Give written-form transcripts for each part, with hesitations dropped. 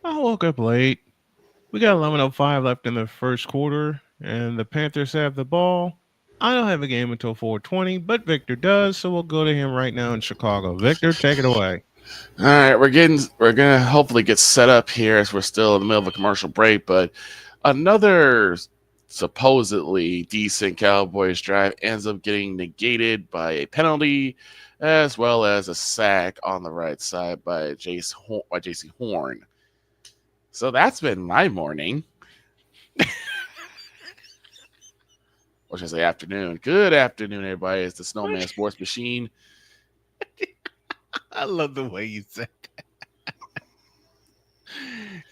I woke up late. We got 11:05 left in the first quarter, and the Panthers have the ball. I don't have a game until 4:20, but Victor does, so we'll go to him right now in Chicago. Victor, take it away. All right, we're gonna hopefully get set up here as we're still in the middle of a commercial break, but another supposedly decent Cowboys drive ends up getting negated by a penalty, as well as a sack on the right side by JC Horn. So that's been my morning, or should I say afternoon. Good afternoon, everybody. It's the Snowman Sports Machine. I love the way you said.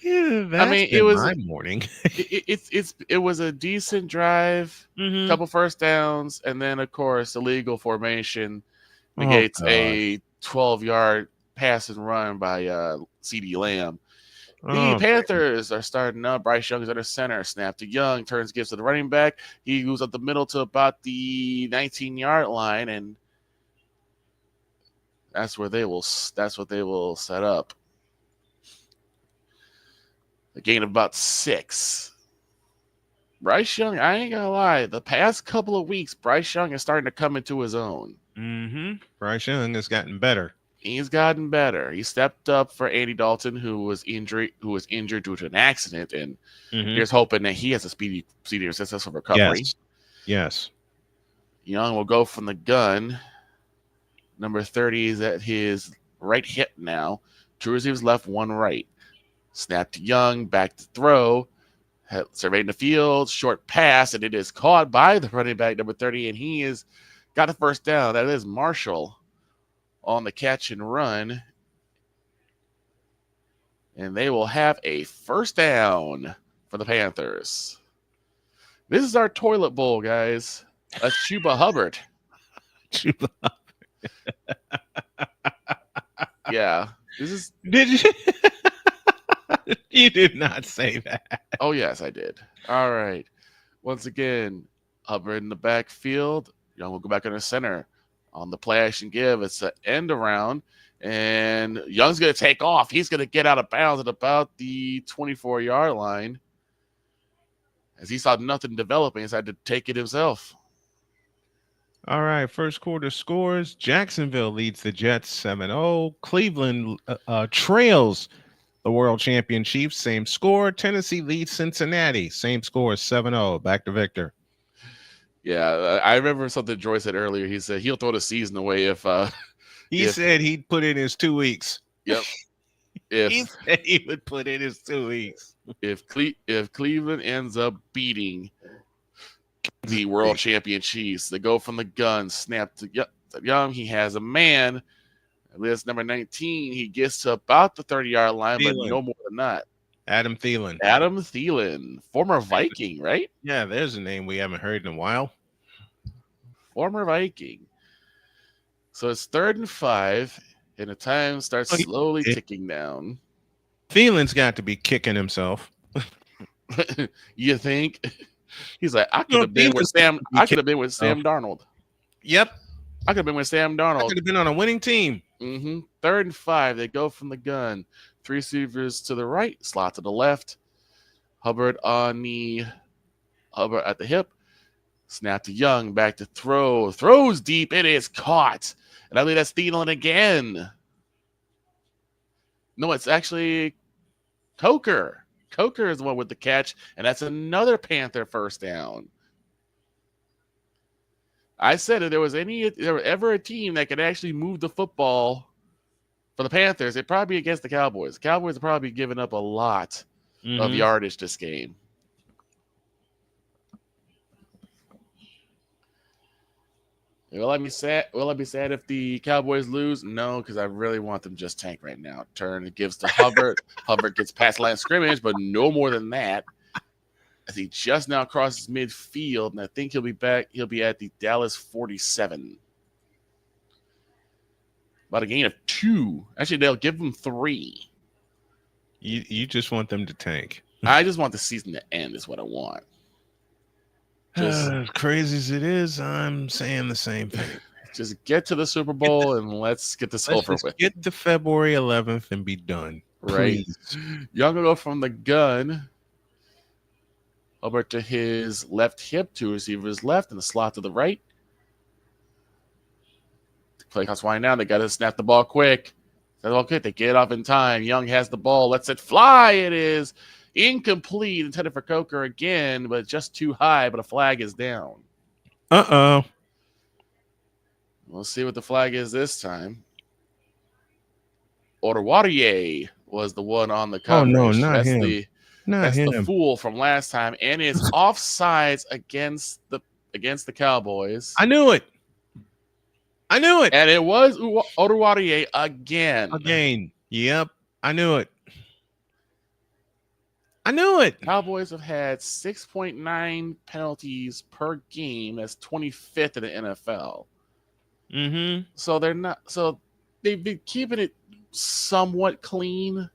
Yeah, I that's mean, it been was my morning. it was a decent drive, Mm-hmm. couple first downs, and then of course illegal formation Oh negates gosh. a 12-yard pass and run by CD Lamb. The Oh great. Panthers are starting up. Bryce Young is under center. Snap to Young, turns, gives to the running back. He moves up the middle to about the 19-yard line, and that's what they will set up. A gain of about 6. Bryce Young, I ain't gonna lie, the past couple of weeks, Bryce Young is starting to come into his own. Mm-hmm. Bryce Young has gotten better. He's gotten better. He stepped up for Andy Dalton, who was injured due to an accident, and Mm-hmm. here's hoping that he has a speedy and successful recovery. Yes. Yes. Young will go from the gun. Number 30 is at his right hip now. Two receivers left, one right. Snap to Young, back to throw. Surveying the field, short pass, and it is caught by the running back, number 30, and he is got a first down. That is Marshall on the catch and run. And they will have a first down for the Panthers. This is our toilet bowl, guys. That's Chuba Hubbard. Yeah. This is. Did you? You did not say that. Oh, yes, I did. All right. Once again, Hubbard in the backfield. Young will go back in the center. On the play action give, it's an end around. And Young's going to take off. He's going to get out of bounds at about the 24-yard line. As he saw nothing developing, he decided to take it himself. All right, first quarter scores. Jacksonville leads the Jets 7-0. Cleveland trails the world champion Chiefs, same score. Tennessee leads Cincinnati, same score, 7-0. Back to Victor. Yeah, I remember something Joy said earlier. He said he'll throw the season away if He if said he'd put in his 2 weeks. yep He if said he would put in his 2 weeks. if Cleveland ends up beating the world champion Chiefs, they go from the gun, snap to Young. He has a man. That's number 19. He gets to about the 30-yard line, but Thielen. no more than that. Adam Thielen. Adam Thielen, former Viking, right? Yeah, there's a name we haven't heard in a while. Former Viking. So it's 3rd and 5, and the time starts slowly ticking down. Thielen's got to be kicking himself. You think? He's like, I could have been with Sam. I could have been with Sam Darnold. Yep. I could have been with Sam I Darnold. could have been on a winning team. 3rd and 5. They go from the gun. 3 receivers to the right, slot to the left. Hubbard at the hip. Snap to Young, back to throw. Throws deep. It is caught. And I believe that's Thielen again. No, it's actually Coker. Coker is the one with the catch, and that's another Panther first down. I said if there was ever a team that could actually move the football for the Panthers, it'd probably be against the Cowboys. The Cowboys have probably given up a lot of yardage this game. Will I be sad if the Cowboys lose? No, because I really want them just tank right now. Turn gives to Hubbard. Hubbard gets past line of scrimmage, but no more than that. As he just now crosses midfield, and I think he'll be back. He'll be at the Dallas 47. About a gain of 2. Actually, they'll give him 3. You just want them to tank. I just want the season to end is what I want. As crazy as it is, I'm saying the same thing. Just get to the Super Bowl and let's get this over with. Get to February 11th and be done. Right. Please. Young will go from the gun over to his left hip to receiver's left and the slot to the right. Play clock's winding down. They got to snap the ball quick. Okay, they get it off in time. Young has the ball. Lets it fly. It is incomplete. Intended for Coker again, but just too high. But a flag is down. Uh-oh. We'll see what the flag is this time. Oruwariye was the one on the Oh no, coverage. not him. Not That's the him. fool from last time, and it's offsides against the Cowboys. I knew it. And it was Oruwariye again. Yep. I knew it. Cowboys have had 6.9 penalties per game. That's 25th in the NFL. Mm-hmm. So they're not. So they've been keeping it somewhat clean,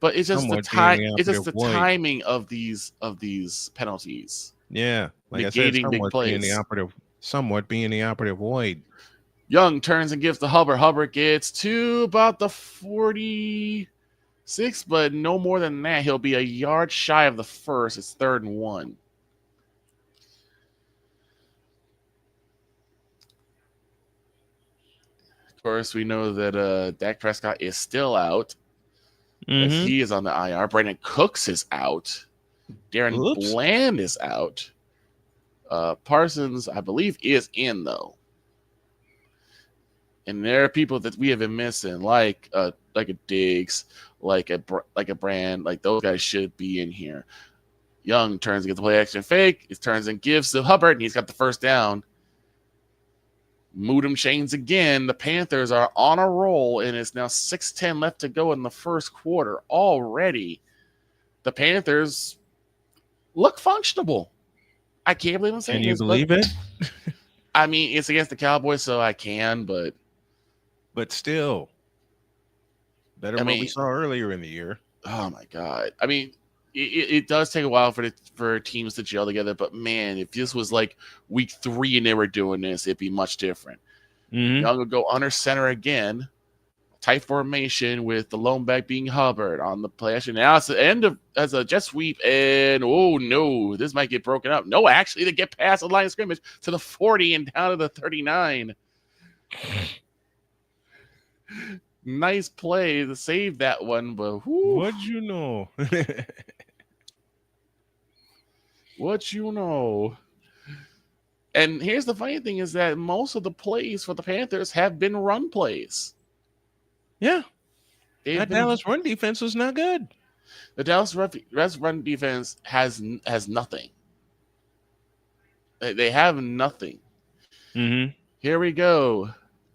but it's just the time. It's just the timing of these penalties. Yeah, like negating I said, big plays. Somewhat being the operative void. Young turns and gives to Hubbard. Hubbard gets to about the 46, but no more than that. He'll be a yard shy of the first. It's 3rd and 1. Of course, we know that Dak Prescott is still out. As he is on the IR. Brandon Cooks is out. Darren Bland is out. Parsons, I believe, is in, though. And there are people that we have been missing, like a Diggs, like a Brand, like those guys should be in here. Young turns and gets the play action fake. He turns and gives to Hubbard, and he's got the first down. Moodham chains again. The Panthers are on a roll, and it's now 6:10 left to go in the first quarter. Already, the Panthers look functionable. I can't believe I'm saying this. Can you believe it? I mean, it's against the Cowboys, so I can, but still, better than what we saw earlier in the year. Oh my God! I mean, it does take a while for teams to gel together, but man, if this was like week 3 and they were doing this, it'd be much different. Young would go under center again, tight formation with the lone back being Hubbard on the play action. Now it's the end of as a jet sweep, and oh no, this might get broken up. No, actually, they get past the line of scrimmage to the 40 and down to the 39. Nice play to save that one, but what'd you know? What you know? And here's the funny thing is that most of the plays for the Panthers have been run plays. Yeah. That Dallas run defense was not good. The Dallas run defense has nothing. They have nothing. Here we go.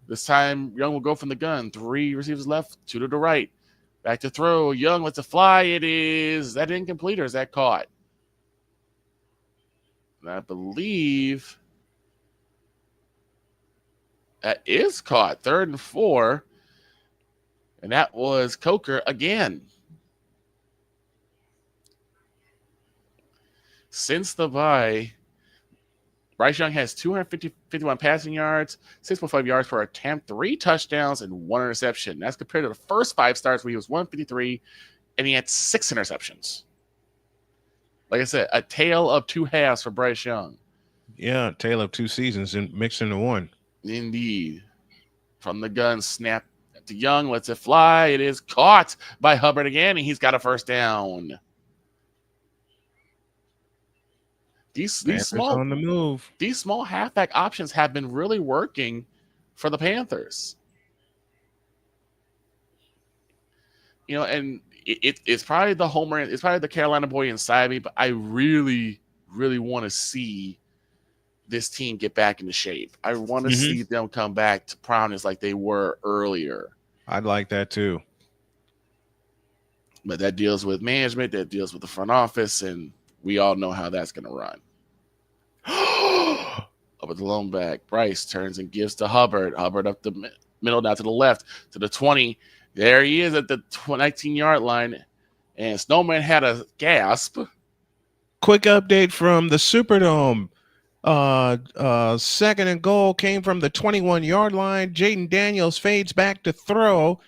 This time, Young will go from the gun. 3 receivers left, 2 to the right. Back to throw. Young lets it fly. It is that incomplete or is that caught? And I believe that is caught. 3rd and 4. And that was Coker again. Since the bye, Bryce Young has 251 passing yards, 6.5 yards per attempt, 3 touchdowns, and 1 interception. That's compared to the first 5 starts where he was 153, and he had 6 interceptions. Like I said, a tale of 2 halves for Bryce Young. Yeah, tale of 2 seasons and mixed into one. Indeed. From the gun, snap to Young, lets it fly. It is caught by Hubbard again, and he's got a first down. These small on the move. These small halfback options have been really working for the Panthers. You know, and it's probably the homer. It's probably the Carolina boy inside me, but I really, really want to see this team get back into shape. I want to see them come back to prominence like they were earlier. I'd like that too. But that deals with management. That deals with the front office, and we all know how that's going to run. Up at the lone back, Bryce turns and gives to Hubbard. Hubbard up the middle, down to the left, to the 20. There he is at the 19-yard line, and Snowman had a gasp. Quick update from the Superdome. 2nd and goal came from the 21-yard line. Jaden Daniels fades back to throw.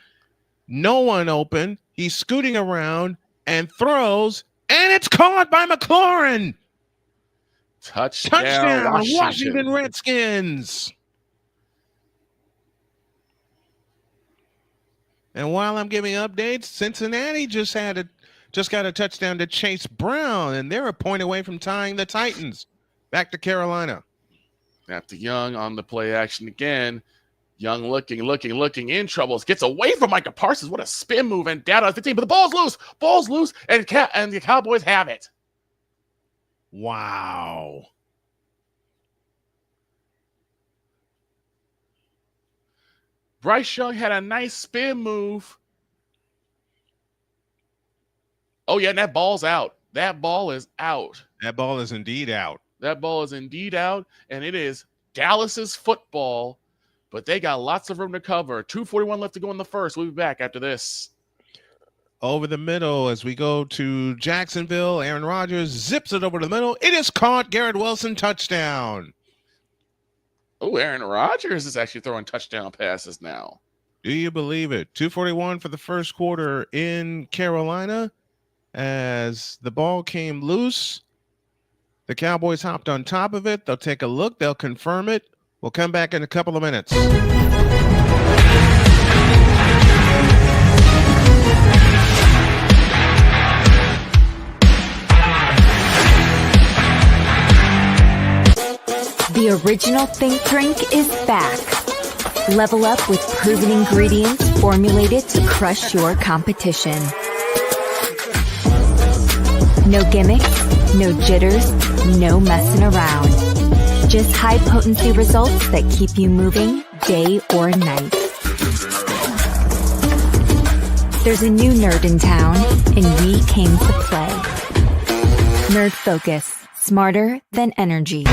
No one open. He's scooting around and throws, and it's caught by McLaurin. Touchdown, Touchdown, Washington Washington. Redskins. And while I'm giving updates, Cincinnati just got a touchdown to Chase Brown, and they're a point away from tying the Titans. Back to Carolina. After Young on the play action again. Young looking, in trouble. Gets away from Micah Parsons. What a spin move and down on 15. But the ball's loose. And the Cowboys have it. Wow. Bryce Young had a nice spin move. Oh, yeah, and that ball's out. That ball is out. That ball is indeed out. And it is Dallas's football. But they got lots of room to cover. 2:41 left to go in the first. We'll be back after this. Over the middle as we go to Jacksonville. Aaron Rodgers zips it over the middle. It is caught. Garrett Wilson, touchdown. Oh, Aaron Rodgers is actually throwing touchdown passes now. Do you believe it? 2:41 for the first quarter in Carolina. As the ball came loose, the Cowboys hopped on top of it. They'll take a look. They'll confirm it. We'll come back in a couple of minutes. The original Think Drink is back. Level up with proven ingredients formulated to crush your competition. No gimmicks, no jitters, no messing around. Just high-potency results that keep you moving day or night. There's a new nerd in town, and we came to play. Nerd Focus, smarter than energy.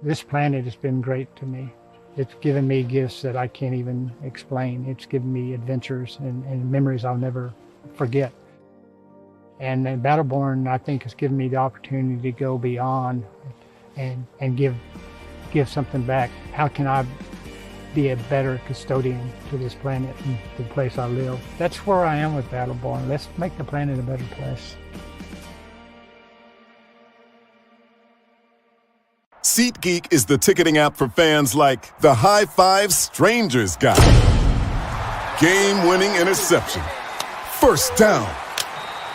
This planet has been great to me. It's given me gifts that I can't even explain. It's given me adventures and memories I'll never forget. And Battleborn, I think, has given me the opportunity to go beyond and give something back. How can I be a better custodian to this planet and the place I live? That's where I am with Battleborn. Let's make the planet a better place. SeatGeek is the ticketing app for fans like the High Five Strangers guy. Game-winning interception. First down.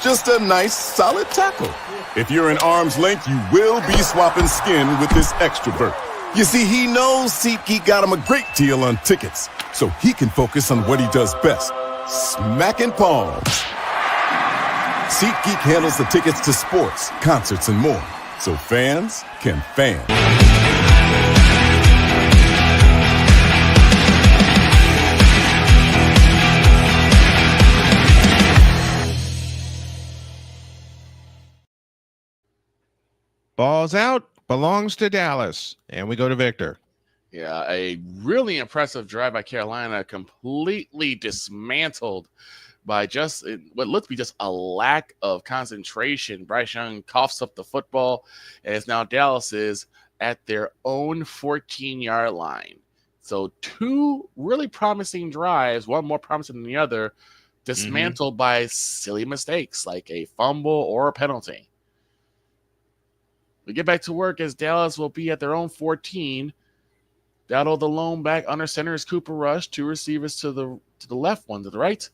Just a nice, solid tackle. If you're in arm's length, you will be swapping skin with this extrovert. You see, he knows SeatGeek got him a great deal on tickets, so he can focus on what he does best, smacking palms. SeatGeek handles the tickets to sports, concerts, and more, so fans can fan. Ball's out, belongs to Dallas. And we go to Victor. Yeah, a really impressive drive by Carolina, completely dismantled by just what looks to be just a lack of concentration. Bryce Young coughs up the football, and it's now Dallas is at their own 14-yard line. So two really promising drives, one more promising than the other, dismantled by silly mistakes like a fumble or a penalty. We get back to work as Dallas will be at their own 14. Dowdle the lone back under center is Cooper Rush. Two receivers to the left, one to the right.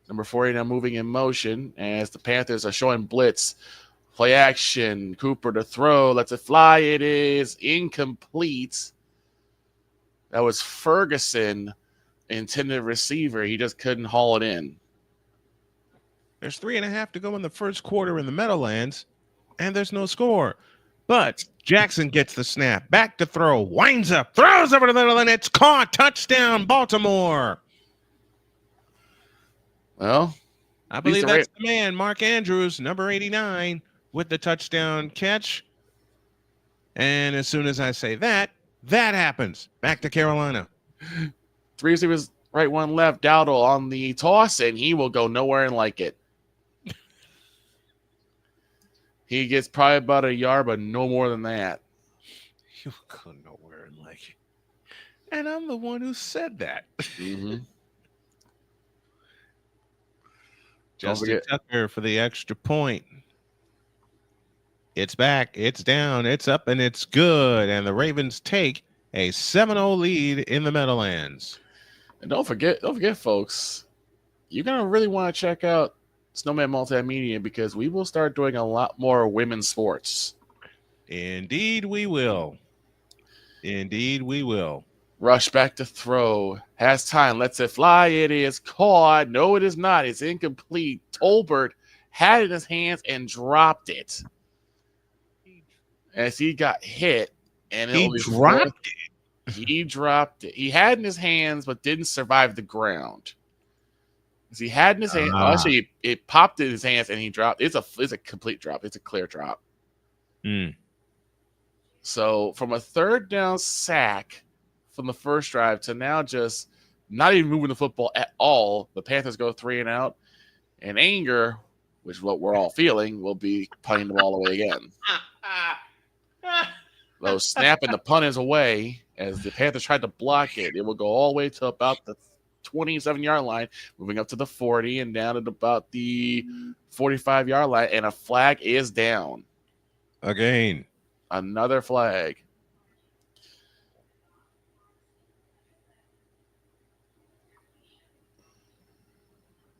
Number 40 now moving in motion as the Panthers are showing blitz. Play action. Cooper to throw. Lets it fly. It is incomplete. That was Ferguson, intended receiver. He just couldn't haul it in. There's 3.5 to go in the first quarter in the Meadowlands, and there's no score. But Jackson gets the snap. Back to throw. Winds up. Throws over the middle, and it's caught. Touchdown, Baltimore. Well, I believe that's the man, Mark Andrews, number 89, with the touchdown catch. And as soon as I say that, that happens. Back to Carolina. Three receivers Right one left, Dowdle on the toss, and he will go nowhere and like it. He gets probably about a yard, but no more than that. You go nowhere and like it. And I'm the one who said that. Mm-hmm. Don't Justin forget. Tucker for the extra point. It's back, it's down, it's up, and it's good. And the Ravens take a 7-0 lead in the Meadowlands. And don't forget, folks, you're gonna really want to check out Snowman Multimedia because we will start doing a lot more women's sports. Indeed, we will. Indeed, we will. Rush back to throw. Has time. Lets it fly. It is caught. No, it is not. It's incomplete. Tolbert had it in his hands and dropped it. As he got hit. And He dropped it. He dropped it. He had it in his hands, but didn't survive the ground. As he had in his hands. Actually, it popped in his hands and he dropped. It's a complete drop. It's a clear drop. So from a third down sack from the first drive to now just not even moving the football at all, the Panthers go 3 and out. And anger, which is what we're all feeling, will be punting the ball away again. Though snapping the punt is away as the Panthers tried to block it. It will go all the way to about the 27-yard line, moving up to the 40 and down at about the 45-yard line. And a flag is down. Again. Another flag.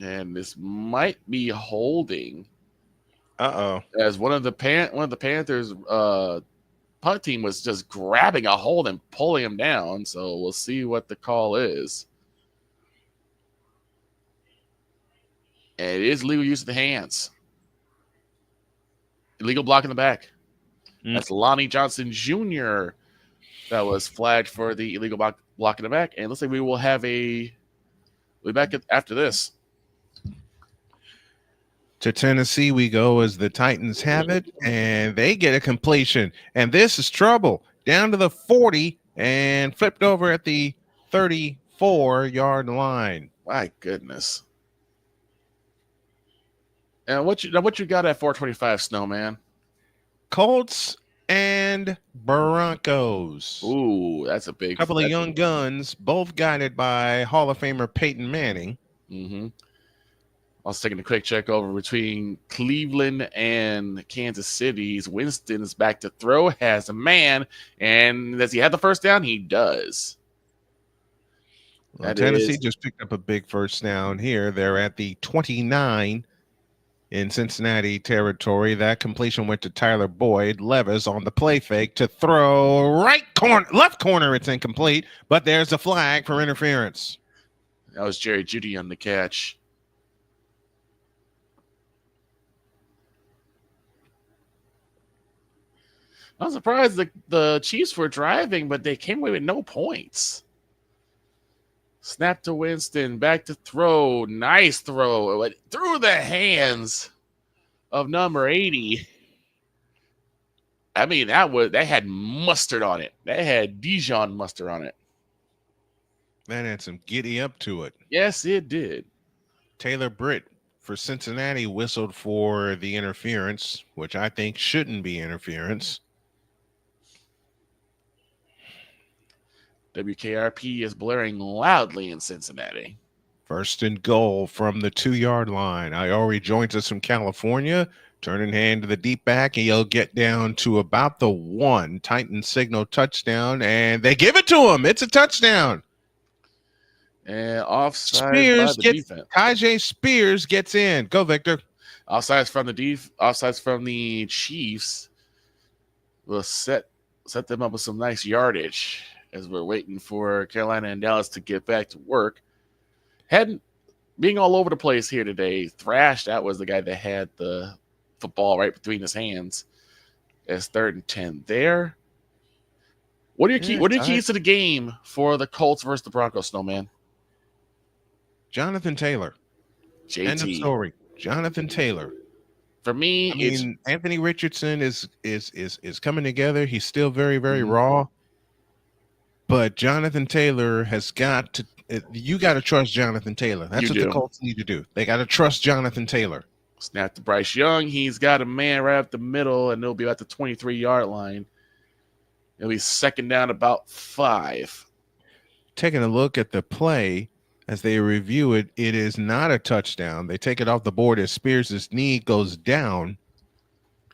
And this might be holding. As one of the Panthers punt team was just grabbing a hold and pulling him down. So we'll see what the call is. And it is legal use of the hands. Illegal block in the back. That's Lonnie Johnson Jr. that was flagged for the illegal block in the back. And looks like we will have we'll be back after this. To Tennessee we go as the Titans have it, and they get a completion. And this is trouble. Down to the 40 and flipped over at the 34-yard line. My goodness. And what you got at 425, Snowman? Colts and Broncos. Ooh, that's a big couple of young guns, both guided by Hall of Famer Peyton Manning. Mm-hmm. I was taking a quick check over between Cleveland and Kansas City. Winston's back to throw, has a man, and does he have the first down? He does. Well, Tennessee just picked up a big first down here. They're at the 29 in Cincinnati territory. That completion went to Tyler Boyd. Levis on the play fake to throw left corner. It's incomplete, but there's a flag for interference. That was Jerry Jeudy on the catch. I'm surprised the Chiefs were driving, but they came away with no points. Snap to Winston, back to throw. Nice throw. It through the hands of number 80. I mean, that had mustard on it. That had Dijon mustard on it. That had some giddy up to it. Yes, it did. Taylor Britt for Cincinnati whistled for the interference, which I think shouldn't be interference. WKRP is blaring loudly in Cincinnati. First and goal from the 2-yard line. Iori joins us from California, turning hand to the deep back, and he'll get down to about the 1. Titans signal touchdown, and they give it to him. It's a touchdown. And offside by the defense. Kajay Spears gets in. Go, Victor. Offsides from the Chiefs will set them up with some nice yardage as we're waiting for Carolina and Dallas to get back to work. Being all over the place here today. Thrash, that was the guy that had the football right between his hands. As 3rd and 10 there. What are your keys to the game for the Colts versus the Broncos, Snowman? Jonathan Taylor. JT. End of story. Jonathan Taylor. For me, Anthony Richardson is coming together. He's still very, very raw. But Jonathan Taylor has got You got to trust Jonathan Taylor. That's You what the do. Colts need to do. They got to trust Jonathan Taylor. Snap to Bryce Young. He's got a man right up the middle, and it'll be at the 23-yard line. It'll be second down about 5. Taking a look at the play as they review it, it is not a touchdown. They take it off the board as Spears' knee goes down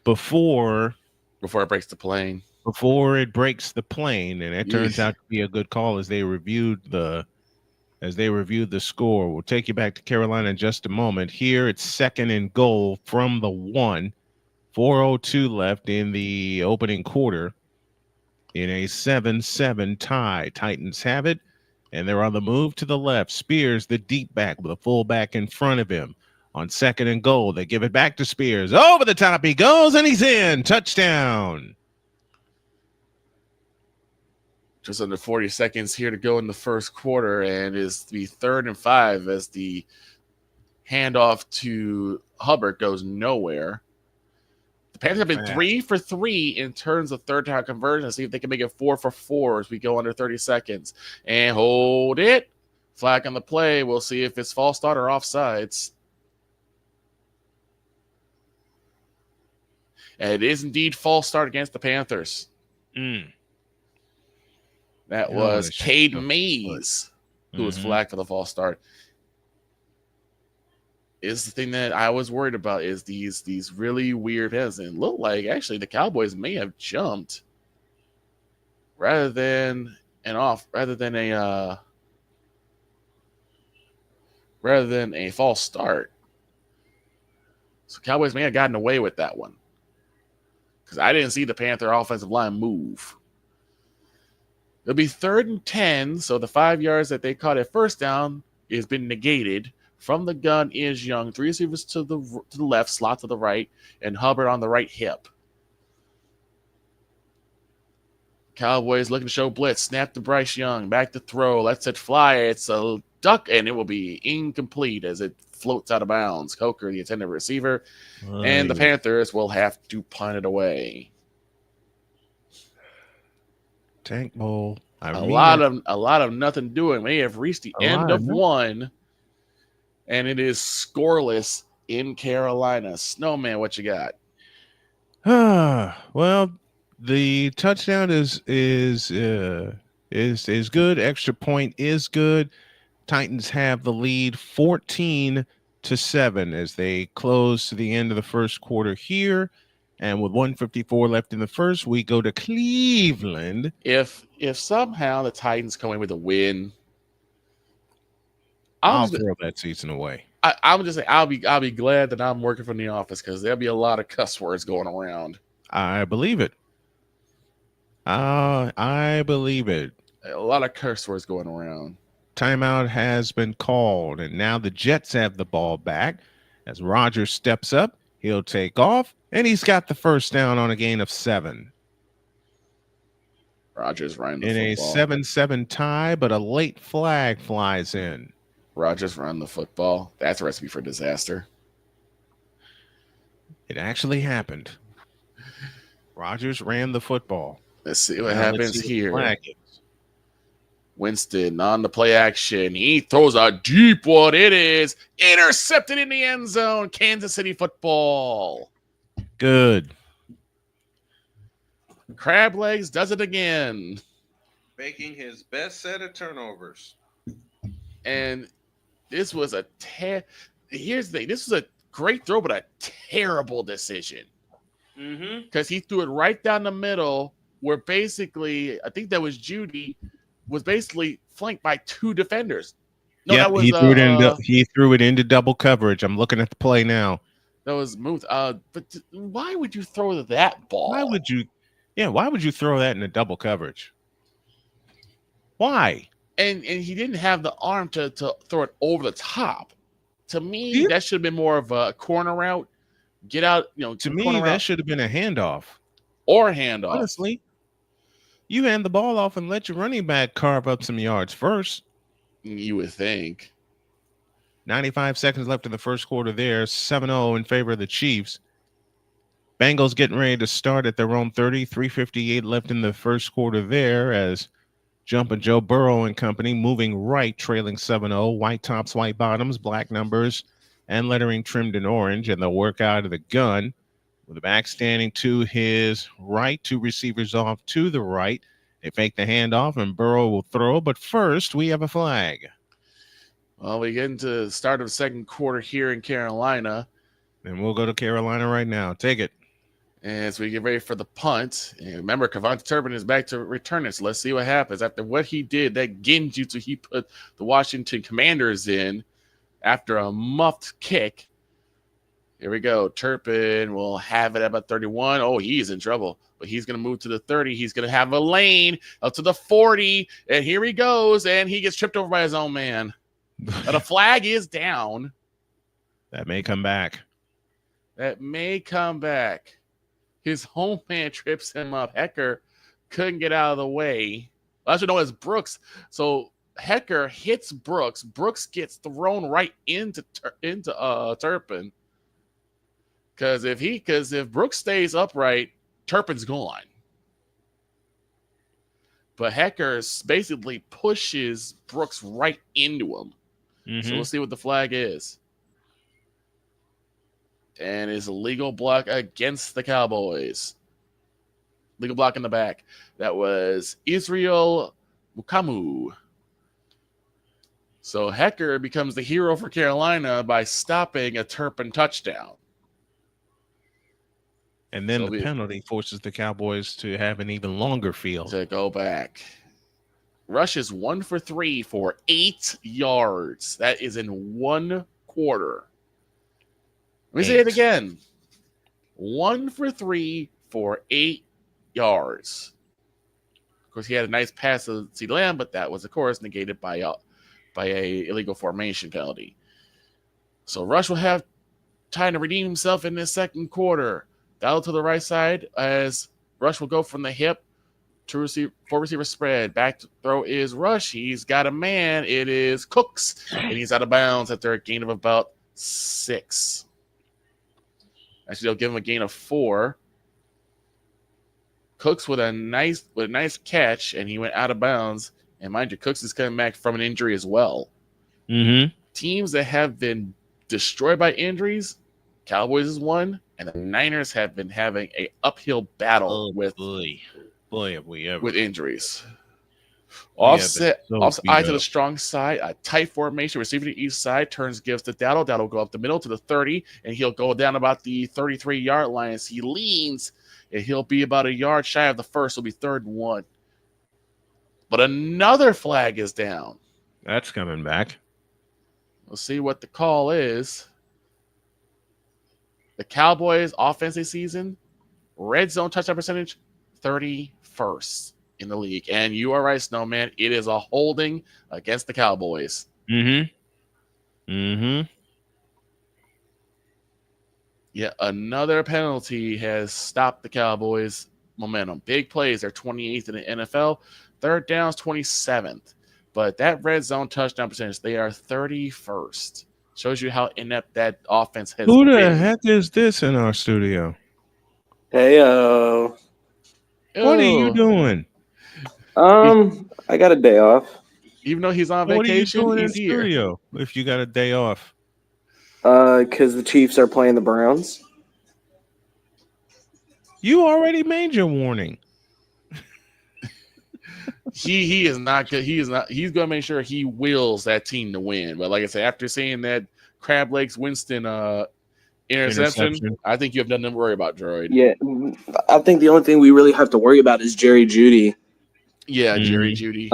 before Before it breaks the plane. it breaks the plane, and it turns out to be a good call as they reviewed the score. We'll take you back to Carolina in just a moment. Here it's second and goal from the 1. 4:02 left in the opening quarter in a 7-7 tie. Titans have it, and they're on the move to the left. Spears, the deep back, with a fullback in front of him. On second and goal, they give it back to Spears. Over the top he goes, and he's in. Touchdown. Just under 40 seconds here to go in the first quarter, and is the 3rd and 5 as the handoff to Hubbard goes nowhere. The Panthers have been 3 for 3 in terms of third down conversion. See if they can make it 4 for 4 as we go under 30 seconds. And hold it. Flag on the play. We'll see if it's false start or offsides. And it is indeed false start against the Panthers. That was Cade Mays who was flagged for the false start. Is the thing that I was worried about is these really weird heads, and look like actually the Cowboys may have jumped rather than a false start. So Cowboys may have gotten away with that one because I didn't see the Panther offensive line move. It'll be 3rd and 10, so the 5 yards that they caught at first down has been negated. From the gun is Young. 3 receivers to the left, slot to the right, and Hubbard on the right hip. Cowboys looking to show blitz. Snap to Bryce Young. Back to throw. Let's it fly. It's a duck, and it will be incomplete as it floats out of bounds. Coker, the intended receiver, and the Panthers will have to punt it away. Tank Bowl. A lot of nothing doing. We have reached the end of one. And it is scoreless in Carolina. Snowman, what you got? Well, the touchdown is good. Extra point is good. Titans have the lead 14-7 as they close to the end of the first quarter here. And with 1:54 left in the first, we go to Cleveland. If somehow the Titans come in with a win, I'll throw that season away. I'm just saying I'll be glad that I'm working from the office because there'll be a lot of cuss words going around. I believe it. I believe it. A lot of curse words going around. Timeout has been called, and now the Jets have the ball back. As Rodgers steps up, he'll take off, and he's got the first down on a gain of 7. Rodgers running the football. In a 7-7 tie, but a late flag flies in. Rodgers run the football. That's a recipe for disaster. It actually happened. Rodgers ran the football. Let's see what happens here. Winston on the play action. He throws a deep one. It is intercepted in the end zone. Kansas City football. Good. Crab Legs does it again. Making his best set of turnovers. And this was here's the thing. This was a great throw, but a terrible decision. Because he threw it right down the middle where basically, I think that was Judy, was basically flanked by 2 defenders. No, that was, he threw it into double coverage. I'm looking at the play now. That was Muth. But why would you throw that ball? Why would you throw that into double coverage? Why? And he didn't have the arm to throw it over the top. To me, that should have been more of a corner route. Get out, To me, that should have been a handoff. Or a handoff. Honestly, you hand the ball off and let your running back carve up some yards first. You would think. 95 seconds left in the first quarter there. 7-0 in favor of the Chiefs. Bengals getting ready to start at their own 30. 3:58 left in the first quarter there as Jumper Joe Burrow and company moving right, trailing 7-0. White tops, white bottoms, black numbers, and lettering trimmed in orange. And they'll work out of the gun with the back standing to his right, two receivers off to the right. They fake the handoff, and Burrow will throw. But first, we have a flag. Well, we get into the start of the second quarter here in Carolina. And we'll go to Carolina right now. Take it. As we get ready for the punt. And remember, Kevontae Turpin is back to return it. So let's see what happens. After what he did, that genjutsu he put the Washington Commanders in after a muffed kick. Here we go. Turpin will have it at about 31. Oh, he's in trouble. But he's going to move to the 30. He's going to have a lane up to the 40. And here he goes. And he gets tripped over by his own man. But a flag is down. That may come back. That may come back. His home man trips him up. Hecker couldn't get out of the way. Actually, no, it's Brooks. So Hecker hits Brooks. Brooks gets thrown right into Turpin. Because if Brooks stays upright, Turpin's gone. But Hecker basically pushes Brooks right into him. Mm-hmm. So we'll see what the flag is. And is a legal block against the Cowboys. Legal block in the back. That was Israel Mukamu. So Hecker becomes the hero for Carolina by stopping a Turpin touchdown. And then the penalty forces the Cowboys to have an even longer field. To go back. Rush is 1 for 3 for 8 yards. That is in 1 quarter. Let me say it again. 1 for 3 for 8 yards. Of course, he had a nice pass to CeeDee Lamb, but that was, of course, negated by a illegal formation penalty. So Rush will have time to redeem himself in this second quarter. Dial to the right side as Rush will go from the hip to four receiver spread. Back to throw is Rush. He's got a man. It is Cooks, and he's out of bounds after a gain of about 6. Actually, they'll give him a gain of 4. Cooks with a nice catch, and he went out of bounds. And mind you, Cooks is coming back from an injury as well. Mm-hmm. Teams that have been destroyed by injuries, Cowboys is one, and the Niners have been having an uphill battle with injuries. Offset eye to the strong side, a tight formation, receiver to east side, gives to Dowdle. Dowdle will go up the middle to the 30, and he'll go down about the 33-yard line as he leans, and he'll be about a yard shy of the first. It'll be 3rd and 1. But another flag is down. That's coming back. We'll see what the call is. The Cowboys' offensive season, red zone touchdown percentage, 31st in the league. And you are right, Snowman. It is a holding against the Cowboys. Mm-hmm. Mm-hmm. Yet another penalty has stopped the Cowboys' momentum. Big plays, they're 28th in the NFL. 3rd downs, 27th. But that red zone touchdown percentage, they are 31st. Shows you how inept that offense has been. Who the heck is this in our studio? Heyo. What are you doing? I got a day off. Even though he's on vacation, what are you doing he's in here. Studio if you got a day off? Because the Chiefs are playing the Browns. You already made your warning. He is not good. He's going to make sure he wills that team to win. But like I said, after seeing that Crab Legs Winston interception, I think you have nothing to worry about, Droid. Yeah, I think the only thing we really have to worry about is Jerry Jeudy. Yeah, Jerry Jeudy.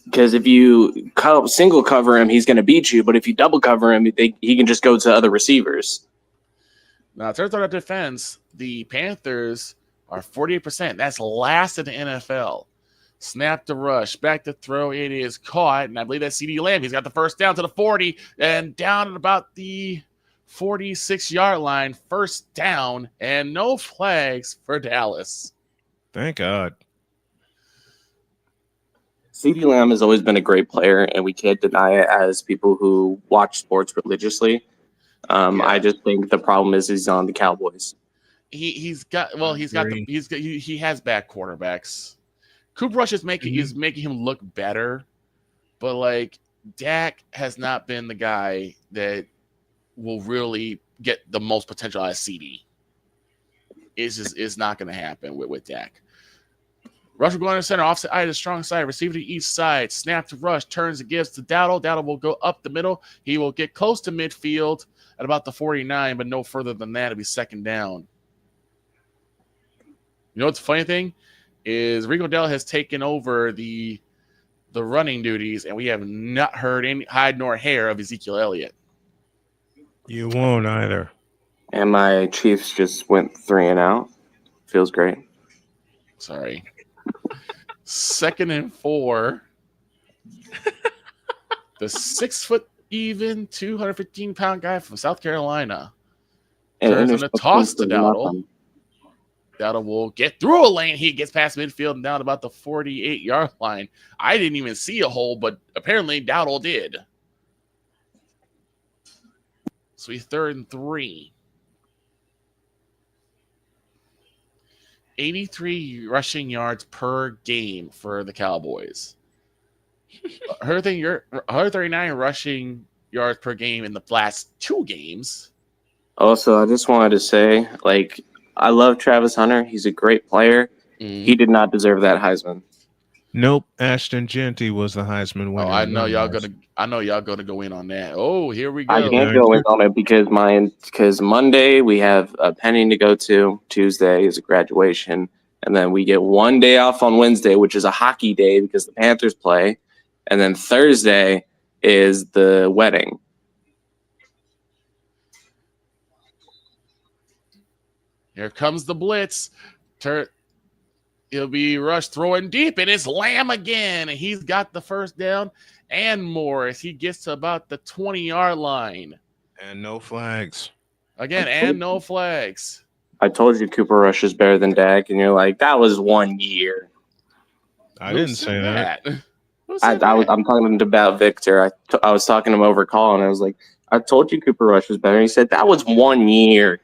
Because if you single cover him, he's going to beat you. But if you double cover him, he can just go to other receivers. Now, in terms of our defense, the Panthers are 48%. That's last in the NFL. Snap to rush, back to throw. It is caught, and I believe that's CeeDee Lamb. He's got the first down to the 40, and down at about the 46-yard line. First down, and no flags for Dallas. Thank God. CeeDee Lamb has always been a great player, and we can't deny it as people who watch sports religiously. I just think the problem is he's on the Cowboys. He has bad quarterbacks. Cooper Rush is making him look better, but like Dak has not been the guy that will really get the most potential out of CD. It's not going to happen with Dak. Rush will go under center, offset eye to strong side, receiver to each side, snap to Rush, turns and gives to Dowdle. Dowdle will go up the middle. He will get close to midfield at about the 49, but no further than that. It'll be second down. You know what's the funny thing? Is Rico Dell has taken over the running duties, and we have not heard any hide nor hair of Ezekiel Elliott. You won't either. And my Chiefs just went 3-and-out. Feels great. Sorry. 2nd and 4. The 6 foot even 215-pound guy from South Carolina turns on a toss to Dowdle. Dowdle will get through a lane. He gets past midfield and down about the 48-yard line. I didn't even see a hole, but apparently Dowdle did. So he's 3rd and 3. 83 rushing yards per game for the Cowboys. 139 rushing yards per game in the last 2 games. Also, I just wanted to say, I love Travis Hunter. He's a great player. He did not deserve that Heisman. Nope, Ashton Genty was the Heisman winner. Oh, I know y'all gonna go in on that. Oh, here we go. I can't go in on it because Monday we have a penning to go to. Tuesday is a graduation, and then we get one day off on Wednesday, which is a hockey day because the Panthers play, and then Thursday is the wedding. Here comes the blitz. It'll be Rush throwing deep, and it's Lamb again. And he's got the first down and more as he gets to about the 20-yard line. And no flags. Again, and no flags. I told you Cooper Rush is better than Dak, and you're like, that was 1 year. I didn't say that. I'm talking about Victor. I was talking to him over call, and I was like, I told you Cooper Rush was better. And he said, that was 1 year.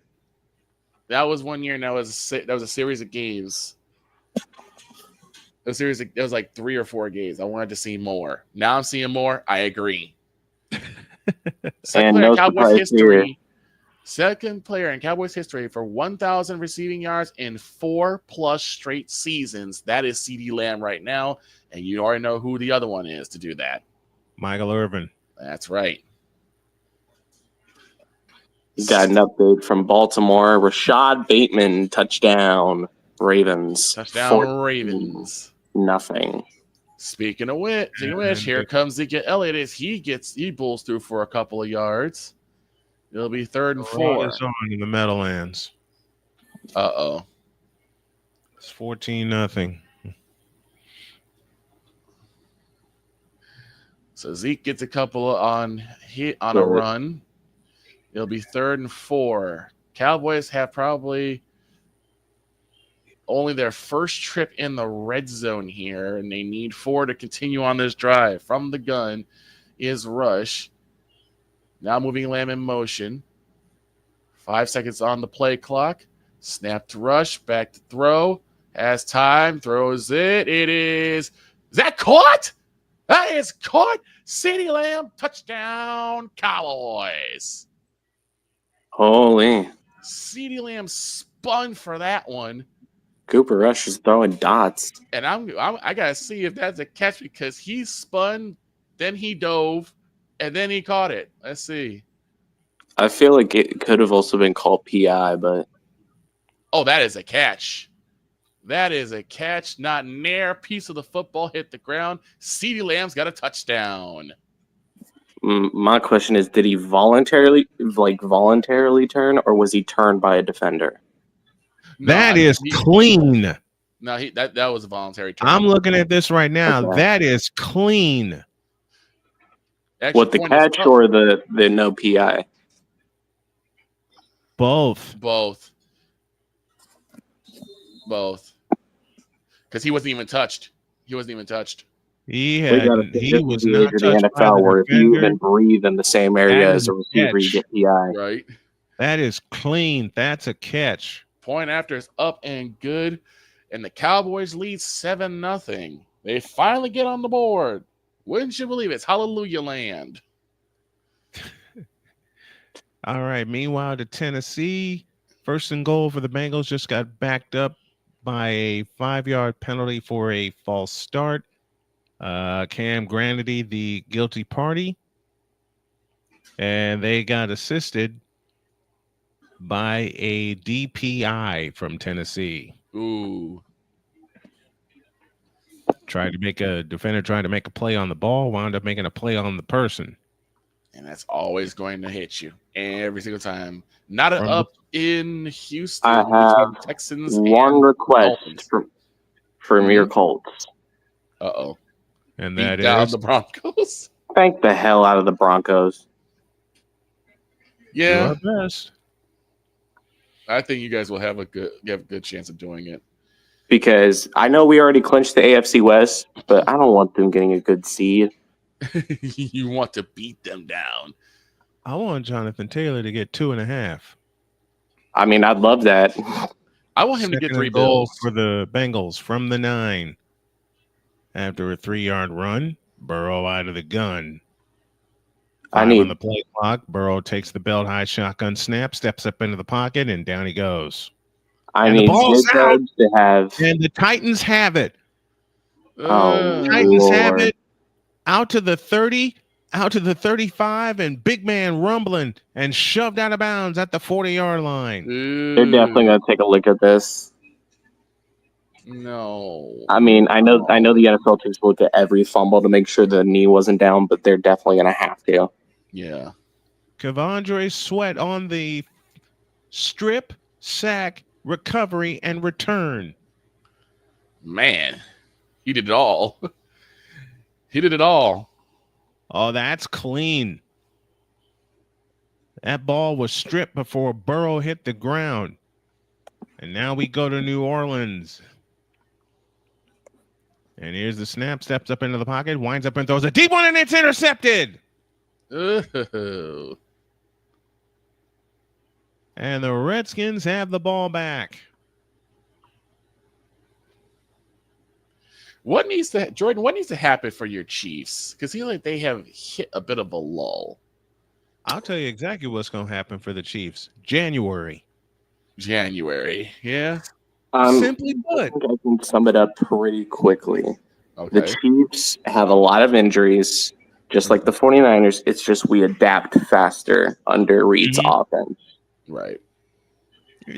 That was 1 year, and that was a series of games. It was like 3 or 4 games. I wanted to see more. Now I'm seeing more. I agree. Second player in Cowboys history for 1,000 receiving yards in 4+ straight seasons. That is CeeDee Lamb right now, and you already know who the other one is to do that. Michael Irvin. That's right. You got an update from Baltimore. Rashad Bateman, touchdown, Ravens. Touchdown, Ravens. Nothing. Speaking of which, here comes Zeke Elliott as he pulls through for a couple of yards. It'll be 3rd and 4. It's on in the Meadowlands. Uh-oh. It's 14-0. So Zeke gets a couple on a run. It'll be 3rd and 4. Cowboys have probably only their first trip in the red zone here, and they need 4 to continue on this drive. From the gun is Rush. Now moving Lamb in motion. 5 seconds on the play clock. Snap to Rush. Back to throw. Has time. Throws it. It is. Is that caught? That is caught. CeeDee Lamb. Touchdown. Cowboys. Holy. CeeDee Lamb spun for that one. Cooper Rush is throwing dots. And I got to see if that's a catch because he spun, then he dove, and then he caught it. Let's see. I feel like it could have also been called PI, but. Oh, that is a catch. That is a catch. Not near piece of the football hit the ground. CeeDee Lamb's got a touchdown. My question is, did he voluntarily turn, or was he turned by a defender? No, that is clean. No, that was a voluntary turn. I'm looking at this right now. Okay. That is clean. Actually, what, the catch or the no PI? Both. Because he wasn't even touched. He was not touched the NFL where if you even breathe in the same area as a receiver, you get PI. Right. That is clean. That's a catch. Point after is up and good. and the Cowboys lead 7-0. They finally get on the board. Wouldn't you believe it? It's Hallelujah Land. All right. Meanwhile, to Tennessee, first and goal for the Bengals just got backed up by a 5-yard penalty for a false start. Cam Granity, the guilty party, and they got assisted by a DPI from Tennessee. Ooh. Defender tried to make a play on the ball, wound up making a play on the person. And that's always going to hit you every single time. Not From up in Houston. I between have Texans one and request Dolphins. from your Colts. Uh-oh. And Beat that down is the Broncos. Thank the hell out of the Broncos. do Yeah, our best. I think you guys will have a good chance of doing it. Because I know we already clinched the AFC West, but I don't want them getting a good seed. You want to beat them down. I want Jonathan Taylor to get 2.5. I mean, I'd love that. I want him to get Second 3 and goal bills. for the Bengals from the 9. After a 3-yard run, Burrow out of the gun. 5 on the play clock. Burrow takes the belt high shotgun snap, steps up into the pocket, and down he goes. I And the need ball's out. Jacobs to have. And the Titans have it. Oh, Titans have Lord. it. Out to the 30, out to the 35, and big man rumbling and shoved out of bounds at the 40-yard line. They're definitely going to take a look at this. No. I mean, I know the NFL takes a look at every fumble to make sure the knee wasn't down, but they're definitely going to have to. Yeah. Kevondre Sweat on the strip, sack, recovery, and return. Man, he did it all. He did it all. Oh, that's clean. That ball was stripped before Burrow hit the ground. And now we go to New Orleans. And here's the snap, steps up into the pocket, winds up and throws a deep one, and it's intercepted. Ooh. And the Redskins have the ball back. What needs to happen for your Chiefs? Because I feel like they have hit a bit of a lull. I'll tell you exactly what's going to happen for the Chiefs. January. Yeah. Simply I put. think I can sum it up pretty quickly. Okay. The Chiefs have a lot of injuries, just like the 49ers. It's just we adapt faster under Reed's offense. Right.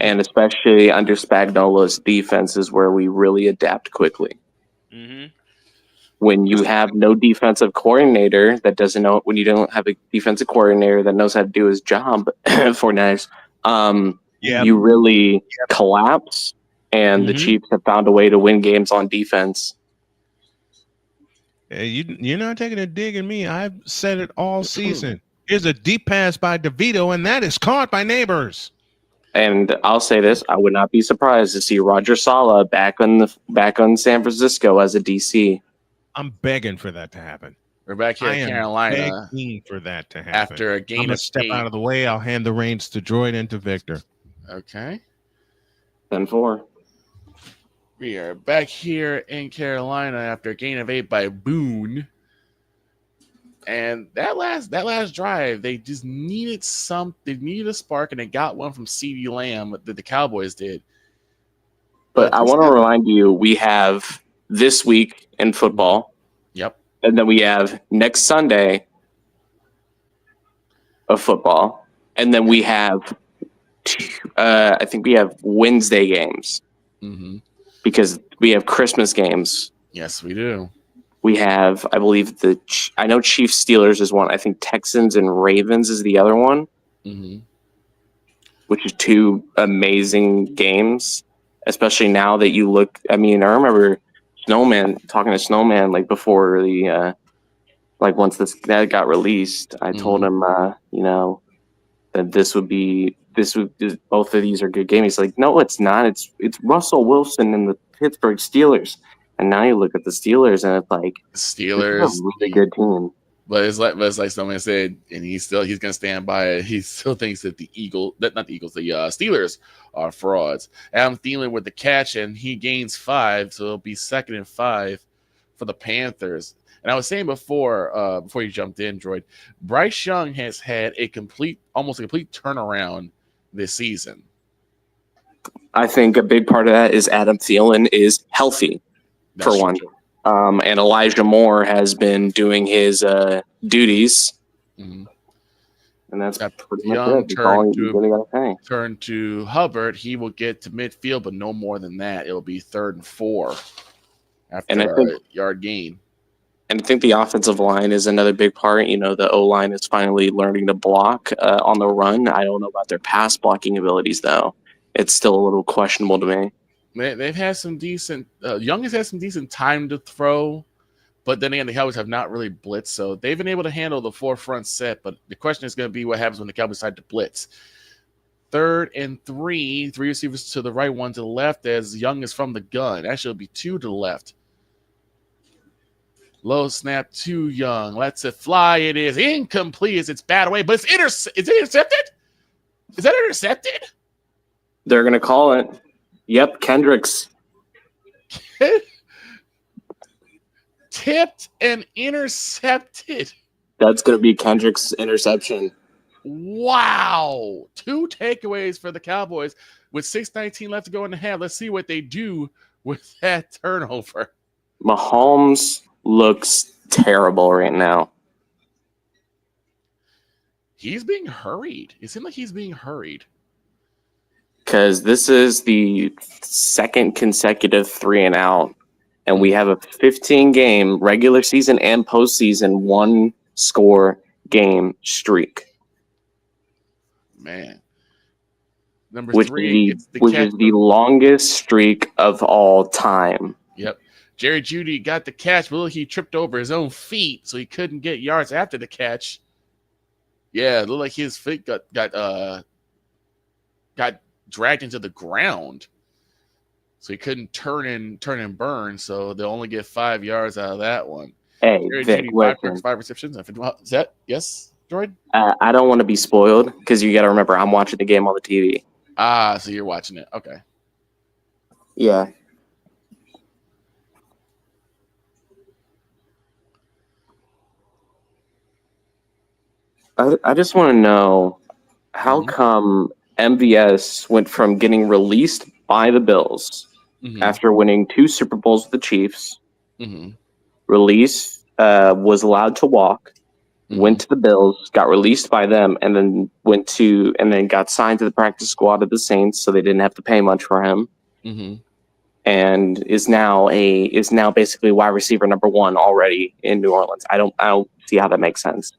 And especially under Spagnuolo's defense is where we really adapt quickly. Mm-hmm. When you have no defensive coordinator that doesn't know, when you don't have a defensive coordinator that knows how to do his job, 49ers, you really collapse. And the Chiefs have found a way to win games on defense. Hey, you're not taking a dig at me. I've said it all season. Here's a deep pass by DeVito, and that is caught by Neighbors. And I'll say this: I would not be surprised to see Roger Sala back on San Francisco as a DC. I'm begging for that to happen. We're back here in Carolina. Begging for that to happen. After a game I'm gonna of step 8. out of the way. I'll hand the reins to Droid and to Victor. Okay. 10-4. We are back here in Carolina after a gain of 8 by Boone. And that last drive, they just needed they needed a spark, and they got one from CeeDee Lamb that the Cowboys did. But I want to remind you, we have this week in football. Yep. And then we have next Sunday of football. And then we have, I think we have Wednesday games. Mm-hmm. Because we have Christmas games. Yes, we do. We have, I believe, I know Chiefs Steelers is one. I think Texans and Ravens is the other one. Mm-hmm. Which is 2 amazing games, especially now that you look. I mean, I remember talking to Snowman like before like once that got released. I told him, that both of these are good games. He's like, no, it's not. It's Russell Wilson and the Pittsburgh Steelers. And now you look at the Steelers, and it's like Steelers, this is a really good team. But it's like someone said, and he's gonna stand by it. He still thinks that the Steelers are frauds. Adam Thielen with the catch, and he gains 5, so it'll be 2nd and 5 for the Panthers. And I was saying before you jumped in, Droid, Bryce Young has had almost a complete turnaround this season. I think a big part of that is Adam Thielen is healthy, That's for one. true. And Elijah Moore has been doing his duties. Mm-hmm. And that's pretty Young much it. turn to Hubbard. He will get to midfield, but no more than that. It'll be 3rd and 4 after a yard gain. And I think the offensive line is another big part. You know, the O-line is finally learning to block on the run. I don't know about their pass blocking abilities, though. It's still a little questionable to me. They've had some decent Young has had some decent time to throw, but then again, the Cowboys have not really blitzed, so they've been able to handle the forefront set. But the question is going to be what happens when the Cowboys decide to blitz. 3rd and 3 receivers to the right, 1 to the left, as Young is from the gun. Actually, it'll be 2 to the left. Low snap to Young. Lets it fly. It is incomplete. It's batted away, but it's intercepted. Is that intercepted? They're going to call it. Yep, Kendricks. Tipped and intercepted. That's going to be Kendricks' interception. Wow. 2 takeaways for the Cowboys with 6:19 left to go in the half. Let's see what they do with that turnover. Mahomes looks terrible right now. He's being hurried. It seems like he's being hurried. Because this is the 2nd consecutive 3-and-out, and we have a 15-game regular season and postseason 1-score game streak. Man. Number which 3, is the longest streak of all time. Yep. Jerry Jeudy got the catch, but he tripped over his own feet, so he couldn't get yards after the catch. Yeah, it looked like his feet got dragged into the ground, so he couldn't turn and burn. So they'll only get 5 yards out of that one. Hey, Jerry Vic, Jeudy, 5 receptions. Is that yes, Droid? I don't want to be spoiled because you got to remember I'm watching the game on the TV. Ah, so you're watching it. Okay. Yeah. I just want to know how come MVS went from getting released by the Bills after winning 2 Super Bowls with the Chiefs, was allowed to walk, went to the Bills, got released by them, and then got signed to the practice squad of the Saints, so they didn't have to pay much for him, and is now basically wide receiver number 1 already in New Orleans. I don't see how that makes sense.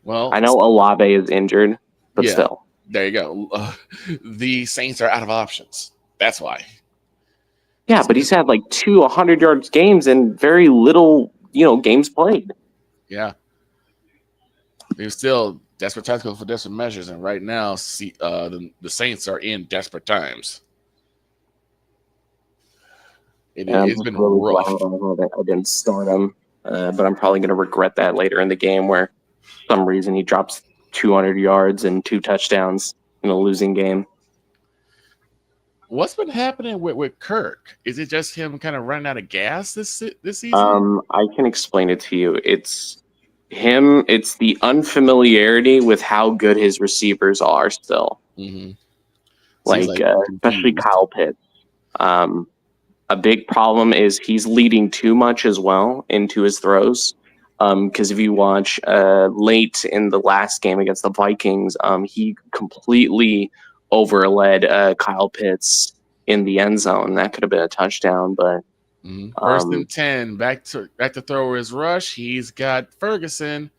Well, I know Olave is injured, but still. There you go. The Saints are out of options. That's why. Yeah, but he's had like 2 100 yards games and very little, games played. Yeah. They're still desperate tactical for desperate measures, and right now, the Saints are in desperate times. It's been really rough. I didn't start him, but I'm probably going to regret that later in the game where for some reason he drops 200 yards and 2 touchdowns in a losing game. What's been happening with Kirk? Is it just him kind of running out of gas this season? I can explain it to you. It's him. It's the unfamiliarity with how good his receivers are still. Especially Kyle Pitts. A big problem is he's leading too much as well into his throws. Because if you watch late in the last game against the Vikings, he completely overled Kyle Pitts in the end zone. That could have been a touchdown, but 1st and 10, back to throw his rush. He's got Ferguson,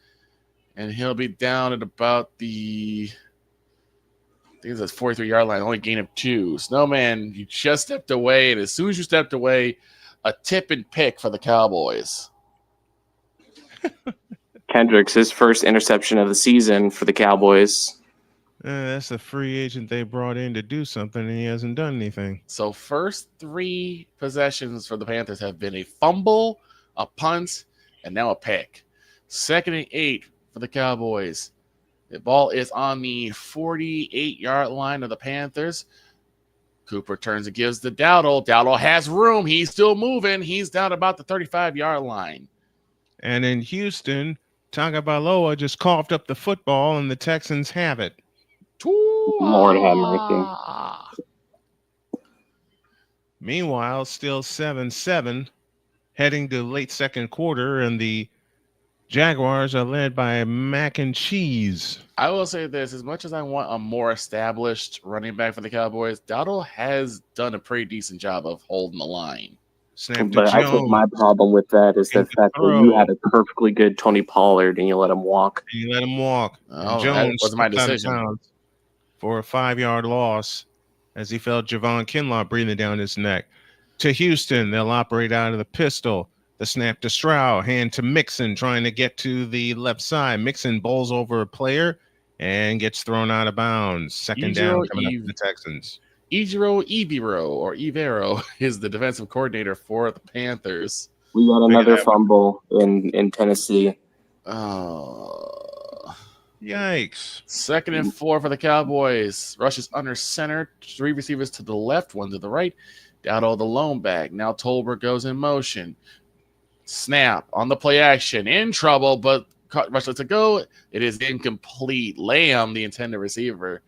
and he'll be down at about the 43-yard line, only gain of 2. Snowman, you just stepped away, and as soon as you stepped away, a tip and pick for the Cowboys. Kendricks, his first interception of the season for the Cowboys. That's a free agent they brought in to do something, and he hasn't done anything. So first 3 possessions for the Panthers have been a fumble, a punt, and now a pick. 2nd and 8 for the Cowboys. The ball is on the 48-yard line of the Panthers. Cooper turns and gives to Dowdle. Dowdle has room. He's still moving. He's down about the 35-yard line. And in Houston, Tagovailoa just coughed up the football, and the Texans have it. Lord have mercy. Meanwhile, still 7-7, heading to late second quarter, and the Jaguars are led by Mac and Cheese. I will say this, as much as I want a more established running back for the Cowboys, Dowdle has done a pretty decent job of holding the line. But I think my problem with that is the fact that you had a perfectly good Tony Pollard and you let him walk. You let him walk. Oh, Jones that was my decision. For a 5-yard loss as he felt Javon Kinlaw breathing down his neck. To Houston, they'll operate out of the pistol. The snap to Stroud, hand to Mixon, trying to get to the left side. Mixon bowls over a player and gets thrown out of bounds. Second down coming up for the Texans. Ejiro Evero is the defensive coordinator for the Panthers. We got another fumble in Tennessee. Oh. Yikes. 2nd and 4 for the Cowboys. Rushes under center. 3 receivers to the left, 1 to the right. Dowdle the lone back. Now Tolbert goes in motion. Snap on the play action. In trouble, but rush lets it go. It is incomplete. Lamb, the intended receiver.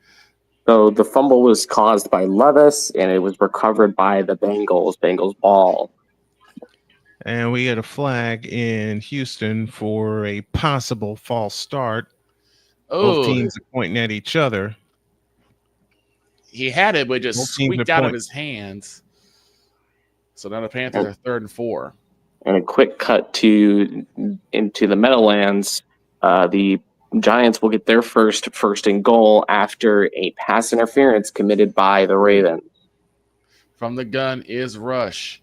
So the fumble was caused by Levis, and it was recovered by the Bengals. Bengals ball. And we get a flag in Houston for a possible false start. Both teams are pointing at each other. He had it, but it just squeaked out of his hands. So now the Panthers are 3rd and 4. And a quick cut into the Meadowlands. The Giants will get their first and goal after a pass interference committed by the Ravens. From the gun is Rush.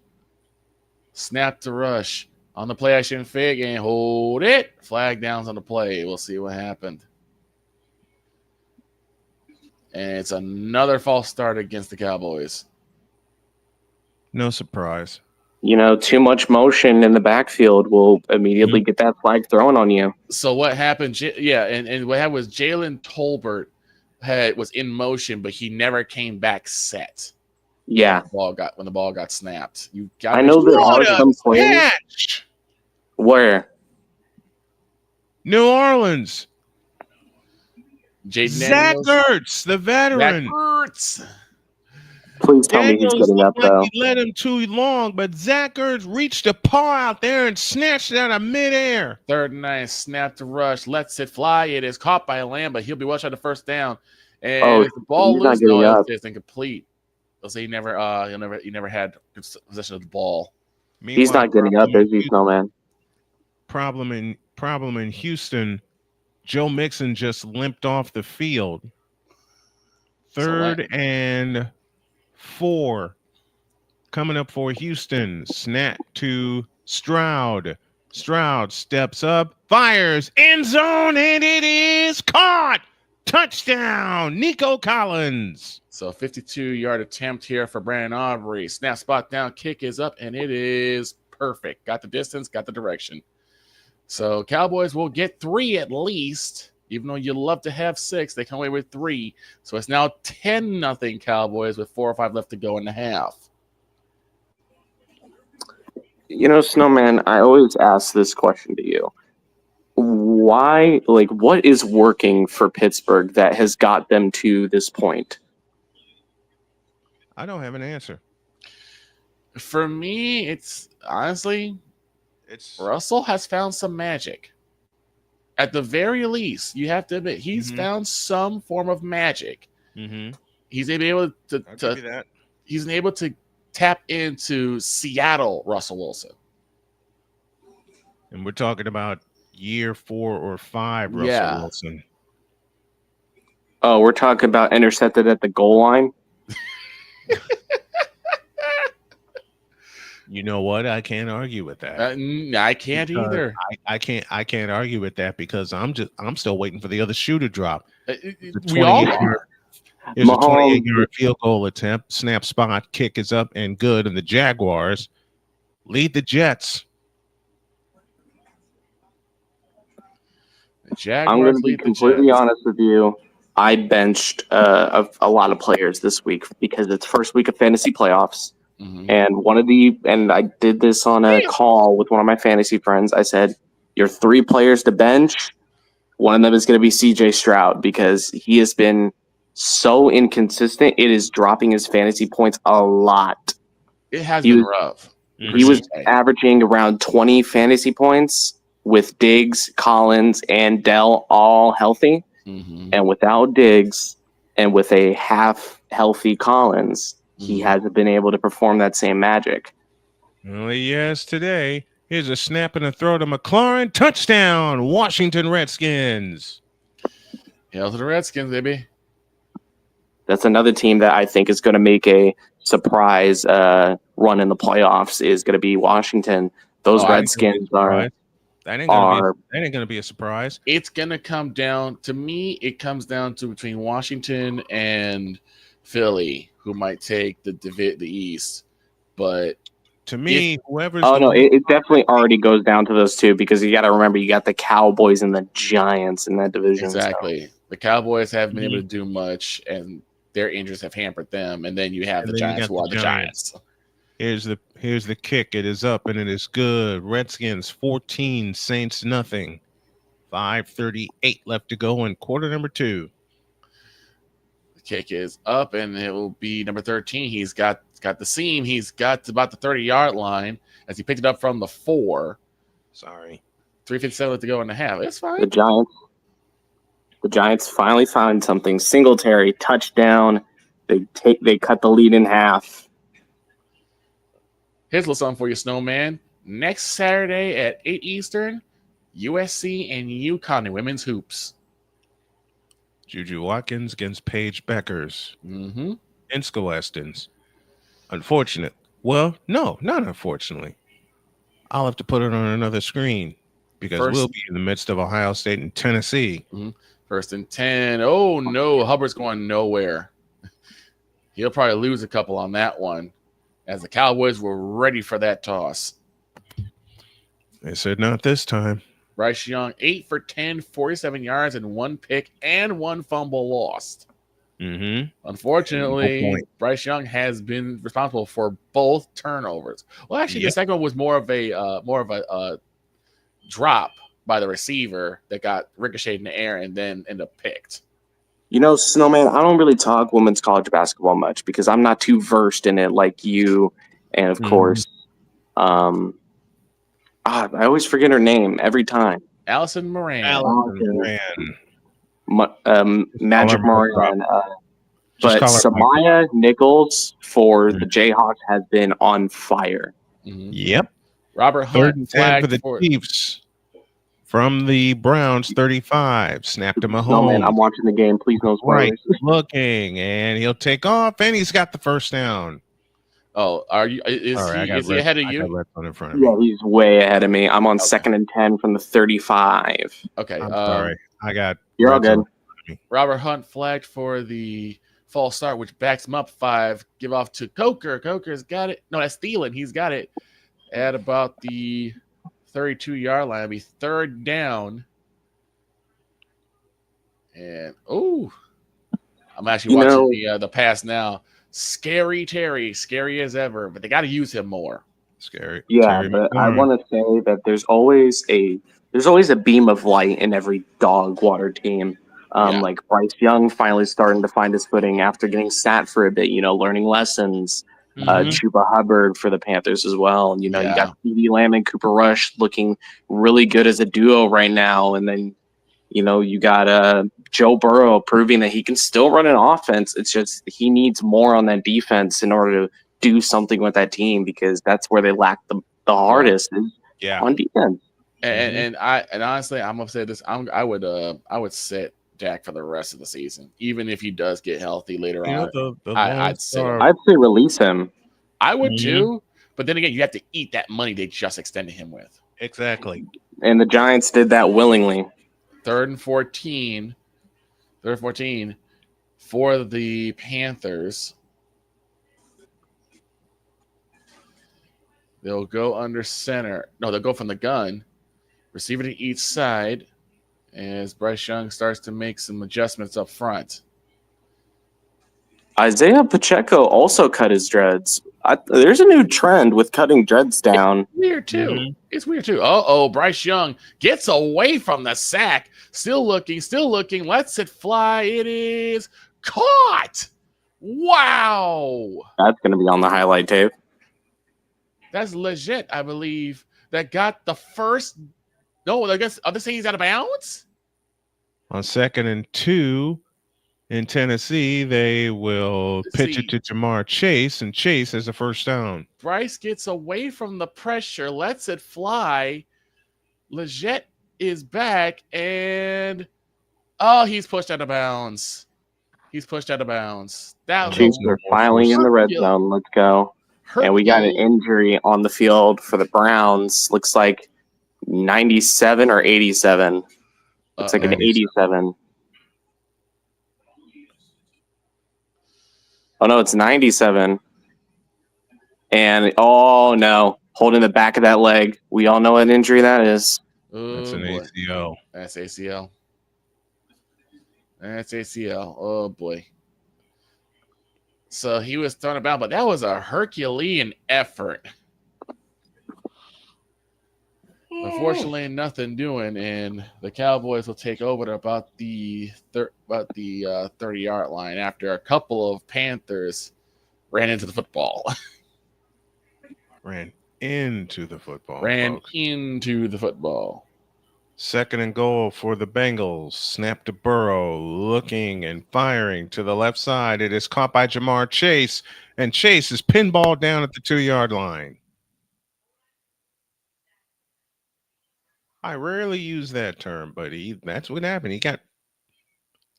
Snap to Rush. On the play action fake and hold it. Flag downs on the play. We'll see what happened. And it's another false start against the Cowboys. No surprise. You know, too much motion in the backfield will immediately get that flag thrown on you. So what happened? And what happened was Jalen Tolbert was in motion, but he never came back set. Yeah, when the ball got snapped. I know there are some players. Where? New Orleans. Zach Daniels. Ertz, the veteran. Zach Ertz. Please tell me he's getting up, though. He let him too long, but Zach Ertz reached a paw out there and snatched it out of midair. 3rd and 9, snap to Rush, lets it fly. It is caught by Lamb, but he'll be watching the first down. And the ball loses, it's incomplete. They'll say he never had possession of the ball. Meanwhile, he's not getting up, is he, Snowman? Problem in Houston. Joe Mixon just limped off the field. 3rd and 4 coming up for Houston. Snap to Stroud. Stroud steps up, fires, end zone, and it is caught. Touchdown, Nico Collins. So 52-yard attempt here for Brandon Aubrey. Snap, spot down, kick is up, and it is perfect. Got the distance, got the direction. So Cowboys will get 3 at least. Even though you love to have 6, they come away with 3. So it's now 10-0 Cowboys with 4 or 5 left to go in the half. You know, Snowman, I always ask this question to you. Why, what is working for Pittsburgh that has got them to this point? I don't have an answer. For me, it's Russell has found some magic. At the very least, you have to admit he's found some form of magic. Mm-hmm. He's able to tap into Seattle Russell Wilson. And we're talking about year 4 or 5 Russell Wilson. Oh, we're talking about intercepted at the goal line? You know what? I can't argue with that. I can't either. I can't argue with that because I'm still waiting for the other shoe to drop. We all are. There's a 28-yard field goal attempt. Snap, spot, kick is up and good, and the Jaguars lead the Jets. The I'm going Jaguars to be lead the completely Jets. honest with you. I benched a lot of players this week because it's first week of fantasy playoffs. Mhm. And I did this on a call with one of my fantasy friends. I said, your 3 players to bench, one of them is going to be CJ Stroud because he has been so inconsistent. It is dropping his fantasy points a lot. It has He been was rough. for he was CJ. averaging around 20 fantasy points with Diggs, Collins, and Dell all healthy. Mhm. And without Diggs and with a half healthy Collins, he Mhm. hasn't been able to perform that same magic. Well, yes, today. Here's a snap and a throw to McLaurin. Touchdown, Washington Redskins. Hail to the Redskins, baby. That's another team that I think is going to make a surprise run in the playoffs is going to be Washington. Those I- Redskins are That ain't are gonna be a surprise. It's gonna come down to me. It comes down to between Washington and Philly, who might take the East. But To me, whoever's oh the no, most it definitely already goes down to those two because you got to remember you got the Cowboys and the Giants in that division. So. exactly, the Cowboys haven't been able Mhm. to do much, and their injuries have hampered them. And then you have And the then you Giants, got who the are the Giants. Giants. Here's the kick. It is up and it is good. Redskins 14, Saints nothing. 5:38 left to go in quarter number 2. The kick is up, and it will be number 13. He's got the seam. He's got to about the 30-yard line as he picked it up from the 4. Sorry. 3:57 left to go in the half. It's fine. The Giants finally found something. Singletary touchdown. They cut the lead in half. Here's a little something for you, Snowman. Next Saturday at 8 Eastern, USC and UConn in women's hoops. Juju Watkins against Paige Beckers Mm-hmm. and Scholastic's. Unfortunate. Well, no, not unfortunately. I'll have to put it on another screen because we'll be in the midst of Ohio State and Tennessee. First and 10. Oh, no. Hubbard's going nowhere. He'll probably lose a couple on that one as the Cowboys were ready for that toss. They said not this time. Bryce Young, 8 for 10, 47 yards, and 1 pick and 1 fumble lost. Mm-hmm. Unfortunately, Bryce Young has been responsible for both turnovers. Well, actually, the second one was more of a drop by the receiver that got ricocheted in the air and then ended up picked. You know, Snowman, I don't really talk women's college basketball much because I'm not too versed in it like you. And of course, I always forget her name every time. Allison Moran. Magic Moran. But call her Samaya Nichols for the Jayhawks has been on fire. Yep. Robert Hunt flagged for the Chiefs from the Browns 35. Snapped him a home. No, man, I'm watching the game. Please no spoilers. Right, looking, and he'll take off, and he's got the first down. Oh, are you? Is he ahead of you? In front of me. Yeah, he's way ahead of me. I'm on 2nd and 10 from the 35. Okay, I'm sorry. You're all good. Robert Hunt flagged for the false start, which backs him up 5. Give off to Coker. Coker's got it. No, that's Thielen. He's got it at about the 32-yard line. It'll be 3rd down. And I'm actually watching the pass now. Scary Terry, scary as ever, but they got to use him more. Scary. Yeah, Terry but McLaurin. I want to say that there's always a beam of light in every dog water team. Like Bryce Young finally starting to find his footing after getting sat for a bit, learning lessons. Chuba Hubbard for the Panthers as well. And, you got CeeDee Lamb and Cooper Rush looking really good as a duo right now. And then, you got Joe Burrow proving that he can still run an offense. It's just he needs more on that defense in order to do something with that team because that's where they lack the hardest on defense. And honestly, I'm gonna say this. I would sit Dak for the rest of the season, even if he does get healthy later on. I'd say release him. I would too, but then again, you have to eat that money they just extended him with. Exactly. And the Giants did that willingly. 3rd and 14. 3rd and 14 for the Panthers. They'll go under center. No, they'll go from the gun. Receiver to each side. as Bryce Young starts to make some adjustments up front. Isaiah Pacheco also cut his dreads. There's a new trend with cutting dreads down. Weird too. Mhm. It's weird too. Bryce Young gets away from the sack. Still looking, lets it fly. It is caught. Wow. That's going to be on the highlight tape. That's legit, I believe. That got the first. No, I guess are they saying he's out of bounds? On 2nd and 2 in Tennessee, they will pitch it to Jamar Chase, and Chase has a first down. Bryce gets away from the pressure, lets it fly. Legit is back, and he's pushed out of bounds. That Chiefs are filing in the red zone. Let's go. And we got an injury on the field for the Browns. Looks like 97 or 87. Looks like an 87. Oh, no, it's 97. And, oh, no, holding the back of that leg. We all know what injury that is. That's an ACL. That's ACL. Oh, boy. So he was thrown about, but that was a Herculean effort. Unfortunately, nothing doing, and the Cowboys will take over to about the 30-yard line after a couple of Panthers ran into the football. Ran into the football. 2nd and goal for the Bengals. Snap to Burrow, looking and firing to the left side. It is caught by Jamar Chase, and Chase is pinballed down at the 2-yard line. I rarely use that term, but that's what happened. He got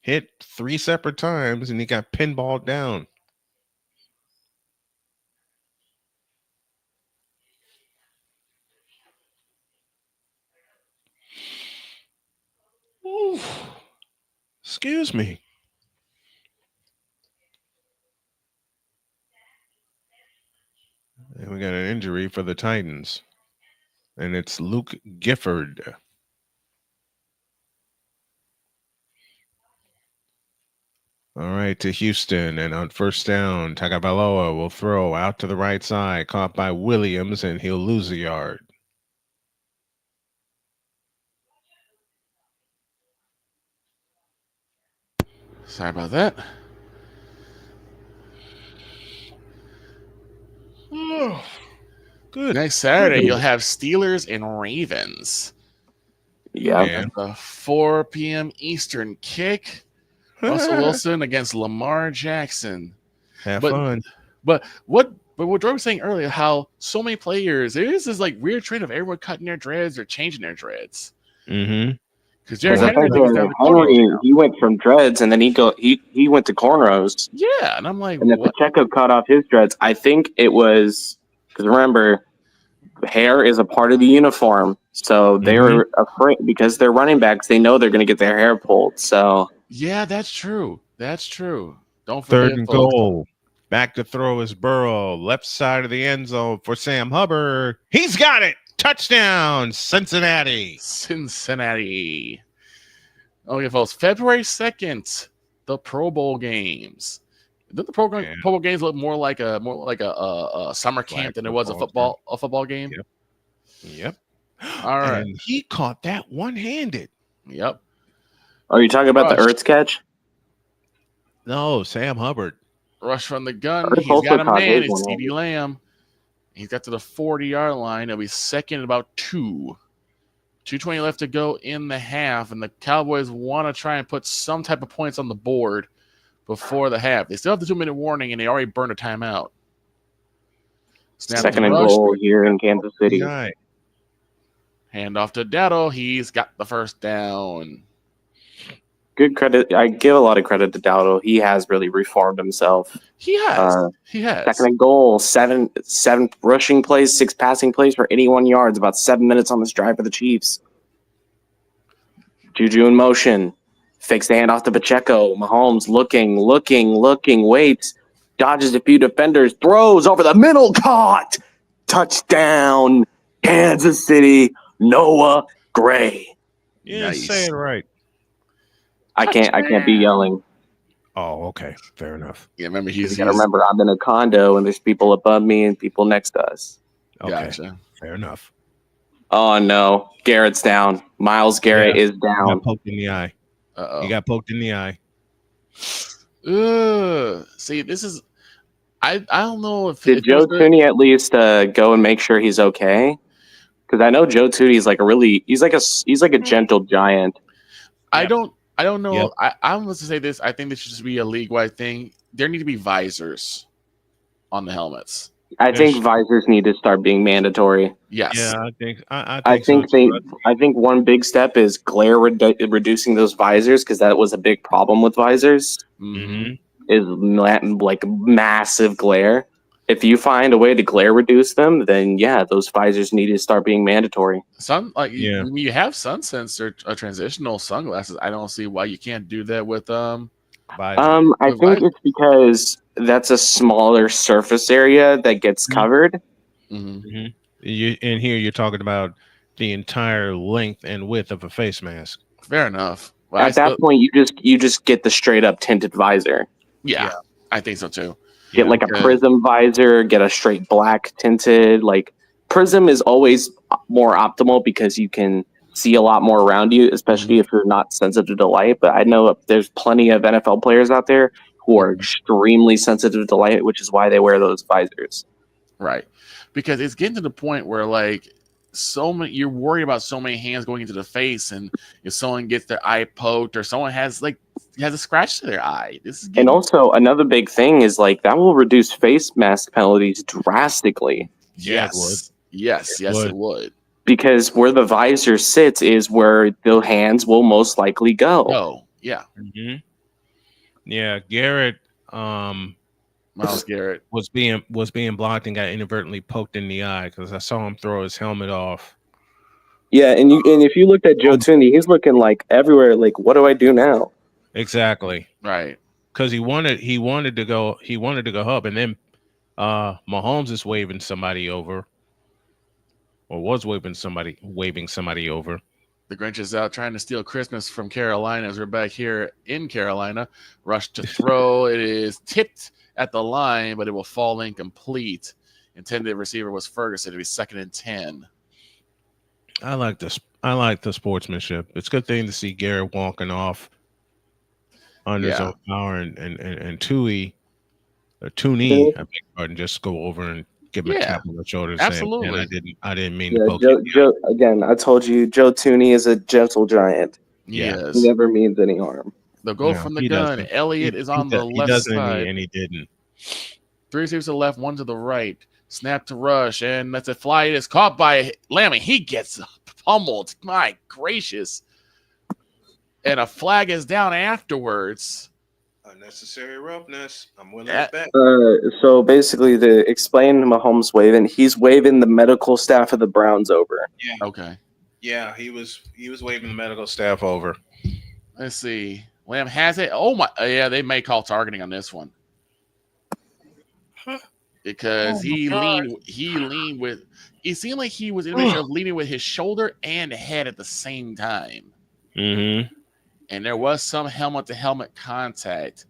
hit 3 separate times, and he got pinballed down. Oof. Excuse me. And we got an injury for the Titans. And it's Luke Gifford. All right, to Houston. And on first down, Tagovailoa will throw out to the right side, caught by Williams, and he'll lose a yard. Sorry about that. Oh, good. Next Saturday, you'll have Steelers and Ravens. Yeah. And a 4 p.m. Eastern kick. Russell Wilson against Lamar Jackson. Have fun. But what Jordan was saying earlier, how so many players, there is this like weird trend of everyone cutting their dreads or changing their dreads. Mm-hmm. Because Henry, he went from dreads and then he went to cornrows. Yeah, and I'm like, and then Pacheco cut off his dreads. I think it was because remember, hair is a part of the uniform, so they were afraid because they're running backs. They know they're going to get their hair pulled. So yeah, that's true. Don't Third forget, and folks. goal. Back to throw is Burrow. Left side of the end zone for Sam Hubbard. He's got it. Touchdown, Cincinnati. Okay, folks. February 2nd, the Pro Bowl games. Did the Pro Bowl games look more like a summer camp than it was a football game? Yep. All right. And he caught that one-handed. Yep. Are you talking about the Ertz catch? No, Sam Hubbard. Rush from the gun. He's got a man. It's CeeDee Lamb. He's got to the 40-yard line. It'll be second and about 2. 2:20 left to go in the half, and the Cowboys want to try and put some type of points on the board before the half. They still have the 2-minute warning, and they already burned a timeout. Second and goal here in Kansas City. Hand off to Dowdle. He's got the first down. Good credit. I give a lot of credit to Dowdle. He has really reformed himself. He has. Second and goal, seven rushing plays, 6 passing plays for 81 yards, about 7 minutes on this drive for the Chiefs. Juju in motion. Fakes the handoff to Pacheco. Mahomes looking, waits. Dodges a few defenders. Throws over the middle. Caught. Touchdown. Kansas City. Noah Gray. You didn't say it right. I can't be yelling. Oh, okay. Fair enough. Yeah, remember You he's got to remember, I'm in a condo and there's people above me and people next to us. Okay. Gotcha. Fair enough. Oh no, Garrett's down. Miles Garrett is He down. got poked in the eye. Uh-oh. He got poked in the eye. See, this is I don't know if Did Joe Tooney at least go and make sure he's okay? Because I know Joe Tooney's like he's like a gentle giant. I don't know. Yep. I'm going to say this. I think this should just be a league-wide thing. There need to be visors on the helmets. I think visors need to start being mandatory. Yes. Yeah, I think I think so too. I think one big step is glare reducing those visors, because that was a big problem with visors. Mm-hmm. Is like massive glare. If you find a way to glare reduce them, then yeah, those visors need to start being mandatory. You have sun sensor transitional sunglasses. I don't see why you can't do that with visor. I think it's because that's a smaller surface area that gets covered. Mm-hmm. And here you're talking about the entire length and width of a face mask. Fair enough. Well, At that point, you just get the straight up tinted visor. Yeah, I think so too. Get like a prism visor, get a straight black tinted. Like prism is always more optimal because you can see a lot more around you, especially if you're not sensitive to light. But I know there's plenty of NFL players out there who are extremely sensitive to light, which is why they wear those visors. Right. Because it's getting to the point where like you're worried about so many hands going into the face, and if someone gets their eye poked or someone has a scratch to their eye. And also another big thing is like that will reduce face mask penalties drastically. Yes. It would. Because where the visor sits is where the hands will most likely go. Oh, yeah. Mm-hmm. Yeah, Garrett Miles Garrett was being blocked and got inadvertently poked in the eye because I saw him throw his helmet off. Yeah, and if you looked at Joe Tooney, he's looking like everywhere. Like, what do I do now? Exactly. Right. Because he wanted to go up, and then Mahomes is waving somebody over, or was waving somebody over. The Grinch is out trying to steal Christmas from Carolina as we're back here in Carolina. Rush to throw. It is tipped at the line, but it will fall incomplete. Intended receiver was Ferguson. It'll be 2nd and 10. I like this. I like the sportsmanship. It's a good thing to see Garrett walking off under his own power, and Tooney, I beg your pardon, just go over and give him a tap on the shoulder. Absolutely. Saying, I didn't mean to poke Joe, again, I told you, Joe Tooney is a gentle giant. Yes. He never means any harm. They'll go from the gun. Elliott is on the left side. And he didn't. 3 receivers to the left, 1 to the right. Snap to Rush, and that's a fly. It is caught by Lammy. He gets pummeled. My gracious. And a flag is down afterwards. Unnecessary roughness. I'm willing to bet. So basically, to explain Mahomes waving, he's waving the medical staff of the Browns over. Yeah. Okay. Yeah, he was waving the medical staff over. Let's see. Lamb has it. Oh my! Yeah, they may call targeting on this one because he leaned with. It seemed like he was in the of leaning with his shoulder and head at the same time. Mm-hmm. And there was some helmet-to-helmet contact.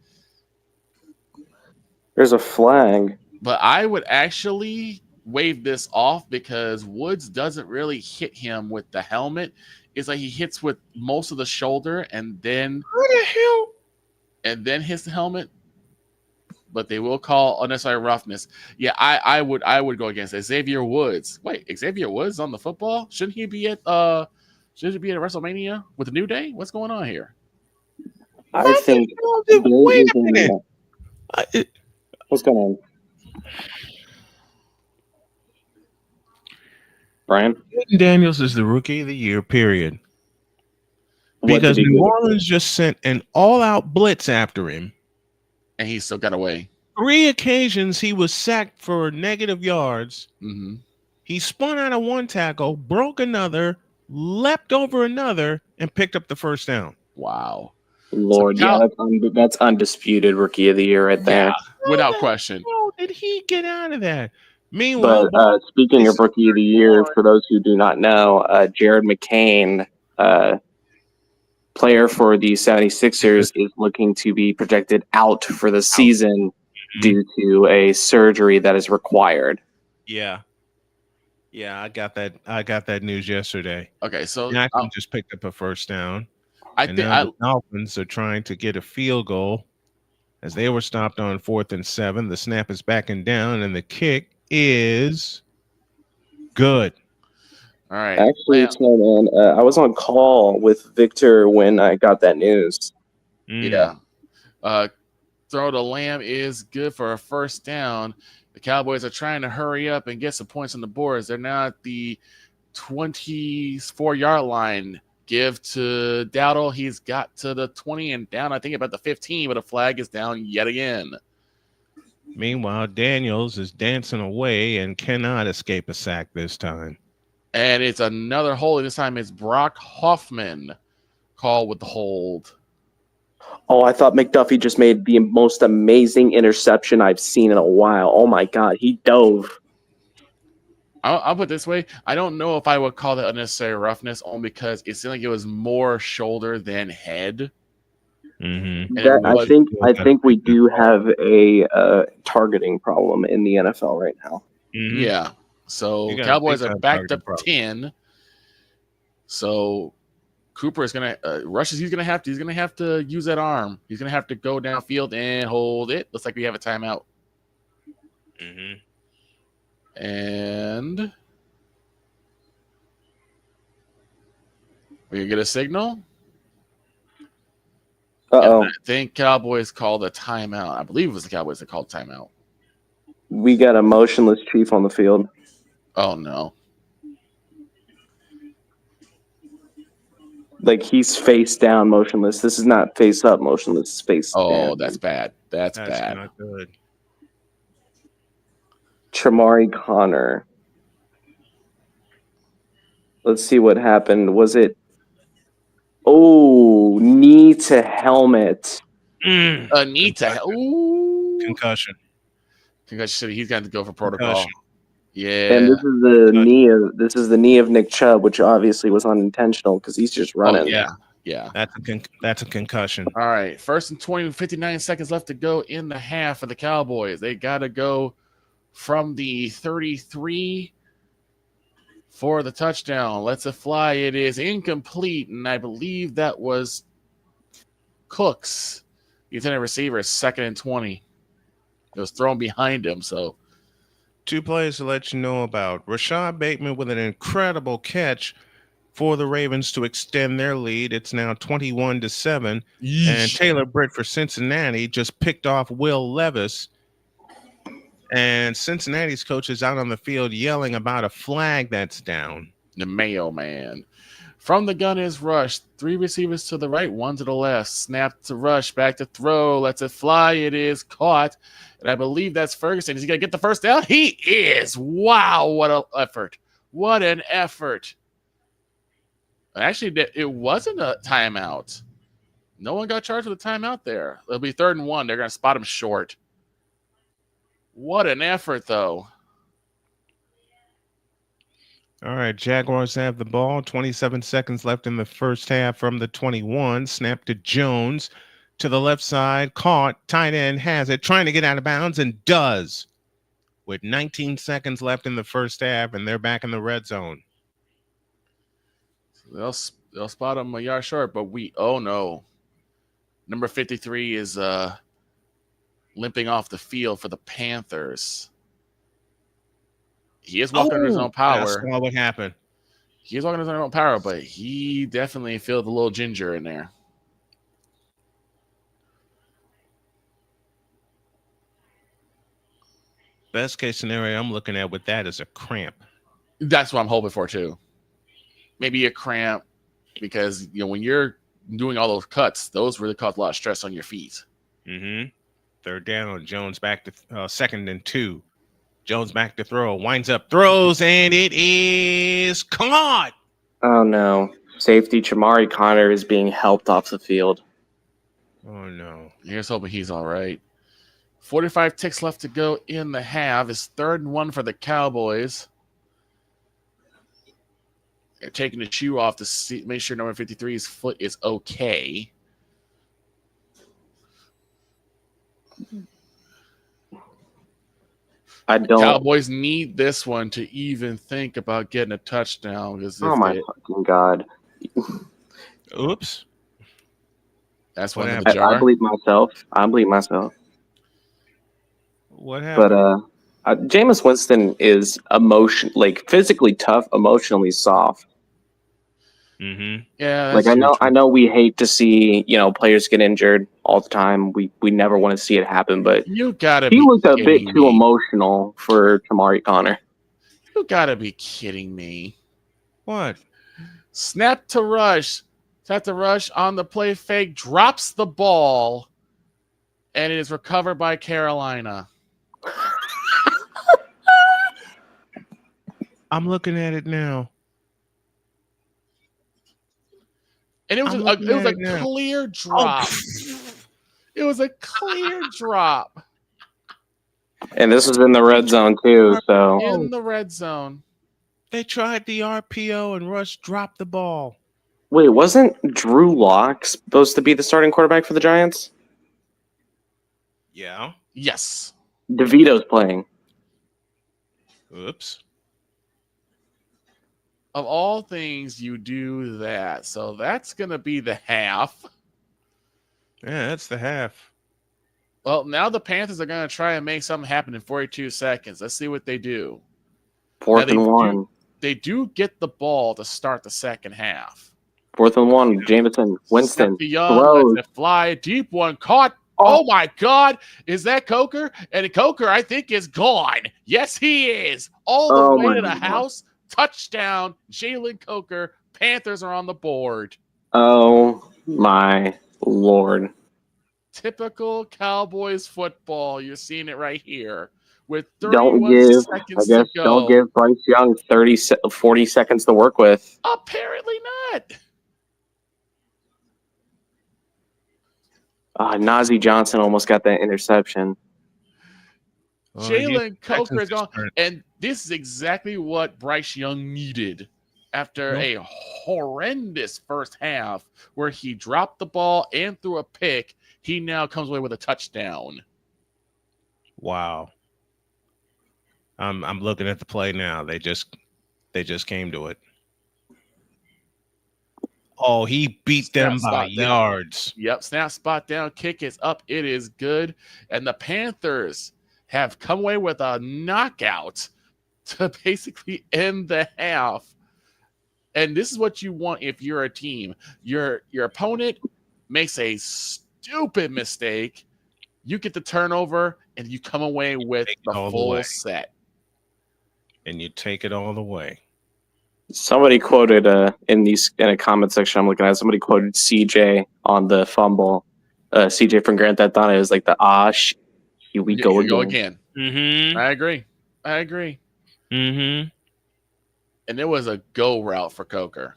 There's a flag. But I would actually wave this off because Woods doesn't really hit him with the helmet. It's like he hits with most of the shoulder and then hits the helmet. But they will call unnecessary roughness. Yeah, I would go against it. Xavier Woods. Wait, Xavier Woods on the football? Shouldn't he be at WrestleMania with the New Day? What's going on here? I think. Wait a minute. What's going on? Brian? Jaden Daniels is the rookie of the year, period. Because New Orleans just sent an all-out blitz after him. And he still got away. 3 occasions he was sacked for negative yards. Mm-hmm. He spun out of one tackle, broke another, leapt over another, and picked up the first down. Wow. Lord, that's undisputed rookie of the year right there. Yeah, without question. How did he get out of that? Meanwhile, speaking of rookie of the year, for those who do not know, Jared McCain player for the 76ers is looking to be projected out for the season due to a surgery that is required. Yeah. Yeah, I got that news yesterday. Okay, so Jackson just picked up a first down. I And think now the Dolphins are trying to get a field goal as they were stopped on 4th and 7. The snap is backing down, and the kick is good. all right. Actually, man, I was on call with Victor when I got that news. Yeah. Throw to Lamb is good for a first down. The Cowboys are trying to hurry up and get some points on the boards. They're now at the 24-yard line. Give to Dowdle. He's got to the 20 and down, I think, about the 15, but a flag is down yet again. Meanwhile, Daniels is dancing away and cannot escape a sack this time. And it's another hold. This time it's Brock Hoffman called with the hold. Oh, I thought McDuffie just made the most amazing interception I've seen in a while. Oh, my God. He dove. I'll put it this way. I don't know if I would call that unnecessary roughness, only because it seemed like it was more shoulder than head. Mm-hmm. I think we do have a targeting problem in the NFL right now. Mm-hmm. Yeah. So Cowboys are backed up 10. So Cooper is gonna rushes. He's gonna have to use that arm. He's gonna have to go downfield and hold it. Looks like we have a timeout. Mm-hmm. And we can get a signal. Uh-oh. I think Cowboys called a timeout. I believe it was the Cowboys that called timeout. We got a motionless chief on the field. Oh, no. Like, he's face down motionless. This is not face up motionless. It's face down. Oh, that's bad. That's bad. Not good. Chamari Connor. Let's see what happened. Was it... Oh, knee to helmet. A knee to helmet. Ooh. Concussion. He's got to go for protocol. Concussion. Yeah. And this is the knee of Nick Chubb, which obviously was unintentional because he's just running. Oh, yeah. That's a concussion. All right. 1st and 20, 59 seconds left to go in the half for the Cowboys. They got to go from the 33 for the touchdown. Lets it fly. It is incomplete, and I believe that was Cooks, the intended receiver, 2nd and 20. It was thrown behind him, so. 2 plays to let you know about. Rashad Bateman with an incredible catch for the Ravens to extend their lead. It's now 21-7. Yeesh. And Taylor Britt for Cincinnati just picked off Will Levis. And Cincinnati's coach is out on the field yelling about a flag that's down. The mailman. From the gun is Rush. 3 receivers to the right, 1 to the left. Snap to Rush, back to throw. Lets it fly. It is caught. And I believe that's Ferguson. Is he going to get the first down? He is. Wow, what an effort. What an effort. Actually, it wasn't a timeout. No one got charged with a timeout there. It'll be 3rd and 1. They're going to spot him short. What an effort, though. All right, Jaguars have the ball. 27 seconds left in the first half from the 21. Snap to Jones to the left side. Caught. Tight end has it. Trying to get out of bounds and does. With 19 seconds left in the first half, and they're back in the red zone. They'll spot him a yard short, but oh no. Number 53 is limping off the field for the Panthers. He is walking under his own power. I saw what happened. He is walking under his own power, but he definitely feels a little ginger in there. Best case scenario I'm looking at with that is a cramp. That's what I'm hoping for too. Maybe a cramp, because when you're doing all those cuts, those really cause a lot of stress on your feet. Mm-hmm. 3rd down. Jones back to 2nd and 2. Jones back to throw. Winds up, throws, and it is caught. Oh, no. Safety Chamari Connor is being helped off the field. Oh, no. Here's hoping he's all right. 45 ticks left to go in the half. It's 3rd and 1 for the Cowboys. taking the shoe off to make sure number 53's foot is okay. Cowboys need this one to even think about getting a touchdown. Oh my fucking God. Oops. That's one in the jar. I bleep myself. What happened? But Jameis Winston is physically tough, emotionally soft. Mm-hmm. Yeah, like I know we hate to see players get injured all the time. We never want to see it happen, but he looked a bit too emotional for Tamari Connor. You gotta be kidding me! What? Snap to rush on the play fake, drops the ball, and it is recovered by Carolina. I'm looking at it now. And it was a clear drop. It was a clear drop. And this was in the red zone too. So in the red zone, they tried the RPO and Rush dropped the ball. Wait, wasn't Drew Lock supposed to be the starting quarterback for the Giants? Yeah. Yes. DeVito's playing. Oops. Of all things, you do that. So that's going to be the half. Yeah, that's the half. Well, now the Panthers are going to try and make something happen in 42 seconds. Let's see what they do. 4th and 1. They do get the ball to start the second half. 4th and 1. Jameson, Winston throws. Lets it fly. Deep one caught. Oh my God. Is that Coker? And Coker, I think, is gone. Yes, he is. All the way to the house. Touchdown. Jalen Coker. Panthers are on the board. Oh my Lord. Typical Cowboys football. You're seeing it right here. With 31 seconds to go. Don't give Bryce Young 40 seconds to work with. Apparently not. Najee Johnson almost got that interception. Jalen Coker is gone. And this is exactly what Bryce Young needed after a horrendous first half where he dropped the ball and threw a pick. He now comes away with a touchdown. Wow. I'm looking at the play now. They just came to it. Oh, he beat them by yards. Yep, snap, spot down, kick is up. It is good. And the Panthers have come away with a knockout to basically end the half. And this is what you want if you're a team. Your opponent makes a stupid mistake. You get the turnover, and you come away with the full set. And you take it all the way. Somebody quoted in a comment section I'm looking at. Somebody quoted CJ on the fumble. CJ from Grand Theft Auto. It was like here we go again. Mm-hmm. I agree. Mm-hmm. And it was a go route for Coker.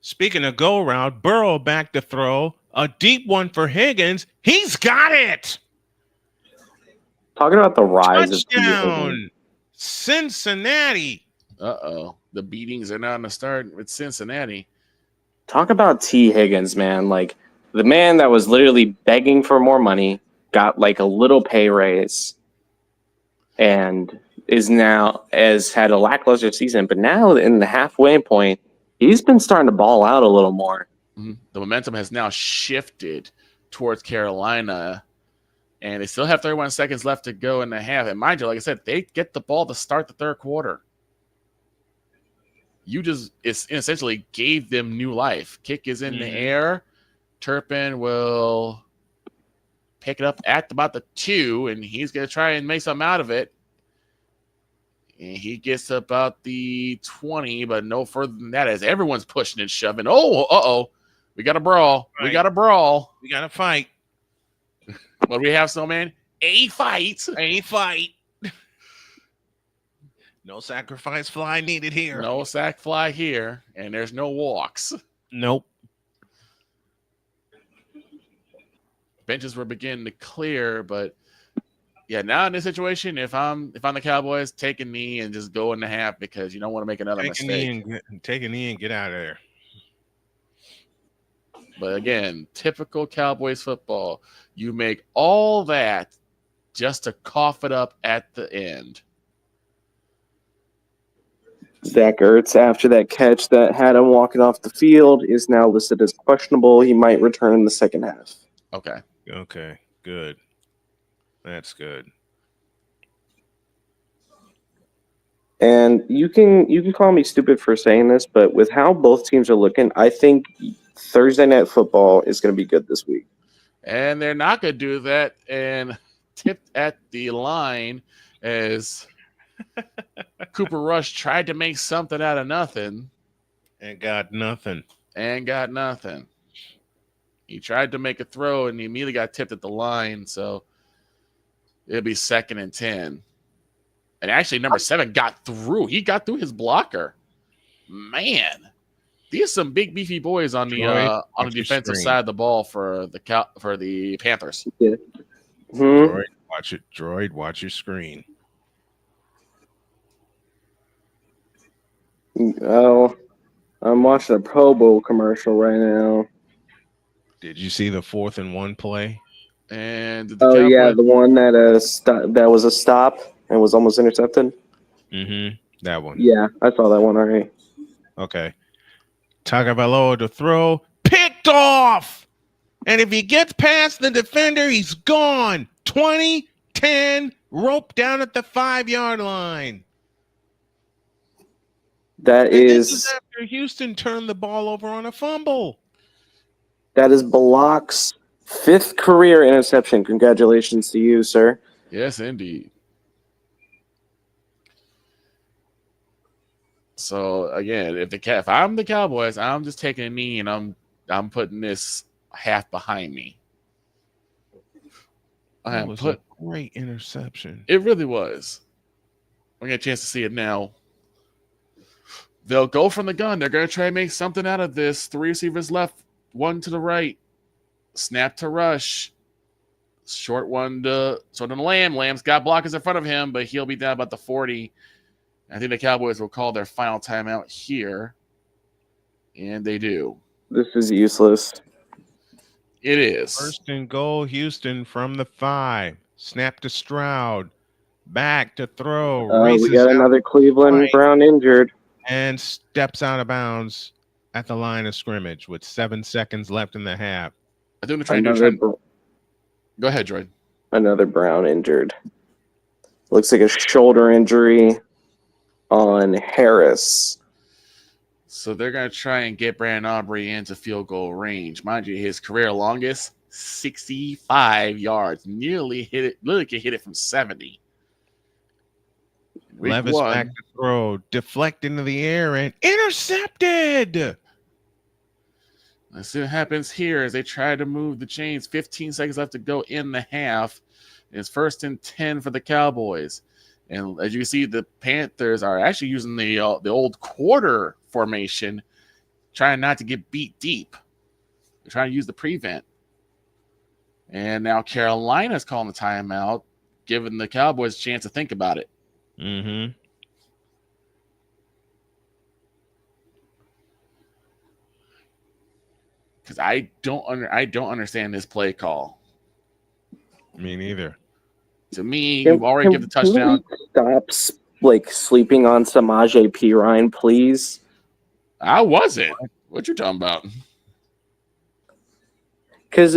Speaking of go route, Burrow back to throw. A deep one for Higgins. He's got it. Talking about the rise Touchdown. Cincinnati. Uh-oh. The beatings are now going to start with Cincinnati. Talk about T. Higgins, man. Like, the man that was literally begging for more money, got like a little pay raise, and has had a lackluster season. But now in the halfway point, he's been starting to ball out a little more. Mm-hmm. The momentum has now shifted towards Carolina, and they still have 31 seconds left to go in the half. And mind you, like I said, they get the ball to start the third quarter. You just essentially gave them new life. Kick is in the air. Turpin will pick it up at about the 2, and he's going to try and make something out of it. And he gets about the 20, but no further than that as everyone's pushing and shoving. Oh, uh-oh. We got a brawl. Right. We got a fight. What do we have, Snowman? A fight. No sacrifice fly needed here. No sack fly here, and there's no walks. Nope. Benches were beginning to clear, but Yeah, now in this situation, if I'm the Cowboys, take a knee and just go in the half because you don't want to make another mistake. Take a knee and get out of there. But again, typical Cowboys football. You make all that just to cough it up at the end. Zach Ertz, after that catch that had him walking off the field, is now listed as questionable. He might return in the second half. Okay. Okay, good. That's good. And you can call me stupid for saying this, but with how both teams are looking, I think Thursday Night Football is going to be good this week. And they're not going to do that and tipped at the line as Cooper Rush tried to make something out of nothing. And got nothing. He tried to make a throw and he immediately got tipped at the line. So it'll be 2nd and 10. And actually, number 7 got through. He got through his blocker. Man, these are some big beefy boys on the defensive side of the ball for the Panthers. Yeah. Droid, watch it. Droid, watch your screen. Oh, I'm watching a Pro Bowl commercial right now. Did you see the 4th and 1 play? And yeah, the one that that was a stop and was almost intercepted. Mm-hmm. That one. Yeah, I saw that one already. Okay. Tagovailoa to throw, picked off. And if he gets past the defender, he's gone. 20-10, rope down at the 5-yard line. This is after Houston turned the ball over on a fumble. That is Balak's 5th career interception. Congratulations to you, sir. Yes, indeed. So again, if I'm the Cowboys, I'm just taking a knee and I'm putting this half behind me. That was a great interception. It really was. We get a chance to see it now. They'll go from the gun. They're going to try and make something out of this. 3 receivers left, 1 to the right. Snap to Rush. Short one to Lamb. Lamb's got blockers in front of him, but he'll be down about the 40. I think the Cowboys will call their final timeout here. And they do. This is useless. It is. 1st and goal, Houston from the 5. Snap to Stroud. Back to throw. We got another Cleveland Brown injured. And steps out of bounds at the line of scrimmage with 7 seconds left in the half. I think they're trying to go ahead, Droid. Another Brown injured. Looks like a shoulder injury on Harris. So they're going to try and get Brandon Aubrey into field goal range. Mind you, his career longest, 65 yards. Literally could hit it from 70. Levis back to throw, deflect into the air, and intercepted. Let's see what happens here as they try to move the chains. 15 seconds left to go in the half. It's 1st and 10 for the Cowboys. And as you see, the Panthers are actually using the old quarter formation, trying not to get beat deep. They're trying to use the prevent. And now Carolina's calling the timeout, giving the Cowboys a chance to think about it. Mm-hmm. Because I don't understand this play call. Me neither. To me, you've already given the touchdown. Stop sleeping on Samaje Perine, please. I wasn't. What you talking about? Because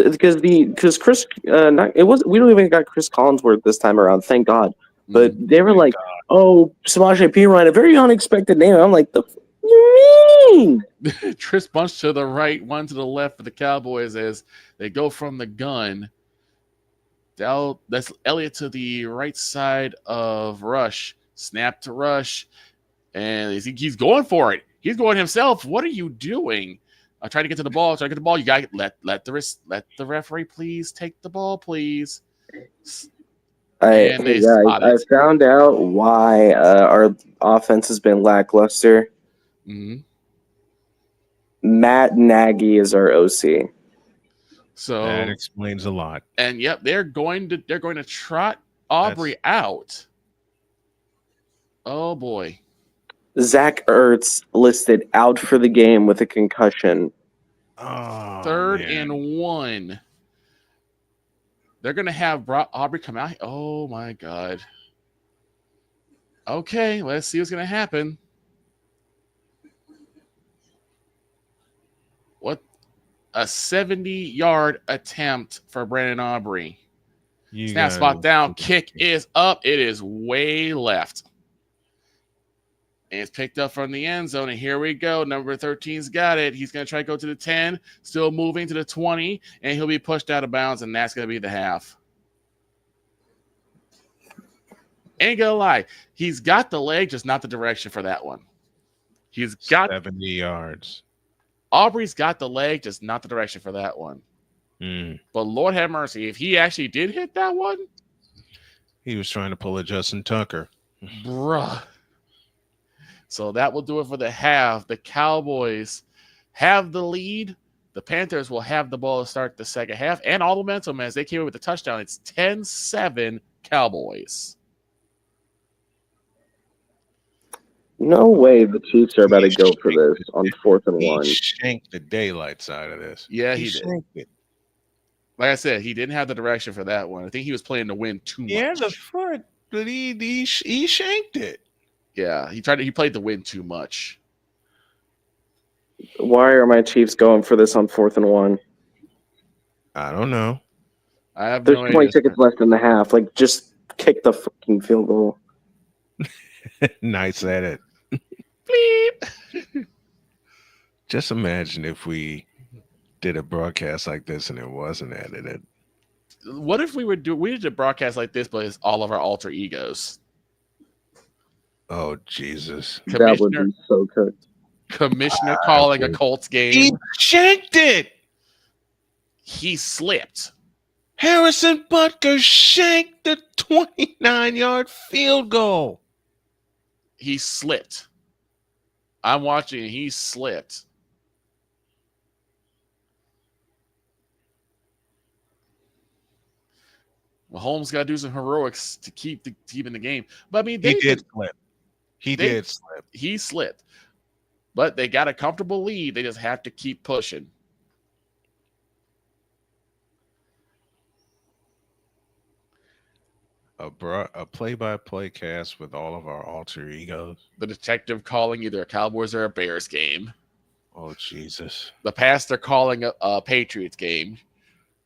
Chris, we don't even got Chris Collinsworth this time around. Thank God. But they were like, "Oh, Samaje Perine, a very unexpected name." I'm like, "The you mean?" Tris bunch to the right, 1 to the left for the Cowboys as they go from the gun. That's Elliott to the right side of Rush. Snap to Rush. And he's going for it. He's going himself. What are you doing? I try to get to the ball. You got to let the referee please take the ball, please. I found out why our offense has been lackluster. Mm-hmm. Matt Nagy is our OC. So that explains a lot. And yep, they're going to trot Aubrey out. Oh boy. Zach Ertz listed out for the game with a concussion. Oh, 3rd man. and 1. They're going to have Aubrey come out. Oh, my God. Okay, let's see what's going to happen. What? A 70-yard attempt for Brandon Aubrey. You Snap gotta spot be down. kidding Kick me. is up. It is way left. And it's picked up from the end zone. And here we go. Number 13's got it. He's going to try to go to the 10. Still moving to the 20. And he'll be pushed out of bounds. And that's going to be the half. Ain't going to lie. He's got the leg, just not the direction for that one. He's got 70 yards. Aubrey's got the leg, just not the direction for that one. But Lord have mercy. If he actually did hit that one, He was trying to pull a Justin Tucker. bruh. So that will do it for the half. The Cowboys have the lead. The Panthers will have the ball to start the second half. And all the momentum as they came in with the touchdown. It's 10-7 Cowboys. No way the Chiefs are about to go for this on 4th and 1. He shanked the daylights out of this. Yeah, he did. shanked it. Like I said, he didn't have the direction for that one. I think he was playing to win too much. Yeah, the foot, but he shanked it. Yeah, he played to win too much. Why are my Chiefs going for this on 4th and 1? I don't know. I have There's no 20 idea. seconds left in the half. Like, just kick the fucking field goal. Nice at it. Bleep. Just imagine if we did a broadcast like this and it wasn't edited. What if we did a broadcast like this, but it's all of our alter egos? Oh, Jesus. That would be so good. Commissioner calling a Colts game. He shanked it. He slipped. Harrison Butker shanked the 29-yard field goal. He slipped. I'm watching. He slipped. Mahomes got to do some heroics to keep in the game. But I mean, He did slip. He slipped. But they got a comfortable lead. They just have to keep pushing. A play-by-play cast with all of our alter egos. The detective calling either a Cowboys or a Bears game. Oh, Jesus. The pastor calling a Patriots game.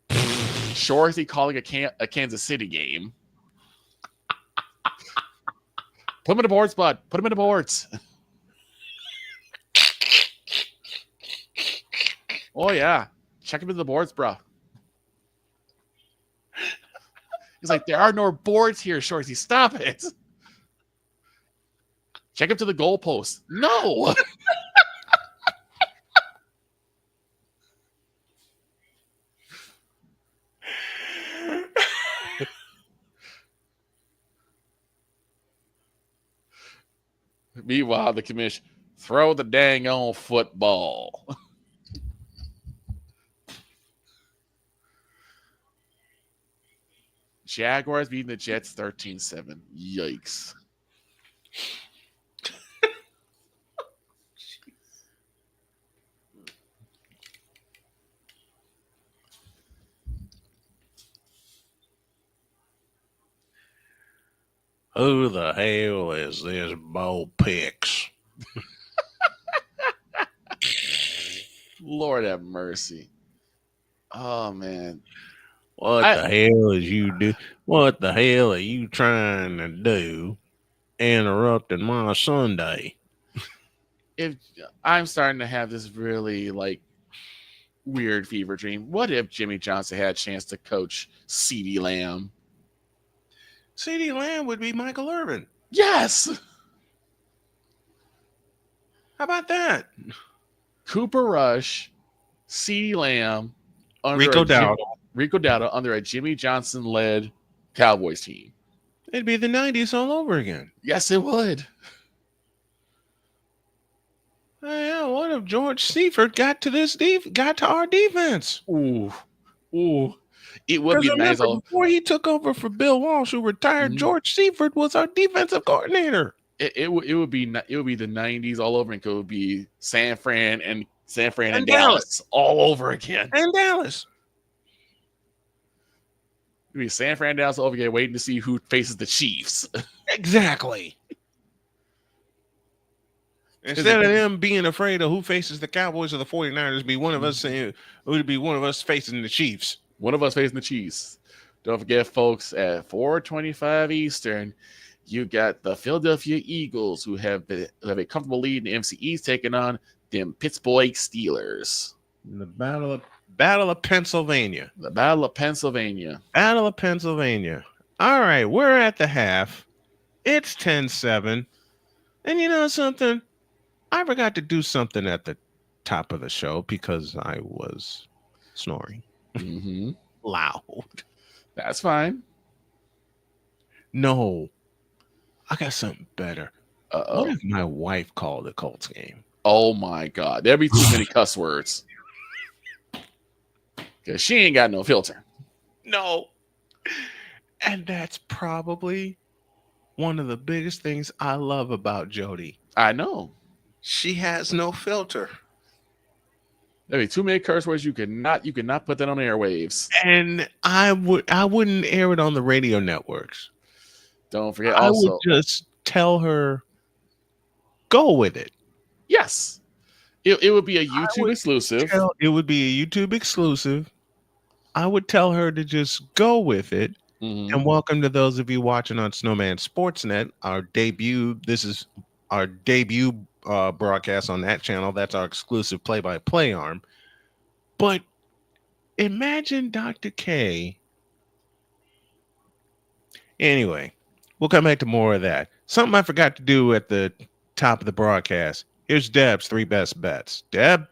Shorzy calling a Kansas City game. Put him in the boards, bud. Put him in the boards. Oh, yeah. Check him in the boards, bro. He's like, there are no boards here, Shorzy. Stop it. Check him to the goalpost. No. Meanwhile, the commission, throw the dang on football. Jaguars beating the Jets 13-7. Yikes. Who the hell is this Bo Picks? Lord have mercy. Oh, man. What the hell is you do? What the hell are you trying to do? Interrupting my Sunday. If I'm starting to have this really weird fever dream. What if Jimmy Johnson had a chance to coach CeeDee Lamb? CeeDee Lamb would be Michael Irvin. Yes. How about that? Cooper Rush, CeeDee Lamb, Rico Dowdle under a Jimmy Johnson-led Cowboys team. It'd be the 90s all over again. Yes, it would. Yeah, what if George Seifert got to our defense? Ooh. It would Because be nice. remember, before he took over for Bill Walsh, who retired, George Seifert was our defensive coordinator. It would be the 90s all over, and it would be San Fran and Dallas all over again. And Dallas. It'd be San Fran, Dallas all over again, waiting to see who faces the Chiefs. Exactly. Instead of them being afraid of who faces the Cowboys or the 49ers, be one of us saying it would be one of us facing the Chiefs. One of us facing the Chiefs. Don't forget, folks, at 4:25 Eastern, you got the Philadelphia Eagles, who have a comfortable lead in the NFC East, taking on them Pittsburgh Steelers. The Battle of Pennsylvania. The Battle of Pennsylvania. Battle of Pennsylvania. All right, we're at the half. It's 10-7. And you know something? I forgot to do something at the top of the show because I was snoring loud. That's fine. No, I got something better. Uh-oh. What if my wife called the Colts game? Oh my God. There'd be too many cuss words. Because she ain't got no filter. No. And that's probably one of the biggest things I love about Jody. I know. She has no filter. There'd be too many curse words. You could not put that on airwaves. And I wouldn't air it on the radio networks. Don't forget I also. would just tell her, go with it. Yes. It would be a YouTube exclusive. It would be a YouTube exclusive. I would tell her to just go with it. And welcome to those of you watching on Snowman Sportsnet, our debut. This is our debut broadcast on that channel. That's our exclusive play-by-play arm. But imagine Dr. K. Anyway, we'll come back to more of that. Something I forgot to do at the top of the broadcast. Here's Deb's 3 best bets. Deb?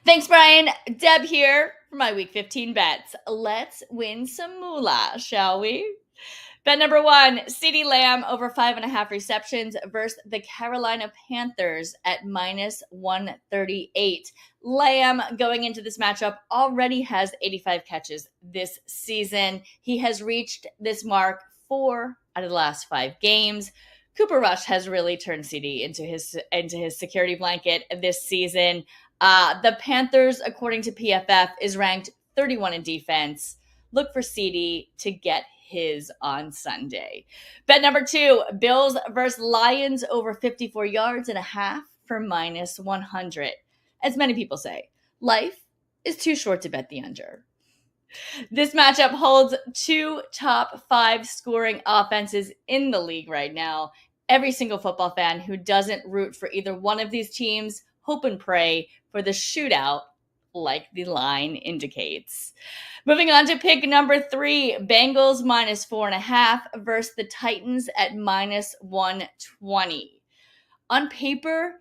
Thanks, Brian. Deb here for my Week 15 bets. Let's win some moolah, shall we? Bet number 1, CeeDee Lamb over 5.5 receptions versus the Carolina Panthers at -138. Lamb, going into this matchup, already has 85 catches this season. He has reached this mark 4 out of the last 5 games. Cooper Rush has really turned CeeDee into his security blanket this season. The Panthers, according to PFF, is ranked 31 in defense. Look for CeeDee to get his on Sunday. Bet number 2, Bills versus Lions over 54 yards and a half for -100. As many people say, life is too short to bet the under. This matchup holds 2 top 5 scoring offenses in the league right now. Every single football fan who doesn't root for either one of these teams hope and pray for the shootout, like the line indicates. Moving on to pick number 3, Bengals -4.5 versus the Titans at -120. On paper,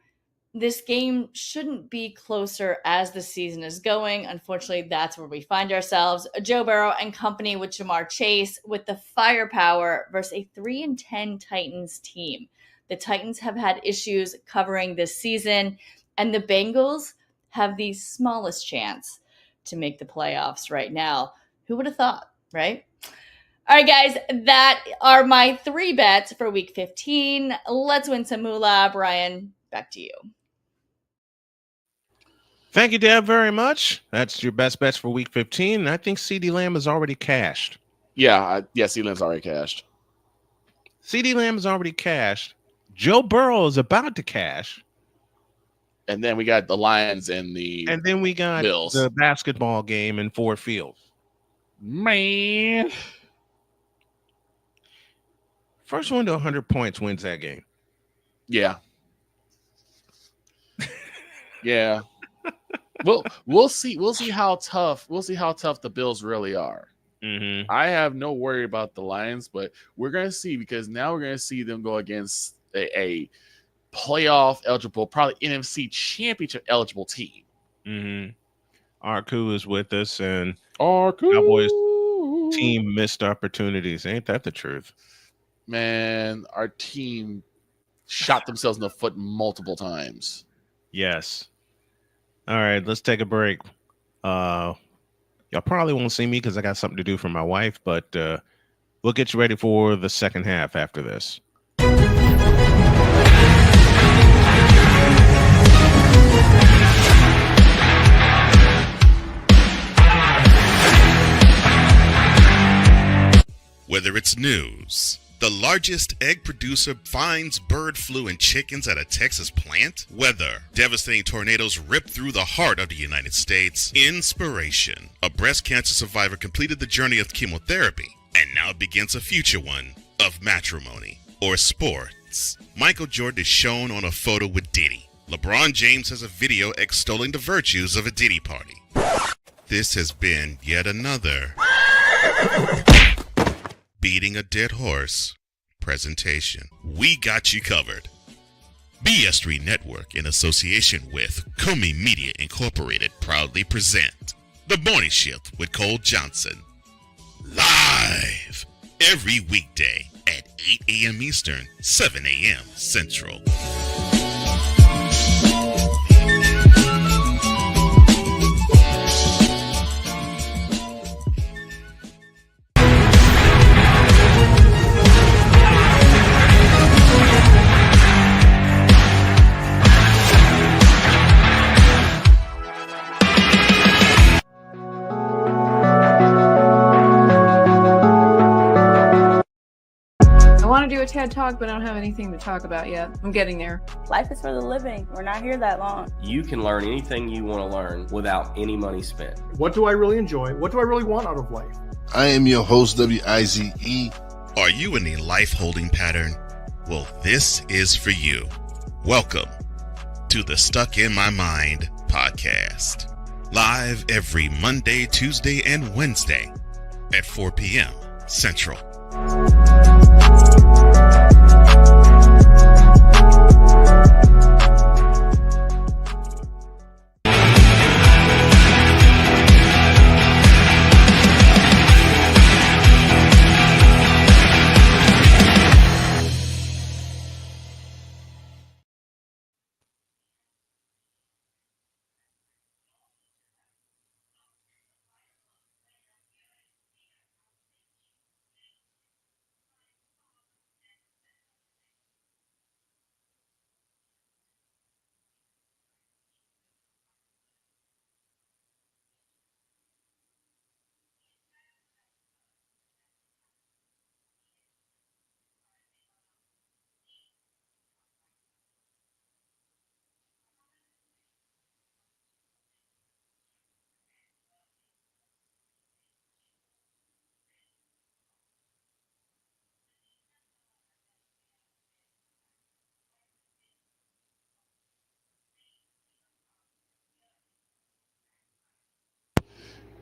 this game shouldn't be closer as the season is going. Unfortunately, that's where we find ourselves. Joe Burrow and company with Jamar Chase with the firepower versus a 3-10 Titans team. The Titans have had issues covering this season, and the Bengals have the smallest chance to make the playoffs right now. Who would have thought, right? All right, guys, that are my 3 bets for Week 15. Let's win some moolah. Brian, back to you. Thank you, Deb, very much. That's your best bets for Week 15. I think CeeDee Lamb is already cashed. Yeah, CeeDee Lamb's already cashed. CeeDee Lamb is already cashed. Joe Burrow is about to cash. And then we got the Lions and the Bills. The basketball game in Ford Field. Man. First one to 100 points wins that game. Yeah. Yeah. We'll see how tough the Bills really are. Mm-hmm. I have no worry about the Lions, but we're gonna see, because now we're gonna see them go against a playoff eligible, probably NFC championship eligible team. Mm-hmm. Arku is with us, and Arku. Cowboys team missed opportunities. Ain't that the truth? Man, our team shot themselves in the foot multiple times. Yes. All right, let's take a break. Y'all probably won't see me because I got something to do for my wife, but we'll get you ready for the second half after this. Whether it's news, the largest egg producer finds bird flu in chickens at a Texas plant, weather, devastating tornadoes rip through the heart of the United States, inspiration, a breast cancer survivor completed the journey of chemotherapy and now begins a future one of matrimony or sports. Michael Jordan is shown on a photo with Diddy. LeBron James has a video extolling the virtues of a Diddy party. This has been yet another beating a dead horse presentation. We got you covered. BS3 Network, in association with Comey Media Incorporated, proudly present The Morning Shift with Cole Johnson. Live every weekday at 8 a.m. Eastern, 7 a.m. Central. Do a TED Talk, but I don't have anything to talk about yet. I'm getting there. Life is for the living. We're not here that long. You can learn anything you want to learn without any money spent. What do I really enjoy? What do I really want out of life? I am your host, WIZE. Are you in a life holding pattern? Well, this is for you. Welcome to the Stuck in My Mind podcast. Live every Monday, Tuesday, and Wednesday at 4 p.m. Central.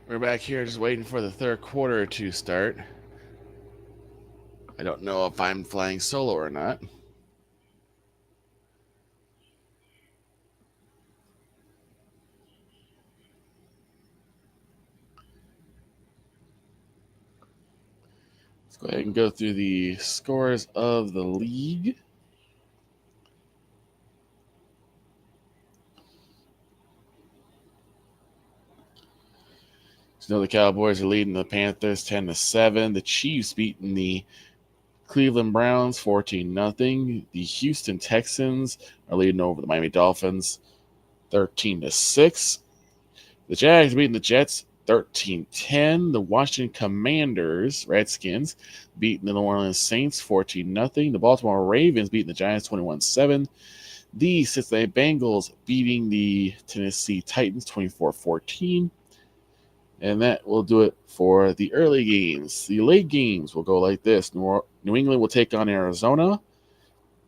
We're back here just waiting for the third quarter to start. I don't know if I'm flying solo or not. Let's go ahead and go through the scores of the league. So the Cowboys are leading the Panthers 10-7. The Chiefs beating the Cleveland Browns 14-0. The Houston Texans are leading over the Miami Dolphins 13-6. The Jags beating the Jets 13-10. The Washington Commanders, Redskins, beating the New Orleans Saints 14-0. The Baltimore Ravens beating the Giants 21-7. The Cincinnati Bengals beating the Tennessee Titans 24-14. And that will do it for the early games. The late games will go like this. New England will take on Arizona.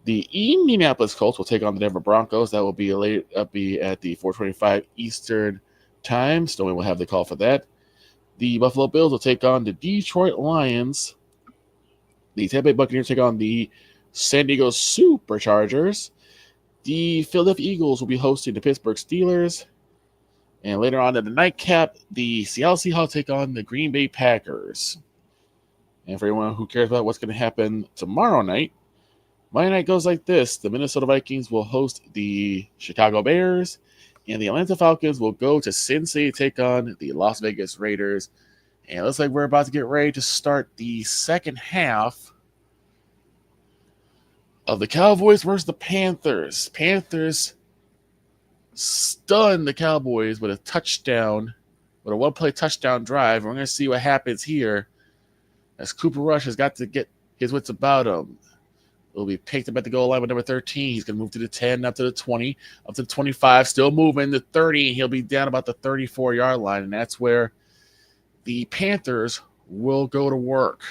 The Indianapolis Colts will take on the Denver Broncos. That will be at the 4:25 Eastern time. Stoney will have the call for that. The Buffalo Bills will take on the Detroit Lions. The Tampa Bay Buccaneers take on the San Diego Superchargers. The Philadelphia Eagles will be hosting the Pittsburgh Steelers. And later on in the nightcap, the Seattle Seahawks take on the Green Bay Packers. And for anyone who cares about what's going to happen tomorrow night, Monday night goes like this. The Minnesota Vikings will host the Chicago Bears. And the Atlanta Falcons will go to Sin City to take on the Las Vegas Raiders. And it looks like we're about to get ready to start the second half of the Cowboys versus the Panthers. Panthers stunned the Cowboys with a touchdown, with a one-play touchdown drive. We're going to see what happens here as Cooper Rush has got to get his wits about him. Will be picked up at the goal line with number 13. He's going to move to the 10, up to the 20, up to the 25, still moving the 30. He'll be down about the 34-yard line, and that's where the Panthers will go to work.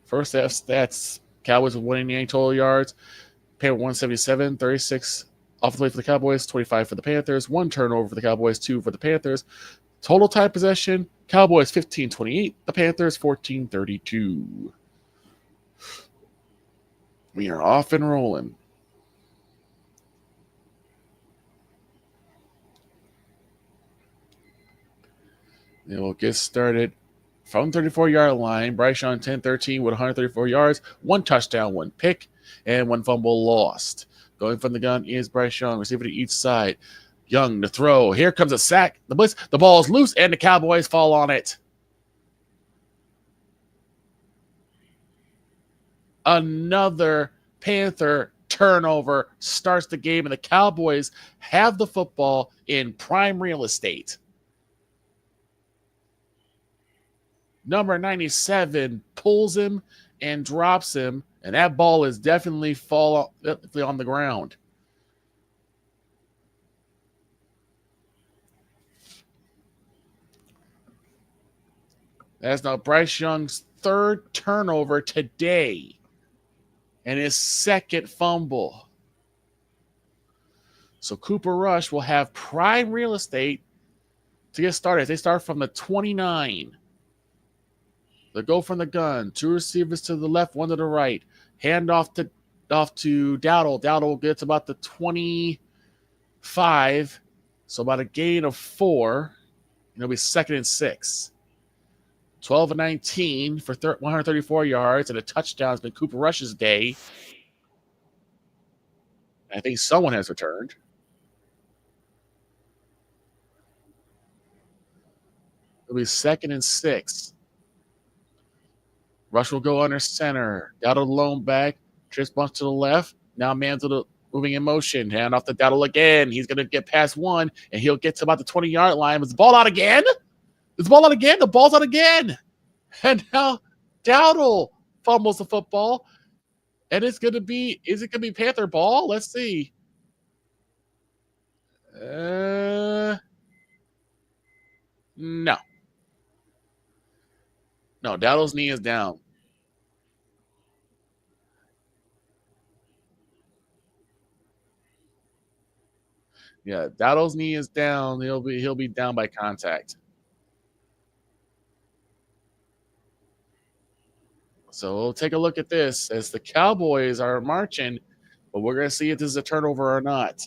First half stats, Cowboys with 189 total yards, Panthers 177, 36 off the play for the Cowboys, 25 for the Panthers, 1 turnover for the Cowboys, 2 for the Panthers. Total time possession, Cowboys 15-28, the Panthers 14-32. We are off and rolling. And we'll get started from the 34-yard line. Bryce Young 10-13 with 134 yards, 1 touchdown, 1 pick, and 1 fumble lost. Going from the gun is Bryce Young, receiver to each side. Young to throw. Here comes a sack. The blitz. The ball is loose, and the Cowboys fall on it. Another Panther turnover starts the game, and the Cowboys have the football in prime real estate. Number 97 pulls him and drops him, and that ball is definitely on the ground. That's now Bryce Young's 3rd turnover today and his 2nd fumble. So Cooper Rush will have prime real estate to get started. They start from the 29. They go from the gun. 2 receivers to the left, 1 to the right. Hand off to Dowdle. Dowdle gets about the 25. So about a gain of 4. It'll be 2nd and 6. 12-19 for 134 yards and a touchdown. It's been Cooper Rush's day. I think someone has returned. It'll be 2nd and 6. Rush will go under center. Dowdle lone back. Trips bunch to the left. Now man to the moving in motion. Hand off to Dowdle again. He's going to get past 1, and he'll get to about the 20-yard line. Is the ball out again? Is the ball out again? The ball's out again. And now Dowdle fumbles the football. And is it going to be Panther ball? Let's see. No. No, Dowdle's knee is down. Yeah, Dowdle's knee is down. He'll be down by contact. So we'll take a look at this as the Cowboys are marching, but we're going to see if this is a turnover or not.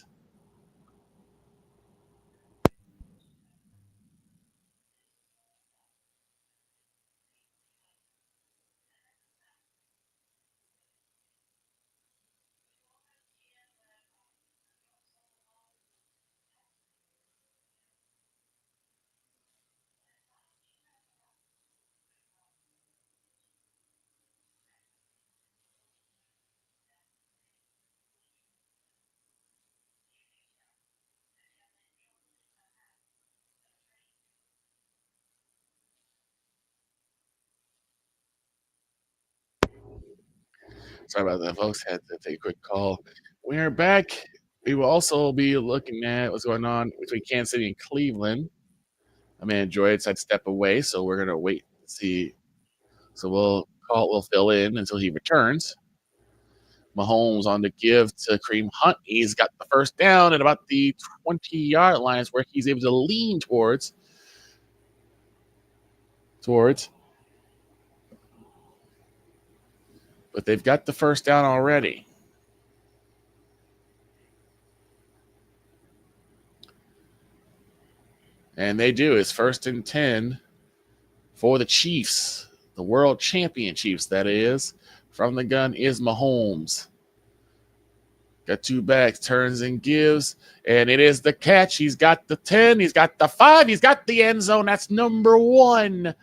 Sorry about that, folks. Had to take a quick call. We are back. We will also be looking at what's going on between Kansas City and Cleveland. I mean, enjoy it. I'd step away, so we're gonna wait and see. So we'll fill in until he returns. Mahomes on the give to Kareem Hunt. He's got the first down at about the 20-yard line, is where he's able to lean towards. But they've got the first down already. And they do. It's 1st and 10 for the Chiefs, the world champion Chiefs, that is. From the gun is Mahomes. Got two backs, turns and gives, and it is the catch. He's got the 10, he's got the 5, he's got the end zone. That's number 1. And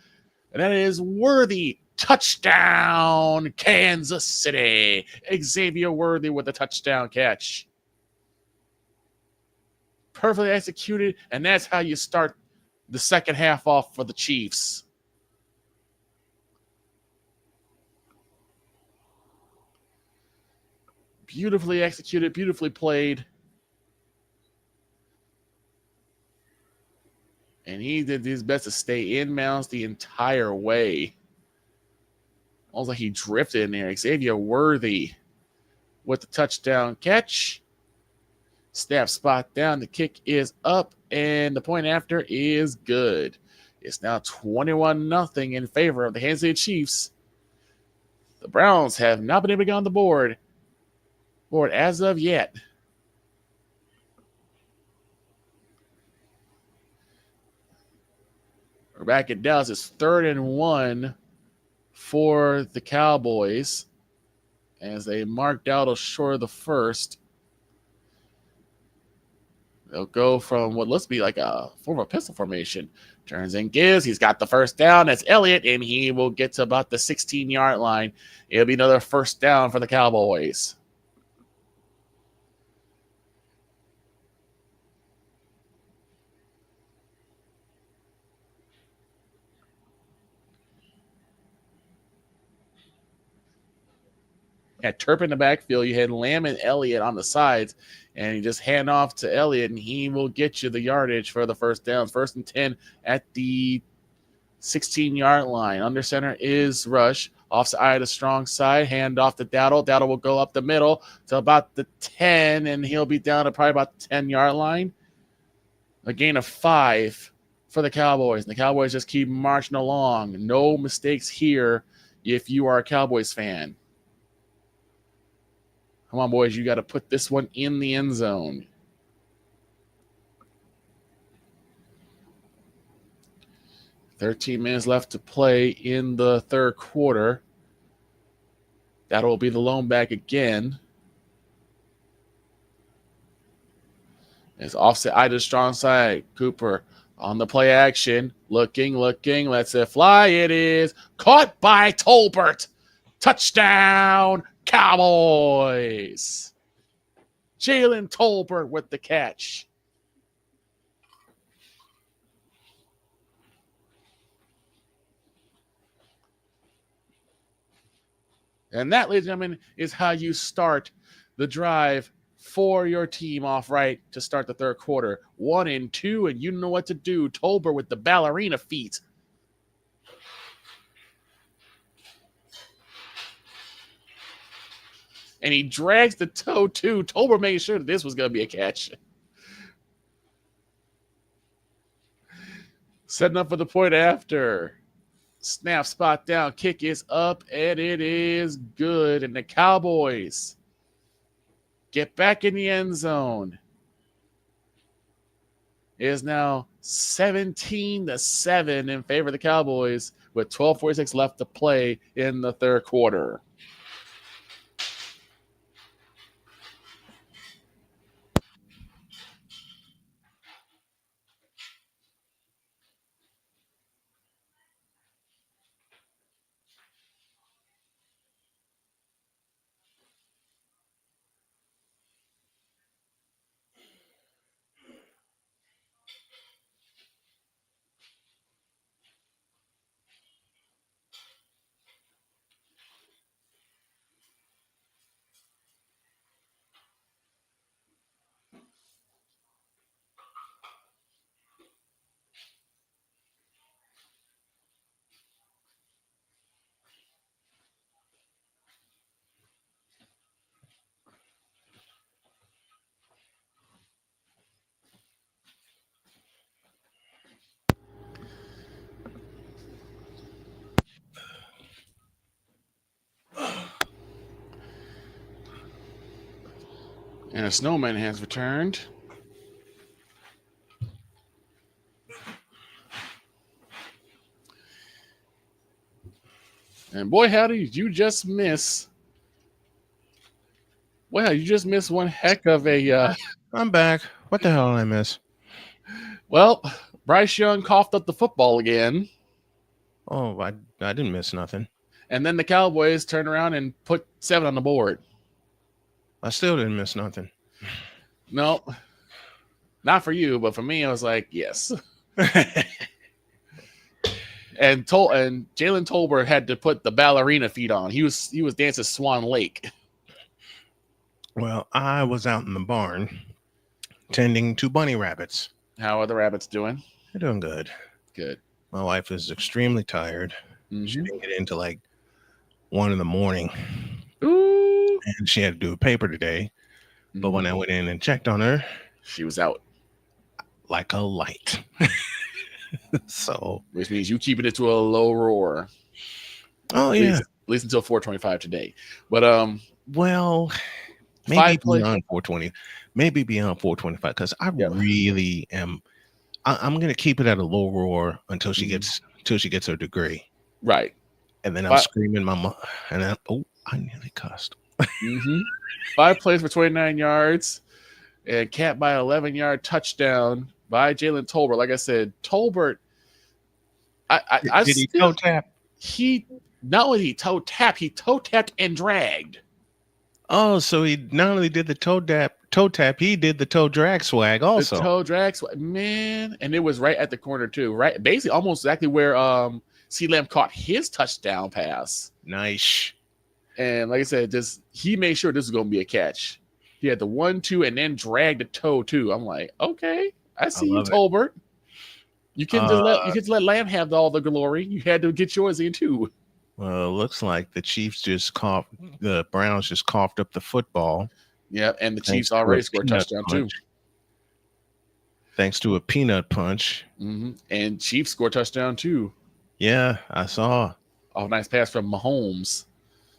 that is Worthy. Touchdown, Kansas City. Xavier Worthy with a touchdown catch. Perfectly executed, and that's how you start the second half off for the Chiefs. Beautifully executed, beautifully played. And he did his best to stay in bounds the entire way. Almost like he drifted in there. Xavier Worthy with the touchdown catch. Snap spot down. The kick is up, and the point after is good. It's now 21-0 in favor of the Kansas City Chiefs. The Browns have not been able to get on the board as of yet. We're back at Dallas. It's 3rd and 1 for the Cowboys as they marked out a short of the first. They'll go from what looks to be like a form of pistol formation. Turns and gives. He's got the first down. That's Elliott, and he will get to about the 16-yard line. It'll be another first down for the Cowboys. Had Turp in the backfield. You had Lamb and Elliott on the sides, and you just hand off to Elliott, and he will get you the yardage for the first down. 1st and 10 at the 16-yard line. Under center is Rush. Offside, a strong side. Hand off to Dowdle. Dowdle will go up the middle to about the 10, and he'll be down to probably about the 10-yard line. A gain of 5 for the Cowboys. And the Cowboys just keep marching along. No mistakes here if you are a Cowboys fan. Come on, boys. You got to put this one in the end zone. $13 minutes left to play in the third quarter. That will be the lone back again. It's offset eye to the strong side. Cooper on the play action. Looking. Lets it fly. It is caught by Tolbert. Touchdown, Cowboys. Jalen Tolbert with the catch. And that, ladies and gentlemen, is how you start the drive for your team off right to start the third quarter. 1 and 2, and you know what to do. Tolbert with the ballerina feet. And he drags the toe, too. Tolbert making sure that this was going to be a catch. Setting up for the point after. Snap spot down. Kick is up, and it is good. And the Cowboys get back in the end zone. It is now 17-7 in favor of the Cowboys with 12:46 left to play in the third quarter. And a snowman has returned. And boy, how did you just miss Well, you just missed one heck of a. I'm back. What the hell did I miss? Well, Bryce Young coughed up the football again. Oh, I didn't miss nothing. And then the Cowboys turned around and put 7 on the board. I still didn't miss nothing. No, not for you, but for me, I was like, yes. And Jalen Tolbert had to put the ballerina feet on. He was dancing Swan Lake. Well, I was out in the barn tending to bunny rabbits. How are the rabbits doing? They're doing good. Good. My wife is extremely tired. Mm-hmm. She didn't get into like 1 a.m. Ooh. And she had to do a paper today. But when I went in and checked on her, she was out like a light. So, which means you keeping it to a low roar. Oh yeah, at least until 4:25 today. But well, maybe beyond 4:20, maybe beyond 4:25, because I really am. I'm gonna keep it at a low roar until she gets her degree. Right. And then I'm screaming my mom, and I nearly cussed. 5 plays for 29 yards, and capped by 11-yard touchdown by Jalen Tolbert. Like I said, Tolbert. Did he toe tap? He not only he toe tapped and dragged. Oh, so he not only did the toe tap, he did the toe drag swag also. The toe drag swag, man, and it was right at the corner too, right? Basically, almost exactly where C. Lamb caught his touchdown pass. Nice. And like I said, he made sure this was going to be a catch. He had the 1-2 and then dragged the toe too. I'm like, okay, I see you, Tolbert. You can just let Lamb have all the glory. You had to get yours in too. Well, it looks like the Browns just coughed up the football. Yeah, and the Chiefs already scored a touchdown too. Thanks to a peanut punch. Mm-hmm. And Chiefs scored a touchdown too. Yeah, I saw. Oh, nice pass from Mahomes.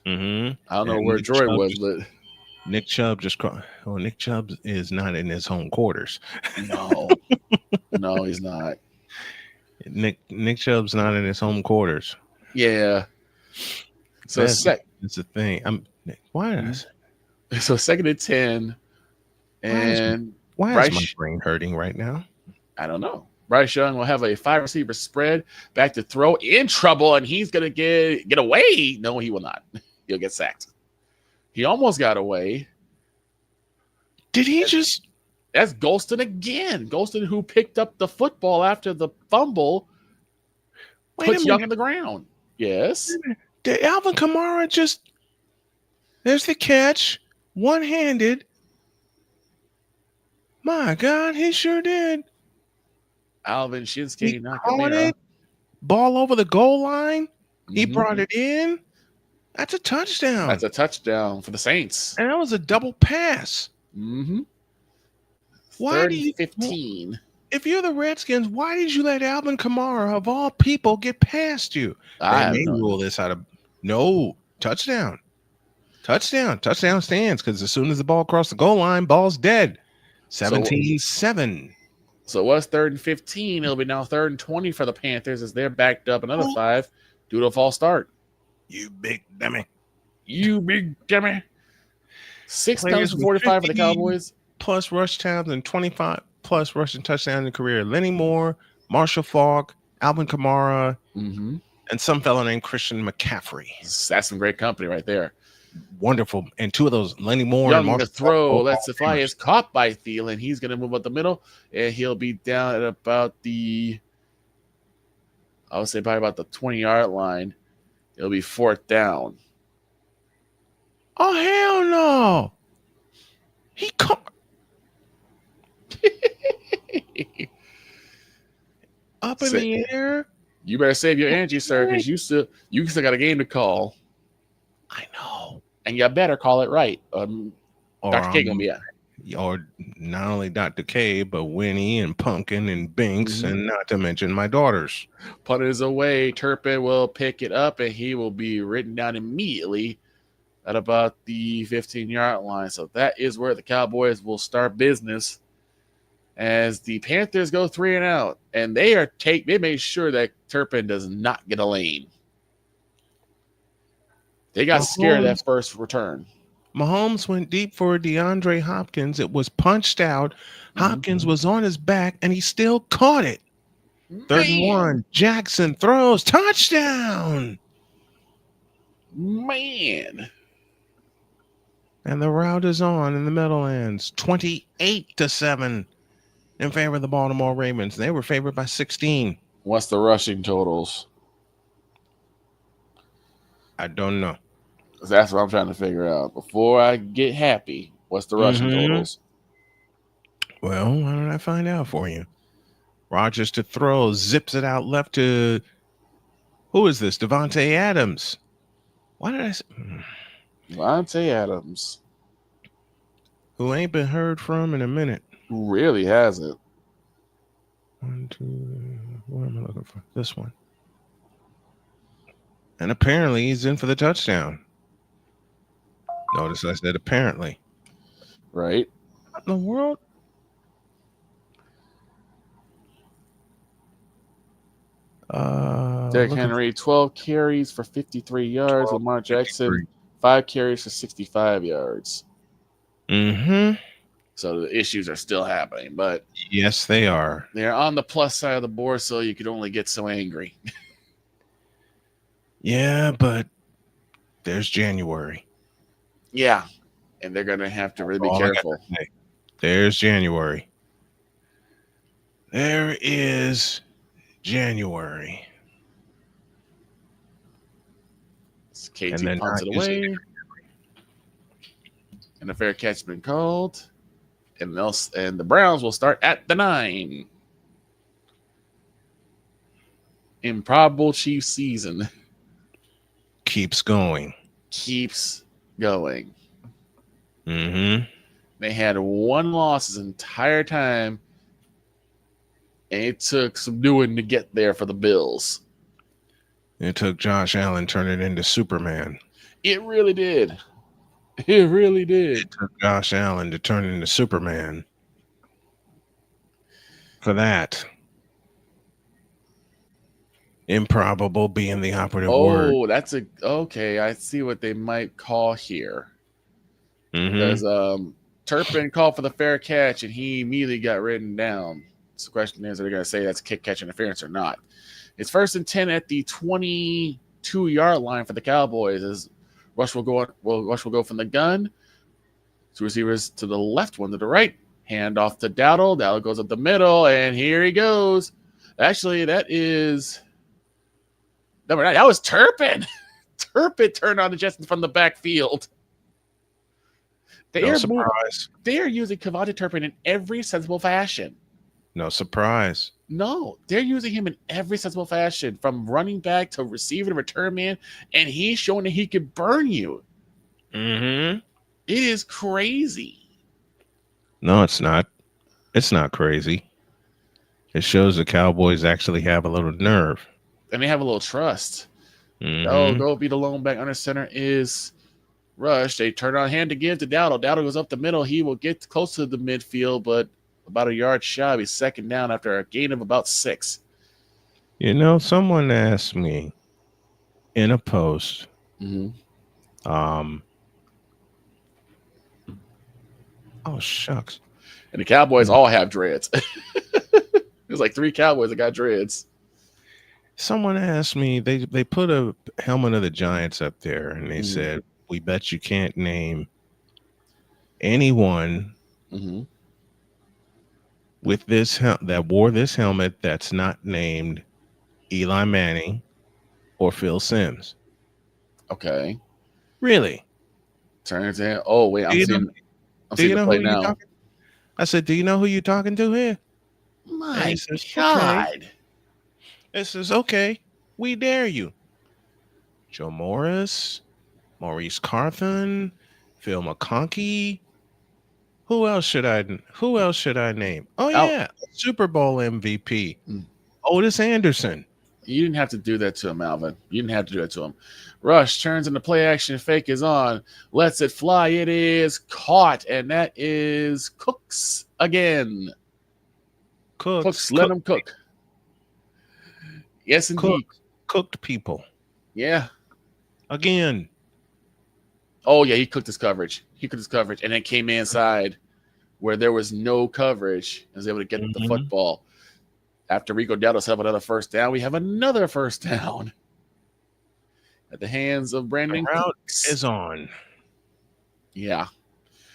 Mm-hmm. I don't know where Droy was, but Nick Chubb Nick Chubb is not in his home quarters. No, no, he's not. Nick Chubb's not in his home quarters. Yeah. So it's the thing. So 2nd and 10, and why is my brain hurting right now? I don't know. Bryce Young will have a 5-receiver spread, back to throw, in trouble, and he's gonna get away. No, he will not. He'll get sacked. He almost got away. Did he just? That's Golston again. Golston, who picked up the football after the fumble, puts Young on the ground. Yes. Did Alvin Kamara just? There's the catch, one-handed. My God, he sure did. Alvin Shinsuke He caught it. Ball over the goal line. He brought it in. That's a touchdown. That's a touchdown for the Saints. And that was a double pass. Mm-hmm. Why do you 15? If you're the Redskins, why did you let Alvin Kamara, of all people, get past you? They may rule this out of touchdown. Touchdown stands, because as soon as the ball crossed the goal line, ball's dead. 17-7. So it was 3rd and 15. It'll be now 3rd and 20 for the Panthers as they're backed up another 5 due to a false start. You big dummy. 6 penalties for 45 for the Cowboys. Plus rush touchdowns and 25 plus rushing touchdowns in the career. Lenny Moore, Marshall Faulk, Alvin Kamara, and some fellow named Christian McCaffrey. That's some great company right there. Wonderful. And 2 of those, Lenny Moore Young and Marshall to throw. Faulk, Let's fly is caught by Thielen. He's going to move up the middle, and he'll be down at about the 20-yard line. It'll be 4th down. Oh, hell no. He caught. Up in the air. You better save your energy, sir, because you still got a game to call. I know. And you better call it right. Dr. K gonna be out. Or not only Dr. K, but Winnie and Pumpkin and Binks, and not to mention my daughters. Punt is away. Turpin will pick it up, and he will be written down immediately at about the 15-yard line. So that is where the Cowboys will start business as the Panthers go 3 and out. And they made sure that Turpin does not get a lane. They got scared of that first return. Mahomes went deep for DeAndre Hopkins. It was punched out. Hopkins was on his back, and he still caught it. 3rd and 1. Jackson throws. Touchdown. Man. And the route is on in the Meadowlands. 28-7 in favor of the Baltimore Ravens. They were favored by 16. What's the rushing totals? I don't know. That's what I'm trying to figure out. Before I get happy, what's the rushing totals? Well, why don't I find out for you? Rodgers to throw, zips it out left to, who is this? Devontae Adams. Why did I say? Devontae Adams. Who ain't been heard from in a minute. Who really hasn't. 1, 2, what am I looking for? This one. And apparently he's in for the touchdown. Notice I said apparently. Right. What in the world? Derrick Henry, 12 carries for 53 yards. Lamar Jackson, 5 carries for 65 yards. So the issues are still happening, but yes, they are. They're on the plus side of the board, so you could only get so angry. Yeah, but there's January. Yeah, and they're going to have to really be careful. There's January. There is January. KT punts it away. And a fair catch has been called. And the Browns will start at the 9. Improbable Chiefs season. Keeps going. They had 1 loss this entire time. And it took some doing to get there for the Bills. It took Josh Allen turning into Superman. It really did. It really did. It took Josh Allen to turn into Superman. For that. Improbable being the operative word. Oh, that's okay. I see what they might call here. Because Turpin called for the fair catch and he immediately got written down. So the question is, are they going to say that's kick catch interference or not? It's 1st and 10 at the 22-yard line for the Cowboys as Rush will go from the gun. 2 receivers to the left, 1 to the right. Hand off to Dowdle. Dowdle goes up the middle, and here he goes. Actually, that is number 9. That was Turpin. Turpin turned on the Jets from the backfield. They are using Kevontae Turpin in every sensible fashion. No surprise. No, they're using him in every sensible fashion, from running back to receiver to return man, and he's showing that he can burn you. It is crazy. No, it's not. It's not crazy. It shows the Cowboys actually have a little nerve. And they have a little trust. Go be the lone back under center is Rush. They turn on hand to give to Dowdle. Dowdle goes up the middle. He will get close to the midfield, but about a yard shy. He's 2nd down after a gain of about 6. You know, someone asked me in a post. Oh, shucks. And the Cowboys all have dreads. There's like 3 Cowboys that got dreads. Someone asked me, they put a helmet of the Giants up there, and they said, we bet you can't name anyone with this that wore this helmet that's not named Eli Manning or Phil Simms. Okay. Really? Turns in. Oh, wait. I'm seeing the play now. I said, do you know who you're talking to here? My God. Okay. It says, okay, we dare you. Joe Morris, Maurice Carthon, Phil McConkey. Who else should I name? Oh, yeah. Super Bowl MVP. Otis Anderson. You didn't have to do that to him, Alvin. You didn't have to do that to him. Rush turns into play action. Fake is on. Lets it fly. It is caught. And that is Cooks again. Cooks. Let him cook. Yes, indeed. Cooked people. Yeah. Again. Oh yeah, he cooked his coverage. And then came inside where there was no coverage and was able to get the football. After Rico Dowdle have another first down, we have another first down at the hands of Brandon Route Cooks. is on. Yeah.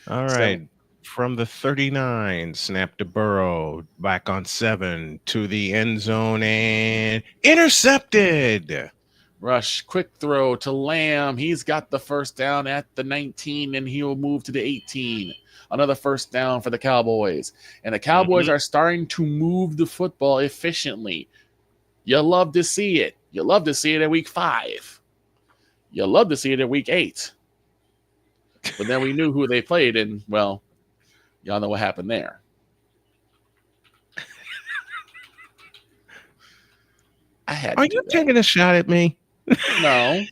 All right. From the 39, snap to Burrow, back on 7 to the end zone and intercepted. Rush, quick throw to Lamb. He's got the first down at the 19, and he'll move to the 18. Another first down for the Cowboys. And the Cowboys are starting to move the football efficiently. You love to see it. You love to see it at week 5. You love to see it at week 8. But then we knew who they played, and, well, y'all know what happened there. I had to Are you taking a shot at me? No.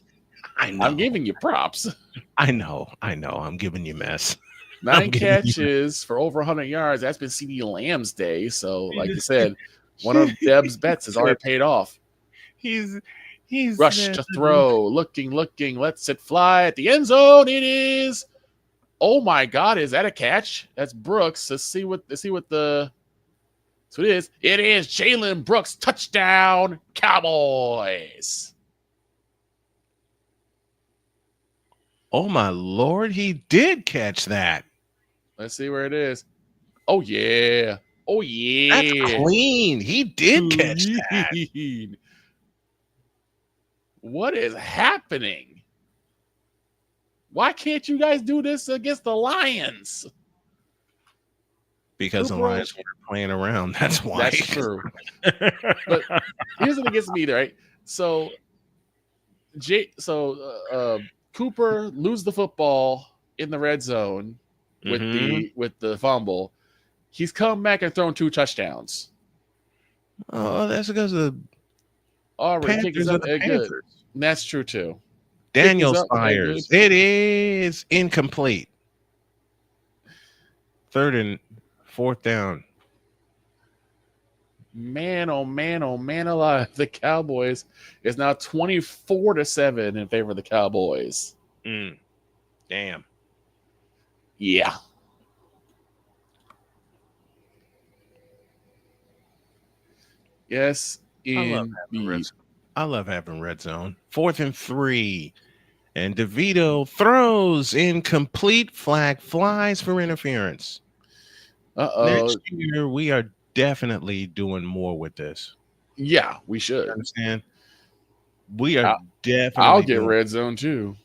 I know. I'm giving you props. I know. I'm giving you mess. 9 catches for over 100 yards. That's been CeeDee Lamb's day. So, like you said, one of Deb's bets has already paid off. He's Rush to throw. Looking. Lets it fly at the end zone. It is. Oh my God! Is that a catch? That's Brooks. Let's see what the. So it is. It is Jalen Brooks touchdown Cowboys. Oh my Lord! He did catch that. Let's see where it is. Oh yeah. That's clean. He did catch that. What is happening? Why can't you guys do this against the Lions? Because the Lions were playing around. That's why. That's true. But here's what gets me there, right? So, Cooper lose the football in the red zone with the fumble. He's come back and thrown 2 touchdowns. Oh, that's because of Panthers are the Panthers. Good. That's true too. Daniels fires. It is incomplete. 3rd and 4th down. Man, oh man alive. The Cowboys is now 24-7 in favor of the Cowboys. Damn. Yeah. Yes, I love having red zone. 4th and 3. And DeVito throws incomplete. Flag flies for interference. Next year, we are definitely doing more with this. Yeah, we should. You understand? We are definitely. I'll get red zone too.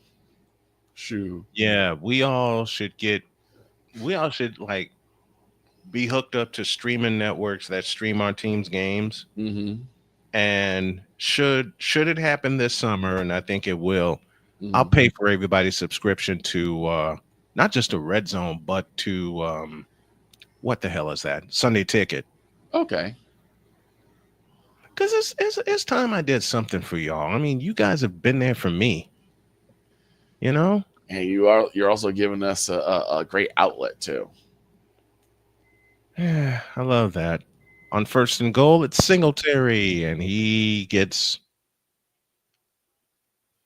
Shoo. Yeah, we all should like be hooked up to streaming networks that stream our team's games. And should it happen this summer, and I think it will, I'll pay for everybody's subscription to not just a red zone, but to what the hell is that? Sunday Ticket. Okay. Because it's time I did something for y'all. I mean, you guys have been there for me. You know? And you're also giving us a great outlet too. Yeah, I love that. On 1st and goal, it's Singletary, and he gets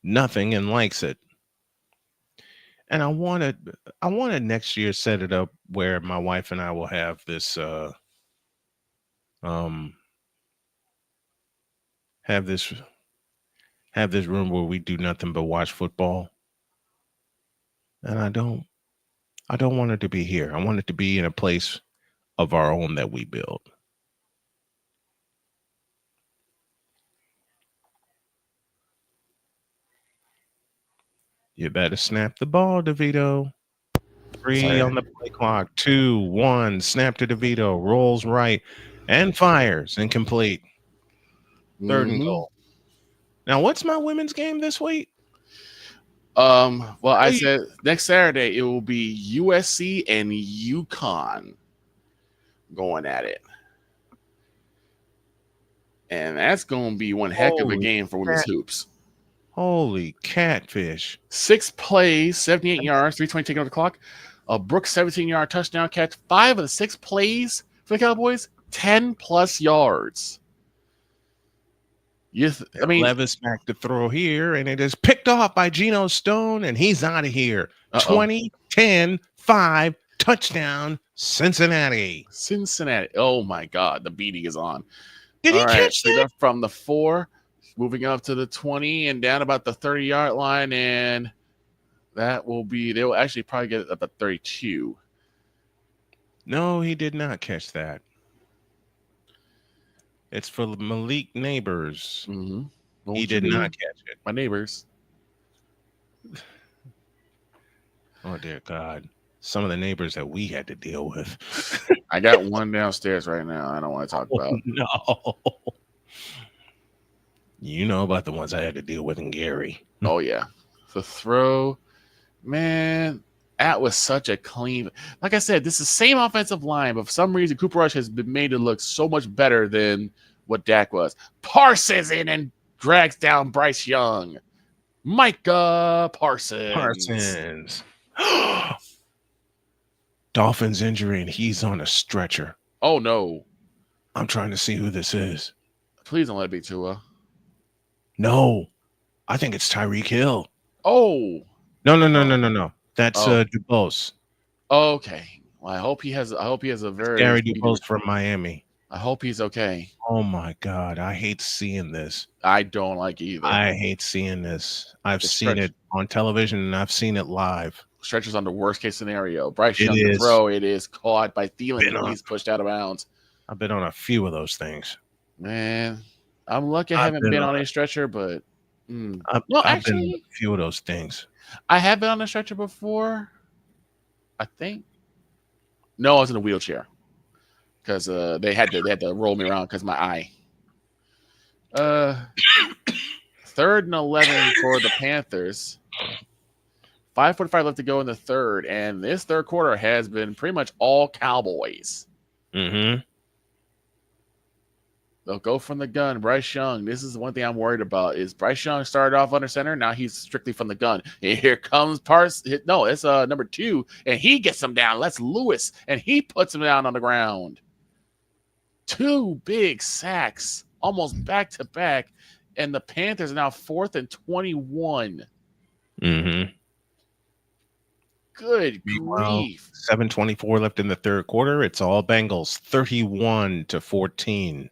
nothing and likes it. And I wanted next year set it up where my wife and I will have this have this room where we do nothing but watch football. And I don't want it to be here. I want it to be in a place of our own that we build. You better snap the ball, DeVito. 3 on the play clock. 2, 1. Snap to DeVito. Rolls right and fires. Incomplete. 3rd and goal. Now, what's my women's game this week? Well, I said next Saturday it will be USC and UConn going at it. And that's going to be one heck of a game for women's hoops. Holy catfish. 6 plays, 78 yards, 3:20 taken off the clock. Brooks 17-yard touchdown catch. 5 of the 6 plays for the Cowboys, 10+ yards. I mean, Levis back to throw here, and it is picked off by Geno Stone, and he's out of here. 20, 10, 5, touchdown, Cincinnati. Cincinnati. Oh my God, the beating is on. Did he catch picked that? up from the 4, moving up to the 20 and down about the 30-yard line, and that will be. They will actually probably get it at the 32. No, he did not catch that. It's for Malik Neighbors. Mm-hmm. He did not catch it. My neighbors. Oh, dear God. Some of the neighbors that we had to deal with. I got one downstairs right now I don't want to talk about. No. You know about the ones I had to deal with in Gary. Oh, yeah. The throw. Man, that was such a clean. Like I said, this is the same offensive line, but for some reason, Cooper Rush has been made to look so much better than what Dak was. Parsons in and drags down Bryce Young. Micah Parsons. Dolphins injury, and he's on a stretcher. Oh, no. I'm trying to see who this is. Please don't let it be Tua. No. I think it's Tyreek Hill. Oh. No. That's Dubose. Okay. Well, I hope he has a very Gary Dubose from Miami. I hope he's okay. Oh my God. I hate seeing this. I don't like it either. I hate seeing this. I've seen it on television and I've seen it live. Stretchers on the worst case scenario. Bryce Young to throw. It is caught by Thielen. He's pushed out of bounds. I've been on a few of those things. Man, I'm lucky I haven't been on a stretcher, but I've been on a few of those things. I have been on a stretcher before. I think. No, I was in a wheelchair because they had to roll me around because my eye. 3rd and 11 for the Panthers. 5:45 left to go in the third, and this third quarter has been pretty much all Cowboys. Mm-hmm. They'll go from the gun. Bryce Young. This is one thing I'm worried about. Is Bryce Young started off under center? Now he's strictly from the gun. And here comes Parsons. No, it's number 2, and he gets him down. That's Lewis, and he puts him down on the ground. 2 big sacks, almost back to back, and the Panthers are now 4th and 21. Mm-hmm. Good grief. 7:24 left in the third quarter. It's all Bengals, 31-14.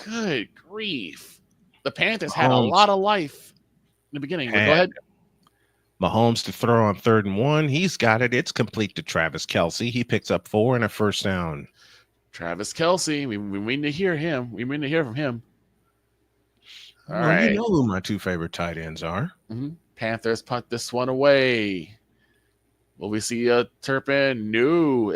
Good grief. The Panthers had a lot of life in the beginning. Go ahead. Mahomes to throw on 3rd and 1. He's got it. It's complete to Travis Kelce. He picks up 4 and a first down. Travis Kelce. We need to hear him. We need to hear from him. All well, right. You know who my 2 favorite tight ends are. Mm-hmm. Panthers punt this one away. Will we see a Turpin? No.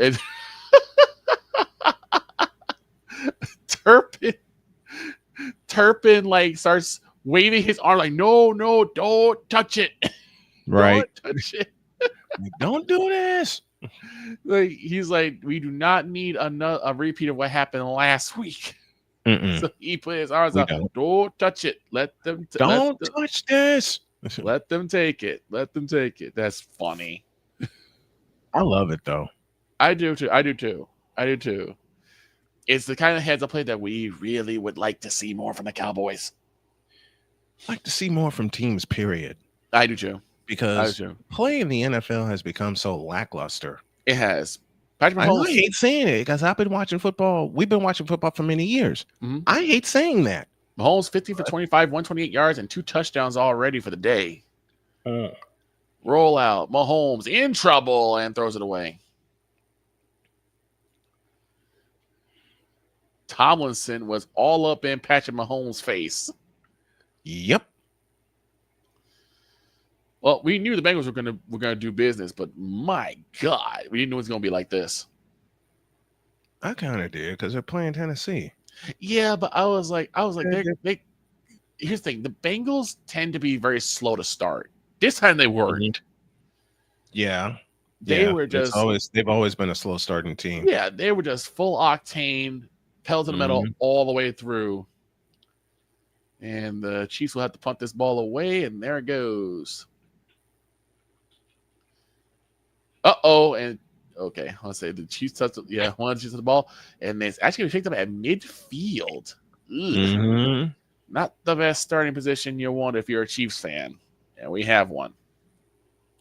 Turpin like starts waving his arm like, no, don't touch it. Right. Don't touch it. Don't do this. Like he's like, we do not need a repeat of what happened last week. So he put his arms out. Don't touch it. Let them touch this. Let them take it. Let them take it. That's funny. I love it though. I do too. It's the kind of heads up play that we really would like to see more from the Cowboys. Like to see more from teams, period. I do too. Because play in the NFL has become so lackluster. It has. Patrick Mahomes, I hate saying it because I've been watching football. We've been watching football for many years. Mm-hmm. I hate saying that. Mahomes 15 for 25, 128 yards, and 2 touchdowns already for the day. Roll out. Mahomes in trouble and throws it away. Tomlinson was all up in Patrick Mahomes' face. Yep. Well, we knew the Bengals were gonna do business, but my God, we didn't know it was gonna be like this. I kind of did because they're playing Tennessee. Yeah, but I was like, they. Here's the thing: the Bengals tend to be very slow to start. This time they weren't. Yeah, they were just they've always been a slow starting team. Yeah, they were just full octane, pedal to the metal all the way through. And the Chiefs will have to punt this ball away, and there it goes. And okay, let's say the Chiefs touched it. Yeah, one touches the ball, and it's actually picked up at midfield. Not the best starting position you'll want if you're a Chiefs fan. And we have one.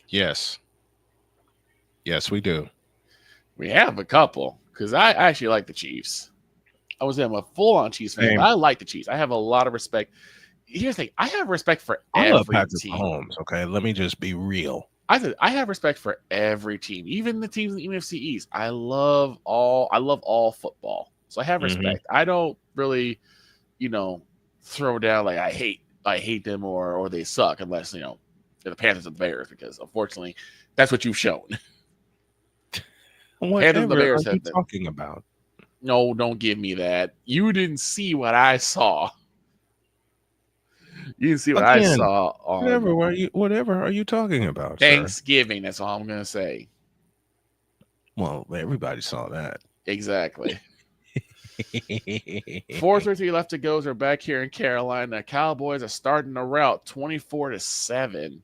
Yes. Yes, we do. We have a couple. Because I actually like the Chiefs. I was a full-on Chiefs fan, Same. but I like the Chiefs. I have a lot of respect. Here's the thing. I have respect for I love every Patrick team. Mahomes, okay? Let me just be real. I have respect for every team, even the teams in the NFC East. I love all football. So I have respect. I don't really, throw down like I hate them or they suck unless, they're the Panthers and the Bears, because unfortunately that's what you've shown. Whatever the Bears are you talking about? No, don't give me that. You didn't see what I saw. You didn't see what I saw on whatever are you talking about? Thanksgiving, sir? That's all I'm gonna say. Well, everybody saw that. Exactly. 4:33 left to go. They're back here in Carolina. Cowboys are starting the route 24-7.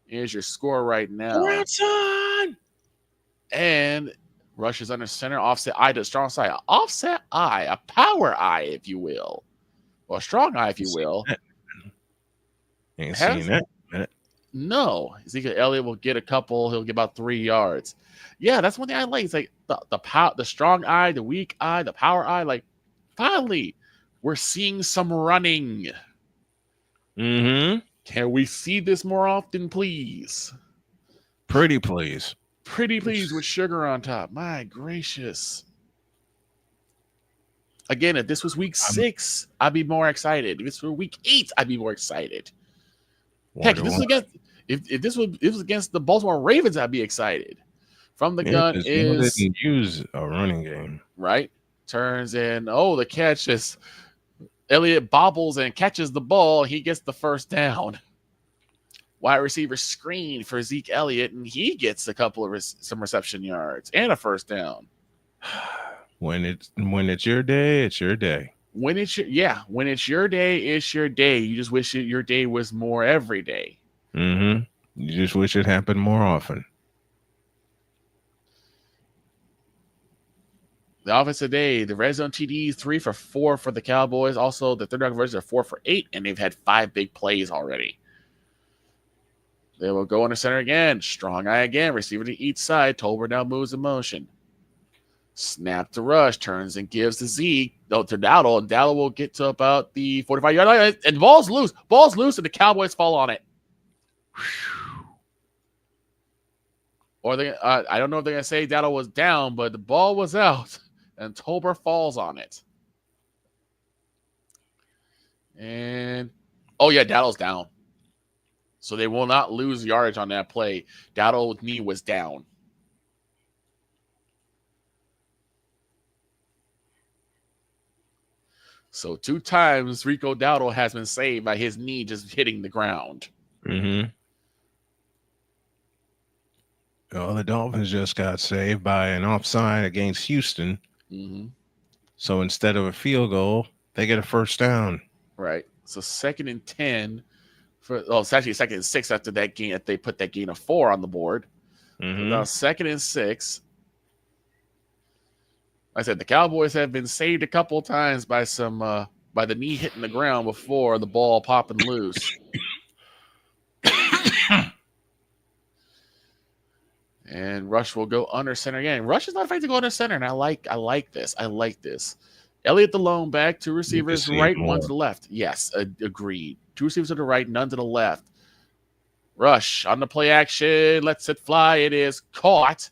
Here's your score right now. And Rush is under center. Offset I to strong side. Offset I, a power I, if you will. Or a strong I, if you will. Ain't seen that. No. Ezekiel Elliott will get a couple. He'll get about 3 yards. Yeah, that's one thing I like. It's like the strong eye, the weak eye, the power eye. Like, finally, we're seeing some running. Mm-hmm. Can we see this more often, please? Pretty please. Pretty please with sugar on top. My gracious. Again, if this was week 6, I'd be more excited. If this were week 8, I'd be more excited. Heck, if this was against the Baltimore Ravens, I'd be excited. From the gun is didn't use a running game. Right. Turns in. The catch is Elliott bobbles and catches the ball. He gets the first down. Wide receiver screen for Zeke Elliott, and he gets a couple of some reception yards and a first down. When it's your day, it's your day. When it's your day, it's your day. You just wish your day was more every day. Mm-hmm. You just wish it happened more often. The offense today, the red zone TDs 3 for 4 for the Cowboys. Also, the third down conversions are 4 for 8, and they've had 5 big plays already. They will go under center again. Strong eye again. Receiver to each side. Tolbert now moves in motion. Snap to Rush. Turns and gives to Zeke. To Dowdle. And Dowdle will get to about the 45-yard line. And the ball's loose. Ball's loose, and the Cowboys fall on it. Or I don't know if they're going to say Dowdle was down, but the ball was out. And Tolbert falls on it. And, Dowdle's down. So they will not lose yardage on that play. Dowdle's knee was down. So 2 times Rico Dowdle has been saved by his knee just hitting the ground. Mm-hmm. Well, the Dolphins just got saved by an offside against Houston. Mm-hmm. So instead of a field goal, they get a first down. Right. So 2nd and 10. It's actually 2nd and 6 after that gain. If they put that gain of 4 on the board. Mm-hmm. Now 2nd and 6. Like I said, the Cowboys have been saved a couple of times by by the knee hitting the ground before the ball popping loose. And Rush will go under center again. Rush is not afraid to go under center, and I like this. I like this. Elliott the lone back, 2 receivers right, 1 to the left. Yes, agreed. 2 receivers to the right, none to the left. Rush on the play action, lets it fly. It is caught.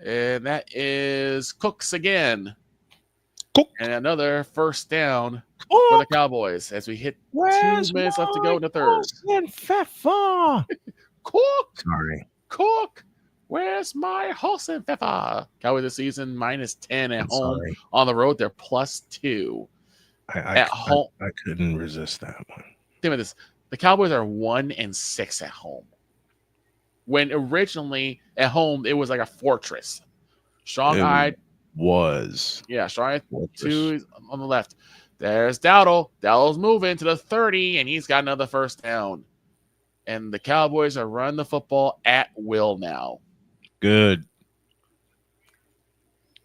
And that is Cooks again. And another first down for the Cowboys as we hit 2 minutes left to go in the third. Cook. Sorry. Cook. Where's my horse and pepper? Cowboys this season -10 at home. Sorry. On the road, they're +2. At home. I couldn't resist that one. Think about this. The Cowboys are 1-6 at home. When originally at home, it was like a fortress. Strong-eyed. Strong-eyed 2 on the left. There's Dowdle. Dowdle's moving to the 30, and he's got another first down. And the Cowboys are running the football at will now. Good.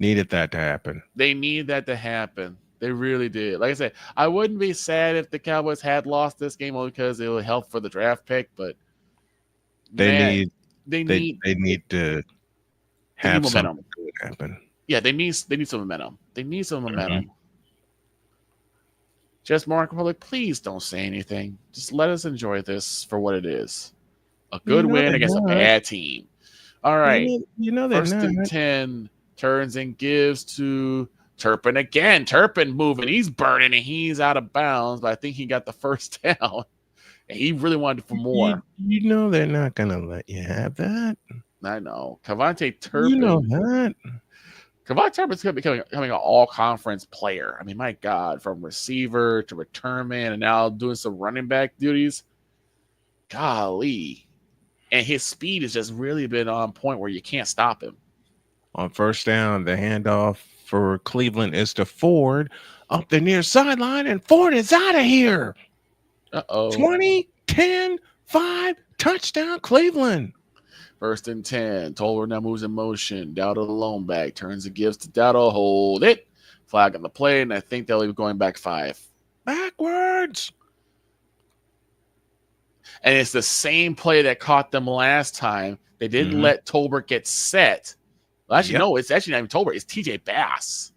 Needed that to happen. They need that to happen. They really did. Like I said, I wouldn't be sad if the Cowboys had lost this game only because it would help for the draft pick. But They man, need they they need they need to they need have something momentum. good happen. Yeah, they need some momentum. They need some momentum. Mhm. Just Mark Republic, please don't say anything. Just let us enjoy this for what it is. A You good know win they're against a not. bad team. All right. You know they're First not. and 10, turns and gives to Turpin again. Turpin moving. He's burning and he's out of bounds, but I think he got the first down. And he really wanted for more. You know they're not gonna let you have that. I know. Cavante You know Turpin. that. Cavante Turpin's becoming an all-conference player. I mean, my God, from receiver to return man and now doing some running back duties. Golly. And his speed has just really been on point where you can't stop him. On first down, the handoff for Cleveland is to Ford up the near sideline, and Ford is out of here. Uh-oh. 20, 10, 5, touchdown Cleveland. First and 10. Tolbert now moves in motion. Dowdle the lone back. Turns and gives to Dowdle. Hold it. Flag on the play, and I think they'll be going back 5. Backwards. And it's the same play that caught them last time. They didn't let Tolbert get set. Well, actually, no, it's actually not even Tolbert. It's TJ Bass.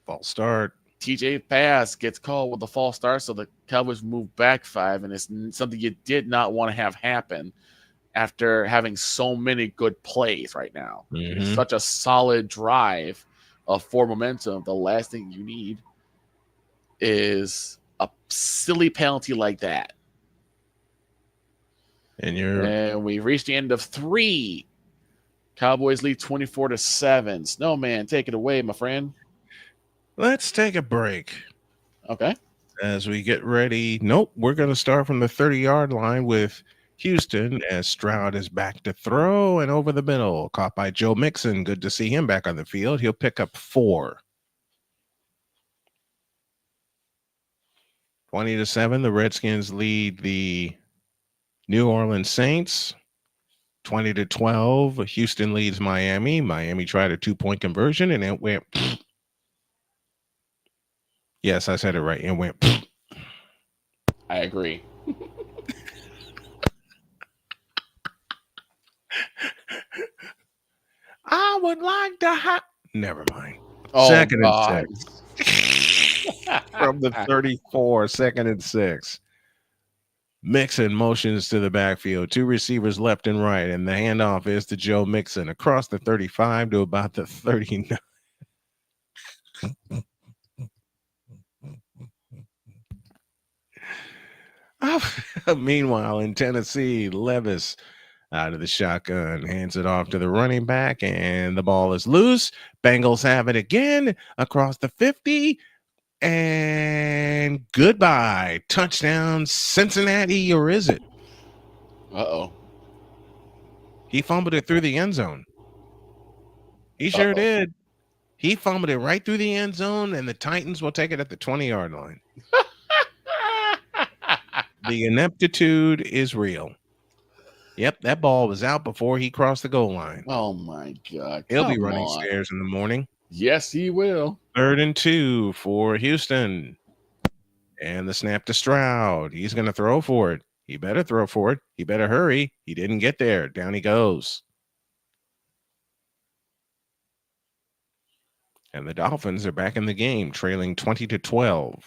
False start. TJ Bass gets called with a false start, so the Cowboys move back 5, and it's something you did not want to have happen after having so many good plays right now. It's such a solid drive of forward momentum. The last thing you need is a silly penalty like that. And we reached the end of 3. Cowboys lead 24-7. Snowman, take it away, my friend. Let's take a break. Okay. As we get ready. Nope, we're going to start from the 30-yard line with Houston as Stroud is back to throw and over the middle. Caught by Joe Mixon. Good to see him back on the field. He'll pick up 4. 20-7. The Redskins lead the New Orleans Saints. 20-12. Houston leads Miami. Miami tried a 2-point conversion and it went. Yes, I said it right. It went. I agree. I would like to have. Never mind. Oh, second God. and 6. From the 34, 2nd and 6. Mixon motions to the backfield. 2 receivers left and right, and the handoff is to Joe Mixon across the 35 to about the 39. Meanwhile, in Tennessee, Levis out of the shotgun hands it off to the running back, and the ball is loose. Bengals have it again across the 50. And goodbye. Touchdown, Cincinnati, or is it? Uh-oh. He fumbled it through the end zone. He sure did. He fumbled it right through the end zone, and the Titans will take it at the 20-yard line. The ineptitude is real. Yep, that ball was out before he crossed the goal line. Oh, my God. He'll be running stairs in the morning. Yes, he will. 3rd and 2 for Houston. And the snap to Stroud. He's going to throw for it. He better throw for it. He better hurry. He didn't get there. Down he goes. And the Dolphins are back in the game, trailing 20-12.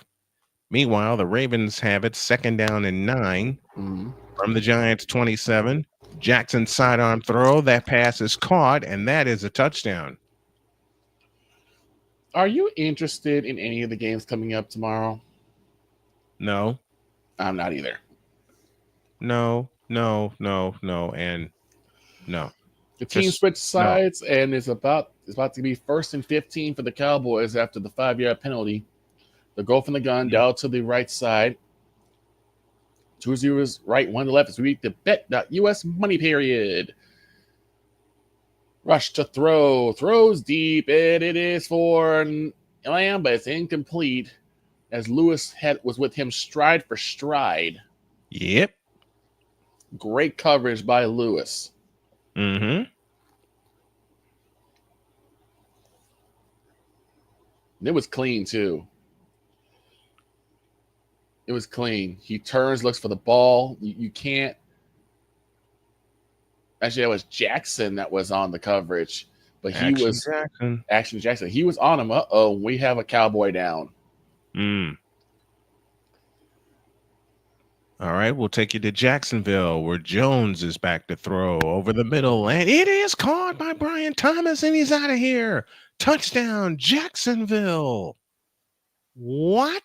Meanwhile, the Ravens have it 2nd down and 9 from the Giants 27. Jackson sidearm throw. That pass is caught, and that is a touchdown. Are you interested in any of the games coming up tomorrow? No. I'm not either. No, and no. The team switched sides, and it's about to be 1st and 15 for the Cowboys after the 5-yard penalty. The goal from the gun down to the right side. 2 zeros right, 1 to left as we read the bet.us money period. Rush to throw. Throws deep, and it is for Lamb, but it's incomplete as Lewis was with him stride for stride. Yep. Great coverage by Lewis. Mm-hmm. It was clean, too. It was clean. He turns, looks for the ball. You can't. Actually, that was Jackson that was on the coverage, but he Action was Jackson. Action Jackson. He was on him. Uh-oh, we have a Cowboy down. All right, we'll take you to Jacksonville, where Jones is back to throw over the middle, and it is caught by Brian Thomas, and he's out of here. Touchdown, Jacksonville. What?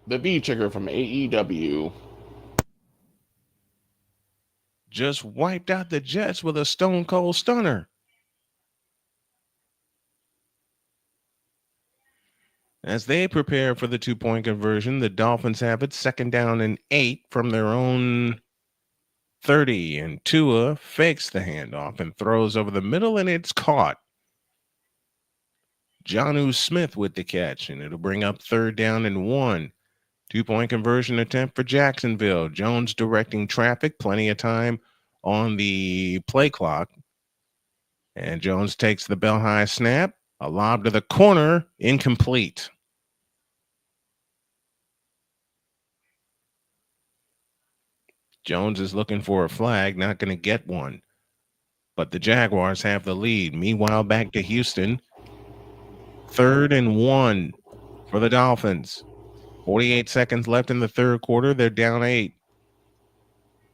The V trigger from AEW. Just wiped out the Jets with a stone cold stunner. As they prepare for the 2-point conversion, the Dolphins have it 2nd down and 8 from their own 30, and Tua fakes the handoff and throws over the middle, and it's caught. Jonnu Smith with the catch, and it'll bring up 3rd down and 1. 2-point conversion attempt for Jacksonville. Jones directing traffic, plenty of time on the play clock. And Jones takes the bell high snap, a lob to the corner, incomplete. Jones is looking for a flag, not going to get one. But the Jaguars have the lead. Meanwhile, back to Houston. 3rd and 1 for the Dolphins. 48 seconds left in the 3rd quarter. They're down 8.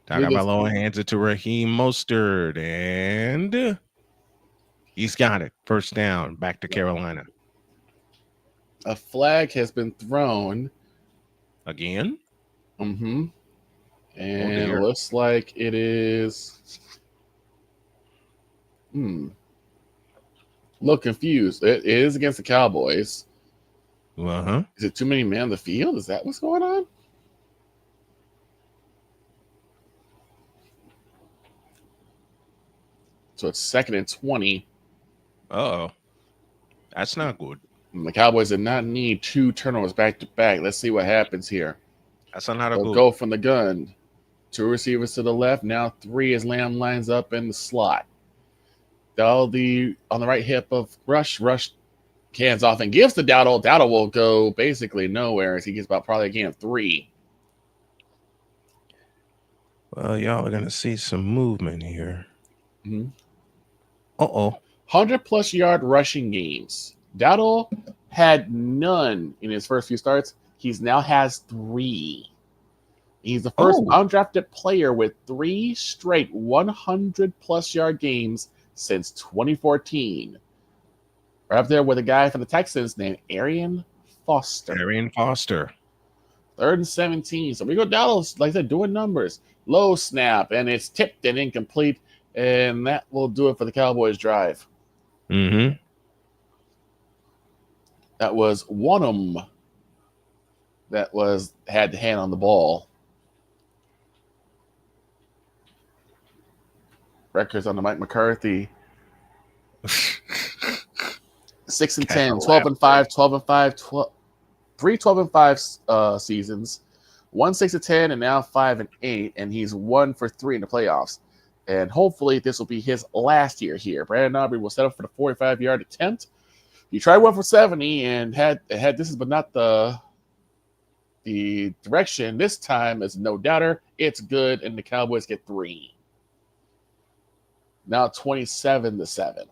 Tagovailoa hands it to Raheem Mostert, and he's got it. 1st down, back to Carolina. A flag has been thrown. Again? Mm-hmm. And it looks like it is... Look confused. It is against the Cowboys. Uh-huh. Is it too many men on the field? Is that what's going on? So it's 2nd and 20. Uh-oh. That's not good. And the Cowboys did not need 2 turnovers back to back. Let's see what happens here. That's not They'll good. go from the gun. 2 receivers to the left. Now 3 as Lamb lines up in the slot. On the right hip of Rush hands off and gives to Dowdle. Dowdle will go basically nowhere as he gets about probably a gain of 3. Well, y'all are going to see some movement here. Mm-hmm. Uh-oh. 100-plus yard rushing games. Dowdle had none in his first few starts. He's now has 3. He's the first undrafted player with 3 straight 100-plus yard games since 2014. Right up there with a guy from the Texans named Arian Foster. 3rd and 17. So we go down, like I said, doing numbers. Low snap, and it's tipped and incomplete, and that will do it for the Cowboys drive. Mm-hmm. That was Wanham that had the hand on the ball. Records on the Mike McCarthy. 6 and 10, 12 and 5, 12 and 5, 3 12 and 5 seasons, 1 6 and 10, and now 5 and 8, and he's 1 for 3 in the playoffs. And hopefully this will be his last year here. Brandon Aubrey will set up for the 45-yard attempt. He tried 1 for 70 and had this, but not the direction. This time is no doubter. It's good, and the Cowboys get 3. Now 27-7.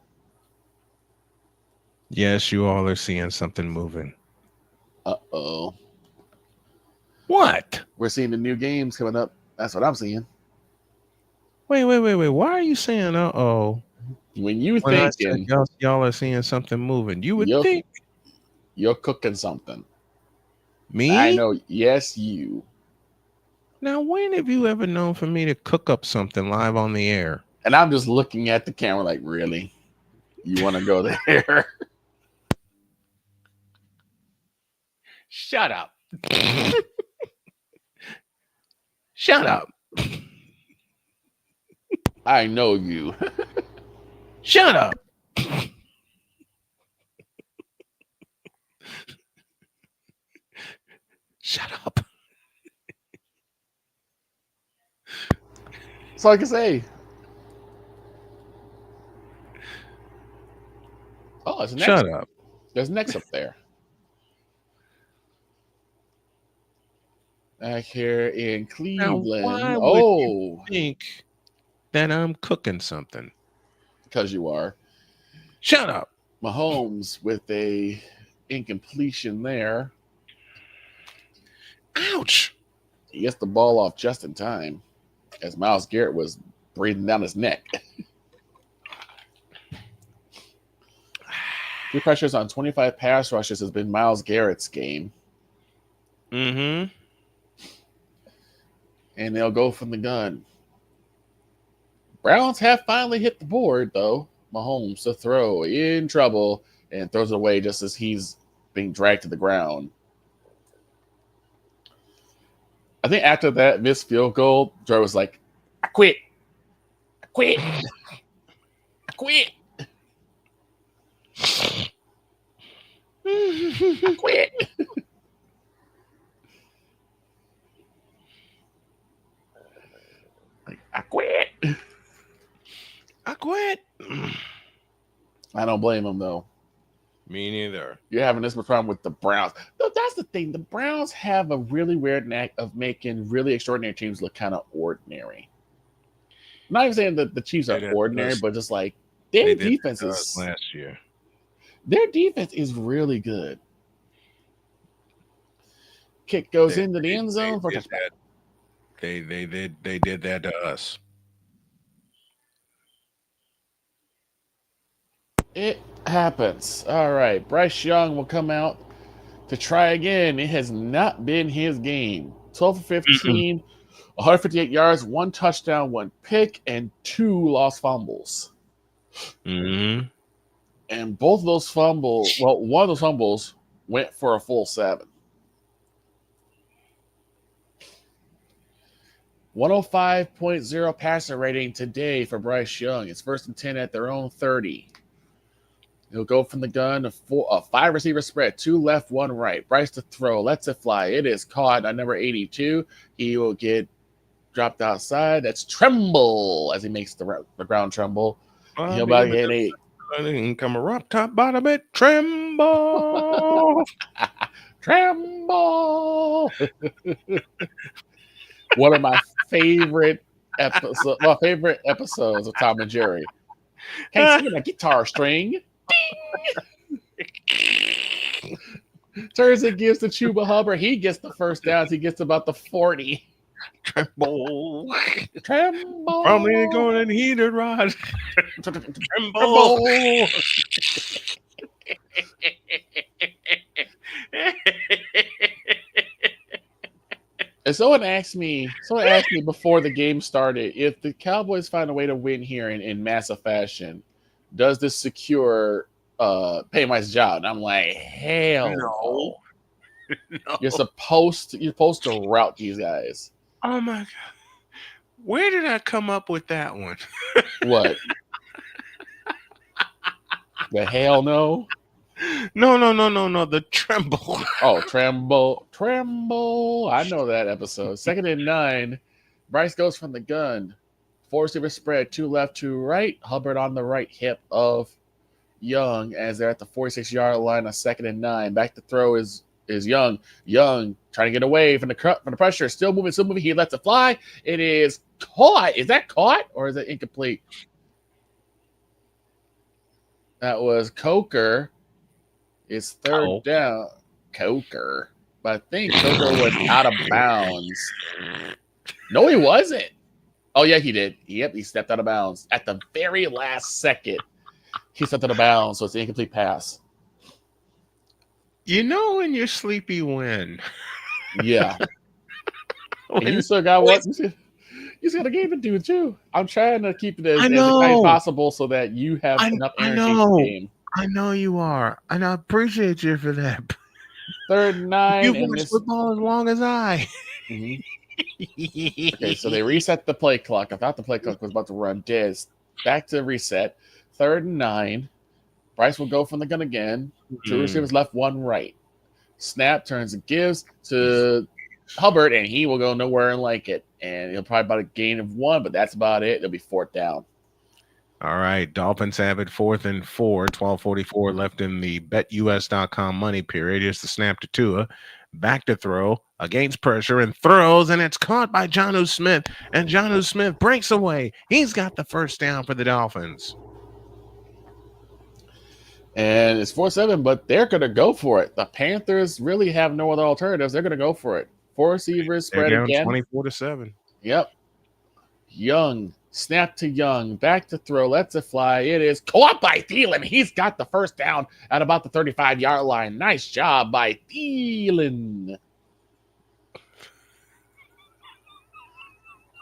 Yes, you all are seeing something moving. Uh-oh. What? We're seeing the new games coming up. That's what I'm seeing. Wait. Why are you saying uh-oh? When you thinking y'all are seeing something moving, you would think you're cooking something. Me? I know. Yes, you. Now, when have you ever known for me to cook up something live on the air? And I'm just looking at the camera like, really? You want to go there? Shut up. Shut up. I know you. Shut up. Shut up. That's all I can say. Oh, it's next. Shut up. There's next up there. Back here in Now, Cleveland. why would you Oh, think that I'm cooking something? because you are. Shut up. Mahomes with a incompletion there. Ouch. He gets the ball off just in time as Myles Garrett was breathing down his neck. Three pressures on 25 pass rushes has been Myles Garrett's game. Mm-hmm. And they'll go from the gun. Browns have finally hit the board, though. Mahomes to throw in trouble and throws it away just as he's being dragged to the ground. I think after that missed field goal, Joe was like, I quit. I quit. I quit. I quit. I quit. I quit. I don't blame him, though. Me neither. You're having this problem with the Browns. No, that's the thing. The Browns have a really weird knack of making really extraordinary teams look kind of ordinary. I'm not even saying that the Chiefs are ordinary, but just like their defense is last year. Their defense is really good. Kick goes into the end zone for a touchback. They did that to us. It happens. All right. Bryce Young will come out to try again. It has not been his game. 12 for 15, 158 yards, 1 touchdown, 1 pick, and 2 lost fumbles. Mm-hmm. And both of those fumbles, well, one of those fumbles went for a full 7. 105.0 passer rating today for Bryce Young. It's 1st and 10 at their own 30. He'll go from the gun, a 5-receiver spread, 2 left, 1 right. Bryce to throw, lets it fly. It is caught on number 82. He will get dropped outside. That's Tremble as he makes the ground tremble. He'll about get 8. Come up top, bottom it, Tremble. Tremble. One of my favorite episodes of Tom and Jerry. Hey, sing a guitar string. Ding! Turns and gives to Chuba Hubbard. He gets the first down. He gets about the 40. Tremble. Tremble. Probably going in heated rod. Tremble. And someone asked me before the game started, if the Cowboys find a way to win here in massive fashion, does this secure Paymy's job? And I'm like, hell no. No. You're supposed to route these guys. Oh my god. Where did I come up with that one? What? The hell no? No. The Tremble. Oh, Tremble. I know that episode. 2nd and 9. Bryce goes from the gun. 4-receiver spread, 2 left, 2 right. Hubbard on the right hip of Young as they're at the 46-yard line on 2nd and 9. Back to throw is Young. Young trying to get away from the pressure. Still moving. He lets it fly. It is caught. Is that caught or is it incomplete? That was Coker. It's 3rd down. Coker. But I think Coker was out of bounds. No, he wasn't. Oh, yeah, he did. Yep, he stepped out of bounds. At the very last second, he stepped out of bounds, so it's an incomplete pass. You know when you're sleepy when. Yeah. And you still got what? You still got a game to do, too. I'm trying to keep it as exciting as possible so that you have enough energy for the game. I know you are, and I appreciate you for that. 3rd and 9. You've watched football as long as I. Mm-hmm. Okay, so they reset the play clock. I thought the play clock was about to run dead. Back to reset. 3rd and 9. Bryce will go from the gun again. 2 receivers left, 1 right. Snap, turns and gives to Hubbard, and he will go nowhere and like it. And he'll probably about a gain of 1, but that's about it. It'll be 4th down. All right. Dolphins have it 4th and 4, 12:44 left in the betus.com money period. Here's the snap to Tua. back to throw against pressure and throws, and it's caught by Jonnu Smith. And Jonnu Smith breaks away. He's got the first down for the Dolphins. And it's 4-7, but they're going to go for it. The Panthers really have no other alternatives. They're going to go for it. 4 receivers spread They're down again. 24-7. Yep. Young, snap to Young, back to throw, lets it fly. It is caught by Thielen. He's got the first down at about the 35-yard line. Nice job by Thielen.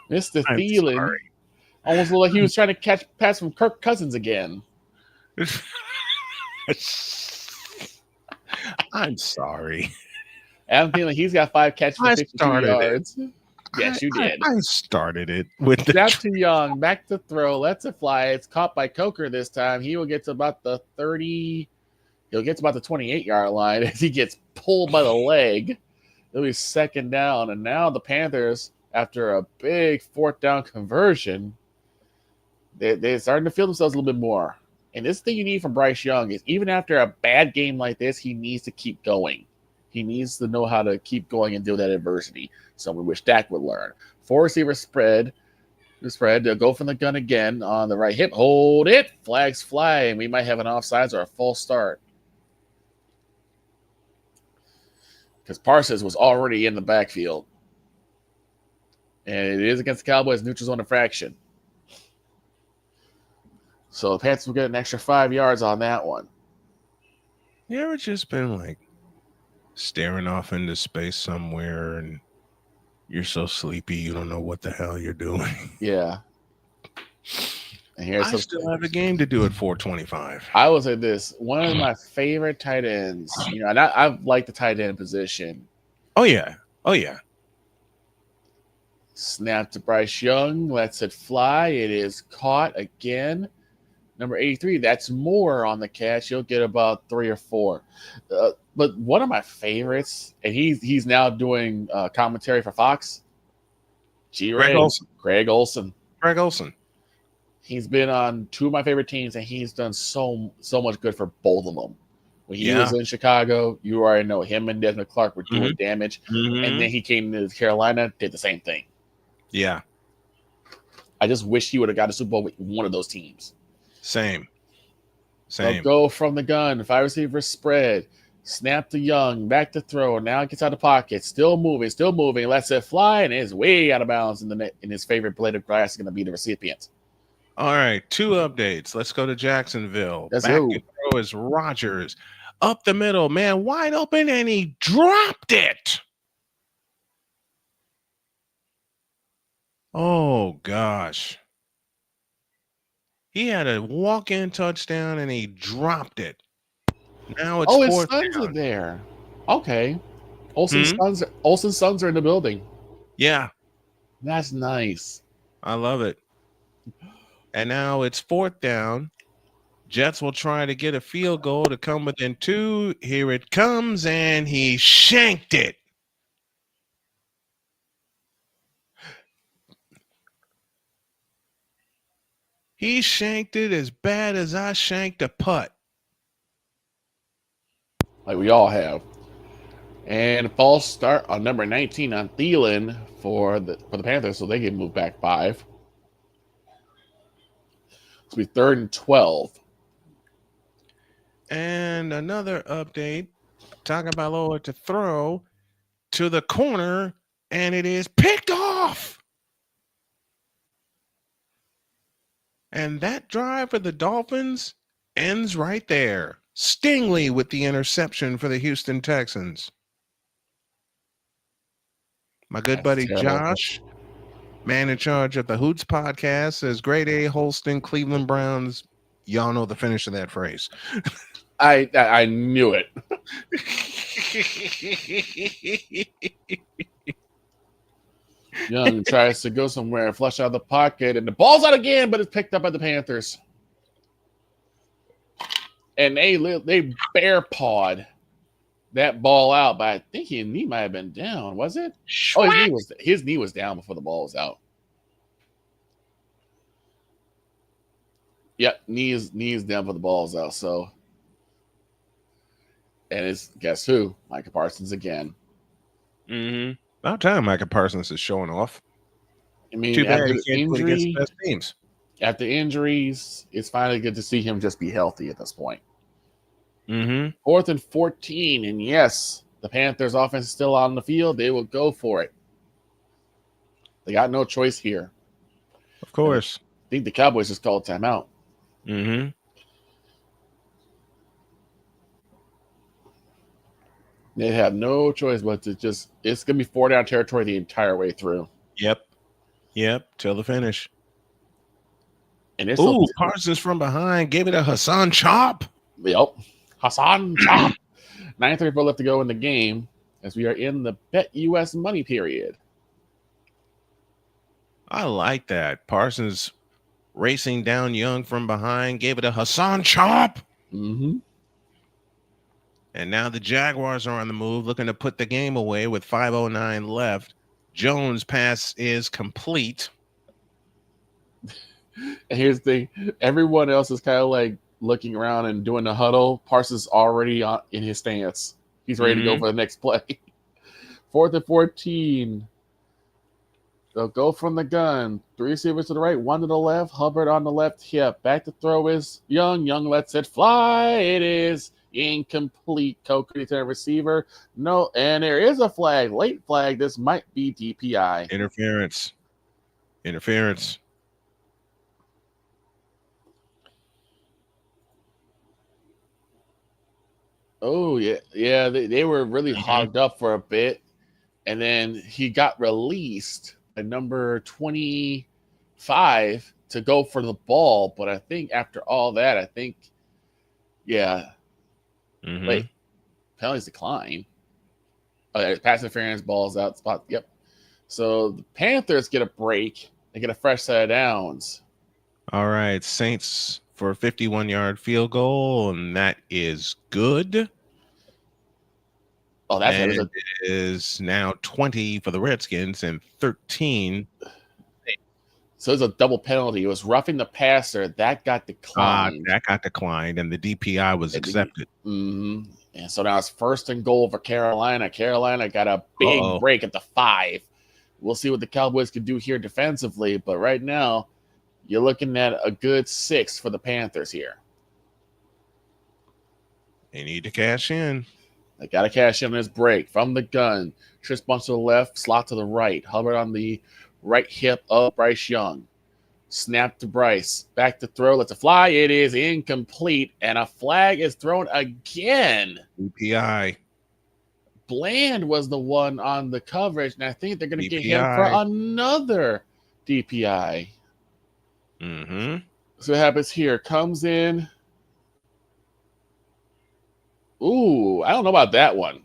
Mr. Thielen almost looked like he was trying to catch pass from Kirk Cousins again. I'm sorry. Adam Thielen, he's got 5 catches for 52 yards. Yes, you did. I started it with the snap to Young, back to throw, lets it fly. It's caught by Coker this time. He will get to about the 30. He'll get to about the 28-yard line as he gets pulled by the leg. It'll be second down, and now the Panthers, after a big fourth down conversion, they're starting to feel themselves a little bit more. And this thing you need from Bryce Young is even after a bad game like this, he needs to keep going. He needs to know how to keep going and deal with that adversity. So we wish Dak would learn. 4 receiver spread. They'll go from the gun again on the right hip. Hold it. Flags fly, and we might have an offsides or a false start. Because Parsons was already in the backfield. And it is against the Cowboys, neutral zone infraction. So the Panthers will get an extra 5 yards on that one. You ever just been like staring off into space somewhere and you're so sleepy you don't know what the hell you're doing? Yeah. And here's I still have a game to do at 4:25. I will say this. One of my favorite tight ends, and I like the tight end position. Oh, yeah. Oh, yeah. Snap to Bryce Young. Lets it fly. It is caught again. Number 83, that's more on the catch. You'll get about 3 or 4. But one of my favorites, and he's now doing commentary for Fox. Greg Olsen. He's been on 2 of my favorite teams, and he's done so much good for both of them. When he was in Chicago, you already know him and Desmond Clark were doing damage. And then he came to Carolina, did the same thing. Yeah. I just wish he would have got a Super Bowl with one of those teams. Same. They'll go from the gun, 5 receiver spread, snap to Young, back to throw. Now it gets out of the pocket, still moving, lets it fly, and is way out of bounds in the net. And his favorite blade of grass is going to be the recipient. All right, 2 updates. Let's go to Jacksonville. Let's back go. to throw is Rodgers. Up the middle, man, wide open, and he dropped it. Oh, gosh. He had a walk-in touchdown, and he dropped it. Now it's his fourth sons down. are there. Okay. Olsen's sons are in the building. Yeah. That's nice. I love it. And now it's 4th down. Jets will try to get a field goal to come within 2. Here it comes, and he shanked it. He shanked it as bad as I shanked a putt. Like we all have. And false start on number 19 on Thielen for the Panthers, so they get moved back 5. It'll be 3rd and 12. And another update. Tagovailoa to throw to the corner, and it is picked off. And that drive for the Dolphins ends right there. Stingley with the interception for the Houston Texans. My good buddy Josh, man in charge of the Hoots podcast, says grade A Holston, Cleveland Browns. Y'all know the finish of that phrase. I knew it. Young tries to go somewhere, flush out of the pocket, and the ball's out again, but it's picked up by the Panthers. And they bear pawed that ball out, but I think his knee might have been down, was it? Oh, his knee was down before the ball was out. Yep, knee is down for the ball's out. So, and it's guess who? Micah Parsons again. About time Micah Parsons is showing off. I mean, Too bad after he the can't do it against the injury, best teams. after injuries, it's finally good to see him just be healthy at this point. Mm-hmm. 4th and 14, and yes, the Panthers' offense is still on the field. They will go for it. They got no choice here. Of course. I think the Cowboys just called timeout. Mm-hmm. They have no choice but to just, it's going to be 4-down territory the entire way through. Yep. Till the finish. And it's Ooh, Parsons from behind gave it a Hassan chop. Yep. Hassan chop. 9:34 left to go in the game as we are in the Bet US money period. I like that. Parsons racing down Young from behind, gave it a Hassan chop. Mm-hmm. And now the Jaguars are on the move, looking to put the game away with 5:09 left. Jones' pass is complete. And here's the thing. Everyone else is kind of like looking around and doing the huddle. Parsons already in his stance. He's ready to go for the next play. 4th and 14. They'll go from the gun. 3 receivers to the right, 1 to the left. Hubbard on the left hip. Back to throw is Young. Young lets it fly. It is incomplete. Coker to the receiver. No, and there is a flag. Late flag. This might be DPI. Interference. Oh, yeah. They were really hogged up for a bit. And then he got released at number 25 to go for the ball. But I think after all that, yeah. Wait, penalties decline. Oh, pass interference, balls out, spot. Yep. So the Panthers get a break. They get a fresh set of downs. All right, Saints for a 51-yard field goal, and that is good. Oh, that's and it is now 20 for the Redskins and 13. So it's a double penalty. It was roughing the passer. That got declined. That got declined, and the DPI was accepted. And so now it's 1st and goal for Carolina. Carolina got a big break at the 5. We'll see what the Cowboys can do here defensively, but right now you're looking at a good 6 for the Panthers here. They need to cash in. They got to cash in on this break from the gun. Tris bunch to the left, slot to the right. Hubbard on the right hip of Bryce Young. Snap to Bryce. Back to throw. Lets it fly. It is incomplete, and a flag is thrown again. DPI. Bland was the one on the coverage, and I think they're going to get him for another DPI. So what happens here? Comes in. Ooh, I don't know about that one.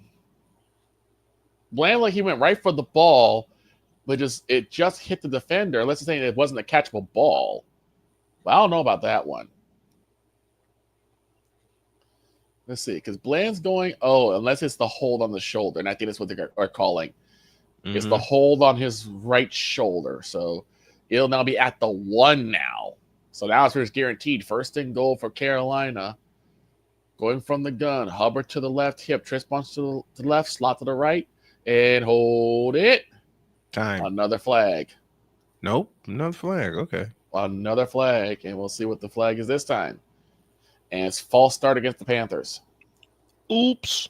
Bland, like he went right for the ball, but it just hit the defender. Let's say it wasn't a catchable ball. But I don't know about that one. Let's see, because Bland's going, unless it's the hold on the shoulder, and I think that's what they are calling. It's the hold on his right shoulder. So it'll now be at the 1 now. So now it's guaranteed 1st and goal for Carolina. Going from the gun, Hubbard to the left hip, Tris bunch to the left, slot to the right, and hold it. Time. Another flag. Nope, another flag. Okay. Another flag, and we'll see what the flag is this time. And it's false start against the Panthers. Oops.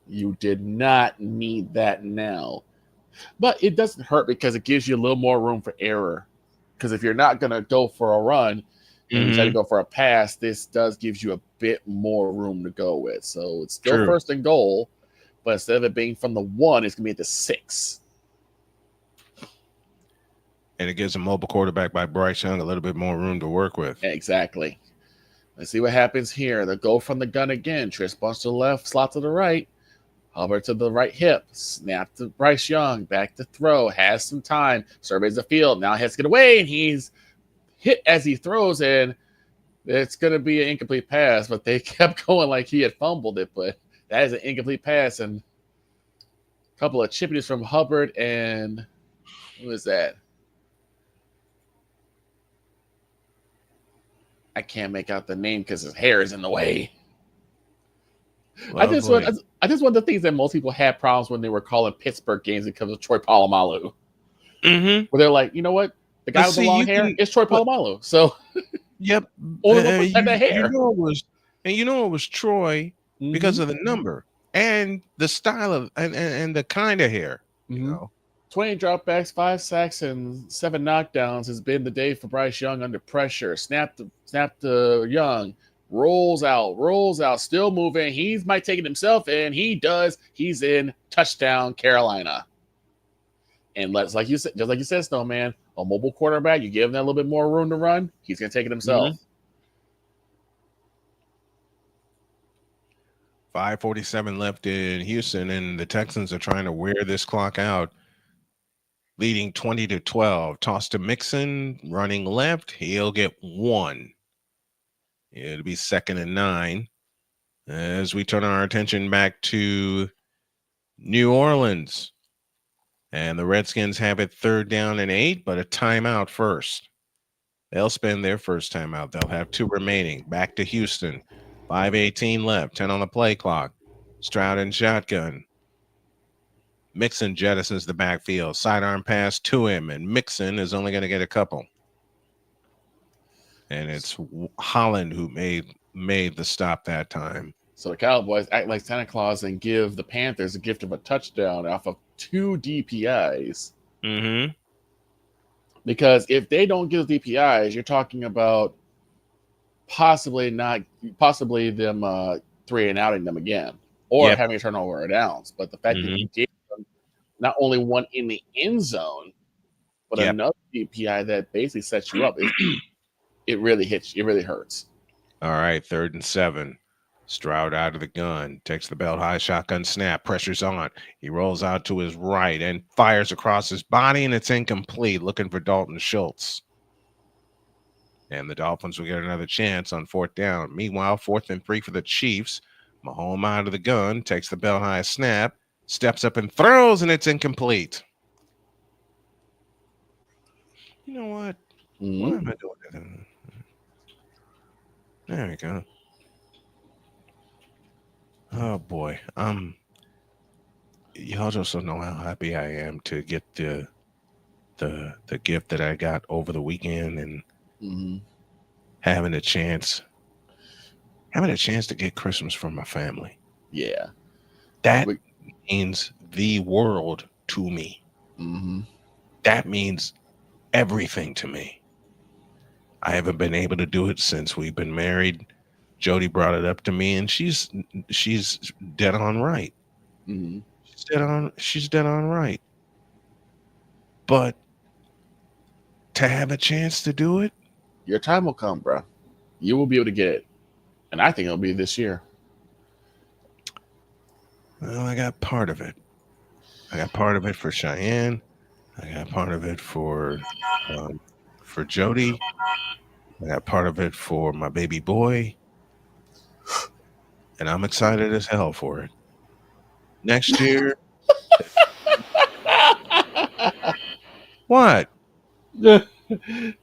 You did not need that now. But it doesn't hurt because it gives you a little more room for error. Because if you're not going to go for a run and you try to go for a pass, this does gives you a bit more room to go with. So it's still 1st and goal, but instead of it being from the 1, it's going to be at the 6. And it gives a mobile quarterback by Bryce Young a little bit more room to work with. Exactly. Let's see what happens here. They'll go from the gun again. Tris bunch to the left, slot to the right. Hubbard to the right hip. Snap to Bryce Young. Back to throw. Has some time. Surveys the field. Now has to get away, and he's hit as he throws, and it's going to be an incomplete pass, but they kept going like he had fumbled it, but that is an incomplete pass, and a couple of chippies from Hubbard, and who is that? I can't make out the name because his hair is in the way. I I think one of the things that most people had problems when they were calling Pittsburgh games because of Troy Polamalu. Mm-hmm. Where they're like, you know what? The guy with the long hair is Troy Polamalu. So yep. only one person had that hair. You know it was Troy because of the number and the style of and the kind of hair. You know. 20 dropbacks, 5 sacks, and 7 knockdowns has been the day for Bryce Young under pressure. Snap to Young. Rolls out, still moving. He might take it himself, and he does. He's in. Touchdown, Carolina. And just like you said, Snowman, a mobile quarterback, you give him that little bit more room to run, he's going to take it himself. 5:47 left in Houston, and the Texans are trying to wear this clock out. Leading 20-12. Toss to Mixon, running left. He'll get 1. It'll be 2nd and 9. As we turn our attention back to New Orleans. And the Redskins have it 3rd down and 8, but a timeout first. They'll spend their first timeout. They'll have 2 remaining. Back to Houston. 5:18 left. 10 on the play clock. Stroud in shotgun. Mixon jettisons the backfield. Sidearm pass to him, and Mixon is only going to get a couple. And it's Holland who made the stop that time. So the Cowboys act like Santa Claus and give the Panthers a gift of a touchdown off of 2 DPIs. Mm-hmm. Because if they don't give DPIs, you're talking about possibly them 3 and outing them again, or having a turnover or downs. But the fact that you gave them not only one in the end zone, but another DPI that basically sets you up, it really hits. It really hurts. All right, 3rd and 7. Stroud out of the gun, takes the belt high, shotgun snap, pressure's on. He rolls out to his right and fires across his body, and it's incomplete, looking for Dalton Schultz. And the Dolphins will get another chance on 4th down. Meanwhile, 4th and 3 for the Chiefs. Mahomes out of the gun, takes the belt high snap, steps up and throws, and it's incomplete. You know what? Why am I doing that? There we go. Oh boy, y'all just don't know how happy I am to get the gift that I got over the weekend, and having a chance to get Christmas from my family. Yeah, that means the world to me. That means everything to me. I haven't been able to do it since we've been married. Jody brought it up to me, and she's dead on right. She's dead on right. But to have a chance to do it, your time will come, bro. You will be able to get it, and I think it'll be this year. Well, I got part of it. I got part of it for Cheyenne. I got part of it for Jody. I got part of it for my baby boy. And I'm excited as hell for it. Next year. What?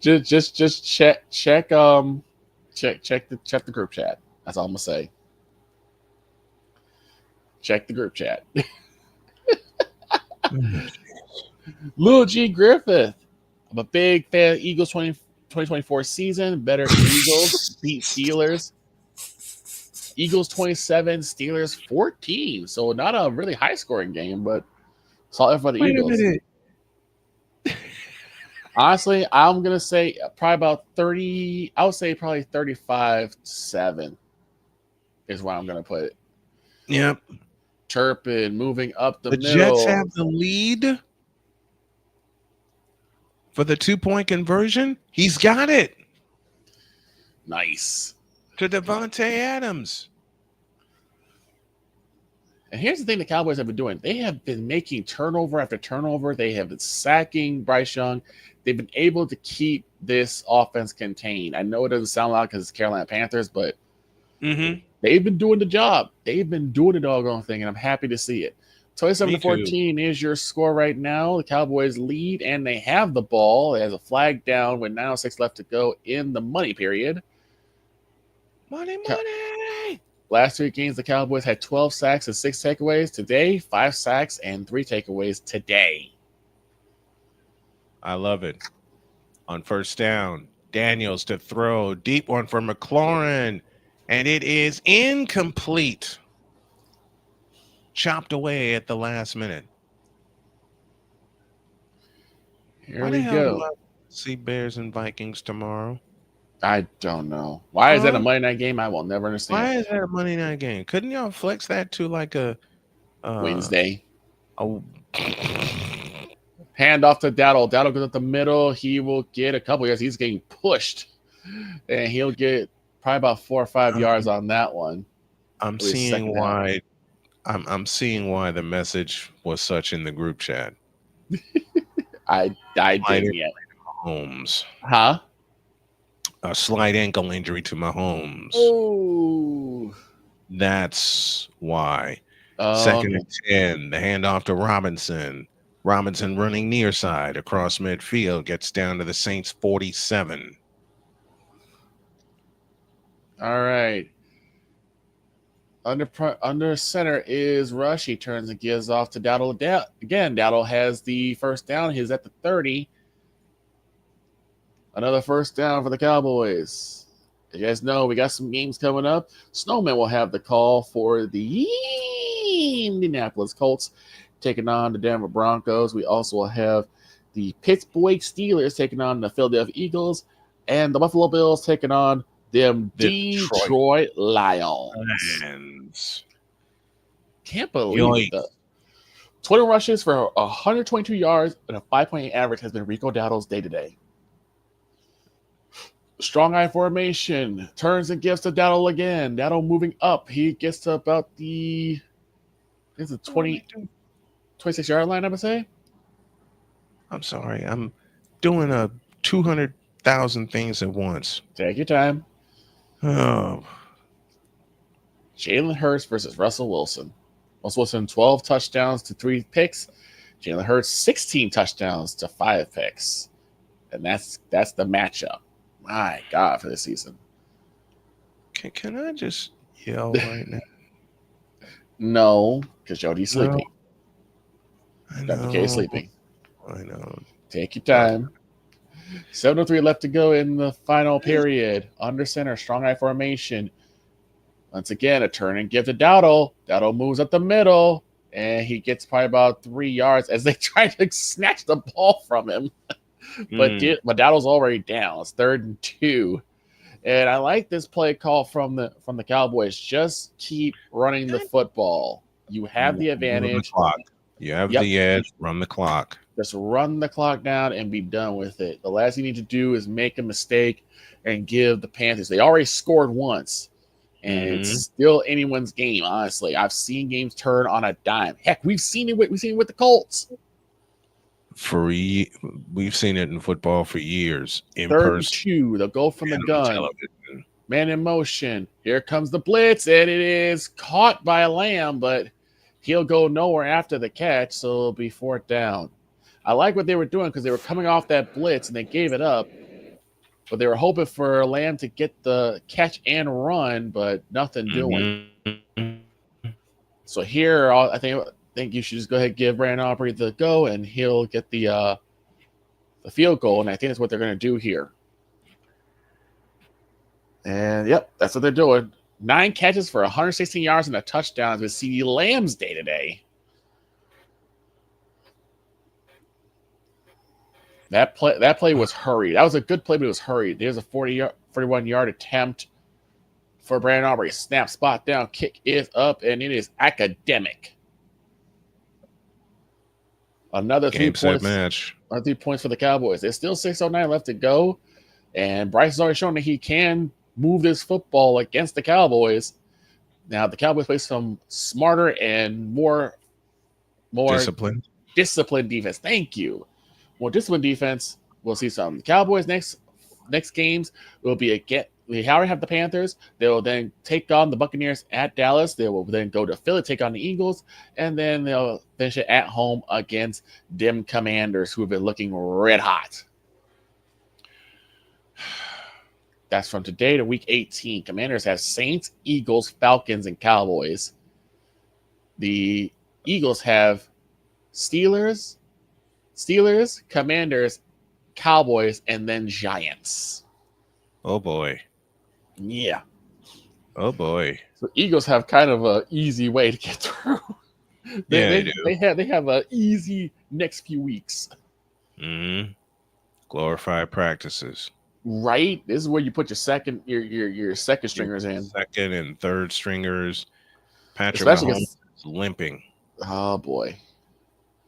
just check the group chat. That's all I'm gonna say. Check the group chat. Lil G Griffith. I'm a big fan of Eagles 2024 season. Better Eagles beat Steelers. Eagles 27, Steelers 14. So not a really high scoring game, but solid for the Eagles. Honestly, I'm gonna say probably about 30. I would say probably 35-7 is where I'm gonna put it. Yep. Turpin moving up the middle. Jets have the lead for the 2-point conversion. He's got it. Nice. To Devontae Adams. And here's the thing the Cowboys have been doing. They have been making turnover after turnover. They have been sacking Bryce Young. They've been able to keep this offense contained. I know it doesn't sound loud because it's Carolina Panthers, but they've been doing the job. They've been doing the doggone thing, and I'm happy to see it. 27-14 is your score right now. The Cowboys lead, and they have the ball. It has a flag down with 9:06 left to go in the money period. Money. Last 3 games, the Cowboys had 12 sacks and 6 takeaways. Today, 5 sacks and 3 takeaways today. I love it. On first down, Daniels to throw. Deep one for McLaurin. And it is incomplete. Chopped away at the last minute. Here Why the we hell do go. I see Bears and Vikings tomorrow? I don't know. Why is that a Monday night game? I will never understand. Why is that a Monday night game? Couldn't y'all flex that to like a Wednesday? Oh, hand off to Dowdle. Dowdle goes up the middle. He will get a couple yards. He's getting pushed, and he'll get probably about 4 or 5 yards on that one. I'm seeing why. I'm seeing why the message was such in the group chat. I didn't yet. Mahomes. Huh? A slight ankle injury to Mahomes. Oh. That's why. Second and 10, the handoff to Robinson. Robinson running near side across midfield, gets down to the Saints 47. All right. Under center is Rush. He turns and gives off to Dowdle. Again, Dowdle has the first down. He's at the 30. Another first down for the Cowboys. You guys know we got some games coming up. Snowman will have the call for the Indianapolis Colts taking on the Denver Broncos. We also will have the Pittsburgh Steelers taking on the Philadelphia Eagles, and the Buffalo Bills taking on the Detroit Lions. Can't believe it. 20 rushes for 122 yards and a 5.8 average has been Rico Dowdle's day today. Strong eye formation. Turns and gives to Dowdle again. Dowdle moving up. He gets to about the 26-yard line, I would say. I'm sorry. I'm doing a 200,000 things at once. Take your time. Oh. Jalen Hurts versus Russell Wilson. Russell Wilson, 12 touchdowns to 3 picks. Jalen Hurts, 16 touchdowns to 5 picks. And that's the matchup. My God, for this season. Can I just yell right now? No, because Jody's sleeping. No. Dr. K is sleeping. I know. Take your time. 7:03 left to go in the final period. Under center, strong eye formation. Once again, a turn and give to Dowdle. Dowdle moves up the middle, and he gets probably about 3 yards as they try to snatch the ball from him. But Dowdle's already down. It's 3rd and 2. And I like this play call from the Cowboys. Just keep running the football. You have the advantage. You have the edge. Run the clock. Just run the clock down and be done with it. The last you need to do is make a mistake and give the Panthers. They already scored once, and it's still anyone's game. Honestly, I've seen games turn on a dime. Heck, we've seen it with the Colts. We've seen it in football for years. In 3rd and person, 2. They'll go from the gun. Man in motion. Here comes the blitz, and it is caught by Lamb, but he'll go nowhere after the catch, so it'll be 4th down. I like what they were doing because they were coming off that blitz and they gave it up, but they were hoping for Lamb to get the catch and run, but nothing doing. So here, I think you should just go ahead and give Brandon Aubrey the go, and he'll get the field goal, and I think that's what they're going to do here. And, yep, that's what they're doing. 9 catches for 116 yards and a touchdown with CeeDee Lamb's day today. That play was hurried. That was a good play, but it was hurried. There's a 41-yard attempt for Brandon Aubrey. Snap, spot down, kick is up, and it is academic. Another 3 points. Match. Another 3 points for the Cowboys. There's still 6:09 left to go, and Bryce has already shown that he can move this football against the Cowboys. Now the Cowboys play some smarter and more disciplined defense. Thank you. More disciplined defense. We'll see some. The Cowboys next games will be we already have the Panthers. They will then take on the Buccaneers at Dallas. They will then go to Philly, take on the Eagles, and then they'll finish it at home against them Commanders, who have been looking red hot. That's from today to week 18. Commanders have Saints, Eagles, Falcons, and Cowboys. The Eagles have Steelers, Commanders, Cowboys, and then Giants. Oh boy. Yeah. Oh boy. So Eagles have kind of an easy way to get through. They do. They have an easy next few weeks. Mm-hmm. Glorified practices. Right? This is where you put your second stringers in. Second and third stringers. Patrick Especially Mahomes is limping. Oh boy.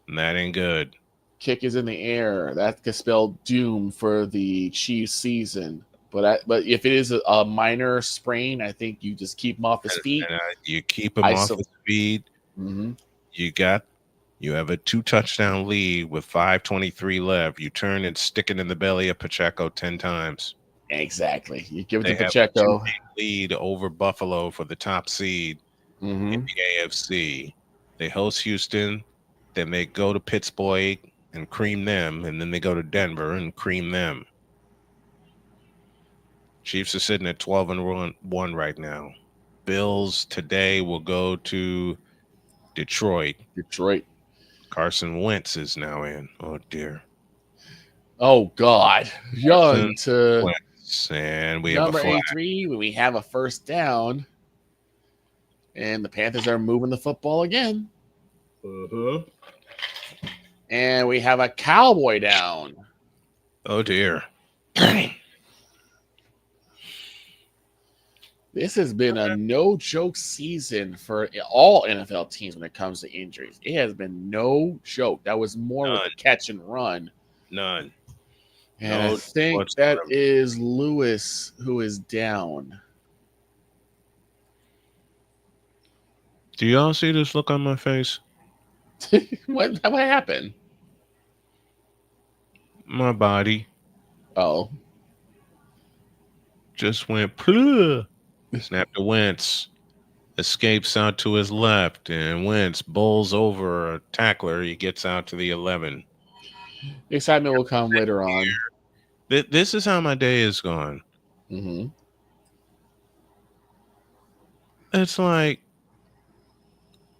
And that ain't good. Kick is in the air. That could spell doom for the Chiefs season. But if it is a minor sprain, I think you just keep him off his feet. You keep him off his feet. Mm-hmm. You have a 2-touchdown lead with 5:23 left. You turn and stick it in the belly of Pacheco 10 times. Exactly. You give it They to Pacheco. Have a 2-game lead over Buffalo for the top seed in the AFC. They host Houston. Then they go to Pittsburgh and cream them. And then they go to Denver and cream them. Chiefs are sitting at 12-1 right now. Bills today will go to Detroit. Carson Wentz is now in. Oh dear. Oh God. Young to Wentz. And we number have a 83. We have a first down. And the Panthers are moving the football again. And we have a Cowboy down. Oh dear. This has been a no-joke season for all NFL teams when it comes to injuries. It has been no joke. That was more with the catch and run. None. And I think that is Lewis who is down. Do y'all see this look on my face? What happened? My body. Oh. Just went plug. Snap to Wentz. Escapes out to his left, and Wentz bowls over a tackler. He gets out to the 11. The excitement will come later on. This is how my day is going. Mm-hmm. It's like,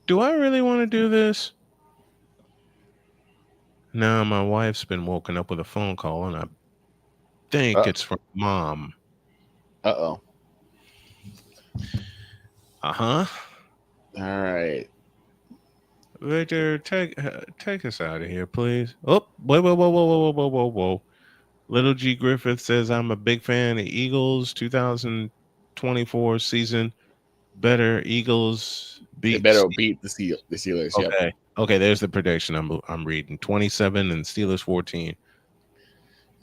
do I really want to do this? Now my wife's been woken up with a phone call, and I think it's from Mom. Uh-oh. Uh-huh. All right. Victor, take us out of here, please. Oh, whoa. Little G Griffith says, I'm a big fan of Eagles 2024 season. Better Eagles beat. They better beat the Steelers. Okay. Yep. Okay, there's the prediction I'm reading. 27 and Steelers 14.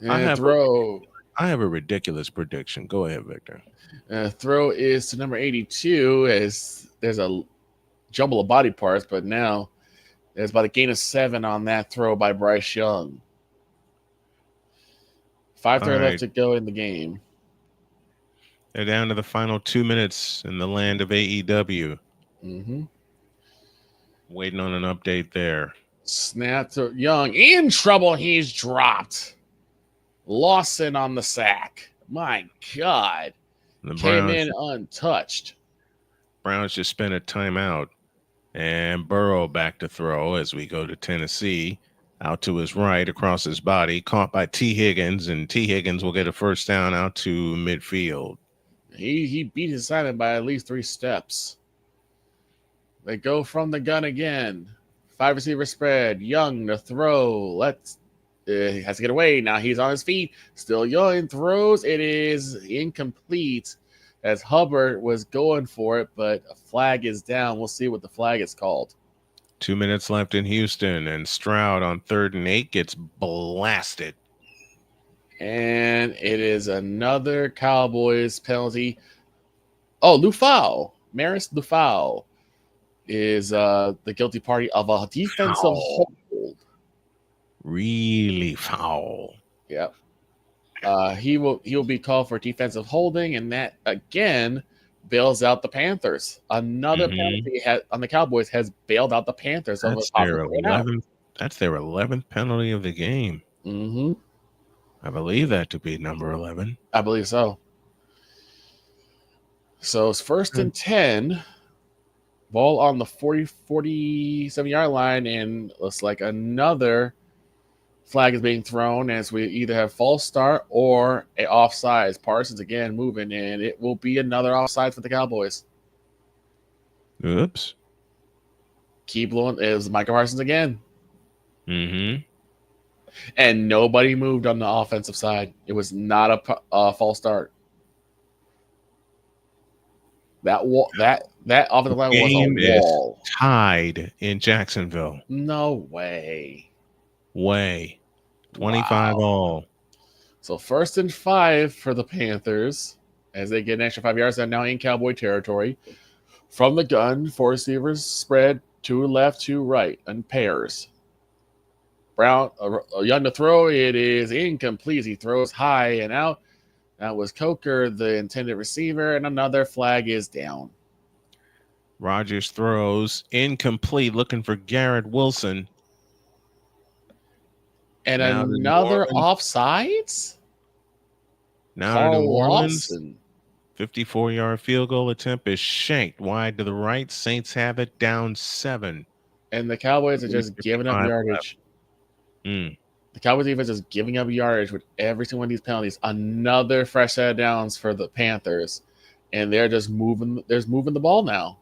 And I have a ridiculous prediction. Go ahead, Victor. Throw is to number 82 as there's a jumble of body parts, but now there's about a gain of 7 on that throw by Bryce Young. 5:30 left to go in the game. They're down to the final 2 minutes in the land of AEW. Mm-hmm. Waiting on an update there. Snap to Young. In trouble. He's dropped. Lawson on the sack. My God. Came in untouched. Browns just spent a timeout. And Burrow back to throw as we go to Tennessee. Out to his right, across his body. Caught by T. Higgins. And T. Higgins will get a first down out to midfield. He beat his assignment by at least 3 steps. They go from the gun again. 5 receiver spread. Young to throw. He has to get away. Now he's on his feet. Still Young throws. It is incomplete as Hubbard was going for it, but a flag is down. We'll see what the flag is called. 2 minutes left in Houston, and Stroud on 3rd and 8 gets blasted. And it is another Cowboys penalty. Oh, Lufau. Maris Lufau is the guilty party of a defensive hold. Really foul. Yep. He will be called for defensive holding, and that again bails out the Panthers. Another penalty on the Cowboys has bailed out the Panthers. That's their 11th penalty of the game. Mm-hmm. I believe that to be number 11. I believe so. So it's 1st and 10. Ball on the 47-yard line, and looks like another flag is being thrown as we either have false start or a offsides. Parsons again moving, and it will be another offside for the Cowboys. Oops. Keep blowing. It was Micah Parsons again. Mm-hmm. And nobody moved on the offensive side. It was not a false start. That offensive line was Game a wall. is tied in Jacksonville. No way. 25 all. So 1st and 5 for the Panthers as they get an extra 5 yards. They're now in Cowboy territory. From the gun, 4 receivers spread 2 left, 2 right in pairs. Brown, Young to throw. It is incomplete. He throws high and out. That was Coker, the intended receiver, and another flag is down. Rodgers throws incomplete, looking for Garrett Wilson. And now another offsides? Now Carl to New Orleans. Lawson. 54-yard field goal attempt is shanked wide to the right. Saints have it down 7. And the Cowboys are just giving up yardage. The Cowboys defense is giving up yardage with every single one of these penalties. Another fresh set of downs for the Panthers. And they're just moving the ball now.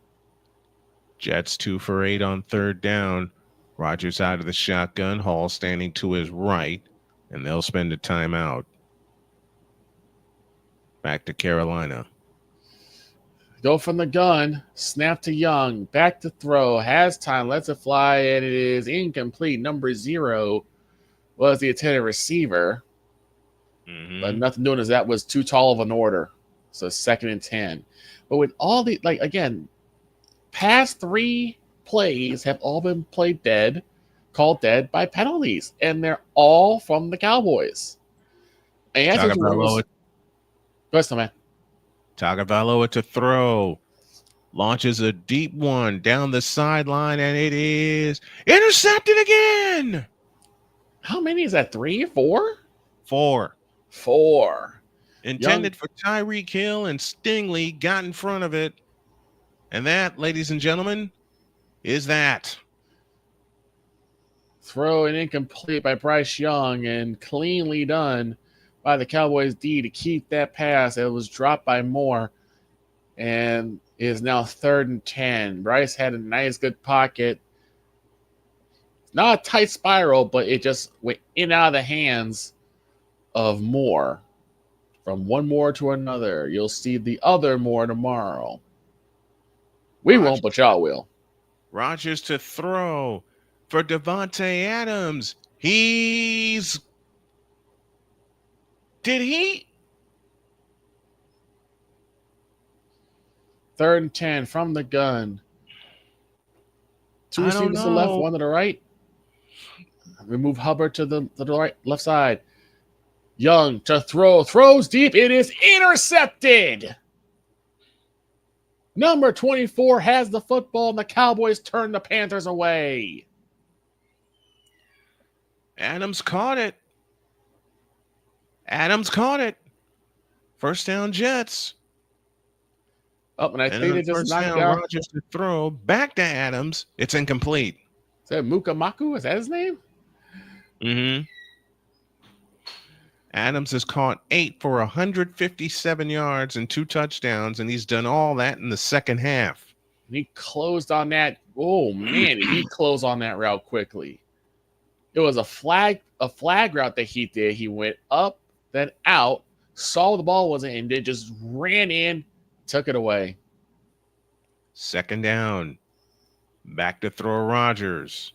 Jets 2 for 8 on 3rd down. Rodgers out of the shotgun. Hall standing to his right. And they'll spend a timeout. Back to Carolina. Go from the gun. Snap to Young. Back to throw. Has time. Lets it fly. And it is incomplete. Number 0 was the intended receiver. But nothing doing, as that was too tall of an order. So 2nd and 10. But with all the, past 3 plays have all been called dead by penalties. And they're all from the Cowboys. And Tagovailoa man. Tagovailoa to throw. Launches a deep one down the sideline, and it is intercepted again. How many is that? 3 or 4? 4. 4. Intended for Tyreek Hill, and Stingley got in front of it. And that, ladies and gentlemen, is that. Throw and incomplete by Bryce Young, and cleanly done by the Cowboys D to keep that pass. It was dropped by Moore, and is now 3rd and 10. Bryce had a nice, good pocket. Not a tight spiral, but it just went in and out of the hands of Moore. From one Moore to another. You'll see the other Moore tomorrow. We won't, but y'all will. Rodgers to throw for Devontae Adams. Did he? 3rd and 10 from the gun. 2 receivers to the left, 1 to the right. We move Hubbard to the right, left side. Young to throw. Throws deep. It is intercepted. Number 24 has the football, and the Cowboys turn the Panthers away. Adams caught it. 1st down, Jets. Oh, and I think they just knocked out. Rodgers to throw back to Adams. It's incomplete. Is that Mukamaku? Is that his name? Mm-hmm. Adams has caught 8 for 157 yards and 2 touchdowns, and he's done all that in the second half. And he closed on that. Oh man, he closed on that route quickly. It was a flag route that he did. He went up, then out, saw the ball wasn't in, then just ran in, took it away. 2nd down. Back to throw Rodgers.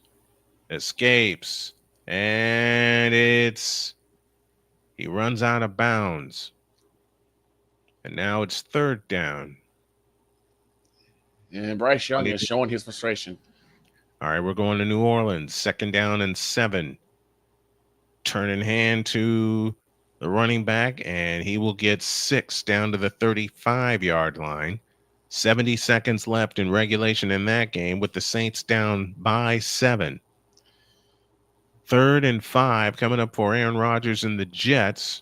Escapes. And he runs out of bounds. And now it's 3rd down. And Bryce Young is showing his frustration. All right, we're going to New Orleans. 2nd down and 7. Turn in hand to the running back, and he will get 6 down to the 35-yard line. 70 seconds left in regulation in that game, with the Saints down by 7. 3rd and 5 coming up for Aaron Rodgers and the Jets.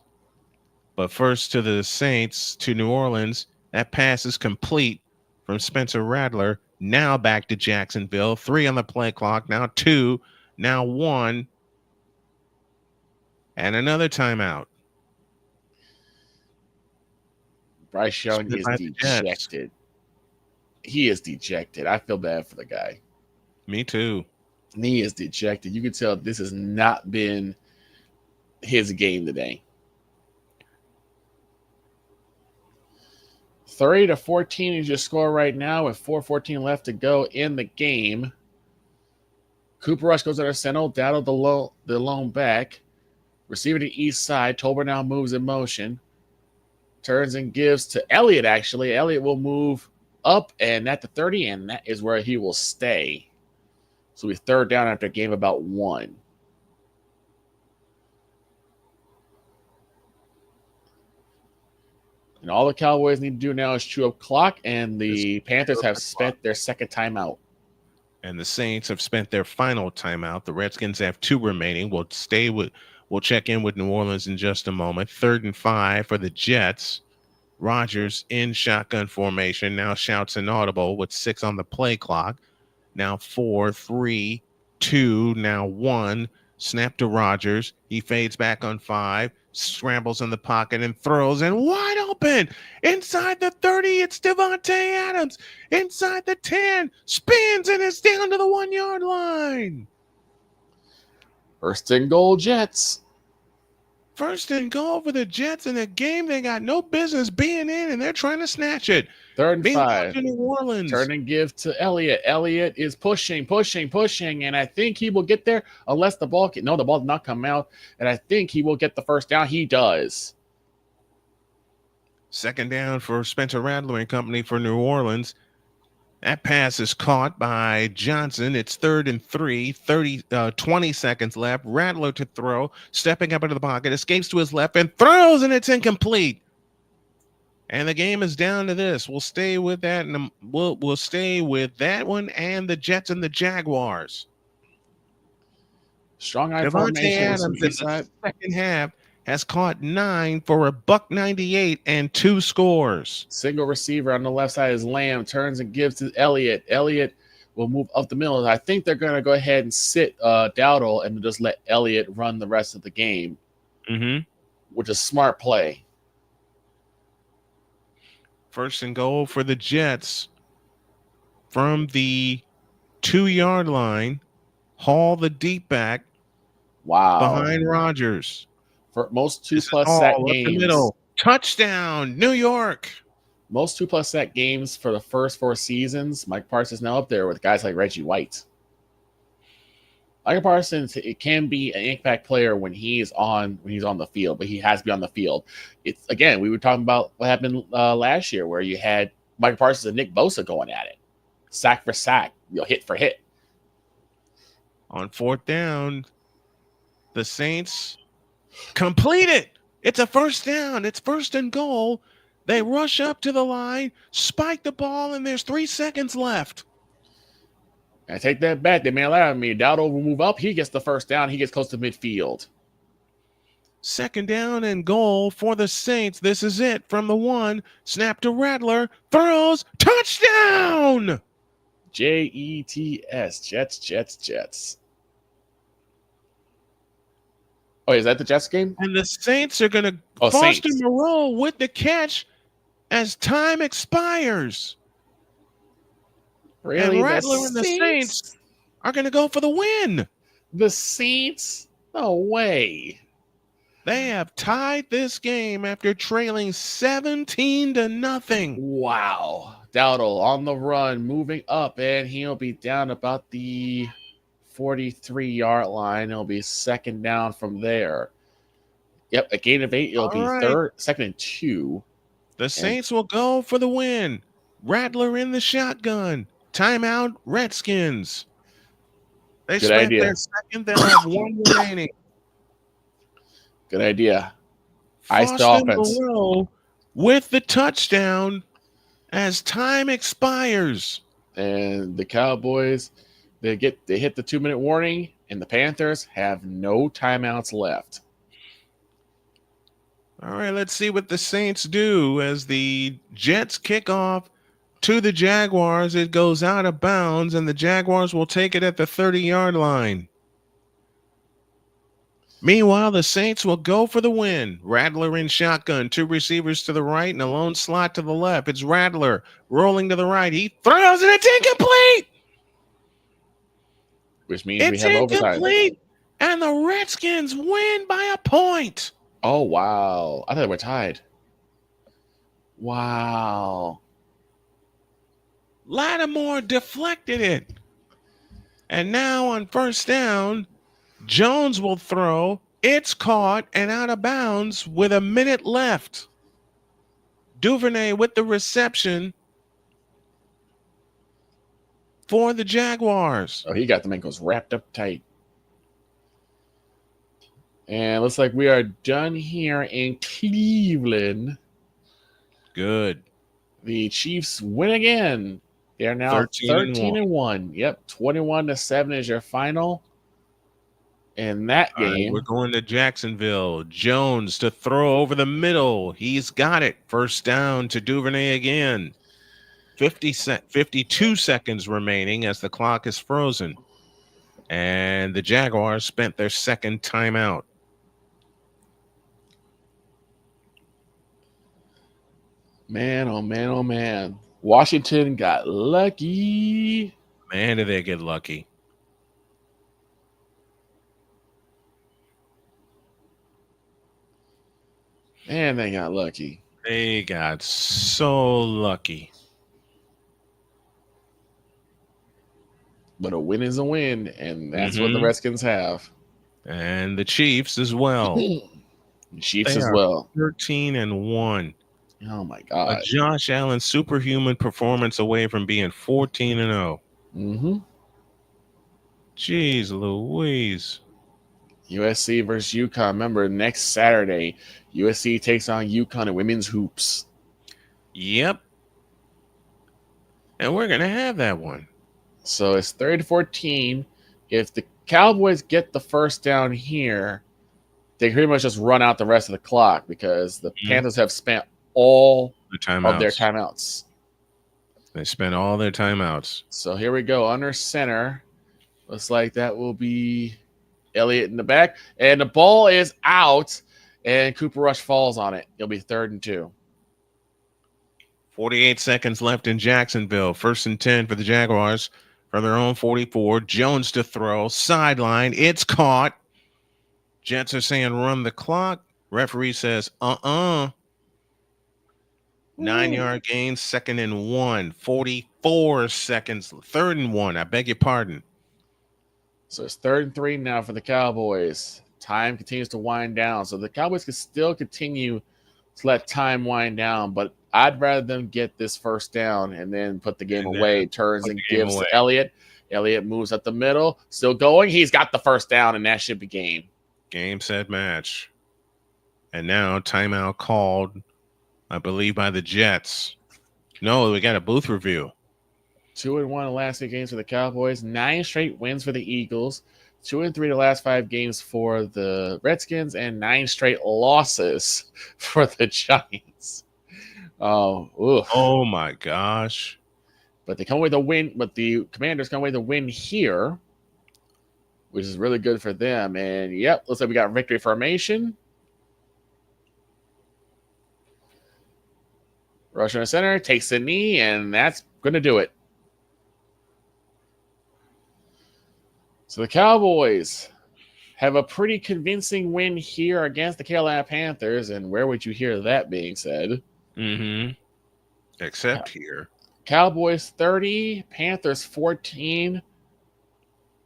But first to the Saints, to New Orleans. That pass is complete from Spencer Rattler. Now back to Jacksonville. 3 on the play clock. Now 2. Now 1. And another timeout. Bryce Young Split is by the Jets. dejected. He is dejected. I feel bad for the guy. Me too. He is dejected. You can tell this has not been his game today. 30-14 is your score right now with 4:14 left to go in the game. Cooper Rush goes under center. Dowdle the lone back. Receiver to east side. Tolbert now moves in motion. Turns and gives to Elliott, actually. Elliott will move up and at the 30, and that is where he will stay. So we third down after a game about 1. And all the Cowboys need to do now is chew up clock, and the Panthers have spent their second timeout. And the Saints have spent their final timeout. The Redskins have 2 remaining. We'll check in with New Orleans in just a moment. 3rd and 5 for the Jets. Rodgers in shotgun formation. Now shouts inaudible with 6 on the play clock. Now 4, 3, 2, now 1. Snap to Rodgers. He fades back on 5. Scrambles in the pocket and throws, and wide open inside the 30. It's Devontae Adams inside the 10. Spins and is down to the 1-yard line. First and goal, Jets. First and goal for the Jets in a game they got no business being in, and they're trying to snatch it. 3rd and Being 5. to New Orleans. Turn and give to Elliott. Elliott is pushing, and I think he will get there unless the ball the ball did not come out, and I think he will get the first down. He does. Second down for Spencer Rattler and company for New Orleans. That pass is caught by Johnson. It's 3rd and 3, 20 seconds left. Rattler to throw, stepping up into the pocket, escapes to his left and throws, and it's incomplete. And the game is down to this. We'll stay with that, and we'll stay with that one and the Jets and the Jaguars. Strong eye Devontae formation. Adams in the second half has caught 9 for $198 and 2 scores. Single receiver on the left side is Lamb. Turns and gives to Elliott. Elliott will move up the middle. I think they're going to go ahead and sit Dowdle and just let Elliott run the rest of the game, which is a smart play. First and goal for the Jets from the 2-yard line. Hall the deep back. Wow. Behind Rodgers. For most 2+ sack games. Middle. Touchdown, New York. Most 2+ sack games for the first 4 seasons. Mike Parsons now up there with guys like Reggie White. Mike Parsons, it can be an impact player when he's on the field, but he has to be on the field. It's again, we were talking about what happened last year, where you had Mike Parsons and Nick Bosa going at it, sack for sack, hit for hit. On 4th down, the Saints complete it. It's a first down. It's 1st and goal. They rush up to the line, spike the ball, and there's 3 seconds left. I take that back. They may allow me. Dowdle will move up. He gets the first down. He gets close to midfield. 2nd down and goal for the Saints. This is it from the 1. Snap to Rattler. Throws. Touchdown! Jets. Jets. Oh, is that the Jets game? And the Saints are going to Foster Moreau with the catch as time expires. Really? And Rattler and the Saints are going to go for the win. The Saints? No way. They have tied this game after trailing 17-0. Wow. Dowdle on the run, moving up, and he'll be down about the 43-yard line. It'll be 2nd down from there. Yep, a gain of 8. It'll be 2nd and 2. The Saints will go for the win. Rattler in the shotgun. Timeout, Redskins. They Good spent idea. their second. They'll have 1 remaining. Good idea. Ice the Foster offense. Moreau with the touchdown as time expires. And the Cowboys, they hit the 2-minute warning, and the Panthers have no timeouts left. All right, let's see what the Saints do as the Jets kick off to the Jaguars. It goes out of bounds, and the Jaguars will take it at the 30-yard line. Meanwhile, the Saints will go for the win. Rattler in shotgun, 2 receivers to the right and a lone slot to the left. It's Rattler rolling to the right. He throws and it's incomplete. Which means we It's have overtime. incomplete, and the Redskins win by a point. Oh, wow. I thought we were tied. Wow. Lattimore deflected it. And now on first down, Jones will throw. It's caught and out of bounds with a minute left. Duvernay with the reception for the Jaguars. Oh, he got the ankles wrapped up tight. And looks like we are done here in Cleveland. Good. The Chiefs win again. They're now 13-1. Yep, 21-7 is your final. In that game, we're going to Jacksonville. Jones to throw over the middle. He's got it. First down to Duvernay again. 52 seconds remaining as the clock is frozen. And the Jaguars spent their second timeout. Man, oh man, oh man. Washington got lucky. Man, did they get lucky. Man, they got lucky. They got so lucky. But a win is a win, and that's what the Redskins have. And the Chiefs as well. Chiefs as well. 13-1. Oh my God. A Josh Allen superhuman performance away from being 14-0. Mm-hmm. Jeez Louise. USC versus UConn. Remember, next Saturday, USC takes on UConn in women's hoops. Yep. And we're going to have that one. So it's 30-14. If the Cowboys get the first down here, they pretty much just run out the rest of the clock because the Panthers have spent all of their timeouts. They spent all their timeouts. So here we go. Under center. Looks like that will be Elliott in the back. And the ball is out, and Cooper Rush falls on it. It'll be 3rd and 2. 48 seconds left in Jacksonville. 1st and 10 for the Jaguars from their own 44. Jones to throw. Sideline. It's caught. Jets are saying run the clock. Referee says 9-yard gain. 2nd and 1. 44 seconds. 3rd and 1. I beg your pardon. So it's 3rd and 3 now for the Cowboys. Time continues to wind down. So the Cowboys can still continue to let time wind down, but I'd rather them get this first down and then put the game away. Turns and gives to Elliott. Elliott moves up the middle. Still going. He's got the first down, and that should be game. Game, set, match. And now timeout called, I believe, by the Jets. No, we got a booth review. 2-1 the last 8 games for the Cowboys. 9 straight wins for the Eagles. 2-3 the last 5 games for the Redskins, and 9 straight losses for the Giants. Oh my gosh! But they come away with a win. But the Commanders come away with a win here, which is really good for them. And yep, looks like we got victory formation. Rush in the center, takes the knee, and that's going to do it. So the Cowboys have a pretty convincing win here against the Carolina Panthers. And where would you hear that being said? Except here. Cowboys 30, Panthers 14.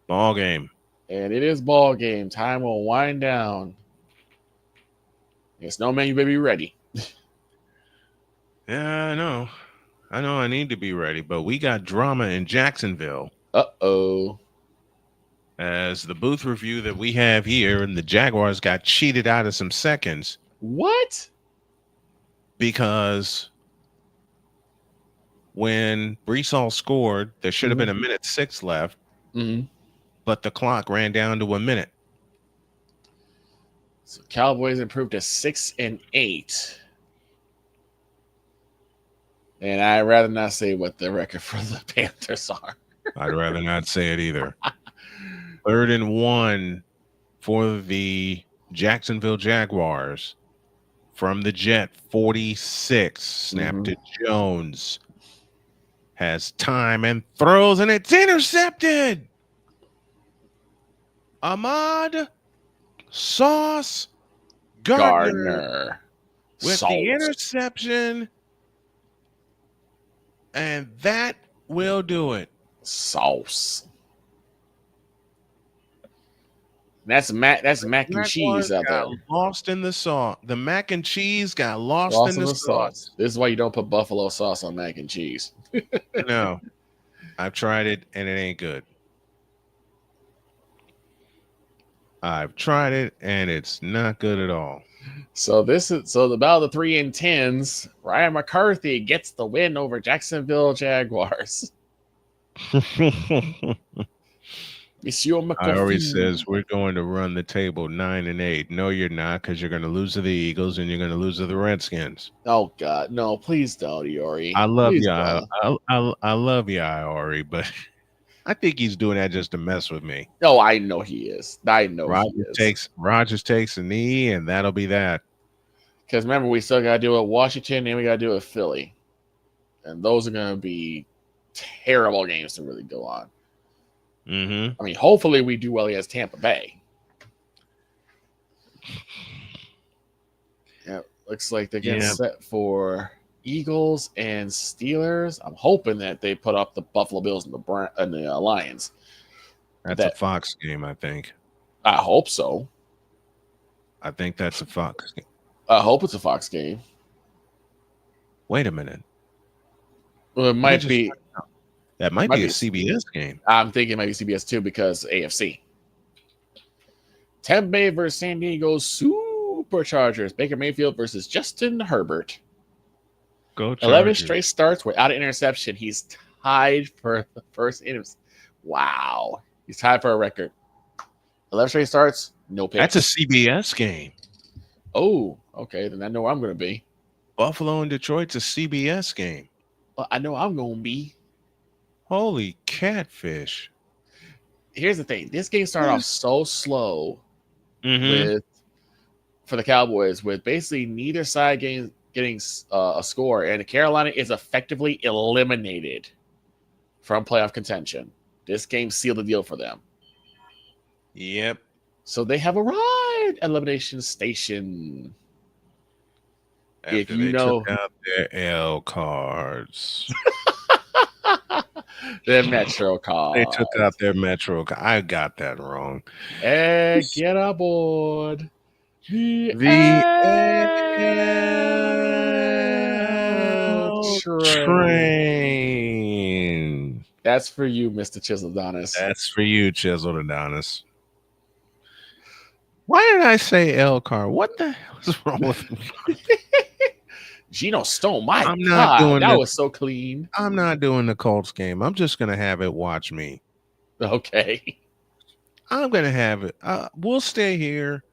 Ball game. And it is ball game. Time will wind down. Yes, no man, you better be ready. Yeah, I know. I need to be ready, but we got drama in Jacksonville. Uh-oh. As the booth review that we have here, and the Jaguars got cheated out of some seconds. What? Because when Brees Hall scored, there should have been 1:06 left, but the clock ran down to a minute. So Cowboys improved to 6-8. And I'd rather not say what the record for the Panthers are. I'd rather not say it either. 3rd and 1 for the Jacksonville Jaguars from the Jet 46. Snap to Jones. Has time and throws, and it's intercepted. Ahmad Sauce Gardner with the interception. And that will do it. Sauce. That's mac and cheese out there. Lost in the sauce. The mac and cheese got lost in the sauce. This is why you don't put buffalo sauce on mac and cheese. No. I've tried it and it ain't good. I've tried it and it's not good at all. So the battle of the 3 and 10s. Ryan McCarthy gets the win over Jacksonville Jaguars. Monsieur McCarthy. Iori says we're going to run the table 9 and 8. No, you're not, because you're going to lose to the Eagles and you're going to lose to the Redskins. Oh God, no! Please don't, Iori. I love you. I love you, Iori, but I think he's doing that just to mess with me. Oh, I know he is. Rogers takes a knee, and that'll be that. Because remember, we still got to do it Washington, and we got to do it Philly, and those are going to be terrible games to really go on. Mm-hmm. I mean, hopefully we do well against Tampa Bay. Yeah, looks like they're getting set for Eagles and Steelers. I'm hoping that they put up the Buffalo Bills and the Lions. That's a Fox game, I think. I hope so. I think that's a Fox game. I hope it's a Fox game. Wait a minute. Well, it might be. That might be a CBS game. I'm thinking it might be CBS too because AFC. Tampa Bay versus San Diego Superchargers. Baker Mayfield versus Justin Herbert. Go Chargers. 11 straight starts without an interception. He's tied for the first interception. Wow. He's tied for a record. 11 straight starts, no picks. That's a CBS game. Oh, okay. Then I know where I'm going to be. Buffalo and Detroit's a CBS game. Well, I know I'm going to be. Holy catfish. Here's the thing. This game started off so slow for the Cowboys with basically neither side getting a score. And Carolina is effectively eliminated from playoff contention. This game sealed the deal for them. Yep. So they have arrived at Elimination Station. After if you they know took out their L cards. Their Metro cards. They took out their Metro cards. I got that wrong. And get aboard the L train. That's for you, Mr. Chiseldonis. That's for you, Chiseldonis. Why did I say L car? What the hell is wrong with me? Geno Stone, my I'm God, not doing that was so clean. I'm not doing the Colts game. I'm just going to have it watch me. Okay. I'm going to have it. We'll stay here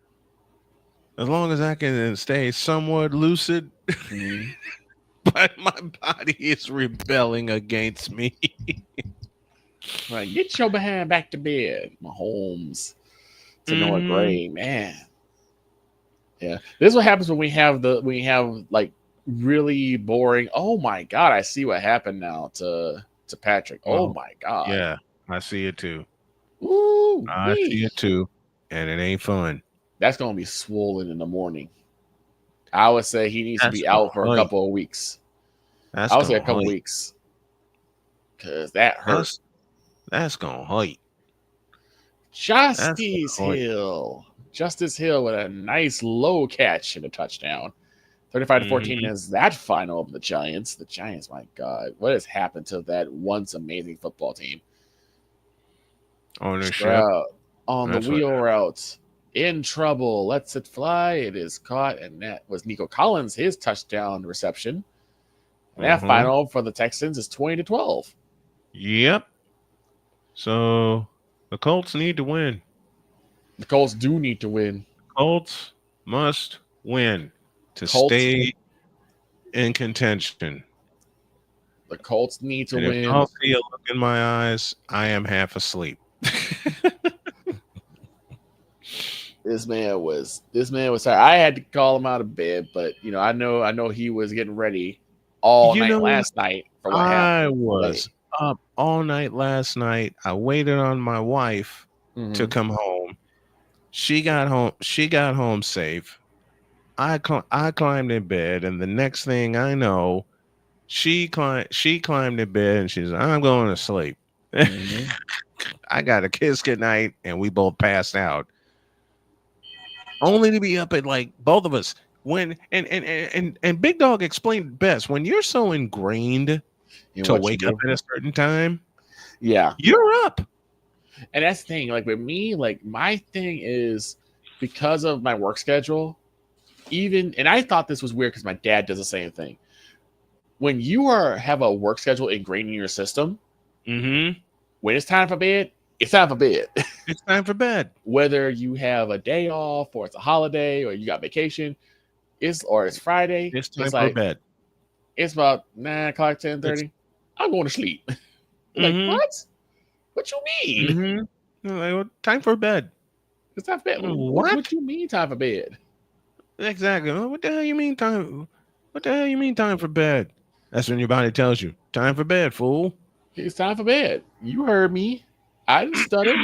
as long as I can stay somewhat lucid. But my body is rebelling against me. Right, get your behind back to bed, Mahomes. To Noah Gray, man. Yeah, this is what happens when we have like really boring. Oh my God, I see what happened now to Patrick. Oh my God. Yeah, I see it too. Ooh, I see it too, and it ain't fun. That's gonna be swollen in the morning. I would say he needs to be out for a couple of weeks. I would say a couple weeks because that hurts. That's gonna hurt. Justice Hill with a nice low catch and a touchdown. 35-14 is that final of the Giants. The Giants, my God, what has happened to that once amazing football team? Ownership on the wheel route, in trouble, lets it fly. It is caught, and that was Nico Collins, his touchdown reception. And that final for the Texans is 20-12. Yep. So the Colts need to win. The Colts do need to win. Colts must win to Colts. stay in contention. The Colts need to And if win. y'all see a look in my eyes, I am half asleep. This man was tired. I had to call him out of bed, but I know he was getting ready all You night know, last night for what I happened today. was up all night last night. I waited on my wife to Mhm. come home. She got home. She got home safe. I climbed in bed, and the next thing I know, she climbed in bed, and she's like, I'm going to sleep. Mhm. I got a kiss goodnight, and we both passed out. Only to be up at like both of us when and Big Dog explained best when you're so ingrained And to what you wake up do? at a certain time, Yeah. you're up. And that's the thing. Like with me, like my thing is because of my work schedule, and I thought this was weird because my dad does the same thing. When you have a work schedule ingrained in your system, Mm-hmm. when it's time for bed, it's time for bed. It's time for bed. Whether you have a day off or it's a holiday or you got vacation, it's Friday. It's time It's for like bed. it's about 9 o'clock, 10:30. I'm going to sleep. Like Mm-hmm. what? What you mean? Mm-hmm. Like, well, time for bed. It's time for bed. What? What you mean time for bed? Exactly. What the hell you mean time? What the hell you mean time for bed? That's when your body tells you time for bed, fool. It's time for bed. You heard me. I didn't stutter.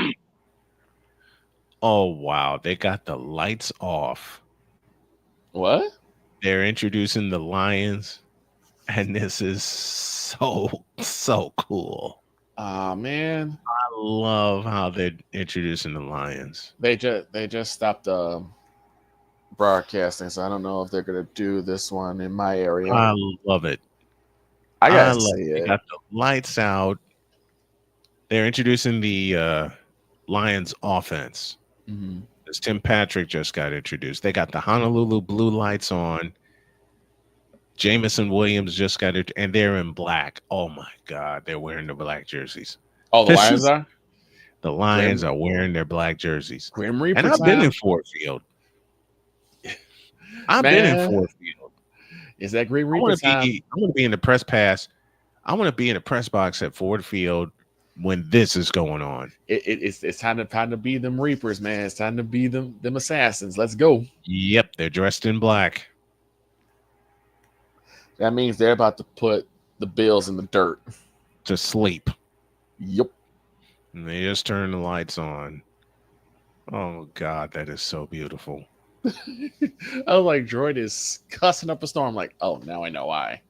Oh wow, they got the lights off. What? They're introducing the lions, and this is so cool. Ah man, I love how they're introducing the lions. they just stopped broadcasting, so I don't know if they're gonna do this one in my area. I love it. I I gotta love see it. They it. got the lights out. They're introducing the Lions offense. Mhm. As Tim Patrick just got introduced. They got the Honolulu blue lights on. Jamison Williams just got it, and they're in black. Oh my God, they're wearing the black jerseys. Oh, the This Lions is are the Lions Grim, are wearing their black jerseys. Grim And Reaper I've been in time, Ford Field. I've been in man. Ford Field. Is that Grim I Reaper want to time? be. I want to be in the press pass. I want to be in the press box at Ford Field when this is going on. It's time to be them Reapers, man. It's time to be them assassins. Let's go. Yep, they're dressed in black. That means they're about to put the Bills in the dirt. To sleep. Yep. And they just turn the lights on. Oh God, that is so beautiful. I was like, Droid is cussing up a storm. Like, oh, now I know why.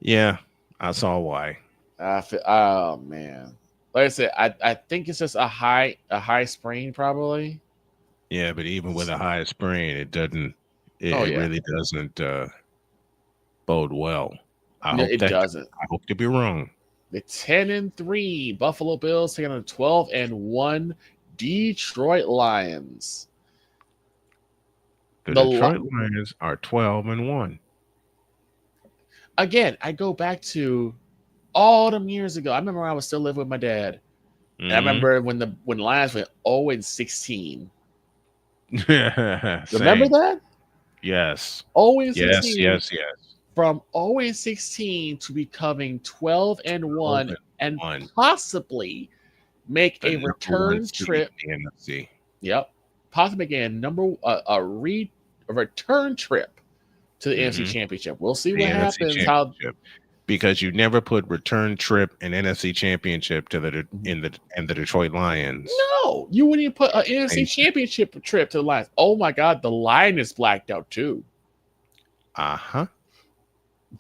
Yeah, I saw why. Oh man, like I said, I think it's just a high sprain probably. Yeah, but even with a high sprain, it doesn't. It, Oh it yeah, really doesn't bode well. I no, hope it that. doesn't. I hope to be wrong. The 10-3 Buffalo Bills taking on the 12-1 Detroit Lions. The Detroit Lions are 12-1. Again, I go back to all them years ago. I remember when I was still living with my dad. And I remember when the Lions went 0-16. Remember that? Yes. 0-16. Yes. From 0-16 to becoming 12-1 and possibly make a return trip. In the NFC. Yep. Possibly again a return trip to the NFC Championship. We'll see what happens. Because you never put return trip and NFC Championship to the Detroit Lions. No, you wouldn't even put an NFC Championship trip to the Lions. Oh my God, the Lion is blacked out too. Uh-huh.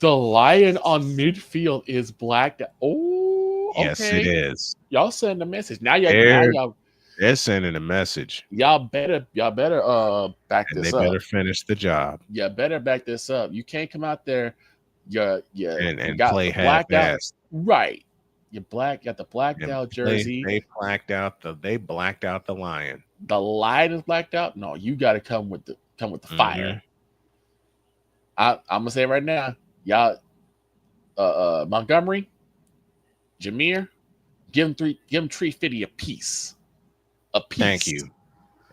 The Lion on midfield is blacked out. Oh, okay. Yes, it is. Y'all send a message. They're sending a message. Y'all better back this up. They better finish the job. You better back this up. You can't come out there and got play blacked out. half-assed. Right. You got the blacked out jersey. They blacked out the Lion. The Lion is blacked out. No, you got to come with the fire. I'm gonna say right now, y'all, Montgomery, Jameer, give them $350 a piece. Thank you.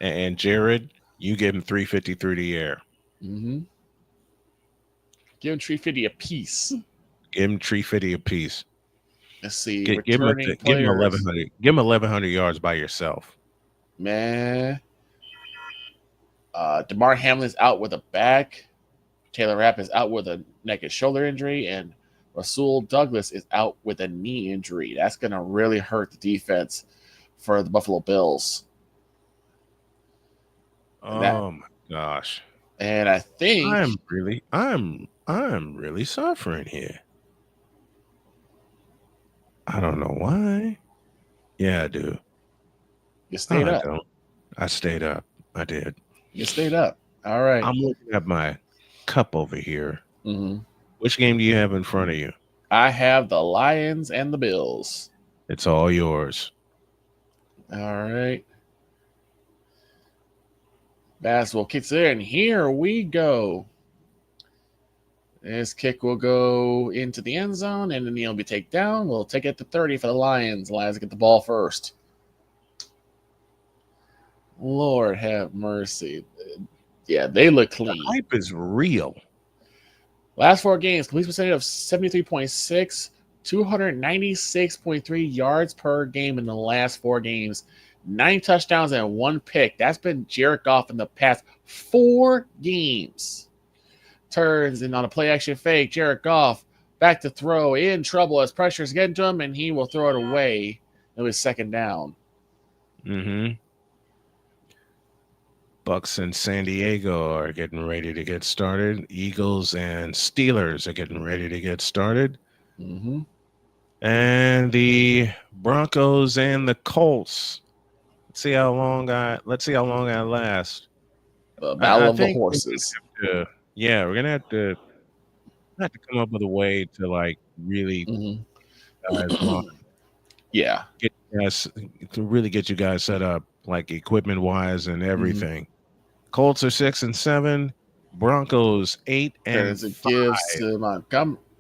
And Jared, You give him 350 through the air. Mm-hmm. Give him 350 apiece. Give him 350 apiece. Let's see. Give him Returning give him players. 1,100. Give him 1,100 yards by yourself. Man. DeMar Hamlin's out with a back. Taylor Rapp is out with a neck and shoulder injury, and Rasul Douglas is out with a knee injury. That's going to really hurt the defense for the Buffalo Bills. Oh my gosh! And I think I'm really suffering here. I don't know why. Yeah, I do. You stayed up. I stayed up. I did. You stayed up. All right. I'm looking at my cup over here. Mm-hmm. Which game do you have in front of you? I have the Lions and the Bills. It's all yours. All right. Basketball kicks in. Here we go. This kick will go into the end zone, and then he'll be taken down. We'll take it to 30 for the Lions. Lions get the ball first. Lord have mercy. Yeah, they look clean. The hype is real. Last 4 games, complete percentage of 73.6, 296.3 yards per game in the last 4 games, 9 touchdowns and 1 pick. That's been Jared Goff in the past 4 games. Turns in on a play action fake. Jared Goff back to throw, in trouble as pressure's getting to him, and he will throw it away. It was 2nd down. Mm-hmm. Bucks and San Diego are getting ready to get started. Eagles and Steelers are getting ready to get started. Mm-hmm. And the Broncos and the Colts. Let's see how long I last. The battle of the horses. We're gonna have to come up with a way to like really yeah, get you guys set up like equipment wise and everything. Colts are 6-7, Broncos 8 and 5. It gives to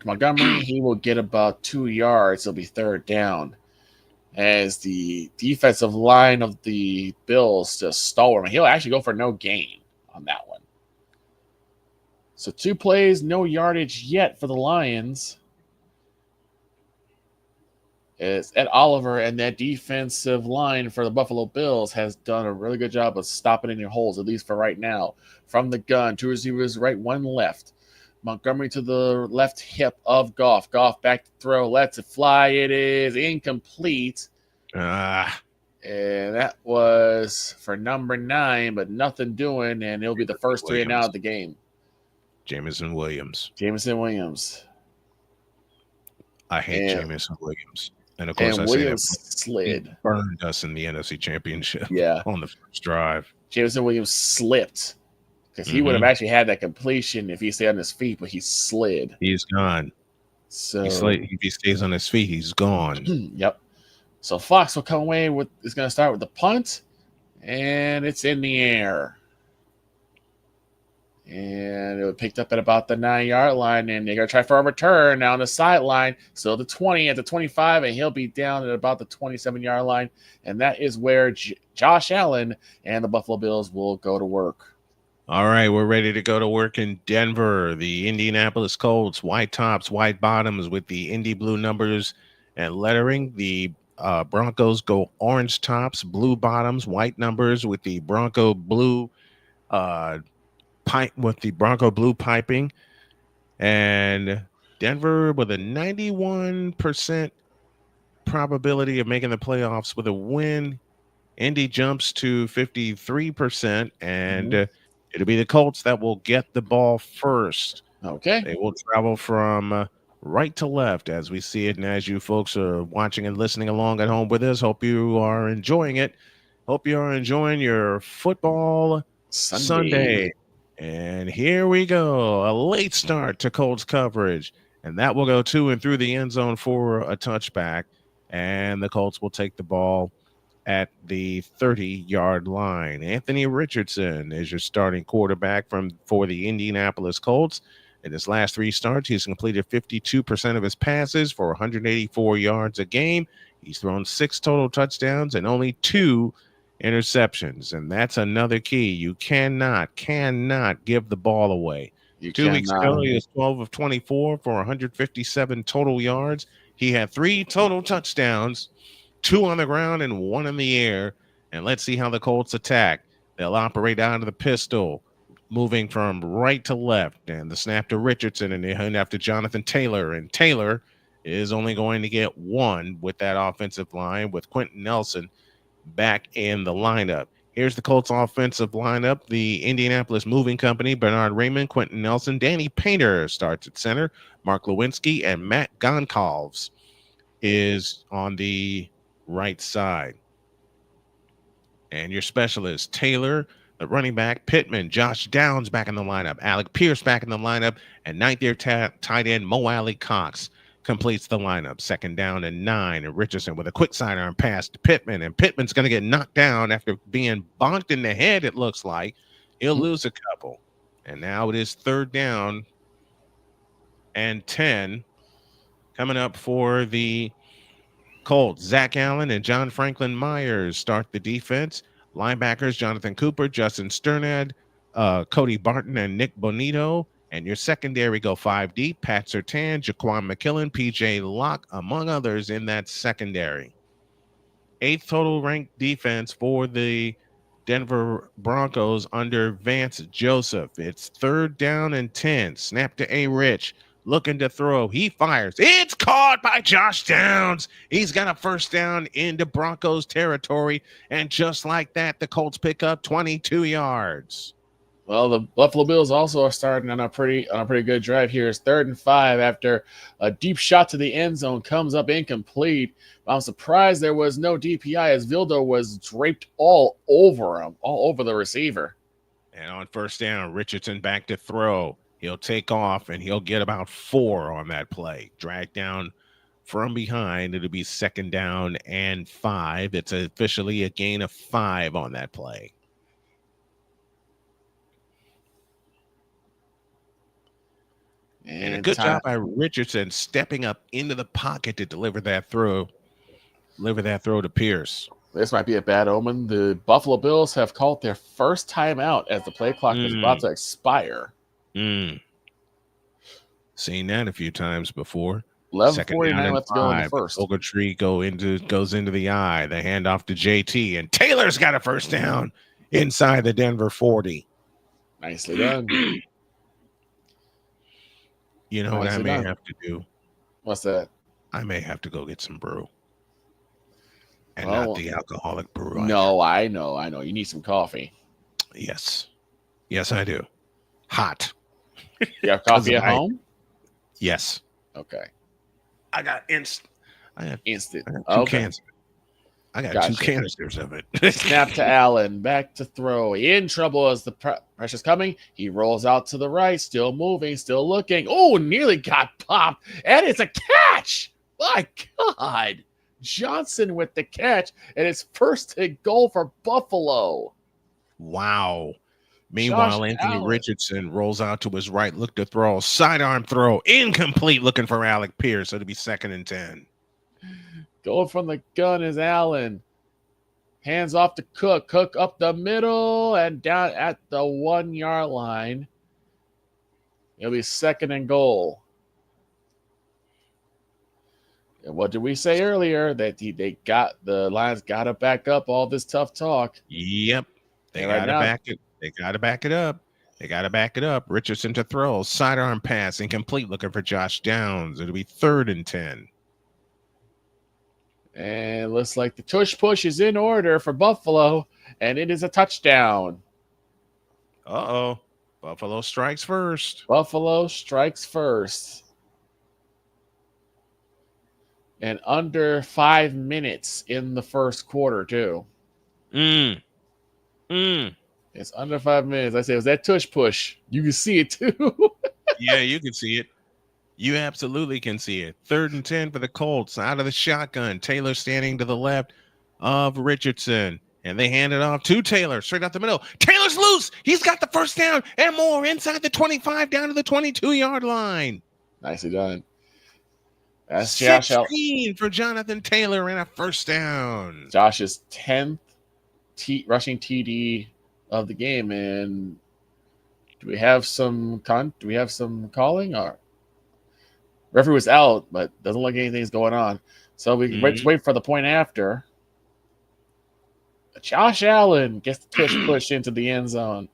Montgomery. He will get about 2 yards. It'll be 3rd down. As the defensive line of the Bills just stalwart. He'll actually go for no gain on that one. So 2 plays, no yardage yet for the Lions. It's Ed Oliver and that defensive line for the Buffalo Bills has done a really good job of stopping any holes, at least for right now. From the gun, 2 receivers right, 1 left. Montgomery to the left hip of Goff. Goff back to throw, lets it fly. It is incomplete. And that was for number 9, but nothing doing, and it'll be the first 3 and out of the game. Jameson Williams. I hate Jameson Williams. And of course, Williams slid. He burned us in the NFC Championship. Yeah, on the first drive. Jameson Williams slipped because he would have actually had that completion if he stayed on his feet, but he slid. He's gone. So if he stays on his feet, he's gone. Yep. So Fox will come away with. Is going to start with the punt, and it's in the air. And it was picked up at about the 9-yard line, and they're going to try for a return now on the sideline. So the 20 at the 25, and he'll be down at about the 27-yard line. And that is where Josh Allen and the Buffalo Bills will go to work. All right, we're ready to go to work in Denver. The Indianapolis Colts, white tops, white bottoms with the Indy blue numbers and lettering. The Broncos go orange tops, blue bottoms, white numbers with the Bronco blue piping, and Denver with a 91% probability of making the playoffs with a win. Indy jumps to 53%, and it'll be the Colts that will get the ball first. Okay. They will travel from right to left as we see it, and as you folks are watching and listening along at home with us, hope you are enjoying it. Hope you are enjoying your football Sunday. And here we go. A late start to Colts coverage. And that will go to and through the end zone for a touchback. And the Colts will take the ball at the 30-yard line. Anthony Richardson is your starting quarterback for the Indianapolis Colts. In his last 3 starts, he's completed 52% of his passes for 184 yards a game. He's thrown 6 total touchdowns and only 2 interceptions, and that's another key. You cannot give the ball away. You 2 weeks ago, cannot. he was 12 of 24 for 157 total yards. He had 3 total touchdowns, 2 on the ground and 1 in the air. And let's see how the Colts attack. They'll operate out of the pistol, moving from right to left, and the snap to Richardson, and they hand off to Jonathan Taylor. And Taylor is only going to get 1 with that offensive line, with Quentin Nelson back in the lineup. Here's the Colts offensive lineup. The Indianapolis Moving Company, Bernard Raymond, Quentin Nelson, Danny Painter starts at center. Mark Lewinsky and Matt Goncalves is on the right side. And your specialist, Taylor, the running back, Pittman, Josh Downs back in the lineup, Alec Pierce back in the lineup, and ninth-year tight end Mo Alley Cox completes the lineup. 2nd down and 9, and Richardson with a quick sidearm pass to Pittman, and Pittman's going to get knocked down after being bonked in the head, it looks like. He'll lose a couple. And now it is 3rd down and 10 coming up for the Colts. Zach Allen and John Franklin Myers start the defense. Linebackers, Jonathan Cooper, Justin Sternad, Cody Barton, and Nick Bonito. And your secondary go 5 deep. Pat Surtain, Jaquan McKillen, PJ Locke, among others in that secondary. 8th total ranked defense for the Denver Broncos under Vance Joseph. It's 3rd down and 10. Snap to A. Rich. Looking to throw. He fires. It's caught by Josh Downs. He's got a 1st down into Broncos territory. And just like that, the Colts pick up 22 yards. Well, the Buffalo Bills also are starting on a pretty good drive here. It's 3rd and 5 after a deep shot to the end zone comes up incomplete. I'm surprised there was no DPI as Vildo was draped all over him, all over the receiver. And on 1st down, Richardson back to throw. He'll take off, and he'll get about 4 on that play. Drag down from behind. It'll be 2nd down and 5. It's officially a gain of 5 on that play. And a good job by Richardson stepping up into the pocket to deliver that throw to Pierce. This might be a bad omen. The Buffalo Bills have called their first timeout as the play clock is about to expire. Seen that a few times before. 11:49 left to go in the first. Ogletree goes into the eye. They hand off to JT, and Taylor's got a 1st down inside the Denver 40. Nicely done. You know what I may have to do? What's that? I may have to go get some brew. And not the alcoholic brew. No, I know. You need some coffee. Yes, I do. Hot. You have coffee at home? Yes. Okay. I got instant. I got 2 cans. I got 2 canisters of it. Snap to Allen. Back to throw. In trouble as the pressure's coming. He rolls out to the right. Still moving. Still looking. Oh, nearly got popped. And it's a catch. My God. Johnson with the catch. And it's 1st and goal for Buffalo. Wow. Meanwhile, Anthony Richardson rolls out to his right, look to throw, sidearm throw, incomplete, looking for Alec Pierce. So it'll be 2nd and 10. Going from the gun is Allen. Hands off to Cook. Cook up the middle and down at the 1-yard line. It'll be 2nd and goal. And what did we say earlier? That the Lions got to back up all this tough talk. Yep. They got to back it. They got to back it up. Richardson to throw. Sidearm pass. Incomplete. Looking for Josh Downs. It'll be 3rd and 10. And looks like the tush push is in order for Buffalo. And it is a touchdown. Uh-oh. Buffalo strikes first. And under 5 minutes in the first quarter, too. It's under 5 minutes. I say, it was that tush push. You can see it, too. Yeah, you can see it. You absolutely can see it. 3rd and 10 for the Colts. Out of the shotgun. Taylor standing to the left of Richardson. And they hand it off to Taylor. Straight out the middle. Taylor's loose. He's got the 1st down and more inside the 25 down to the 22-yard line. Nicely done. That's 16 for Jonathan Taylor and a 1st down. Josh's 10th rushing TD of the game. And do we have some calling? Or referee was out, but doesn't look like anything's going on. So we wait for the point after. Josh Allen gets the push into the end zone.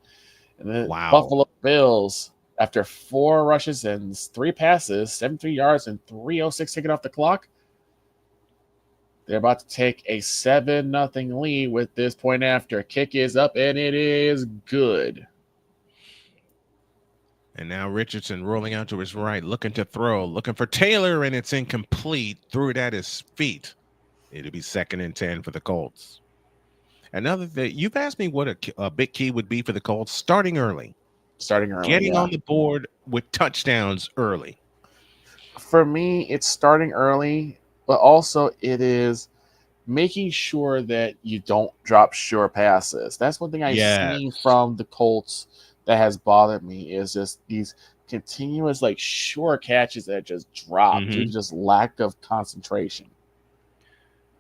And then Buffalo Bills, after 4 rushes and 3 passes, 73 yards and 3:06 taken off the clock, they're about to take a 7-0 lead with this point after. Kick is up, and it is good. And now Richardson rolling out to his right, looking to throw, looking for Taylor, and it's incomplete. Threw it at his feet. It'll be 2nd and 10 for the Colts. Another thing, you've asked me what a big key would be for the Colts. Starting early. Getting on the board with touchdowns early. For me, it's starting early, but also it is making sure that you don't drop sure passes. That's one thing I've seen from the Colts that has bothered me, is just these continuous sure catches that just drop due to just lack of concentration.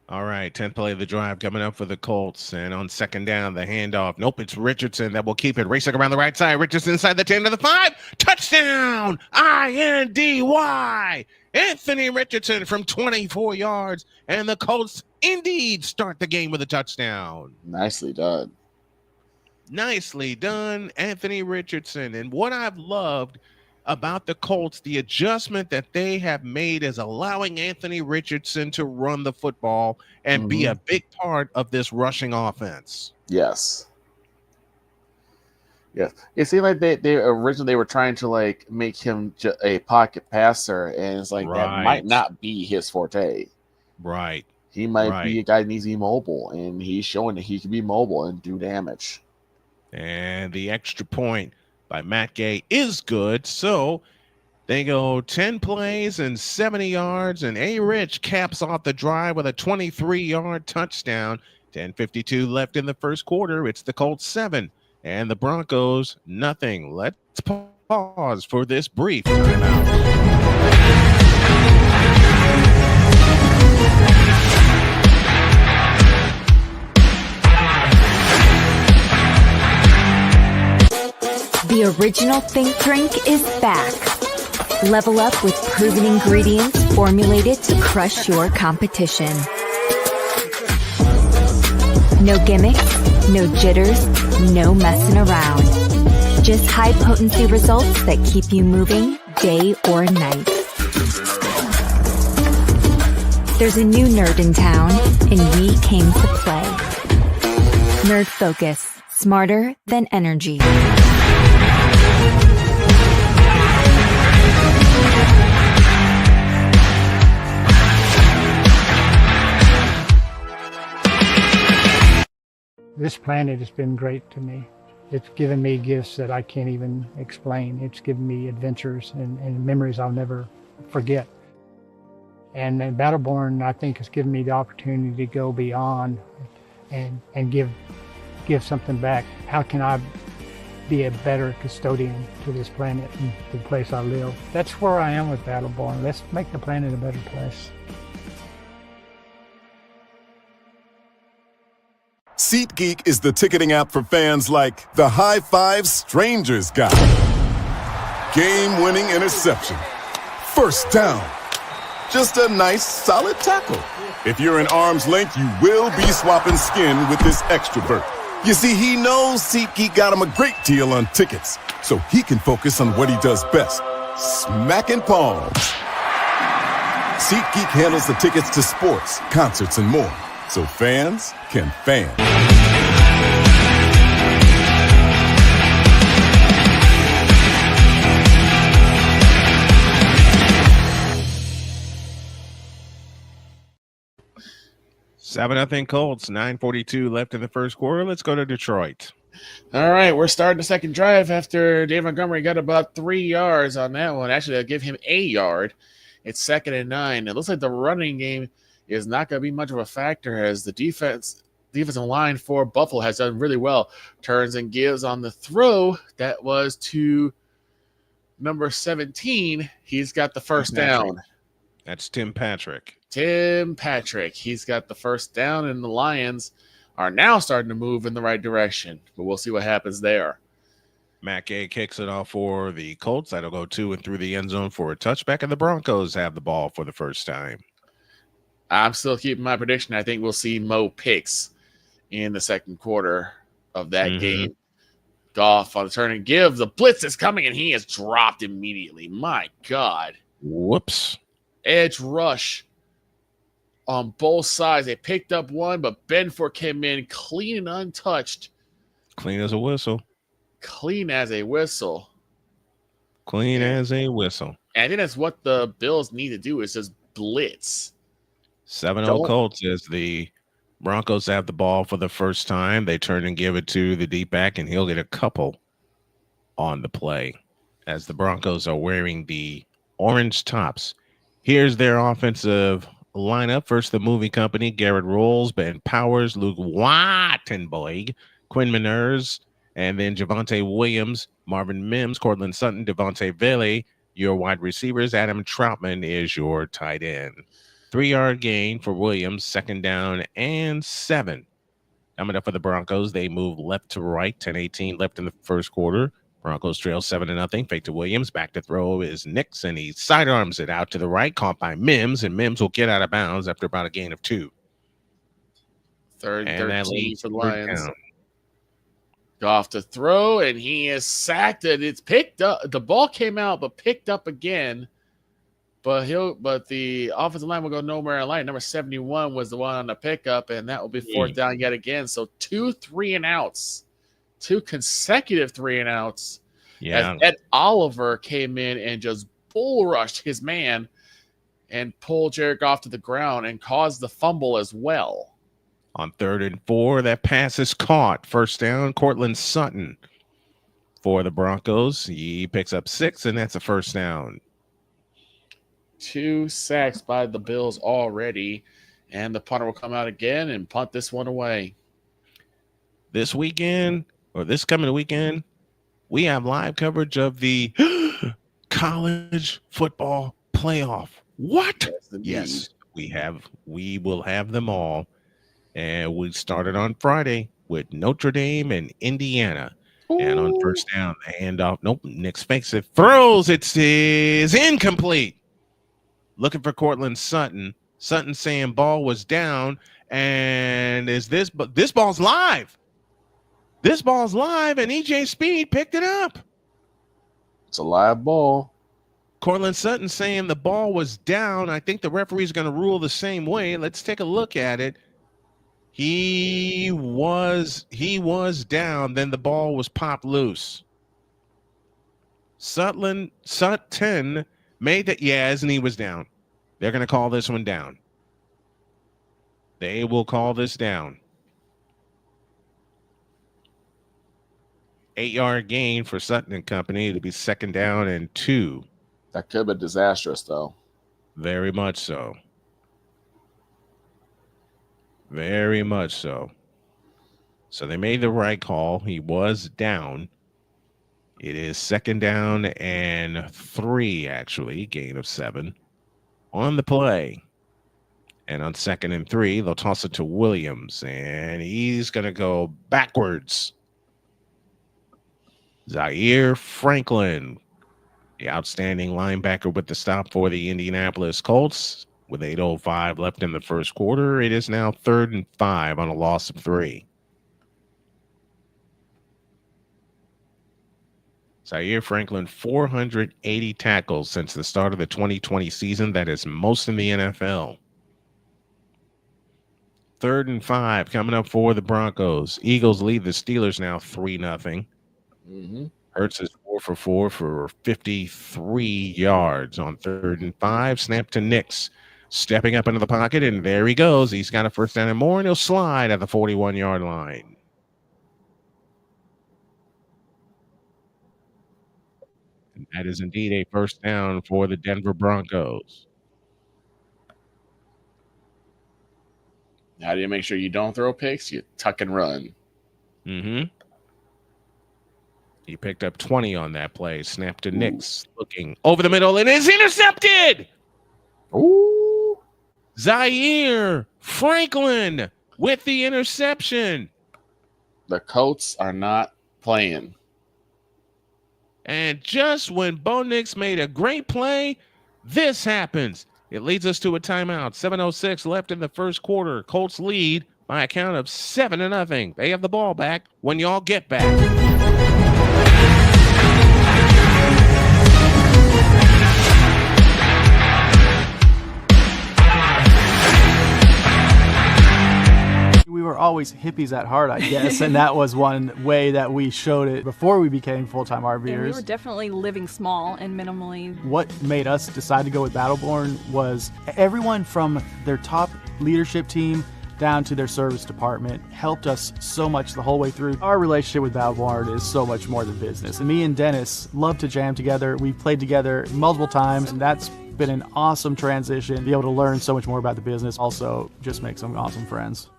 All right, 10th play of the drive coming up for the Colts. And on 2nd down, the handoff. Nope, it's Richardson that will keep it. Racing around the right side. Richardson inside the 10 to the 5. Touchdown! INDY! Anthony Richardson from 24 yards. And the Colts indeed start the game with a touchdown. Nicely done. Nicely done, Anthony Richardson. And what I've loved about the Colts, the adjustment that they have made is allowing Anthony Richardson to run the football and be a big part of this rushing offense. Yes. Yes. It seemed like they originally were trying to make him a pocket passer, and it's that might not be his forte. Right. He might be a guy that needs to be mobile, and he's showing that he can be mobile and do damage. And the extra point by Matt Gay is good. So they go 10 plays and 70 yards, and A-Rich caps off the drive with a 23-yard touchdown. 10:52 left in the first quarter. It's the Colts 7 and the Broncos nothing. Let's pause for this brief timeout. The original Think Drink is back. Level up with proven ingredients formulated to crush your competition. No gimmicks, no jitters, no messing around. Just high potency results that keep you moving day or night. There's a new nerd in town, and we came to play. Nerd Focus, smarter than energy. This planet has been great to me. It's given me gifts that I can't even explain. It's given me adventures and memories I'll never forget. And Battleborn, I think, has given me the opportunity to go beyond and give something back. How can I be a better custodian to this planet and the place I live? That's where I am with Battleborn. Let's make the planet a better place. SeatGeek is the ticketing app for fans like the High Five Strangers guy. Game-winning interception. First down. Just a nice, solid tackle. If you're in arm's length, you will be swapping skin with this extrovert. You see, he knows SeatGeek got him a great deal on tickets, so he can focus on what he does best, smacking palms. SeatGeek handles the tickets to sports, concerts, and more, so fans can fan. Seven Colts, 9:42 left in the first quarter. Let's go to Detroit. All right, we're starting the second drive after Dave Montgomery got about 3 yards on that one. Actually, I'll give him a yard. It's 2nd and 9. It looks like the running game is not going to be much of a factor, as the defensive line for Buffalo has done really well. Turns and gives on the throw that was to number 17. He's got the first down. That's Tim Patrick. Tim Patrick. He's got the first down, and the Lions are now starting to move in the right direction. But we'll see what happens there. Matt Gay kicks it off for the Colts. That'll go to and through the end zone for a touchback, and the Broncos have the ball for the first time. I'm still keeping my prediction. I think we'll see Mo picks in the second quarter of that game. Goff on the turn and give. The blitz is coming, and he is dropped immediately. My God. Whoops. Edge rush on both sides. They picked up one, but Benford came in clean and untouched. Clean as a whistle. Clean as a whistle. Clean as a whistle. And I think that's what the Bills need to do is just blitz. 7-0 Colts as the Broncos have the ball for the first time. They turn and give it to the deep back, and he'll get a couple on the play as the Broncos are wearing the orange tops. Here's their offensive lineup. First, the movie company, Garrett Rolls, Ben Powers, Luke Wattenberg, Quinn Miners, and then Javonte Williams, Marvin Mims, Cortland Sutton, Devontae Vele. Your wide receivers, Adam Troutman is your tight end. 3-yard gain for Williams, 2nd down and 7. Coming up for the Broncos, they move left to right, 10-18 left in the first quarter. Broncos trail 7-0. Fake to Williams. Back to throw is Nix, and he sidearms it out to the right, caught by Mims, and Mims will get out of bounds after about a gain of 2. Third and 13 for the Lions. Goff to throw, and he is sacked. And it's picked up. The ball came out, but picked up again. But the offensive line will go nowhere in line. Number 71 was the one on the pickup, and that will be 4th down yet again. So 2 3-and-outs. 2 consecutive 3-and-outs. Yeah. As Ed Oliver came in and just bull rushed his man and pulled Jared Goff to the ground and caused the fumble as well. On 3rd and 4, that pass is caught. 1st down, Cortland Sutton for the Broncos. He picks up 6, and that's a 1st down. 2 sacks by the Bills already, and the punter will come out again and punt this one away. This weekend, or this coming weekend, we have live coverage of the college football playoff. What? Yes, we will have them all. And we started on Friday with Notre Dame and Indiana. Ooh. And on 1st down, the handoff. Nope, Nick fakes it. Throws. It is incomplete. Looking for Cortland Sutton. Sutton saying ball was down. And this ball's live. This ball's live, and EJ Speed picked it up. It's a live ball. Cortland Sutton saying the ball was down. I think the referee's going to rule the same way. Let's take a look at it. He was down. Then the ball was popped loose. Sutton made that. Yes, and he was down. They're going to call this one down. They will call this down. 8-yard gain for Sutton and company. It'll be 2nd down and 2. That could have been disastrous, though. Very much so. Very much so. So they made the right call. He was down. It is 2nd down and 3, actually. Gain of 7 on the play. And on 2nd and 3, they'll toss it to Williams. And he's going to go backwards. Zaire Franklin, the outstanding linebacker with the stop for the Indianapolis Colts. With 8:05 left in the first quarter, it is now 3rd and 5 on a loss of 3. Zaire Franklin, 480 tackles since the start of the 2020 season. That is most in the NFL. 3rd and 5 coming up for the Broncos. Eagles lead the Steelers now 3-0. Hurts is 4 for 4 for 53 yards on 3rd and 5. Snap to Nix. Stepping up into the pocket, and there he goes. He's got a 1st down and more, and he'll slide at the 41-yard line. And that is indeed a 1st down for the Denver Broncos. How do you make sure you don't throw picks? You tuck and run. He picked up 20 on that play. Snap to Nix. Looking over the middle, and is intercepted. Ooh. Zaire Franklin with the interception. The Colts are not playing. And just when Bo Nix made a great play, this happens. It leads us to a timeout. 7:06 left in the first quarter. Colts lead by a count of 7-0. They have the ball back when y'all get back. We were always hippies at heart, I guess, and that was one way that we showed it before we became full-time RVers. And we were definitely living small and minimally. What made us decide to go with Battleborn was everyone from their top leadership team down to their service department helped us so much the whole way through. Our relationship with Battleborn is so much more than business. And me and Dennis love to jam together. We've played together multiple times, and that's been an awesome transition. Be able to learn so much more about the business, also just make some awesome friends.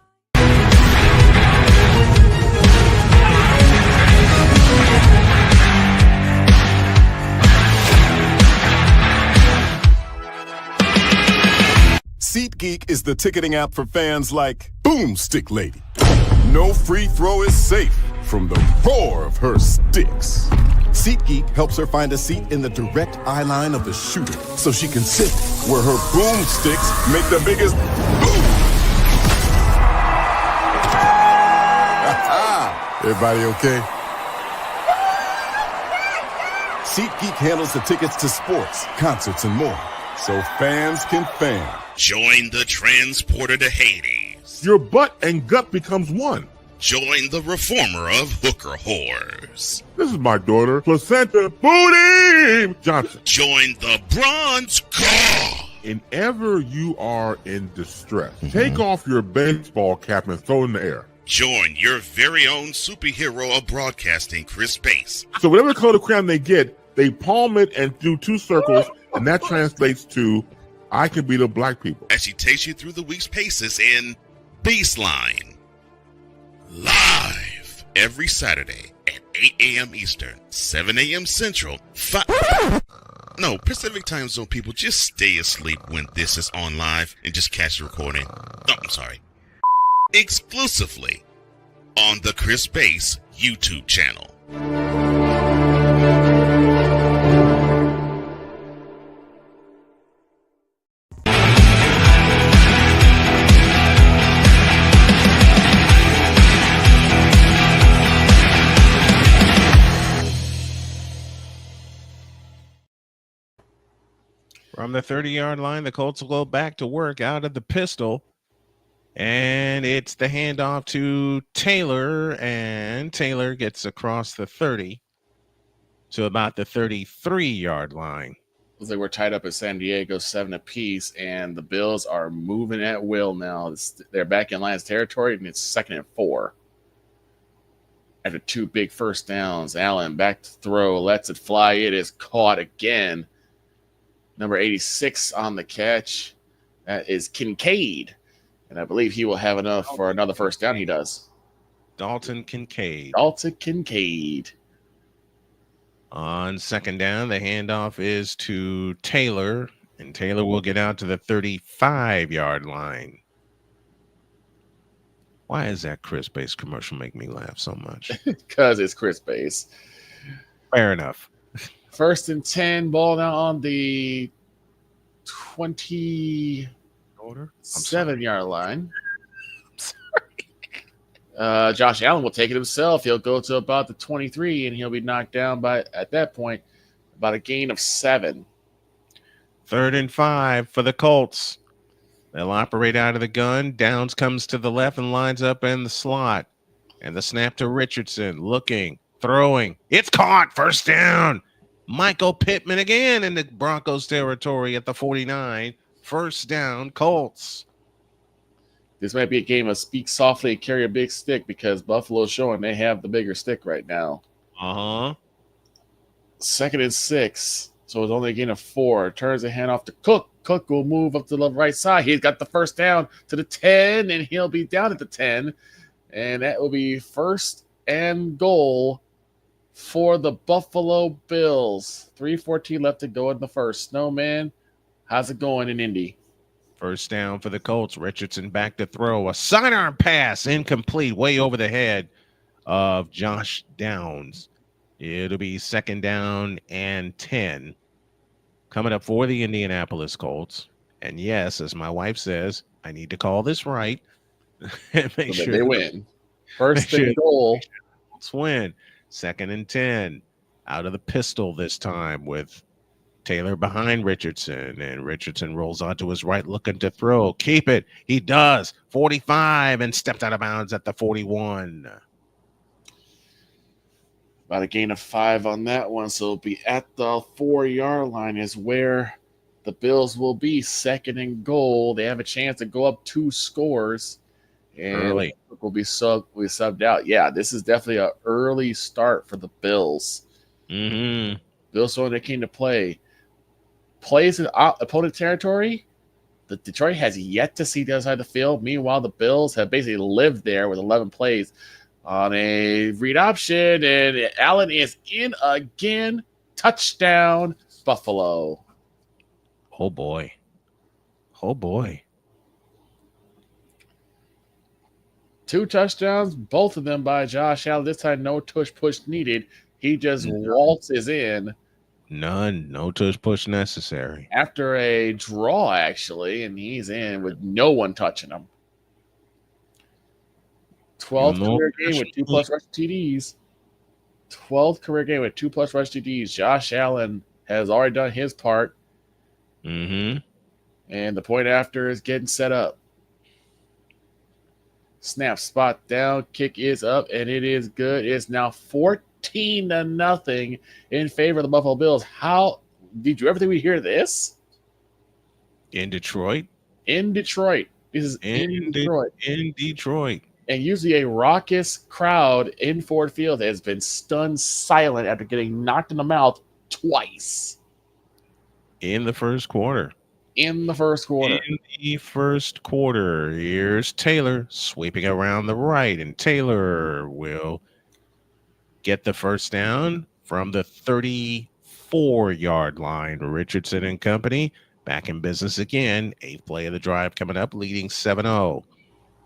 SeatGeek is the ticketing app for fans like Boomstick Lady. No free throw is safe from the roar of her sticks. SeatGeek helps her find a seat in the direct eye line of the shooter so she can sit where her boomsticks make the biggest boom. Everybody okay? SeatGeek handles the tickets to sports, concerts, and more, so fans can fan. Join the transporter to Hades. Your butt and gut becomes one. Join the reformer of hooker whores. This is my daughter, Placenta Booty Johnson. Join the bronze car. Whenever you are in distress, take off your baseball cap and throw it in the air. Join your very own superhero of broadcasting, Chris Bass. So whatever color of crayon they get, they palm it and do 2 circles, and that translates to, I can be the black people. As she takes you through the week's paces in Baseline. Live every Saturday at 8 a.m. Eastern, 7 a.m. Central, Pacific Time Zone people, just stay asleep when this is on live and just catch the recording. Oh, I'm sorry. Exclusively on the Chris Bass YouTube channel. From the 30-yard line, the Colts will go back to work out of the pistol. And it's the handoff to Taylor, and Taylor gets across the 30 to about the 33-yard line. Looks like we're tied up at San Diego, 7 apiece, and the Bills are moving at will now. They're back in Lions territory, and it's 2nd and 4. After 2 big first downs, Allen back to throw, lets it fly. It is caught again. Number 86 on the catch. That is Kincaid. And I believe he will have enough for another first down. He does. Dalton Kincaid. Dalton Kincaid. On 2nd down, the handoff is to Taylor, and Taylor will get out to the 35-yard line. Why is that Chris Bass commercial make me laugh so much? Because it's Chris Bass. Fair enough. 1st and 10, ball now on the 27-yard line. Josh Allen will take it himself. He'll go to about the 23, and he'll be knocked down by, at that point, about a gain of 7. 3rd and 5 for the Colts. They'll operate out of the gun. Downs comes to the left and lines up in the slot. And the snap to Richardson. Looking, throwing. It's caught. First down. Michael Pittman again in the Broncos territory at the 49. First down, Colts. This might be a game of speak softly and carry a big stick because Buffalo's showing they have the bigger stick right now. 2nd and 6. So it's only a gain of 4. Turns the hand off to Cook. Cook will move up to the right side. He's got the first down to the 10, and he'll be down at the 10. And that will be 1st and goal for the Buffalo Bills. 3:14 left to go in the first. Snowman, how's it going in Indy? First down for the Colts. Richardson back to throw. A sidearm pass, incomplete, way over the head of Josh Downs. It'll be second down and 10 coming up for the Indianapolis Colts. And yes, as my wife says, I need to call this right and make So that sure they that win. First and goal. Colts win. Second and 10 out of the pistol this time with Taylor behind Richardson, and Richardson rolls onto his right looking to throw. Keep it. He does. 45 and stepped out of bounds at the 41. About a gain of 5 on that one. So it'll be at the 4-yard line is where the Bills will be. Second and goal. They have a chance to go up 2 scores. And Early. Will be subbed out. Yeah, this is definitely an early start for the Bills. Mm-hmm. Bills showing they came to play. Plays in opponent territory. The Detroit has yet to see the other side of the field. Meanwhile, the Bills have basically lived there with 11 plays on a read option, and Allen is in again. Touchdown, Buffalo. Oh boy. Oh boy. 2 touchdowns, both of them by Josh Allen. This time, no tush push needed. He just waltzes in. None. No tush push necessary. After a draw, actually, and he's in with no one touching him. 12th career game with 2+ rush TDs. 12th career game with 2+ rush TDs. Josh Allen has already done his part. Mm-hmm. And the point after is getting set up. Snap, spot down, kick is up, and it is good. It's now 14-0 in favor of the Buffalo Bills. How did you ever think we'd hear this? In Detroit? In Detroit. This is in Detroit. In Detroit. And usually a raucous crowd in Ford Field has been stunned silent after getting knocked in the mouth twice. In the first quarter. In the first quarter. Here's Taylor sweeping around the right, and Taylor will get the first down from the 34-yard line. Richardson and company back in business again. 8th play of the drive coming up, leading 7-0.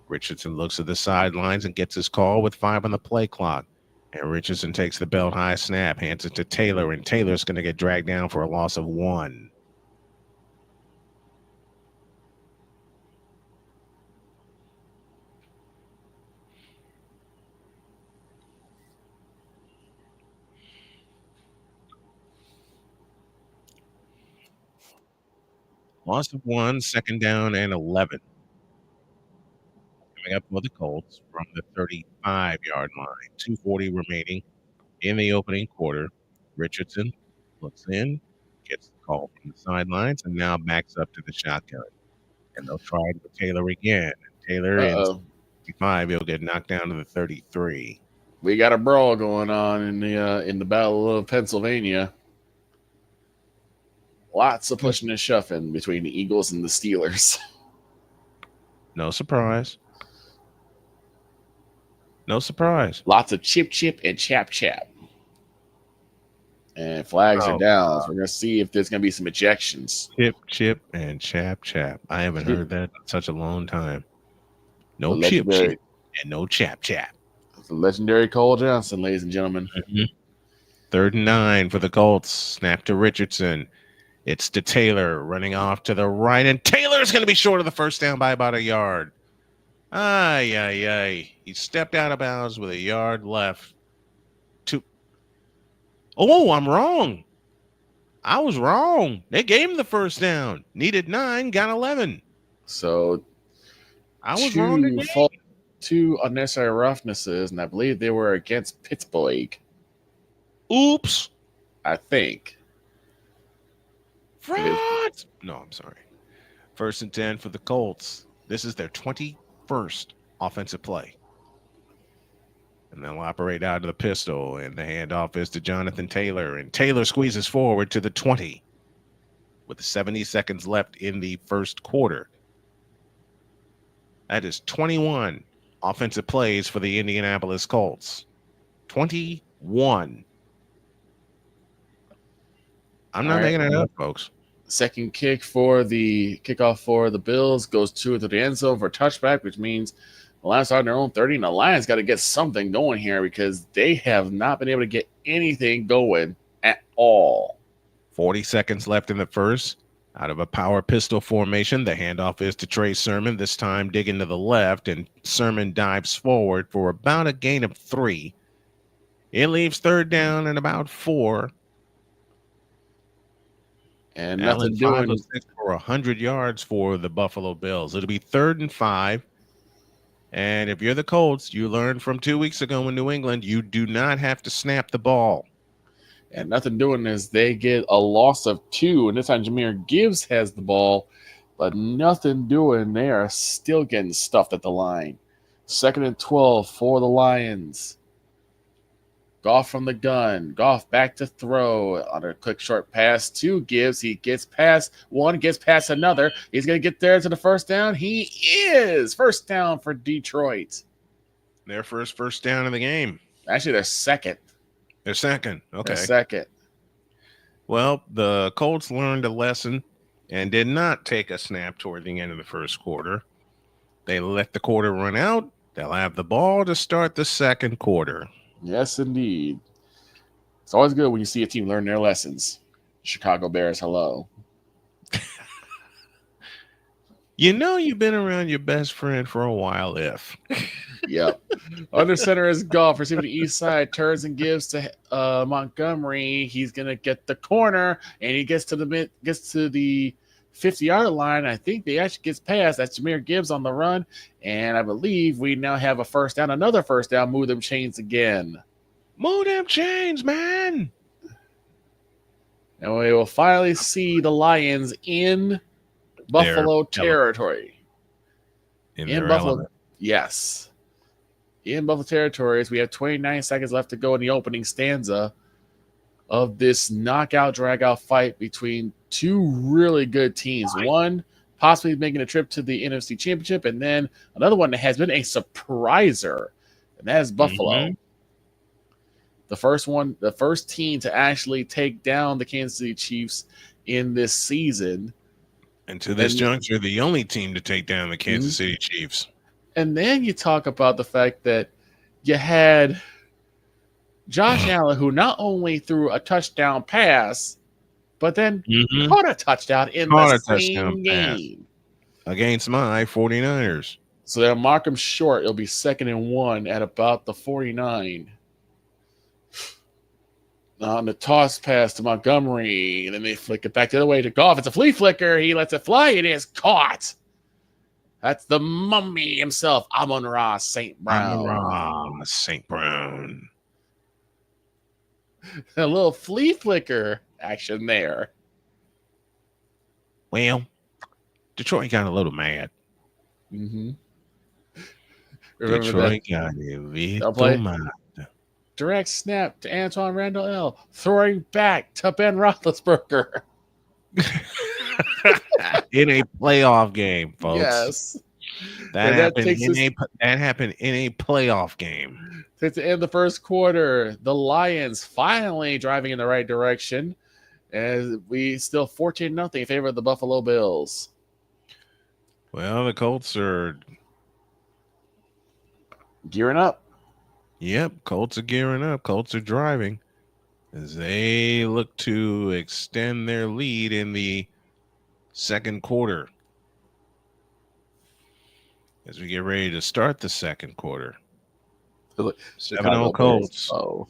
Richardson looks at the sidelines and gets his call with 5 on the play clock. And Richardson takes the belt high snap, hands it to Taylor, and Taylor's going to get dragged down for a loss of 1. Loss of 1, second down and 11. Coming up for the Colts from the 35-yard line. 2:40 remaining in the opening quarter. Richardson looks in, gets the call from the sidelines, and now backs up to the shotgun. And they'll try it with Taylor again. And Taylor in 65, he'll get knocked down to the 33. We got a brawl going on in the Battle of Pennsylvania. Lots of pushing and shoving between the Eagles and the Steelers. No surprise. No surprise. Lots of chip and chap. And flags are down. So we're going to see if there's going to be some ejections. Chip and chap. I haven't heard that in such a long time. No The chip legendary- and no chap. The legendary Cole Johnson, ladies and gentlemen. 3rd and 9 for the Colts. Snap to Richardson. It's to Taylor running off to the right, and Taylor's going to be short of the first down by about a yard. Ay. He stepped out of bounds with a yard left. Oh, I'm wrong. I was wrong. They gave him the first down. Needed 9, got 11. So I was wrong again. 2 unnecessary roughnesses, and I believe they were against Pittsburgh. Oops. I think. Fraud. No, I'm sorry. 1st and 10 for the Colts. This is their 21st offensive play. And they'll operate out of the pistol, and the handoff is to Jonathan Taylor. And Taylor squeezes forward to the 20 with 70 seconds left in the first quarter. That is 21 offensive plays for the Indianapolis Colts. 21. I'm not making it up, folks. Second kick for the kickoff for the Bills goes to the end zone for a touchback, which means the Lions are on their own 30, and the Lions got to get something going here because they have not been able to get anything going at all. 40 seconds left in the first. Out of a power pistol formation, the handoff is to Trey Sermon, this time digging to the left, and Sermon dives forward for about a gain of 3. It leaves third down and about 4. And Allen nothing 5 doing. of 6 for 100 yards for the Buffalo Bills. It'll be 3rd and 5. And if you're the Colts, you learned from 2 weeks ago in New England, you do not have to snap the ball. And nothing doing is they get a loss of 2. And this time Jahmyr Gibbs has the ball, but nothing doing. They are still getting stuffed at the line. 2nd and 12 for the Lions. Goff from the gun. Goff back to throw on a quick short pass to Gibbs. He gets past one, gets past another. He's going to get there to the first down. He is. First down for Detroit. Their first down of the game. Actually, their second. Their second. Okay. Their second. Well, the Colts learned a lesson and did not take a snap toward the end of the first quarter. They let the quarter run out. They'll have the ball to start the second quarter. Yes, indeed. It's always good when you see a team learn their lessons. Chicago Bears, hello. You know you've been around your best friend for a while if. Yep. Under center is Goff. Receiving the east side. Turns and gives to Montgomery. He's going to get the corner, and he gets to the 50-yard line. I think they actually gets past. That's Jahmyr Gibbs on the run. And I believe we now have a first down. Another first down. Move them chains again. Move them chains, man. And we will finally see the Lions in Buffalo territory. In Buffalo. Element. Yes. In Buffalo territories, we have 29 seconds left to go in the opening stanza of this knockout drag-out fight between two really good teams. One possibly making a trip to the NFC Championship, and then another one that has been a surpriser, and that is Buffalo. Mm-hmm. The first team to actually take down the Kansas City Chiefs in this season. And to this juncture, the only team to take down the Kansas City Chiefs. And then you talk about the fact that you had Josh Allen, who not only threw a touchdown pass, but then caught a touchdown in the same game against my 49ers. So they'll mark him short. It'll be 2nd and 1 at about the 49. On the toss pass to Montgomery, and then they flick it back the other way to Goff. It's a flea flicker. He lets it fly. It is caught. That's the mummy himself, Amon-Ra St. Brown. Amon-Ra St. Brown. A little flea flicker action there. Well, Detroit got a little mad. Mm-hmm. Detroit got a little mad. Direct snap to Antoine Randall L. Throwing back to Ben Roethlisberger. In a playoff game, folks. Yes. That happened in a playoff game. At the end of the first quarter, the Lions finally driving in the right direction. As we still 14-0 in favor of the Buffalo Bills. Well, the Colts are gearing up. Yep, Colts are gearing up. Colts are driving as they look to extend their lead in the second quarter. As we get ready to start the second quarter. 7-0 Colts. Oh.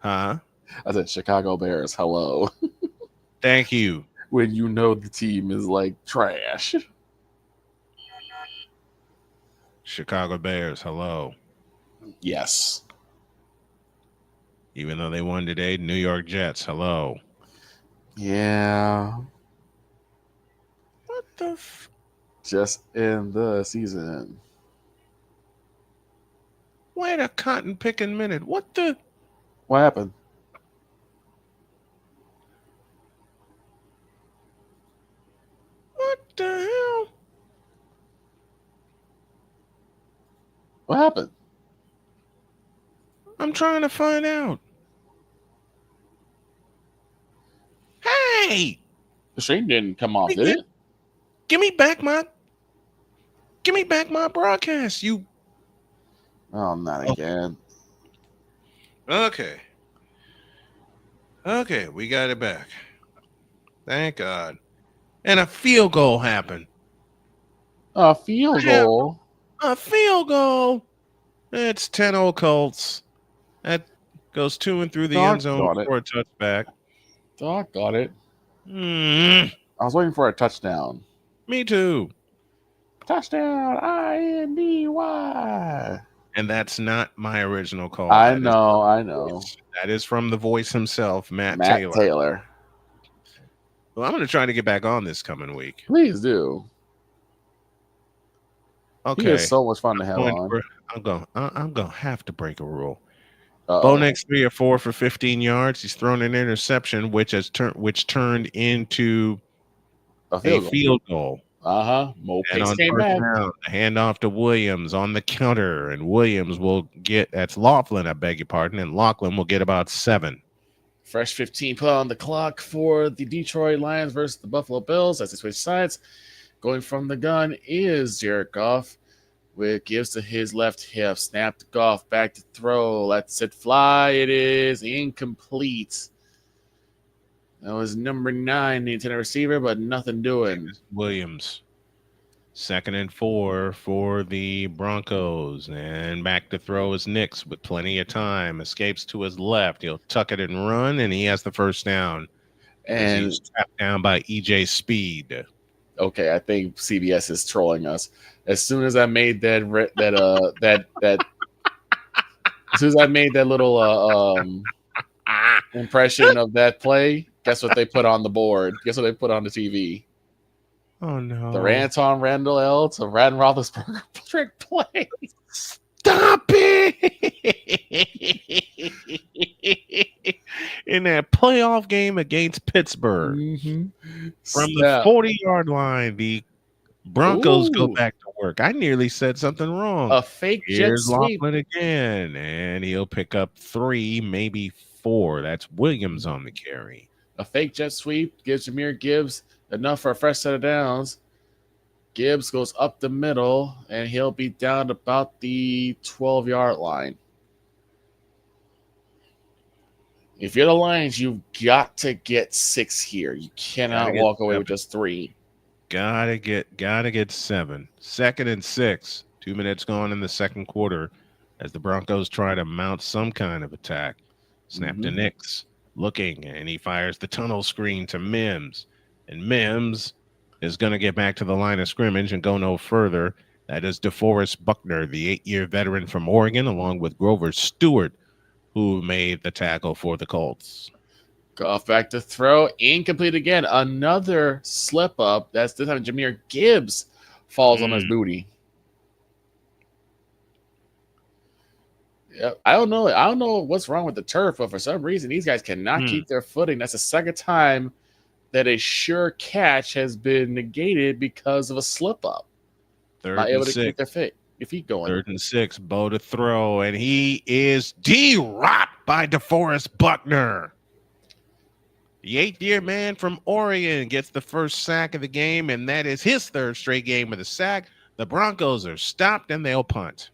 Huh? I said Chicago Bears, hello. Thank you. When you know the team is like trash. Chicago Bears, hello. Yes. Even though they won today, New York Jets, hello. Yeah. What the just in the season. Wait a cotton picking minute. What happened? What the hell? What happened? I'm trying to find out. Hey! The stream didn't come off, did it? Give me back my broadcast. You. Oh, not again. Okay. Okay, we got it back. Thank God. And a field goal happened. A field goal? A field goal. It's 10-0 Colts. That goes to and through the end zone for a touchback. Doc got it. I was waiting for a touchdown. Me too. Touchdown, INDY. And that's not my original call. I know. That is from the voice himself, Matt Taylor. Well, I'm going to try to get back on this coming week. Please do. Okay. He is so much fun to have on. I'm going to have to break a rule. Bo Nix 3 or 4 for 15 yards. He's thrown an interception, which turned into a field goal. Mo And on came first back. down, a handoff to Williams on the counter, and Williams will get Laughlin, I beg your pardon, and Laughlin will get about 7. Fresh 15 put on the clock for the Detroit Lions versus the Buffalo Bills as they switch sides. Going from the gun is Jared Goff. With gives to his left hip. Snap to Goff. Back to throw. Lets it fly. It is incomplete. That was number 9, the intended receiver, but nothing doing. Williams. 2nd and 4 for the Broncos. And back to throw is Nix with plenty of time. Escapes to his left. He'll tuck it and run, and he has the first down. And he's trapped down by EJ Speed. Okay, I think CBS is trolling us. As soon as I made that as soon as I made that little impression of that play, guess what they put on the board? Guess what they put on the TV? Oh no! The Anton Randall L to Rad Roethlisberger trick play. Stop it! In that playoff game against Pittsburgh, from the 40-yard line, the Broncos go back to work. I nearly said something wrong. A fake jet sweep Laughlin again, and he'll pick up 3, maybe 4. That's Williams on the carry. A fake jet sweep gives Jahmyr Gibbs enough for a fresh set of downs. Gibbs goes up the middle, and he'll be down about the 12-yard line. If you're the Lions, you've got to get 6 here. You cannot walk away with just 3. Gotta get 7. 2nd and 6. 2 minutes gone in the second quarter as the Broncos try to mount some kind of attack. Snap to Nix. Looking, and he fires the tunnel screen to Mims. And Mims is going to get back to the line of scrimmage and go no further. That is DeForest Buckner, the 8-year veteran from Oregon, along with Grover Stewart, who made the tackle for the Colts. Goff back to throw. Incomplete again. Another slip up. That's this time Jahmyr Gibbs falls on his booty. Yep. I don't know what's wrong with the turf, but for some reason, these guys cannot keep their footing. That's the second time that a sure catch has been negated because of a slip up. Not able to keep their feet going. 3rd and 6, Bo to throw, and he is D-rocked by DeForest Buckner. The 8th-year man from Oregon gets the first sack of the game, and that is his 3rd straight game with a sack. The Broncos are stopped, and they'll punt.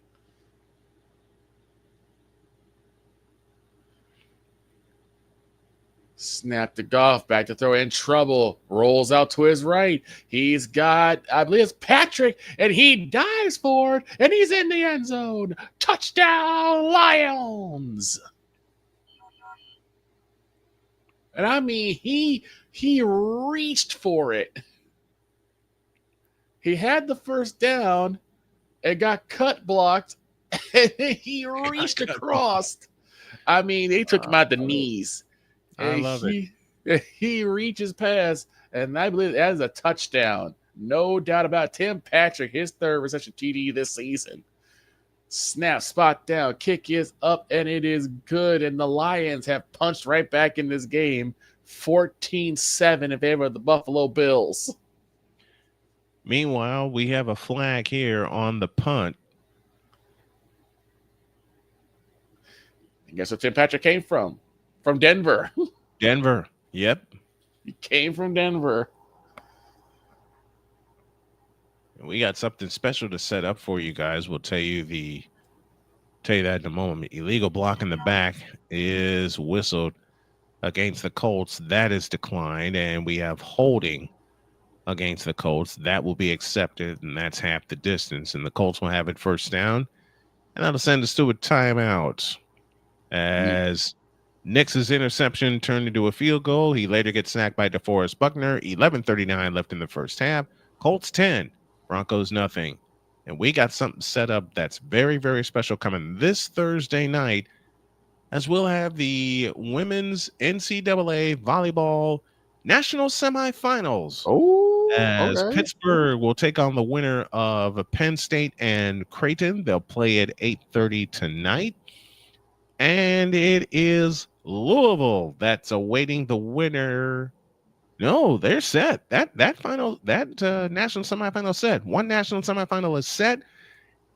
Snap to Goff, back to throw, in trouble, rolls out to his right. He's got, I believe it's Patrick, and he dives forward, and he's in the end zone. Touchdown, Lions! And I mean, he reached for it. He had the first down, and got cut blocked, and he reached across. I mean, they took him out the knees. I love it. He reaches past, and I believe that is a touchdown. No doubt about it. Tim Patrick, his 3rd reception TD this season. Snap, spot down, kick is up, and it is good. And the Lions have punched right back in this game, 14-7 in favor of the Buffalo Bills. Meanwhile, we have a flag here on the punt. And guess where Tim Patrick came from? From Denver. Denver. Yep. He came from Denver. We got something special to set up for you guys. We'll tell you that in a moment. Illegal block in the back is whistled against the Colts. That is declined, and we have holding against the Colts. That will be accepted, and that's half the distance. And the Colts will have it first down, and that'll send us to a timeout as Nix's interception turned into a field goal. He later gets sacked by DeForest Buckner. 11:39 left in the first half. Colts 10, Broncos nothing. And we got something set up that's very, very special coming this Thursday night, as we'll have the women's NCAA volleyball national semifinals. Oh, as okay. Pittsburgh will take on the winner of Penn State and Creighton. They'll play at 8:30 tonight. And it is Louisville that's awaiting the winner. No, they're set. That national semifinal set. One national semifinal is set.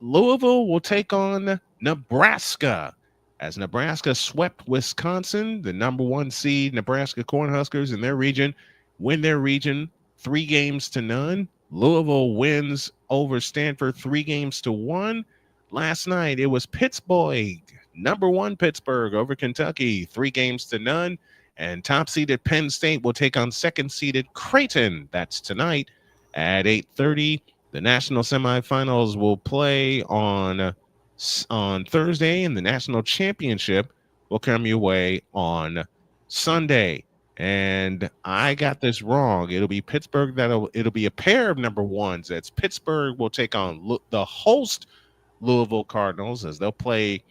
Louisville will take on Nebraska as Nebraska swept Wisconsin, the number 1 seed. Nebraska Cornhuskers in their region win their region 3-0. Louisville wins over Stanford 3-1. Last night it was Pittsburgh, number 1 Pittsburgh over Kentucky 3-0. And top-seeded Penn State will take on second-seeded Creighton. That's tonight at 8:30. The national semifinals will play on Thursday, and the national championship will come your way on Sunday. And I got this wrong. It'll be Pittsburgh. It'll be a pair of number 1s. That's Pittsburgh will take on the host Louisville Cardinals as they'll play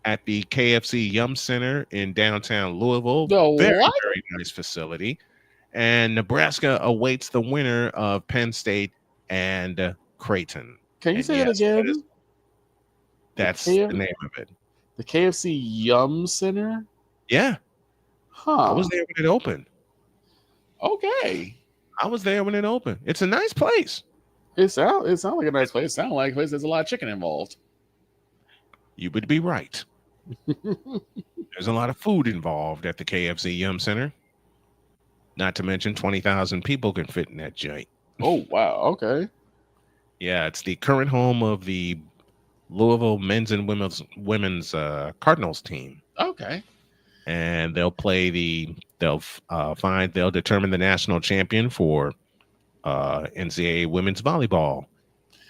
at the KFC Yum Center in downtown Louisville. Very nice facility. And Nebraska awaits the winner of Penn State and Creighton. Can you say it again? That's the name of it. The KFC Yum Center? Yeah. Huh. I was there when it opened. Okay. I was there when it opened. It's a nice place. It sounds like a nice place. It sounds like a place there's a lot of chicken involved. You would be right. There's a lot of food involved at the KFC Yum Center. Not to mention 20,000 people can fit in that joint. Oh, wow. Okay. Yeah, it's the current home of the Louisville men's and women's Cardinals team. Okay. And they'll play they'll determine the national champion for NCAA women's volleyball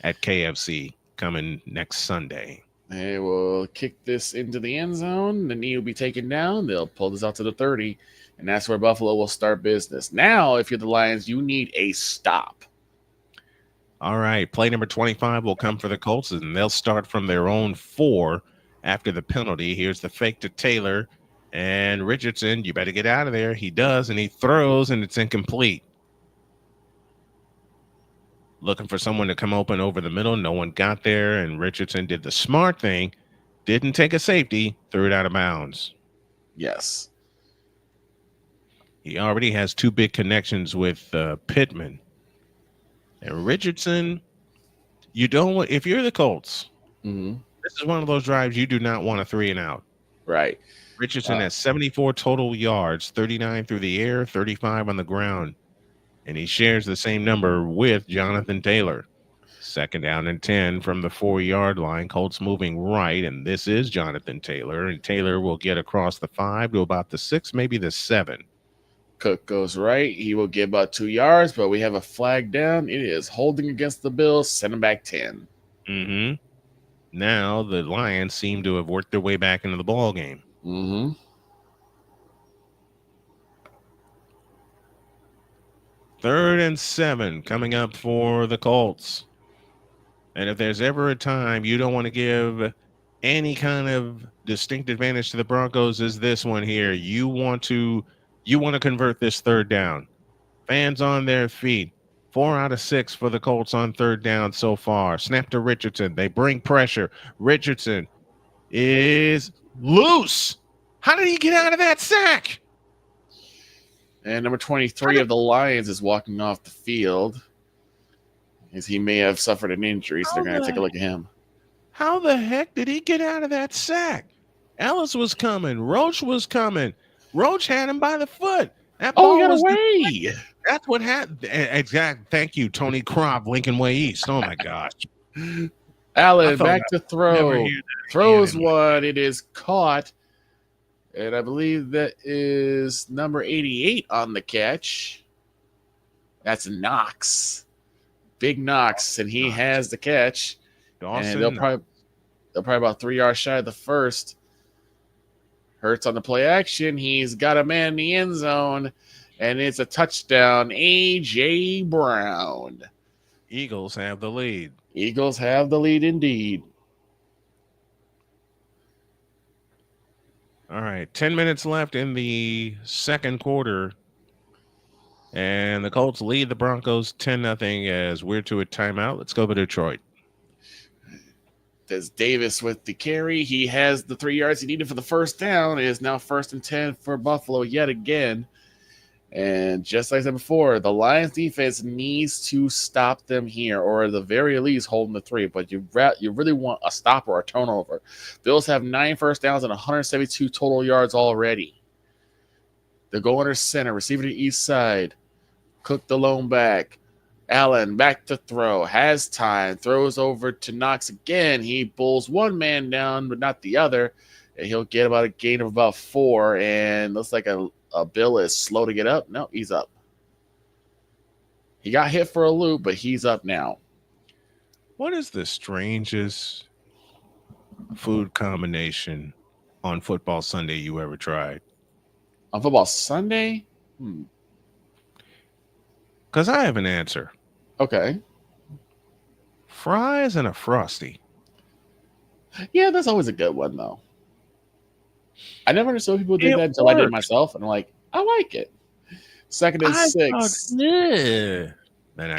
at KFC coming next Sunday. They will kick this into the end zone. The knee will be taken down. They'll pull this out to the 30, and that's where Buffalo will start business. Now, if you're the Lions, you need a stop. All right. Play number 25 will come for the Colts, and they'll start from their own 4 after the penalty. Here's the fake to Taylor. And Richardson, you better get out of there. He does, and he throws, and it's incomplete. Looking for someone to come open over the middle. No one got there, and Richardson did the smart thing. Didn't take a safety, threw it out of bounds. Yes. He already has 2 big connections with Pittman. And Richardson, if you're the Colts, this is one of those drives you do not want a 3 and out. Right. Richardson has 74 total yards, 39 through the air, 35 on the ground. And he shares the same number with Jonathan Taylor. 2nd down and 10 from the 4-yard line. Colts moving right, and this is Jonathan Taylor. And Taylor will get across the 5 to about the 6, maybe the 7. Cook goes right. He will get about 2 yards, but we have a flag down. It is holding against the Bills. Send him back 10. Mm-hmm. Now the Lions seem to have worked their way back into the ball game. Mm-hmm. Third and 7 coming up for the Colts. And if there's ever a time you don't want to give any kind of distinct advantage to the Broncos, is this one here. You want to convert this 3rd down. Fans on their feet. 4 out of 6 for the Colts on 3rd down so far. Snap to Richardson. They bring pressure. Richardson is loose. How did he get out of that sack? And number 23 of the Lions is walking off the field, as he may have suffered an injury, so they're going to take a look at him. How the heck did he get out of that sack? Ellis was coming. Roach was coming. Roach had him by the foot. That Oh, he ball got was away. That's what happened. Exact. Thank you, Tony Crop, Lincoln Way East. Oh my gosh. I Allen thought back to I'd never throw. hear that Throws again. one. It is caught. And I believe that is number 88 on the catch. That's Knox. Big Knox. And he has the catch. And they'll probably about 3 yards shy of the first. Hurts on the play action. He's got a man in the end zone. And it's a touchdown. A.J. Brown. Eagles have the lead. Eagles have the lead indeed. All right. 10 minutes left in the second quarter. And the Colts lead the Broncos 10-0 as we're to a timeout. Let's go to Detroit. There's Davis with the carry. He has the 3 yards he needed for the first down. It is now 1st and 10 for Buffalo yet again. And just like I said before, the Lions defense needs to stop them here, or at the very least holding the 3. But you really want a stop or a turnover. Bills have 9 first downs and 172 total yards already. They go under center, receiver to the east side. Cook the lone back. Allen back to throw. Has time. Throws over to Knox again. He pulls one man down, but not the other. And he'll get about a gain of about 4. And looks like a Bill is slow to get up. No, he's up. He got hit for a loop, but he's up now. What is the strangest food combination on Football Sunday you ever tried? On Football Sunday? Because I have an answer. Okay. Fries and a Frosty. Yeah, that's always a good one, though. I never understood people did that until I did it myself, and I'm like, I like it. 2nd and 6.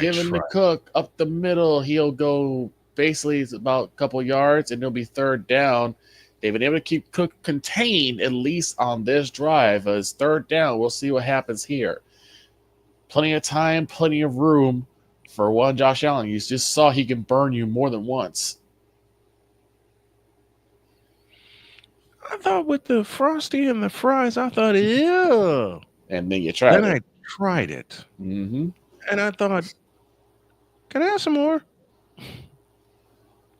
Giving the Cook up the middle. He'll go basically it's about a couple yards, and it'll be 3rd down. They've been able to keep Cook contained, at least on this drive. As 3rd down, we'll see what happens here. Plenty of time, plenty of room for one Josh Allen. You just saw he can burn you more than once. I thought with the Frosty and the fries, I thought, ew. And then you tried it. Then I tried it. Mm-hmm. And I thought, can I have some more?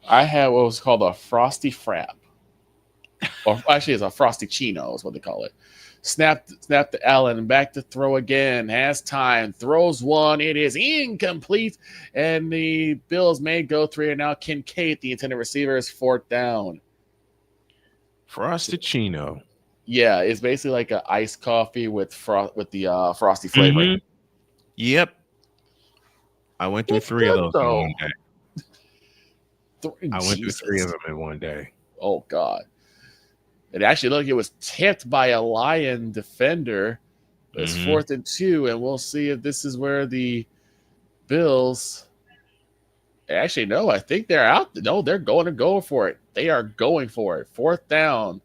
I had what was called a Frosty Frap. Or actually, it's a Frosty Chino is what they call it. Snap to Allen, back to throw again. Has time, throws one. It is incomplete, and the Bills may go 3. And now Kincaid, the intended receiver, is 4th down. Frosty-chino. Yeah, it's basically like an iced coffee with the frosty flavoring. Mm-hmm. Yep. I went through 3 of those in one day. I went through 3 of them in one day. Oh, God. It actually it was tipped by a Lion defender. It's 4th and 2, and we'll see if this is where the Bills. Actually, no, I think they're out. No, they're going to go for it. They are going for it. 4th down.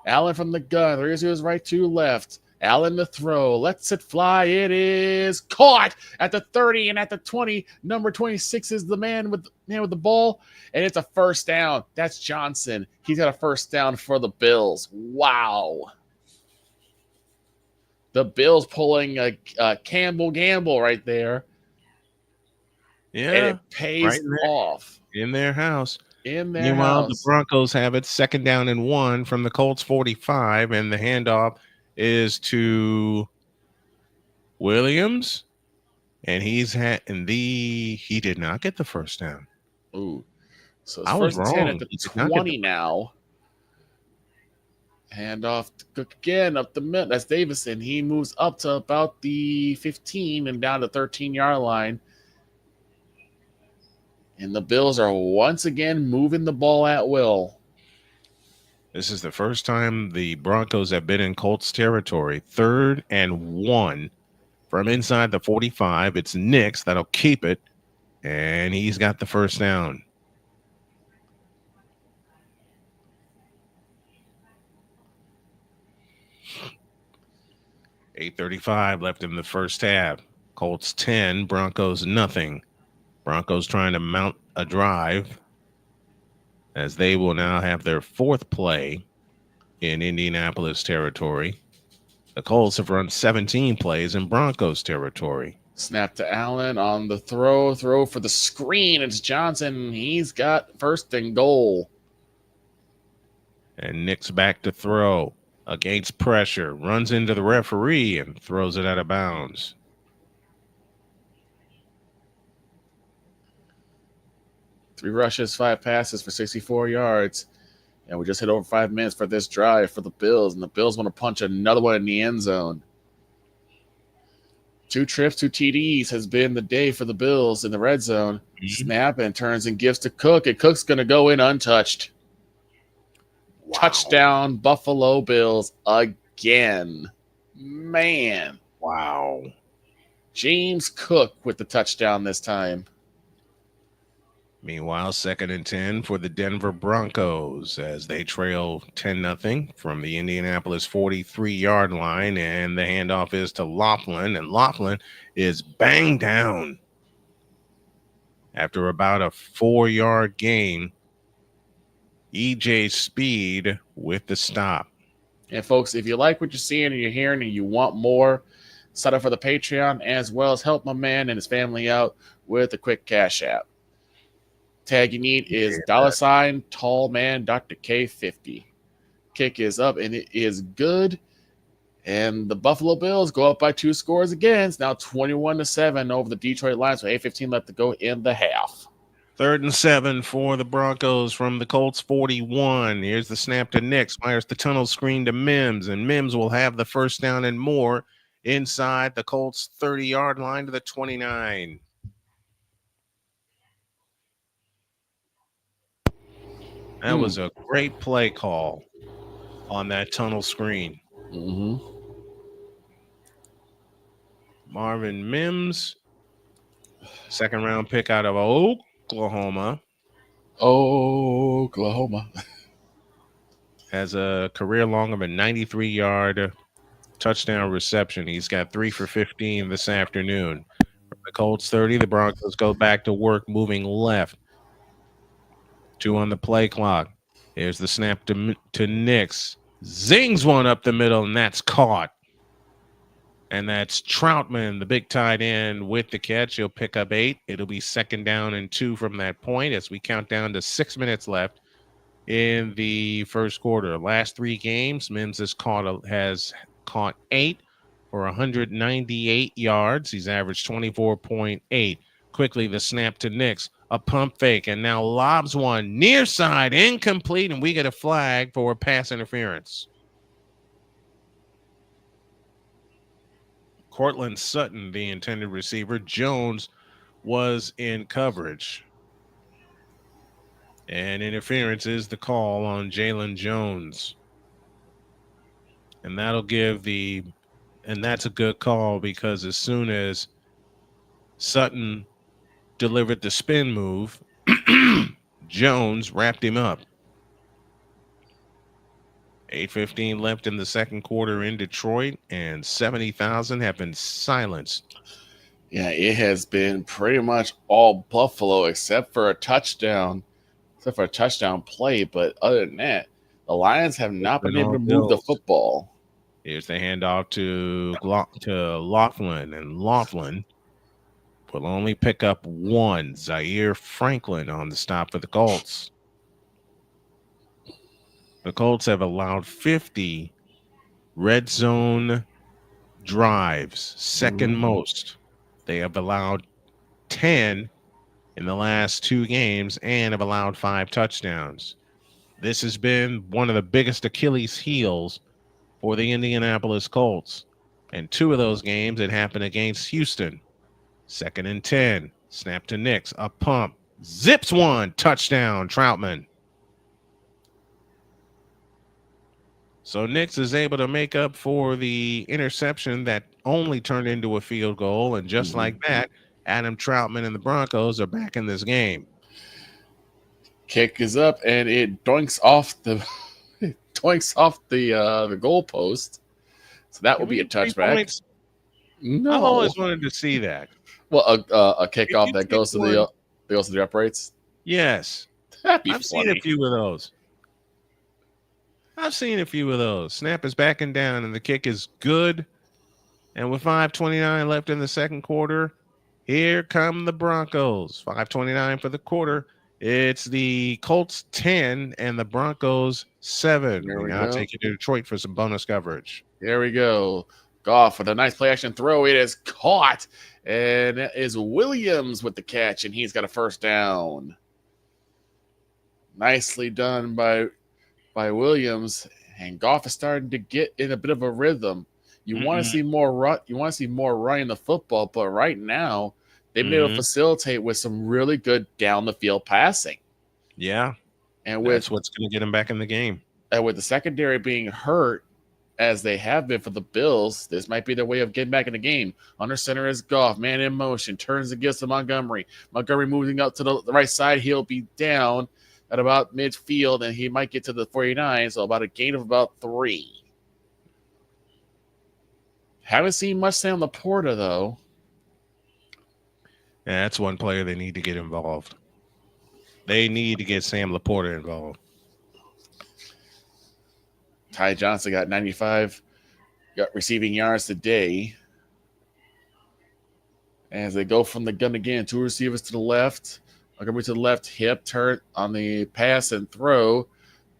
Allen from the gun. Here's his right to left. Allen the throw. Lets it fly. It is caught at the 30 and at the 20. Number 26 is the man with the ball, and it's a 1st down. That's Johnson. He's got a 1st down for the Bills. Wow. The Bills pulling a Campbell Gamble right there. Yeah. And it pays off. In their house. Meanwhile, the Broncos have it 2nd down and 1 from the Colts 45, and the handoff is to Williams, and he did not get the 1st down. Ooh. So it's I was 1st and 10 wrong. at the 20 now. Handoff to Cook again up the middle. That's Davison. He moves up to about the 15 and down to 13-yard line. And the Bills are once again moving the ball at will. This is the first time the Broncos have been in Colts territory. 3rd and 1 from inside the 45. It's Nix that'll keep it, and he's got the 1st down. $8:35 left in the first half. Colts 10, Broncos nothing. Broncos trying to mount a drive as they will now have their 4th play in Indianapolis territory. The Colts have run 17 plays in Broncos territory. Snap to Allen on the throw. Throw for the screen. It's Johnson. He's got first and goal. And Nick's back to throw against pressure. Runs into the referee and throws it out of bounds. Three rushes, 5 passes for 64 yards. And we just hit over 5 minutes for this drive for the Bills. And the Bills want to punch another one in the end zone. 2 trips, 2 TDs has been the day for the Bills in the red zone. Snap and turns and gives to Cook. And Cook's going to go in untouched. Wow. Touchdown, Buffalo Bills again. Man. Wow. James Cook with the touchdown this time. Meanwhile, 2nd and 10 for the Denver Broncos as they trail 10-0 from the Indianapolis 43-yard line, and the handoff is to Laughlin, and Laughlin is banged down after about a 4-yard gain. EJ Speed with the stop. And folks, if you like what you're seeing and you're hearing and you want more, sign up for the Patreon as well as help my man and his family out with a quick cash app. Tag you need is $ tall man Dr. K50. Kick is up and it is good. And the Buffalo Bills go up by 2 scores again. It's now 21-7 over the Detroit Lions with 8:15 left to go in the half. 3rd and 7 for the Broncos from the Colts 41. Here's the snap to Nix. Fires the tunnel screen to Mims, and Mims will have the first down and more inside the Colts 30-yard line to the 29. That was a great play call on that tunnel screen. Marvin Mims, 2nd-round pick out of Oklahoma. Has a career long of a 93-yard touchdown reception. He's got 3 for 15 this afternoon. From the Colts 30, the Broncos go back to work, moving left. 2 on the play clock. Here's the snap to Nix. Zings one up the middle, and that's caught. And that's Troutman, the big tight end, with the catch. He'll pick up 8. It'll be 2nd down and 2 from that point as we count down to 6 minutes left in the first quarter. Last 3 games, Mims has caught 8 for 198 yards. He's averaged 24.8. Quickly, the snap to Nix. A pump fake, and now lobs one near side, incomplete, and we get a flag for pass interference. Cortland Sutton, the intended receiver. Jones was in coverage. And interference is the call on Jalen Jones. And that'll give and that's a good call because as soon as Sutton delivered the spin move, Jones wrapped him up. 8:15 left in the second quarter in Detroit, and 70,000 have been silenced. Yeah, it has been pretty much all Buffalo except for a touchdown play. But other than that, the Lions have not been able to move the football. Here's the handoff to Laughlin, and Laughlin will only pick up 1. Zaire Franklin on the stop for the Colts. The Colts have allowed 50 red zone drives, 2nd most. They have allowed 10 in the last 2 games and have allowed 5 touchdowns. This has been one of the biggest Achilles heels for the Indianapolis Colts. And 2 of those games, it happened against Houston. 2nd and 10. Snap to Nix. A pump. Zips one. Touchdown, Troutman. So Nix is able to make up for the interception that only turned into a field goal. And just like that, Adam Troutman and the Broncos are back in this game. Kick is up, and it doinks off the goalpost. So that will be a touchback. No, I've always wanted to see that. Well, a kickoff that goes to the uprights. Yes, That'd be I've funny. seen a few of those. I've seen a few of those. Snap is backing down, and the kick is good. And with 5:29 left in the second quarter, here come the Broncos. 5:29 for the quarter. It's the Colts 10 and the Broncos 7. Here We we now go. take you to Detroit for some bonus coverage. Here we go. Goff with a nice play action throw. It is caught. And it is Williams with the catch, and he's got a first down. Nicely done by Williams. And Goff is starting to get in a bit of a rhythm. You want to see more run. You want to see more running the football, but right now they've been able to facilitate with some really good down the field passing. Yeah, and that's what's going to get him back in the game. And with the secondary being hurt, as they have been for the Bills, this might be their way of getting back in the game. Under center is Goff, man in motion, turns and gives to Montgomery. Montgomery moving up to the right side. He'll be down at about midfield, and he might get to the 49, so about a gain of about 3. Haven't seen much Sam Laporta, though. Yeah, that's one player they need to get involved. They need to get Sam Laporta involved. Ty Johnson got 95 receiving yards today. As they go from the gun again, 2 receivers to the left. Montgomery to the left hip, turn on the pass and throw.